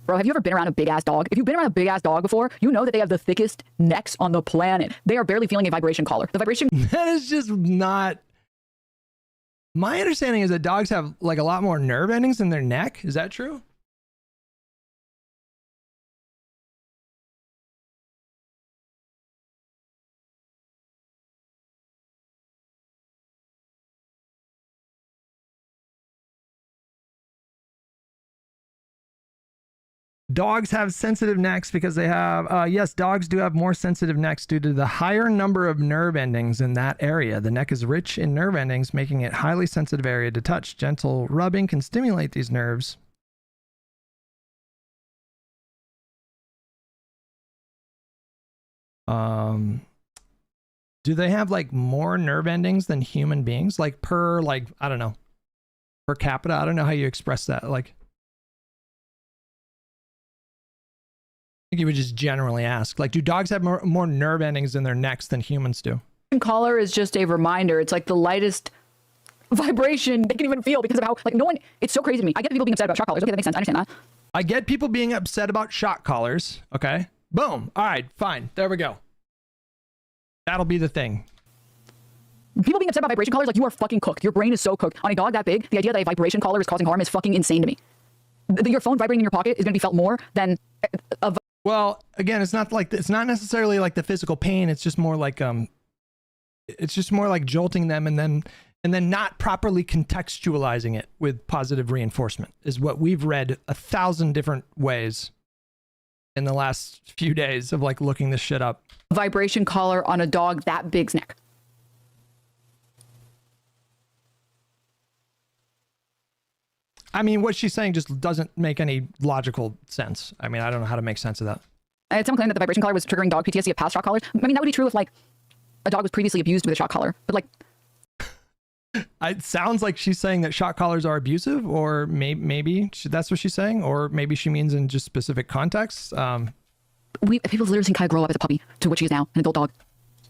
bro, have you ever been around a big ass dog? If you've been around a big ass dog before, you know that they have the thickest necks on the planet. They are barely feeling a vibration collar. The vibration. That is just not. My understanding is that dogs have like a lot more nerve endings in their neck. Is that true? Dogs have sensitive necks because they have, yes, dogs do have more sensitive necks due to the higher number of nerve endings in that area. The neck is rich in nerve endings, making it highly sensitive area to touch. Gentle rubbing can stimulate these nerves. Do they have like more nerve endings than human beings? Like per, like, I don't know, per capita? I don't know how you express that. Like, I think you would just generally ask, like, do dogs have more nerve endings in their necks than humans do? Collar is just a reminder. It's like the lightest vibration they can even feel because of how, like, no one, it's so crazy to me. I get people being upset about shock collars. Okay, that makes sense. I understand that. I get people being upset about shock collars. Okay. Boom. All right, fine. There we go. That'll be the thing. People being upset about vibration collars, like, you are fucking cooked. Your brain is so cooked. On a dog that big, the idea that a vibration collar is causing harm is fucking insane to me. Your phone vibrating in your pocket is going to be felt more than a well, again, it's not necessarily like the physical pain. It's just more like jolting them and then not properly contextualizing it with positive reinforcement is what we've read 1,000 different ways in the last few days of like looking this shit up. Vibration collar on a dog that big's neck. I mean, what she's saying just doesn't make any logical sense. I mean, I don't know how to make sense of that. I had someone claim that the vibration collar was triggering dog PTSD of past shock collars. I mean, that would be true if like a dog was previously abused with a shock collar, but like. It sounds like she's saying that shock collars are abusive, or maybe that's what she's saying, or maybe she means in just specific contexts. People have literally seen Kaya grow up as a puppy to what she is now, an adult dog.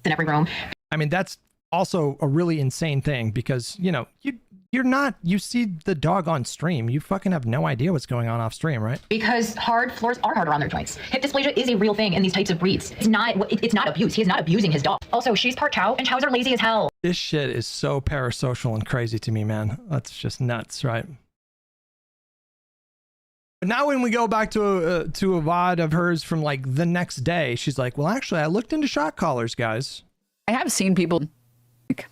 In every room. I mean, that's also a really insane thing because, you know, you see the dog on stream. You fucking have no idea what's going on off stream, right? Because hard floors are harder on their joints. Hip dysplasia is a real thing in these types of breeds. It's not abuse. He is not abusing his dog. Also, she's part chow, and chows are lazy as hell. This shit is so parasocial and crazy to me, man. That's just nuts, right? But now when we go back to a VOD of hers from like the next day, she's like, well, actually, I looked into shock collars, guys. I have seen people like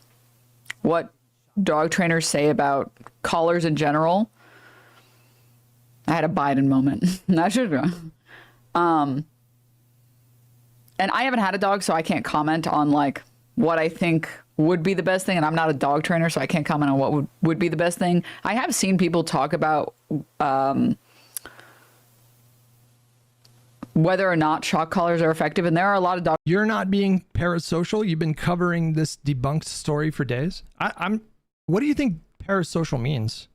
what dog trainers say about collars in general. I had a Biden moment. That should go. And I haven't had a dog, so I can't comment on like what I think would be the best thing. And I'm not a dog trainer, so I can't comment on what would be the best thing. I have seen people talk about whether or not shock collars are effective, and there are a lot of dogs. You're not being parasocial. You've been covering this debunked story for days. What do you think parasocial means?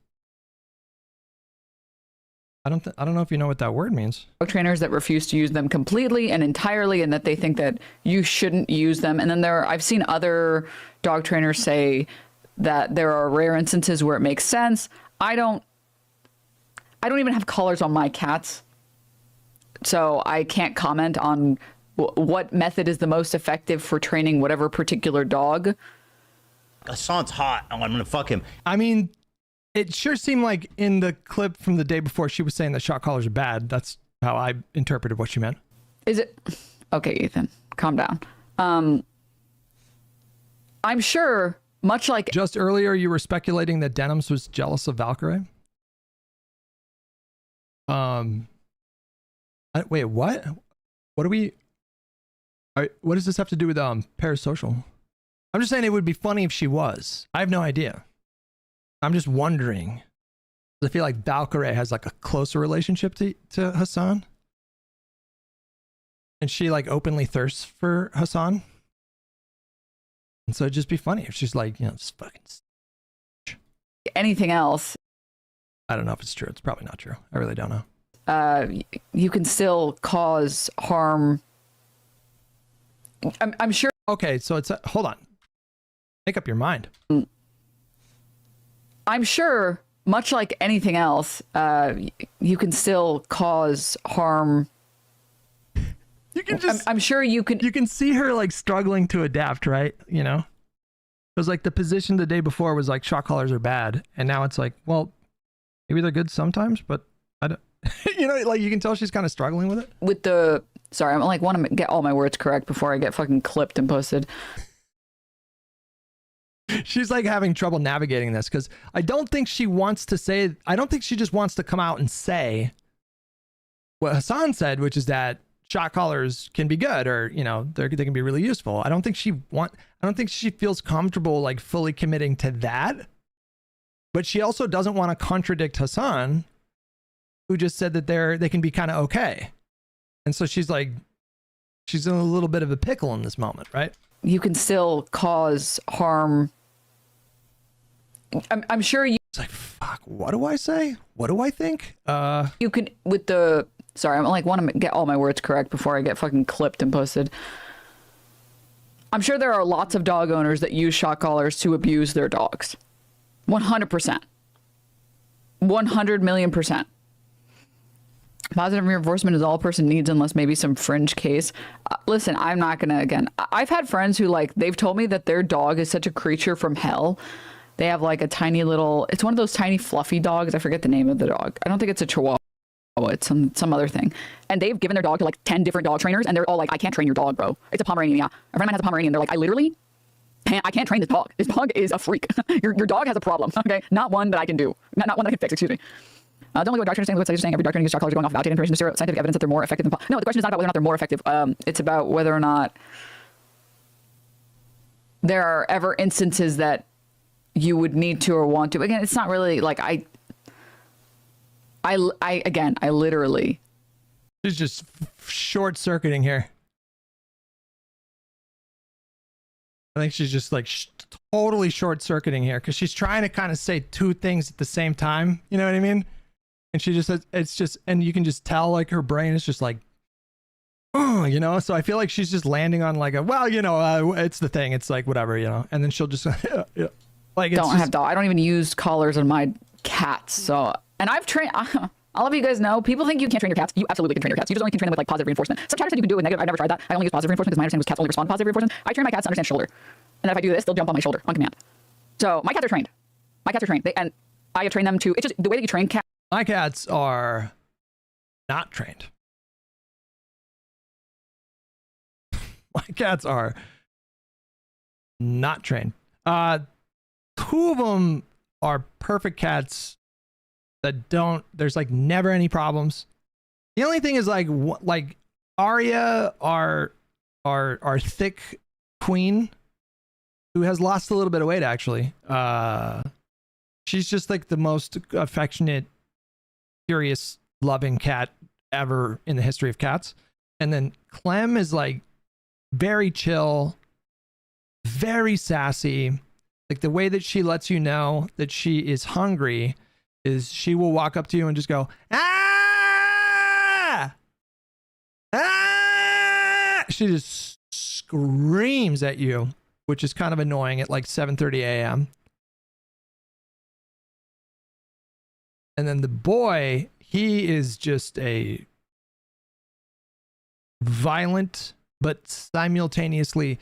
I don't know if you know what that word means. Trainers that refuse to use them completely and entirely, and that they think that you shouldn't use them. And then I've seen other dog trainers say that there are rare instances where it makes sense. I don't I don't even have collars on my cats, so I can't comment on what method is the most effective for training whatever particular dog. Hasan's hot. I'm gonna fuck him. I mean, it sure seemed like in the clip from the day before she was saying that shock collars are bad. That's how I interpreted what she meant. Is it? Okay, Ethan, calm down. I'm sure, much like... Just earlier, you were speculating that Denims was jealous of Valkyrie? Wait, what? What do we... what does this have to do with parasocial? I'm just saying it would be funny if she was. I have no idea. I'm just wondering. I feel like Valkyrie has like a closer relationship to Hasan. And she like openly thirsts for Hasan. And so it'd just be funny if she's like, you know, just fucking... Anything else. I don't know if it's true. It's probably not true. I really don't know. You can still cause harm. I'm sure. Okay, so it's... hold on. Make up your mind. I'm sure, much like anything else, you can still cause harm. You can just... I'm sure you can... You can see her like struggling to adapt, right? You know? It was like the position the day before was like shock collars are bad. And now it's like, well, maybe they're good sometimes, but I don't... you know, like you can tell she's kind of struggling with it. With the... Sorry, I'm like want to get all my words correct before I get fucking clipped and posted. She's like having trouble navigating this because I don't think she wants to say... I don't think she just wants to come out and say what Hasan said, which is that shock collars can be good, or you know, they can be really useful. I don't think she feels comfortable like fully committing to that, but she also doesn't want to contradict Hasan, who just said that they can be kind of okay. And so she's like, she's in a little bit of a pickle in this moment, right? You can still cause harm. I'm sure you... It's like, fuck, what do I say? What do I think? You can, with the... Sorry, I'm like want to get all my words correct before I get fucking clipped and posted. I'm sure there are lots of dog owners that use shock collars to abuse their dogs. 100%. 100 million %. Positive reinforcement is all a person needs unless maybe some fringe case. Listen, I'm not gonna, again, I've had friends who like, they've told me that their dog is such a creature from hell. They have like a tiny little, it's one of those tiny fluffy dogs. I forget the name of the dog. I don't think it's a Chihuahua. It's some other thing. And they've given their dog to like 10 different dog trainers and they're all like, I can't train your dog, bro. It's a Pomeranian, yeah. A friend of mine has a Pomeranian. They're like, I can't train this dog. This dog is a freak. Your dog has a problem, okay? Not one that I can do. Not one that I can fix, excuse me. Don't look what doctors are saying. Every doctor needs shock collars are going off of outdated information. There's scientific evidence that they're more effective than... No, the question is not about whether or not they're more effective. It's about whether or not there are ever instances that you would need to or want to. Again, it's not really like I literally... She's just short-circuiting here. I think she's just like totally short-circuiting here because she's trying to kind of say two things at the same time. You know what I mean? And she just says, it's just, and you can just tell like her brain is just like, oh, you know? So I feel like she's just landing on like a, well, you know, it's the thing. It's like, whatever, you know? And then she'll just, yeah. Like, it's don't have dog. I don't even use collars on my cats. So, and I've trained, all of you guys know, people think you can't train your cats. You absolutely can train your cats. You just only can train them with like positive reinforcement. Some chatter said you can do it with negative. I never tried that. I only use positive reinforcement because my understanding was cats only respond to positive reinforcement. I train my cats to understand shoulder. And if I do this, they'll jump on my shoulder on command. So my cats are trained. And I have trained them to, it's just the way that you train cats. My cats are not trained. My cats are not trained. Two of them are perfect cats that don't, there's like never any problems. The only thing is like Arya, our thick queen, who has lost a little bit of weight actually. She's just like the most affectionate, curious, loving cat ever in the history of cats. And then Clem is like very chill, very sassy. Like the way that she lets you know that she is hungry is she will walk up to you and just go, ah! Ah! She just screams at you, which is kind of annoying at like 7:30 a.m. And then the boy, he is just a violent but simultaneously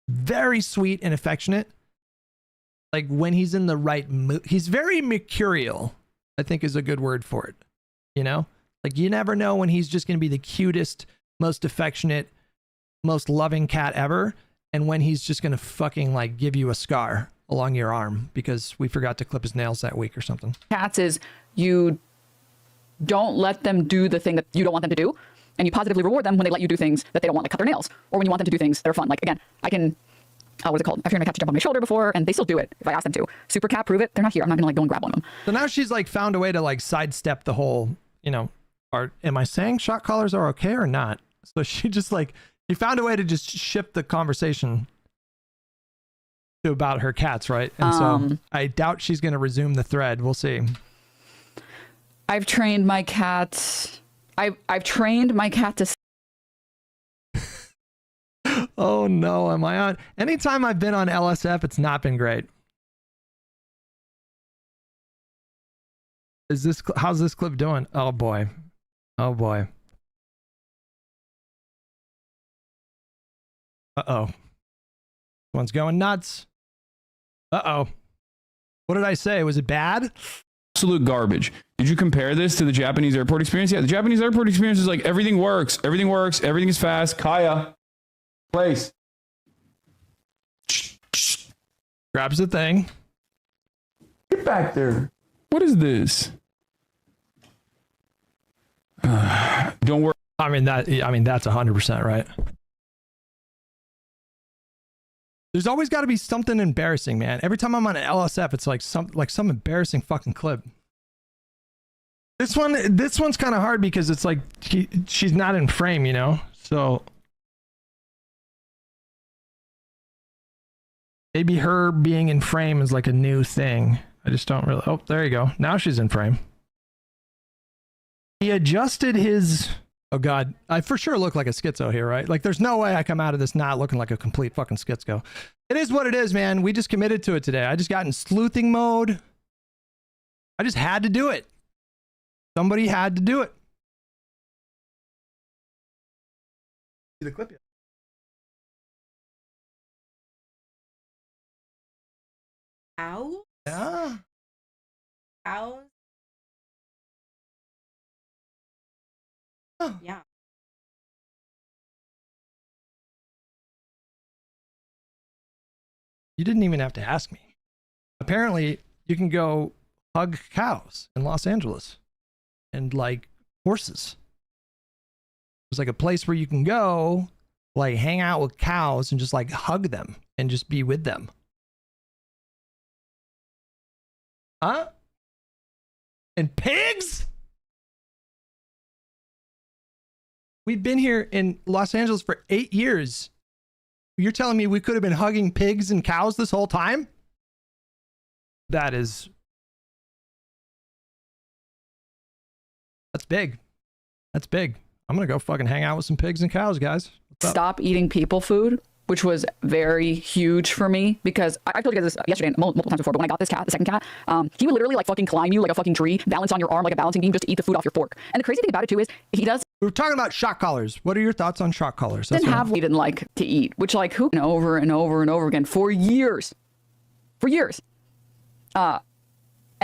very sweet and affectionate. Like when he's in the right mood, he's very mercurial, I think is a good word for it. You know, like you never know when he's just going to be the cutest, most affectionate, most loving cat ever, and when he's just going to fucking like give you a scar along your arm because we forgot to clip his nails that week or something. Cats is you don't let them do the thing that you don't want them to do, and you positively reward them when they let you do things that they don't want, like cut their nails, or when you want them to do things that are fun. Like again, I can, what's it called? I've heard my cat to jump on my shoulder before, and they still do it if I ask them to. Super cat, prove it. They're not here. I'm not gonna like go and grab one of them. So now she's like found a way to like sidestep the whole, you know, am I saying shock collars are okay or not? So she just like, she found a way to just shift the conversation to about her cats, right? And so I doubt she's going to resume the thread. We'll see. I've trained my cat. I've trained my cat to. Oh no, am I on? Anytime I've been on LSF, it's not been great. Is this, how's this clip doing? Oh boy. Oh boy. Uh-oh. One's going nuts. Uh-oh. What did I say? Was it bad? Absolute garbage. Did you compare this to the Japanese airport experience? Yeah, the Japanese airport experience is like everything works, everything is fast. Kaya, place. Grabs the thing. Get back there. What is this? Don't worry. I mean that's 100% right. There's always got to be something embarrassing, man. Every time I'm on an LSF, it's like some embarrassing fucking clip. This one's kind of hard because it's like she's not in frame, you know. So maybe her being in frame is like a new thing. I just don't really. Oh, there you go. Now she's in frame. He adjusted his. Oh God, I for sure look like a schizo here, right? Like there's no way I come out of this not looking like a complete fucking schizo. It is what it is, man. We just committed to it today. I just got in sleuthing mode. I just had to do it. Somebody had to do it. See the clip yet? Ow? Yeah. Ow? Oh. Yeah. You didn't even have to ask me. Apparently, you can go hug cows in Los Angeles and like horses. There's like a place where you can go, like hang out with cows and just like hug them and just be with them. Huh? And pigs? We've been here in Los Angeles for 8 years. You're telling me we could have been hugging pigs and cows this whole time? That's big. That's big. I'm going to go fucking hang out with some pigs and cows, guys. Stop eating people food, which was very huge for me because I told you guys this yesterday and multiple times before, but when I got this cat, the second cat, he would literally like fucking climb you like a fucking tree, balance on your arm like a balancing beam just to eat the food off your fork. And the crazy thing about it too is he does. We were talking about shock collars. What are your thoughts on shock collars? Didn't have we didn't like to eat, which like who over and over and over again for years. And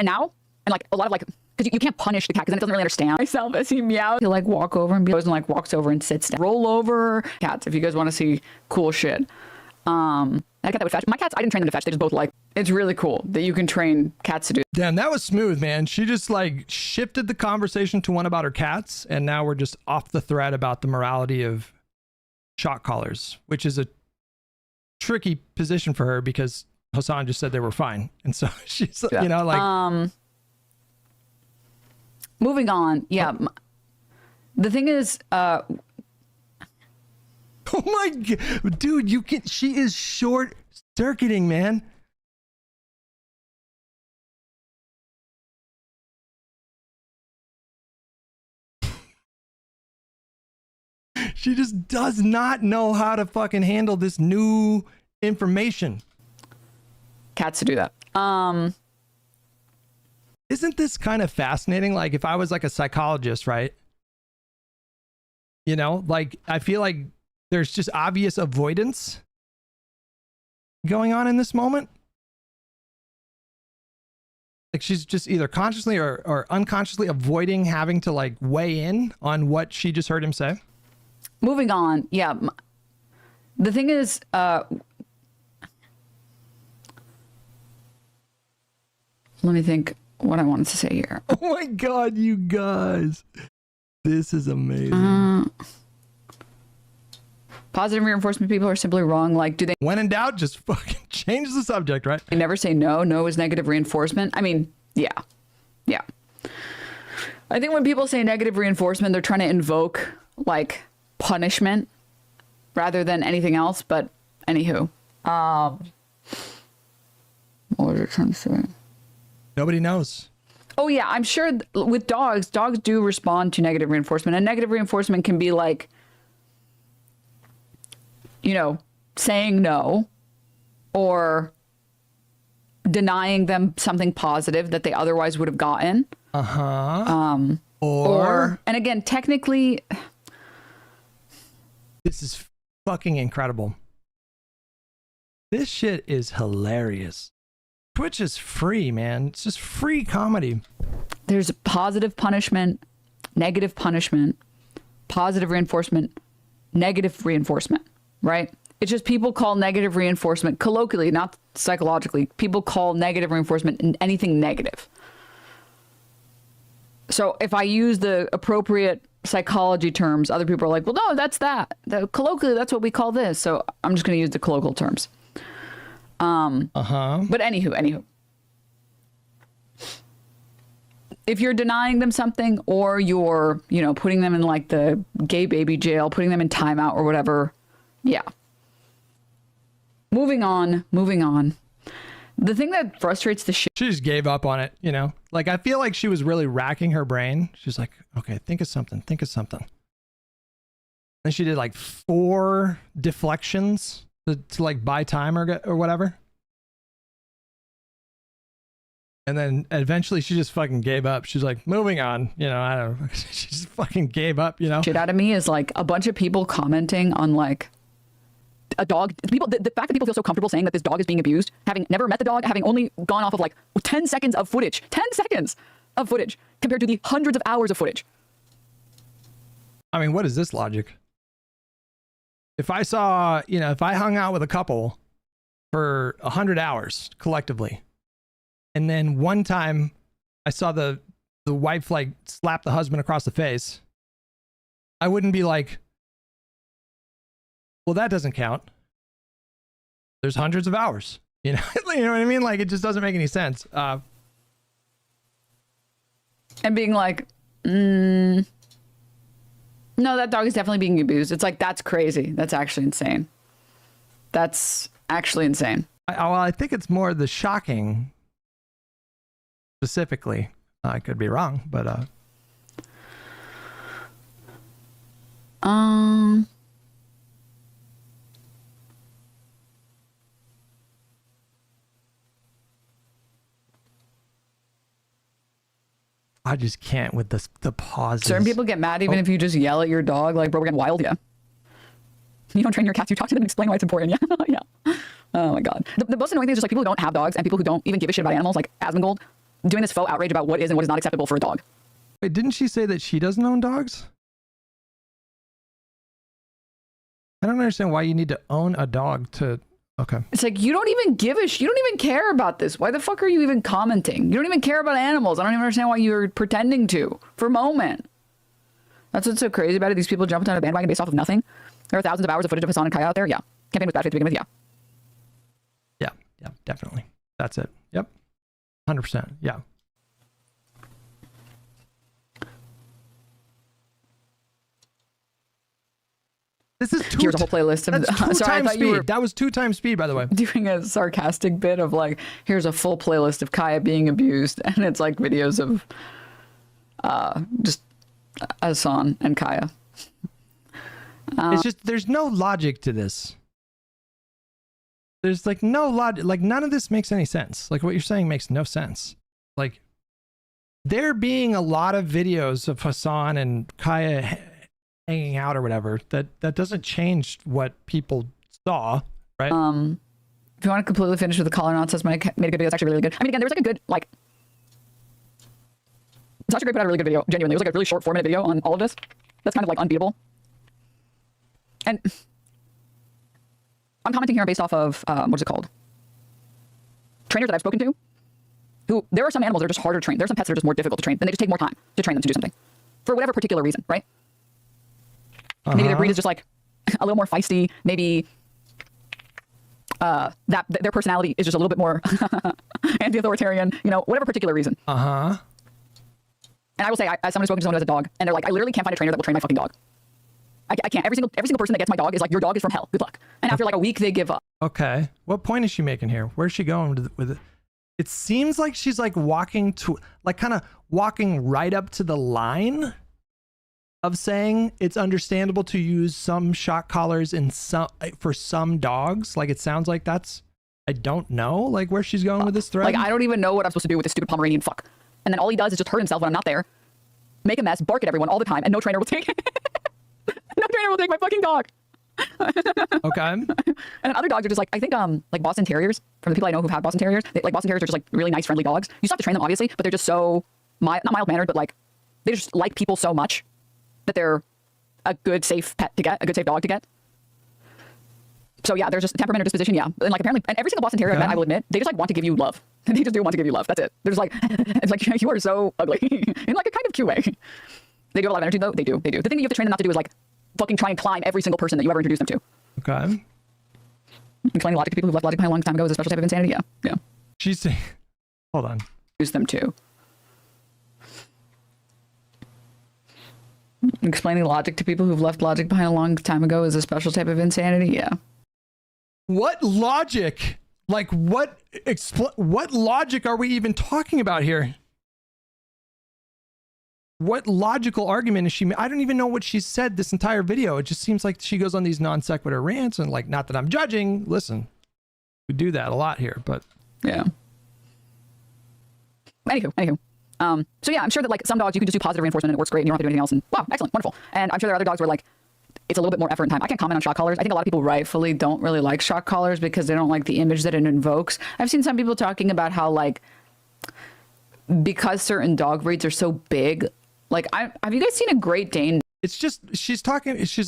now, and like a lot of like, because you can't punish the cat because then it doesn't really understand myself as he meows. He'll like walk over and be and like walks over and sits down. Roll over. Cats, if you guys want to see cool shit. I got that with fetch. My cats, I didn't train them to fetch. They just both like, it's really cool that you can train cats to do. Damn, that was smooth, man. She just like shifted the conversation to one about her cats. And now we're just off the thread about the morality of shock collars, which is a tricky position for her because Hasan just said they were fine. And so she's, you know, like. Moving on. Yeah. The thing is, oh my God, dude, she is short circuiting, man. She just does not know how to fucking handle this new information. Cats to do that. Isn't this kind of fascinating? Like if I was like a psychologist, right? You know, like I feel like there's just obvious avoidance going on in this moment. Like she's just either consciously or unconsciously avoiding having to like weigh in on what she just heard him say. Moving on. Yeah. The thing is, let me think what I wanted to say here. Oh my God, you guys. This is amazing. Positive reinforcement people are simply wrong. Like, do they... When in doubt, just fucking change the subject, right? They never say no. No is negative reinforcement. I mean, yeah. Yeah. I think when people say negative reinforcement, they're trying to invoke, like, punishment rather than anything else. But, anywho. What was I trying to say? Nobody knows. Oh, yeah. I'm sure with dogs do respond to negative reinforcement. And negative reinforcement can be like, you know, saying no or denying them something positive that they otherwise would have gotten. Or, and again, technically, this is fucking incredible. This shit is hilarious. Twitch is free, man. It's just free comedy. There's positive punishment, negative punishment, positive reinforcement, negative reinforcement, right? It's just people call negative reinforcement colloquially, not psychologically. People call negative reinforcement anything negative. So if I use the appropriate psychology terms, other people are like, well, no, that's that. Colloquially, that's what we call this. So I'm just going to use the colloquial terms. But anywho. If you're denying them something or you're, you know, putting them in like the gay baby jail, putting them in timeout or whatever. Yeah. Moving on. The thing that frustrates the shit. She just gave up on it, you know? Like, I feel like she was really racking her brain. She's like, okay, think of something. Then she did like 4 deflections to like buy time or whatever. And then eventually she just fucking gave up. She's like, moving on. You know, I don't know. She just fucking gave up, you know? Shit out of me is like a bunch of people commenting on like a dog. People, the fact that people feel so comfortable saying that this dog is being abused, having never met the dog, having only gone off of like 10 seconds of footage, 10 seconds of footage compared to the hundreds of hours of footage. I mean, what is this logic? If I saw, you know, if I hung out with a couple for 100 hours collectively, and then one time I saw the wife like slap the husband across the face, I wouldn't be like, well, that doesn't count. There's hundreds of hours, you know? You know what I mean? Like, it just doesn't make any sense. And being like, no, that dog is definitely being abused. It's like, that's crazy. That's actually insane. That's actually insane. I think it's more the shocking specifically. I could be wrong, but I just can't with the pauses. Certain people get mad even if you just yell at your dog, like, bro, we're getting wild, yeah. You don't train your cats, you talk to them and explain why it's important, yeah. Yeah. Oh my God. The most annoying thing is just like people who don't have dogs and people who don't even give a shit about animals, like Asmongold, doing this faux outrage about what is and what is not acceptable for a dog. Wait, didn't she say that she doesn't own dogs? I don't understand why you need to own a dog to... Okay. It's like, you don't even give a shit. You don't even care about this. Why the fuck are you even commenting? You don't even care about animals. I don't even understand why you're pretending to for a moment. That's what's so crazy about it. These people jumped on a bandwagon based off of nothing. There are thousands of hours of footage of Hasan and Kaya out there. Yeah. Campaign was bad faith to begin with. Yeah. Yeah, definitely. That's it. Yep. 100%. Yeah. This is Here's a whole playlist of sorry, I thought you were, that was 2 times speed, by the way. Doing a sarcastic bit of like, here's a full playlist of Kaya being abused, and it's like videos of just Hasan and Kaya. It's just there's no logic to this. There's like no logic. Like none of this makes any sense. Like what you're saying makes no sense. Like there being a lot of videos of Hasan and Kaya hanging out or whatever, that doesn't change what people saw, right? If you want to completely finish with the collar nonsense, made a good video. It's actually really good. I mean, again, there was like a good, like, Sasha Grey put out a really good video. Genuinely, it was like a really short 4-minute video on all of this. That's kind of like unbeatable. And I'm commenting here based off of what's it called? Trainers that I've spoken to. Who there are some animals that are just harder to train. There are some pets that are just more difficult to train. Then they just take more time to train them to do something, for whatever particular reason, right? Maybe their breed is just like a little more feisty. Maybe that their personality is just a little bit more anti-authoritarian. You know, whatever particular reason. And I will say, as someone who's spoken to someone who has a dog, and they're like, I literally can't find a trainer that will train my fucking dog. I can't. Every single person that gets my dog is like, your dog is from hell. Good luck. And after like a week, they give up. Okay. What point is she making here? Where's she going with it? It seems like she's like walking to, like kind of walking right up to the line of saying it's understandable to use some shock collars in for some dogs. Like it sounds like that's, I don't know, like where she's going with this thread. Like I don't even know what I'm supposed to do with this stupid Pomeranian fuck. And then all he does is just hurt himself when I'm not there, make a mess, bark at everyone all the time, and no trainer will take it. No trainer will take my fucking dog. Okay. And then other dogs are just like, I think like Boston Terriers, from the people I know who've had Boston Terriers, like Boston Terriers are just like really nice, friendly dogs. You still have to train them obviously, but they're just so not mild-mannered, but like they just like people so much that they're a good safe pet to get, a good safe dog to get. So yeah, there's just temperament or disposition, yeah. And like apparently, and every single Boston Terrier I've met, I will admit, they just like want to give you love. They just do want to give you love. That's it. They're just like, it's like, you are so ugly in like a kind of cute way. They do have a lot of energy though. They do. The thing that you have to train them not to do is like fucking try and climb every single person that you ever introduce them to. Okay. Explaining logic to people who've left logic behind a long time ago is a special type of insanity. Yeah. Yeah. She's saying, hold on. Use them too. Explaining logic to people who've left logic behind a long time ago is a special type of insanity. Yeah. What logic? Like what logic are we even talking about here? What logical argument is she? I don't even know what she said this entire video. It just seems like she goes on these non sequitur rants and like, not that I'm judging. Listen, we do that a lot here, but yeah. Anywho. So yeah, I'm sure that like some dogs you can just do positive reinforcement and it works great and you don't have to do anything else. And wow, excellent, wonderful. And I'm sure there are other dogs where like it's a little bit more effort and time. I can't comment on shock collars. I think a lot of people rightfully don't really like shock collars because they don't like the image that it invokes. I've seen some people talking about how like because certain dog breeds are so big. Like, have you guys seen a Great Dane? It's just, she's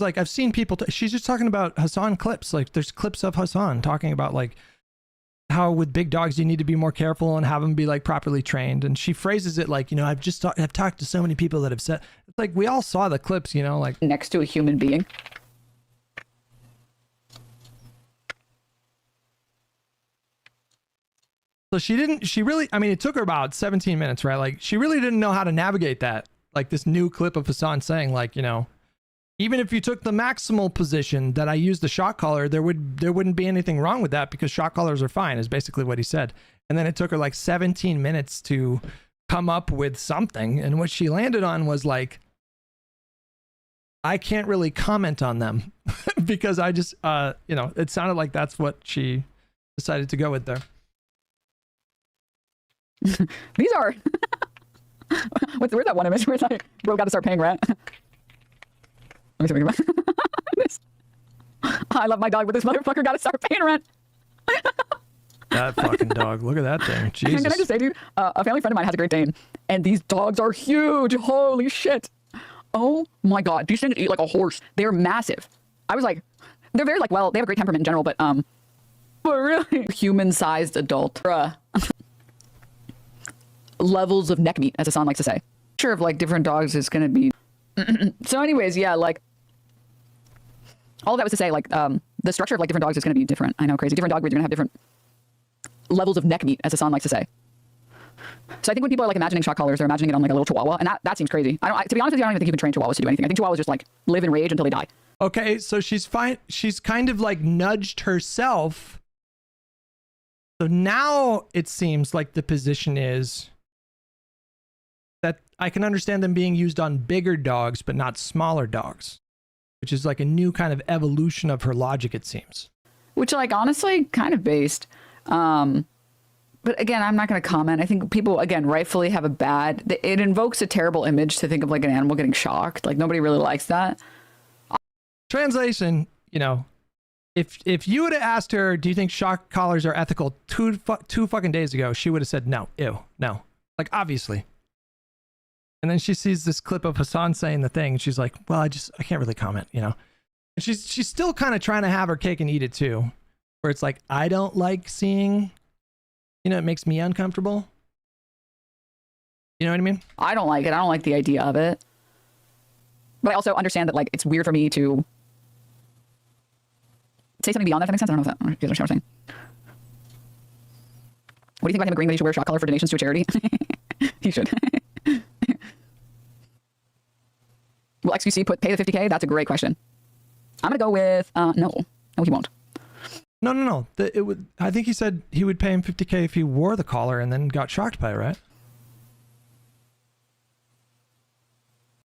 like, I've seen people, she's just talking about Hasan clips. Like, there's clips of Hasan talking about, like, how with big dogs you need to be more careful and have them be, like, properly trained. And she phrases it like, you know, I've talked to so many people that have said, it's like, we all saw the clips, you know, like. Next to a human being. So she really, I mean, it took her about 17 minutes, right? Like, she really didn't know how to navigate that. Like this new clip of Hasan saying like, you know, even if you took the maximal position that I used the shock collar, there wouldn't be anything wrong with that because shock collars are fine is basically what he said. And then it took her like 17 minutes to come up with something. And what she landed on was like, I can't really comment on them because I just, you know, it sounded like that's what she decided to go with there. These are where's that one image where it's like, bro, got to start paying rent? Let me see what this. I love my dog, but this motherfucker got to start paying rent. That fucking dog. Look at that thing. Jesus. Can I just say, dude, a family friend of mine has a Great Dane, and these dogs are huge. Holy shit. Oh my God. These things eat like a horse. They're massive. I was like, they're very like, well, they have a great temperament in general, but really human-sized adult. Bruh. Levels of neck meat, as Hasan likes to say. Sure, of like different dogs is going to be. So anyways, yeah, like all of that was to say like the structure of like different dogs is going to be different. I know, crazy. Different dog breeds are going to have different levels of neck meat, as Hasan likes to say. So I think when people are like imagining shock collars, they're imagining it on like a little chihuahua, and that seems crazy. To be honest with you, I don't even think you can train chihuahuas to do anything. I think chihuahuas just like live in rage until they die. Okay, so she's fine. She's kind of like nudged herself. So now it seems like the position is that I can understand them being used on bigger dogs, but not smaller dogs, which is like a new kind of evolution of her logic, it seems. Which, like, honestly, kind of based. But again, I'm not going to comment. I think people, again, rightfully have it invokes a terrible image to think of like an animal getting shocked. Like nobody really likes that. Translation, you know, if you would have asked her, do you think shock collars are ethical two fucking days ago, she would have said no. Ew, no. Like obviously. And then she sees this clip of Hasan saying the thing, and she's like, well, I can't really comment, you know. And she's still kind of trying to have her cake and eat it too. Where it's like, I don't like seeing, you know, it makes me uncomfortable. You know what I mean? I don't like it. I don't like the idea of it. But I also understand that like it's weird for me to say something beyond that, if that makes sense. I don't know if you guys understand what I'm saying. What do you think about him agreeing that he should wear a shock collar for donations to a charity? He should. Will XQC pay the 50K? That's a great question. I'm gonna go with no. No, he won't. No. I think he said he would pay him 50K if he wore the collar and then got shocked by it, right?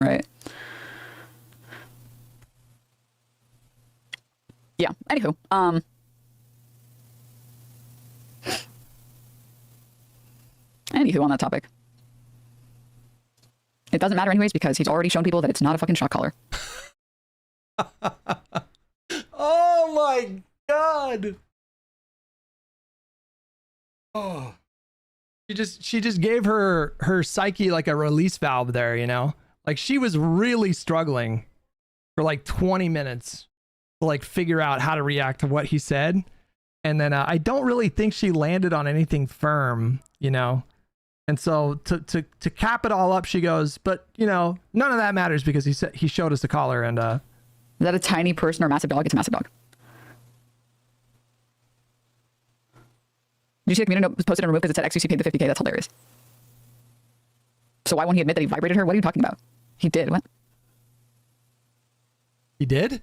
Right. Yeah. Anywho, on that topic. It doesn't matter anyways because he's already shown people that it's not a fucking shock collar. Oh my God. Oh. She just gave her psyche like a release valve there, you know? Like she was really struggling for like 20 minutes to like figure out how to react to what he said. And then I don't really think she landed on anything firm, you know? And so to cap it all up, she goes, but you know, none of that matters because he showed us the collar and is that a tiny person or a massive dog? It's a massive dog. Did you see the community note was posted and removed because it said XQC paid the 50K? That's hilarious. So why won't he admit that he vibrated her? What are you talking about? He did. What? He did?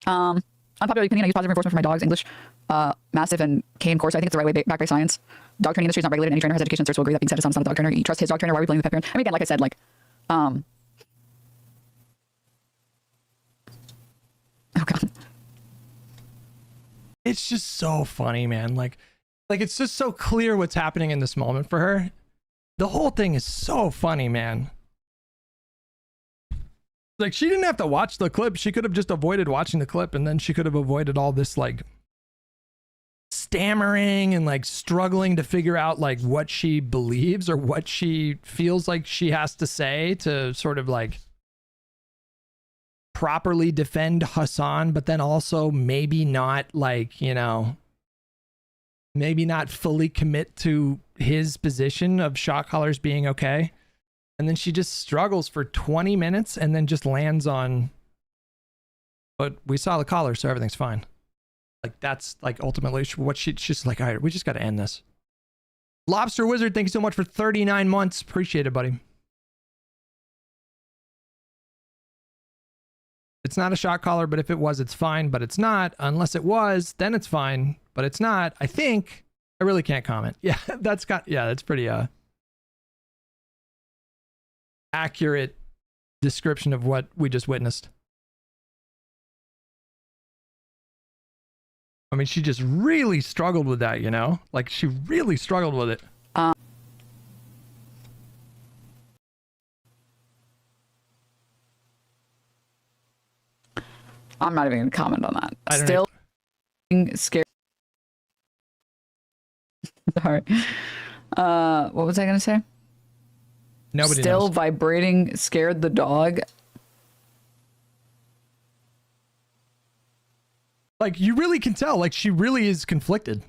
Unpopular opinion, I use positive reinforcement for my dogs. English, Mastiff, and cane course. I think it's the right way backed by science. Dog training industry is not regulated. Any trainer has education certs will agree. That being said, Hasan's not a dog trainer. You trust his dog trainer. Why are we blaming the pet parent? I mean, again, like I said, like, oh God. It's just so funny, man. Like it's just so clear what's happening in this moment for her. The whole thing is so funny, man. Like she didn't have to watch the clip. She could have just avoided watching the clip and then she could have avoided all this like stammering and like struggling to figure out like what she believes or what she feels like she has to say to sort of like properly defend Hasan, but then also maybe not like, you know, maybe not fully commit to his position of shock collars being okay. And then she just struggles for 20 minutes and then just lands on, but we saw the collar, so everything's fine. Like that's like ultimately what she's like, all right, we just got to end this. Lobster Wizard, thank you so much for 39 months. Appreciate it, buddy. It's not a shock collar, but if it was, it's fine, but it's not. Unless it was, then it's fine, but it's not. I think I really can't comment. Yeah, that's pretty accurate description of what we just witnessed. I mean, she just really struggled with that, you know? Like she really struggled with it. I'm not even going to comment on that. Still scared. Sorry. What was I going to say? Nobody Still knows. vibrating scared the dog. Like you really can tell, like she really is conflicted.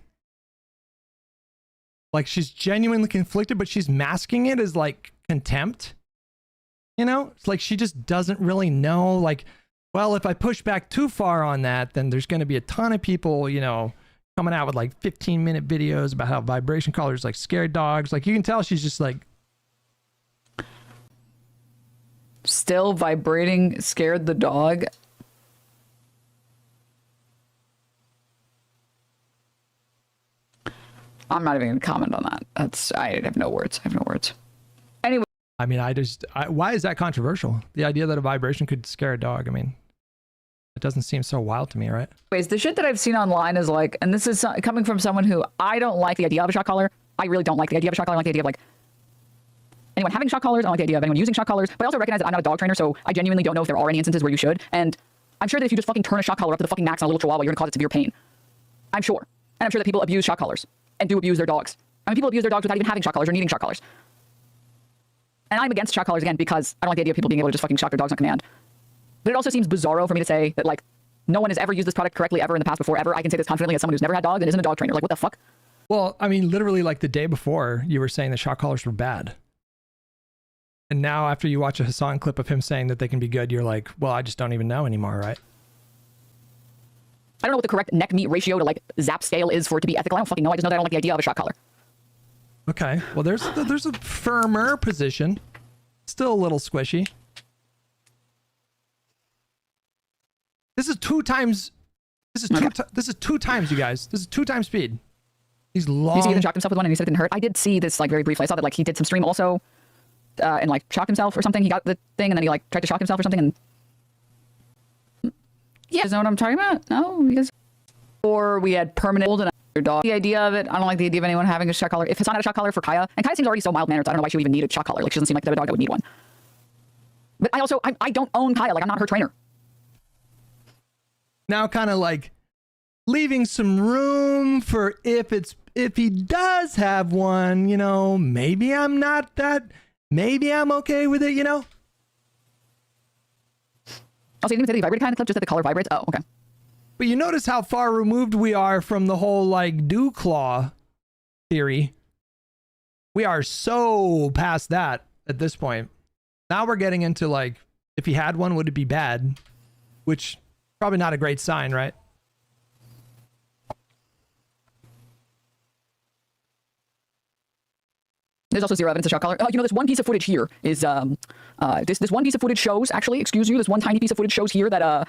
Like she's genuinely conflicted, but she's masking it as like contempt. You know, it's like she just doesn't really know, like, well, if I push back too far on that, then there's going to be a ton of people, you know, coming out with like 15-minute videos about how vibration collars like scared dogs. Like you can tell she's just like still vibrating scared the dog. I'm not even going to comment on that. I have no words. Anyway. I mean, why is that controversial? The idea that a vibration could scare a dog. I mean, It doesn't seem so wild to me, right? Anyways, the shit that I've seen online is like, and this is coming from someone who I don't like the idea of a shock collar. I really don't like the idea of a shock collar. I like the idea of like anyone having shock collars. I don't like the idea of anyone using shock collars. But I also recognize that I'm not a dog trainer, so I genuinely don't know if there are any instances where you should. And I'm sure that if you just fucking turn a shock collar up to the fucking max on a little chihuahua, you're gonna cause it severe pain. I'm sure. And I'm sure that people abuse shock collars and do abuse their dogs. I mean, people abuse their dogs without even having shock collars or needing shock collars. And I'm against shock collars again because I don't like the idea of people being able to just fucking shock their dogs on command. But it also seems bizarro for me to say that like no one has ever used this product correctly ever in the past before ever. I can say this confidently as someone who's never had dogs and isn't a dog trainer. Like, what the fuck? Well, I mean, literally like the day before you were saying the shock collars were bad. And now after you watch a Hasan clip of him saying that they can be good, you're like, well, I just don't even know anymore, right? I don't know what the correct neck meat ratio to like zap scale is for it to be ethical. I don't fucking know. I just know that I don't like the idea of a shock collar. Okay. Well, there's a firmer position. Still a little squishy. This is 2 times. This is 2 times, you guys. This is 2 times speed. He's long. You see, Ethan shocked himself with one, and he said it didn't hurt. I did see this like very briefly. I saw that like he did some stream also, and like shocked himself or something. He got the thing, and then he like tried to shock himself or something. And yeah, you know what I'm talking about? No, because or we had permanent hold and your dog. The idea of it, I don't like the idea of anyone having a shock collar. If Hasan had a shock collar for Kaya, and Kaya seems already so mild mannered, so I don't know why she would even need a shock collar. Like she doesn't seem like the type of dog that would need one. But I also I don't own Kaya. Like I'm not her trainer. Now kind of like leaving some room for if he does have one, you know, maybe I'm okay with it, you know? Also, you didn't say the vibrator kind of clip, just that the color vibrates? Oh, okay. But you notice how far removed we are from the whole like dew claw theory. We are so past that at this point. Now we're getting into like, if he had one, would it be bad? Which probably not a great sign, right? There's also zero evidence of shock collar. You know, this one piece of footage here is this one piece of footage shows, actually, excuse you, this one tiny piece of footage shows here that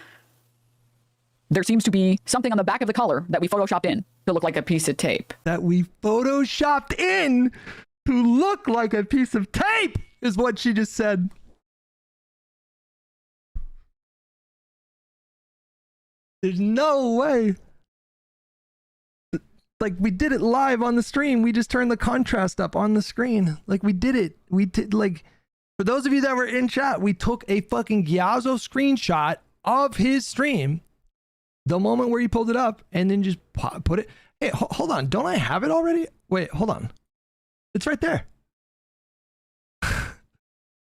there seems to be something on the back of the collar that we photoshopped in to look like a piece of tape. That we photoshopped in to look like a piece of tape is what she just said. There's no way. Like, we did it live on the stream. We just turned the contrast up on the screen. Like, we did it. We did, like, for those of you that were in chat, we took a fucking Gyazo screenshot of his stream the moment where he pulled it up and then just put it. Hey, hold on. Don't I have it already? Wait, hold on. It's right there.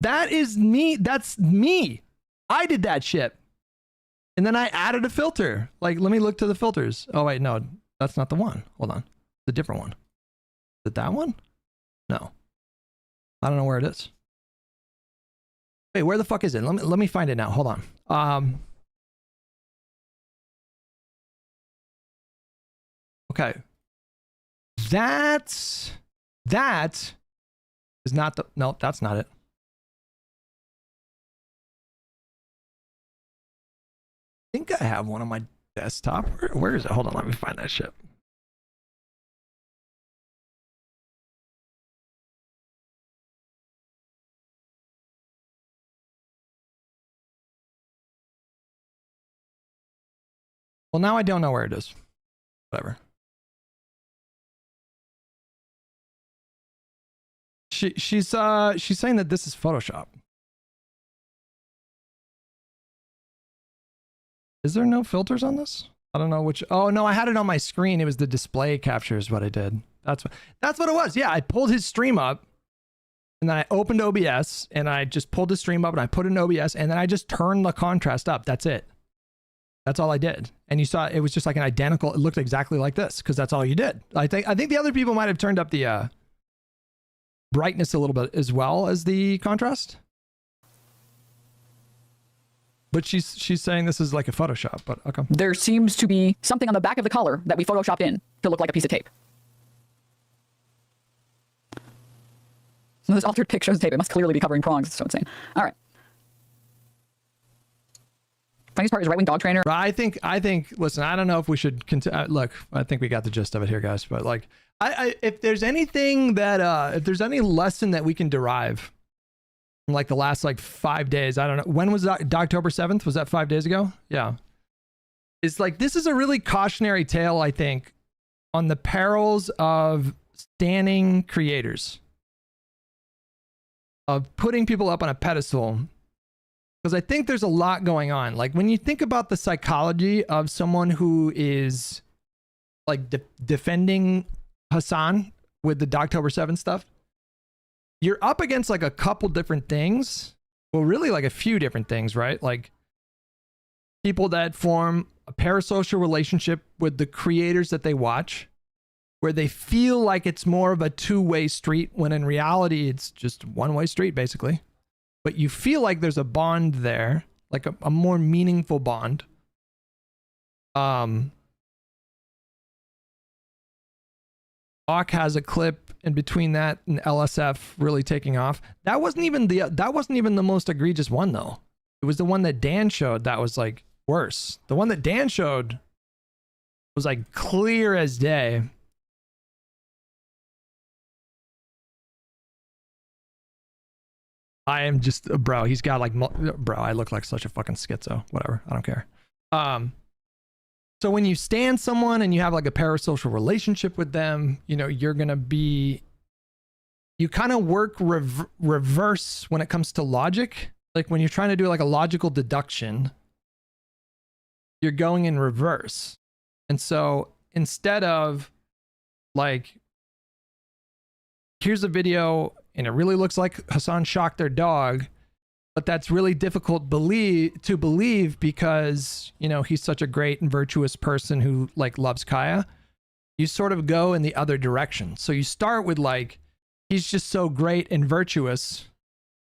That is me. That's me. I did that shit. And then I added a filter. Like, let me look to the filters. Oh, wait, no, that's not the one. Hold on. It's a different one. Is it that one? No. I don't know where it is. Wait, where the fuck is it? Let me find it now. Hold on. Okay. That is not the, no, that's not it. I think I have one on my desktop. Where is it? Hold on, let me find that shit. Well, now I don't know where it is. Whatever. She's saying that this is Photoshop. Is there no filters on this? I don't know which. Oh no, I had it on my screen. It was the display capture is what I did. That's what it was. Yeah, I pulled his stream up, and then I opened OBS, and I just pulled his stream up, and I put it in OBS, and then I just turned the contrast up. That's it. That's all I did. And you saw it was just like an identical. It looked exactly like this because that's all you did. I think the other people might have turned up the brightness a little bit as well as the contrast. But she's saying this is like a Photoshop, but okay. There seems to be something on the back of the collar that we photoshopped in to look like a piece of tape. So this altered pic shows tape. It must clearly be covering prongs. It's so insane. All right. Funniest part is right-wing dog trainer. I think, listen, I don't know if we should continue. Look, I think we got the gist of it here, guys. But like, if there's anything that, if there's any lesson that we can derive from like the last like 5 days, I don't know. When was that? October 7th? Was that 5 days ago? Yeah. is like, this is a really cautionary tale, I think, on the perils of standing creators, of putting people up on a pedestal. Because I think there's a lot going on. Like when you think about the psychology of someone who is like defending Hasan with the Dogtober 7 stuff, you're up against like a couple different things. Well, really like a few different things, right? Like people that form a parasocial relationship with the creators that they watch, where they feel like it's more of a two-way street when in reality it's just one-way street basically. But you feel like there's a bond there, like a more meaningful bond. Hawk has a clip in between that and LSF really taking off. That wasn't even the most egregious one though. It was the one that Dan showed that was like worse. The one that Dan showed was like clear as day. I am just, bro, he's got like, bro, I look like such a fucking schizo. Whatever, I don't care. So when you stand someone and you have like a parasocial relationship with them, you know, you're going to be, you kind of work reverse when it comes to logic. Like when you're trying to do like a logical deduction, you're going in reverse. And so instead of like, here's a video and it really looks like Hasan shocked their dog, but that's really difficult to believe because, you know, he's such a great and virtuous person who like loves Kaya. You sort of go in the other direction. So you start with like, he's just so great and virtuous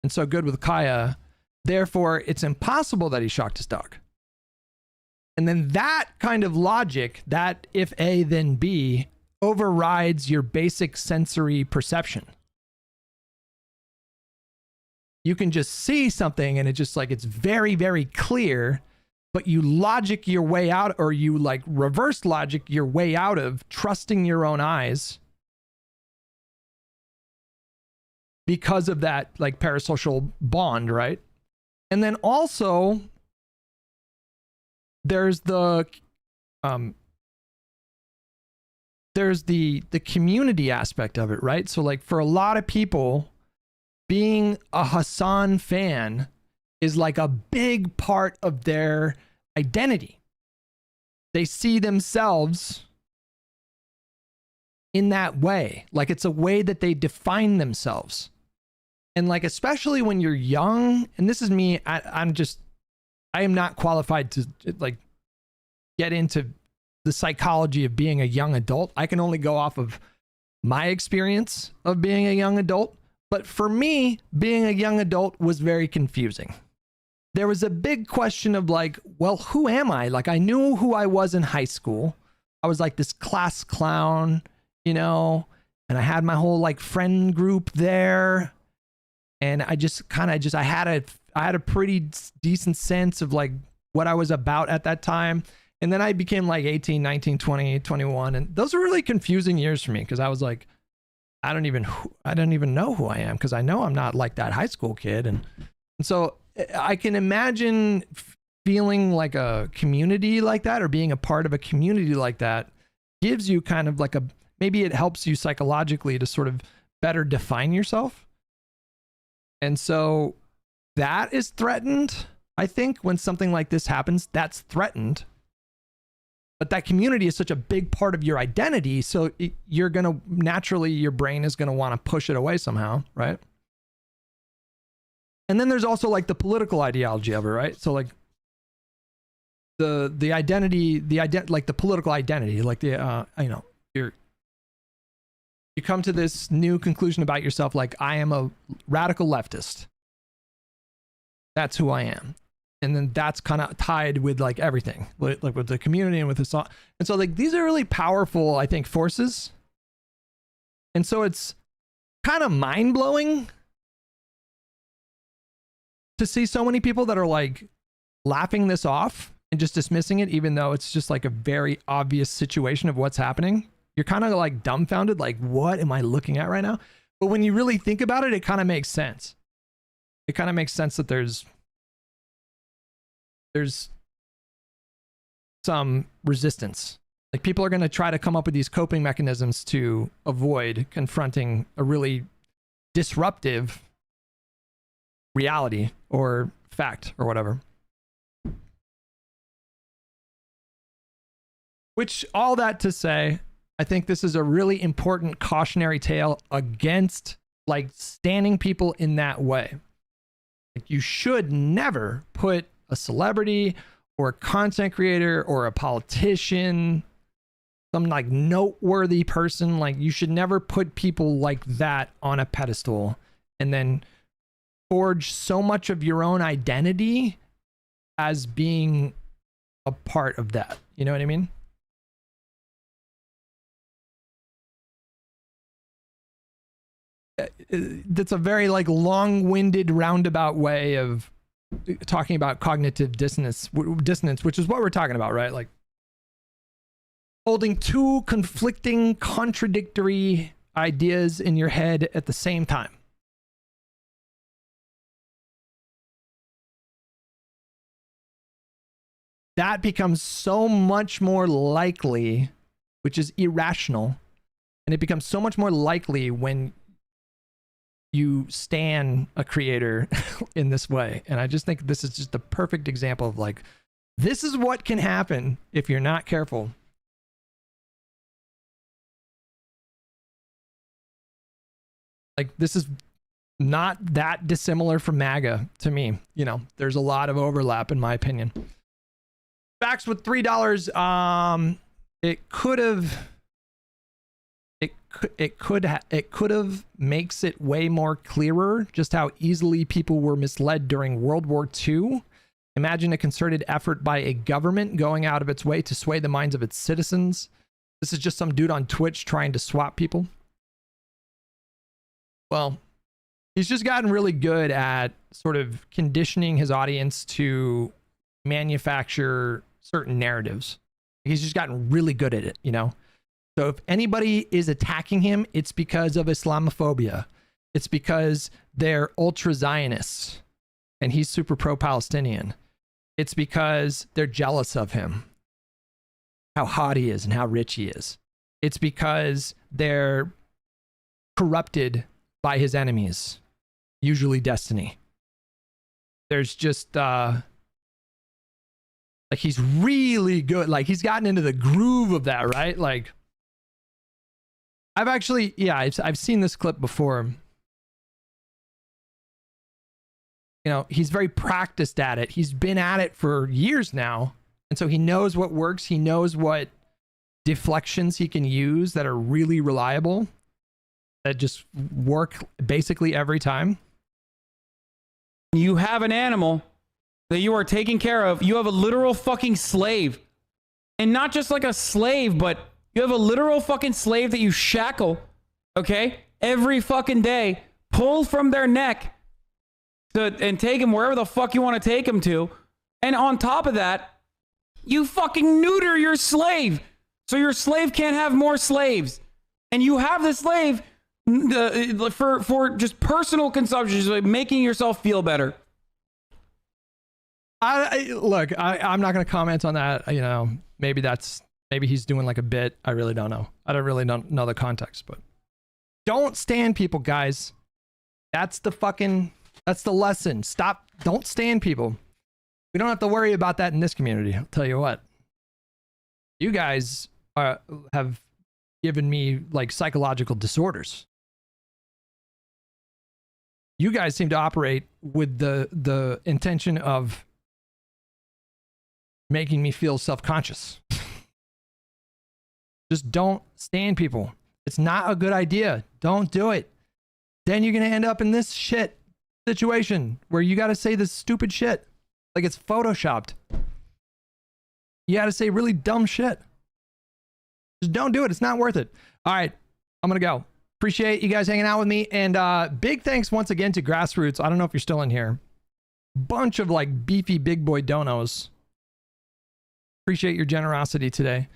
and so good with Kaya. Therefore, it's impossible that he shocked his dog. And then that kind of logic, that if A, then B, overrides your basic sensory perception. You can just see something and it's just like, it's very, very clear, but you logic your way out, or you like reverse logic your way out of trusting your own eyes because of that like parasocial bond, right? And then also there's the community aspect of it, right? So like for a lot of people, being a Hasan fan is like a big part of their identity. They see themselves in that way. Like it's a way that they define themselves. And like, especially when you're young, and this is me, I am not qualified to like get into the psychology of being a young adult. I can only go off of my experience of being a young adult. But for me, being a young adult was very confusing. There was a big question of like, well, who am I? Like I knew who I was in high school. I was like this class clown, you know, and I had my whole like friend group there. And I just I had a pretty decent sense of like what I was about at that time. And then I became like 18, 19, 20, 21. And those were really confusing years for me because I was like, I don't even know who I am, because I know I'm not like that high school kid. And so I can imagine feeling like a community like that, or being a part of a community like that gives you kind of like maybe it helps you psychologically to sort of better define yourself. And so that is threatened. I think when something like this happens, that's threatened. But that community is such a big part of your identity. So you're going to naturally, your brain is going to want to push it away somehow. Right. And then there's also like the political ideology of it. Right. So like the identity, like the political identity, like the, you know, you come to this new conclusion about yourself. Like I am a radical leftist. That's who I am. And then that's kind of tied with like everything, like with the community and with the song. And so like these are really powerful, I think, forces. And so it's kind of mind blowing to see so many people that are like laughing this off and just dismissing it, even though it's just like a very obvious situation of what's happening. You're kind of like dumbfounded, like, what am I looking at right now? But when you really think about it, it kind of makes sense. It kind of makes sense that there's some resistance. Like, people are going to try to come up with these coping mechanisms to avoid confronting a really disruptive reality or fact or whatever. Which, all that to say, I think this is a really important cautionary tale against like standing people in that way. Like, you should never put a celebrity or a content creator or a politician, some like noteworthy person, like, you should never put people like that on a pedestal and then forge so much of your own identity as being a part of that. You know what I mean? That's a very like long-winded roundabout way of talking about cognitive dissonance, which is what we're talking about, right? Like, holding two conflicting, contradictory ideas in your head at the same time. That becomes so much more likely, which is irrational, and it becomes so much more likely when you stan a creator in this way. And I just think this is just a perfect example of like, this is what can happen if you're not careful. Like, this is not that dissimilar from MAGA to me. You know, there's a lot of overlap in my opinion. Facts with $3. It could have makes it way more clearer just how easily people were misled during World War II. Imagine a concerted effort by a government going out of its way to sway the minds of its citizens. This is just some dude on Twitch trying to swap people. Well, he's just gotten really good at sort of conditioning his audience to manufacture certain narratives. He's just gotten really good at it, you know? So if anybody is attacking him, it's because of Islamophobia. It's because they're ultra-Zionists and he's super pro-Palestinian. It's because they're jealous of him, how hot he is and how rich he is. It's because they're corrupted by his enemies, usually destiny. There's just like, he's really good. Like, he's gotten into the groove of that, right? Like, I've actually, yeah, I've seen this clip before. You know, he's very practiced at it. He's been at it for years now. And so he knows what works. He knows what deflections he can use that are really reliable, that just work basically every time. You have an animal that you are taking care of. You have a literal fucking slave. And not just like a slave, but you have a literal fucking slave that you shackle, okay, every fucking day, pull from their neck and take him wherever the fuck you want to take him to. And on top of that, you fucking neuter your slave. So your slave can't have more slaves. And you have the slave for just personal consumption, like making yourself feel better. Look, I'm not going to comment on that. You know, maybe he's doing like a bit. I really don't know. I don't really know the context, but don't stand people, guys. That's the lesson. Don't stand people. We don't have to worry about that in this community. I'll tell you what. You guys have given me like psychological disorders. You guys seem to operate with the intention of making me feel self-conscious. Just don't stand people. It's not a good idea. Don't do it. Then you're going to end up in this shit situation where you got to say this stupid shit like it's photoshopped. You got to say really dumb shit. Just don't do it. It's not worth it. All right. I'm going to go. Appreciate you guys hanging out with me. And big thanks once again to Grassroots. I don't know if you're still in here. Bunch of like beefy big boy donos. Appreciate your generosity today.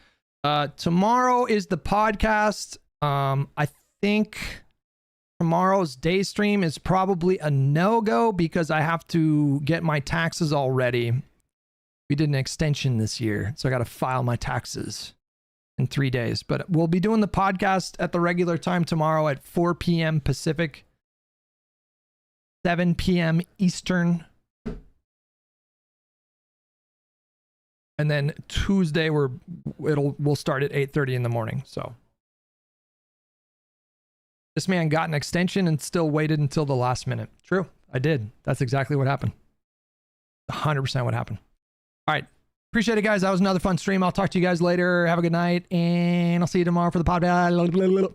Tomorrow is the podcast. I think tomorrow's day stream is probably a no-go because I have to get my taxes all ready. We did an extension this year, so I got to file my taxes in 3 days. But we'll be doing the podcast at the regular time tomorrow at 4 p.m. Pacific, 7 p.m. Eastern. And then Tuesday we'll start at 8:30 in the morning. So this man got an extension and still waited until the last minute. True, I did. That's exactly what happened. 100% what happened. All right. Appreciate it, guys. That was another fun stream. I'll talk to you guys later. Have a good night, and I'll see you tomorrow for the podcast.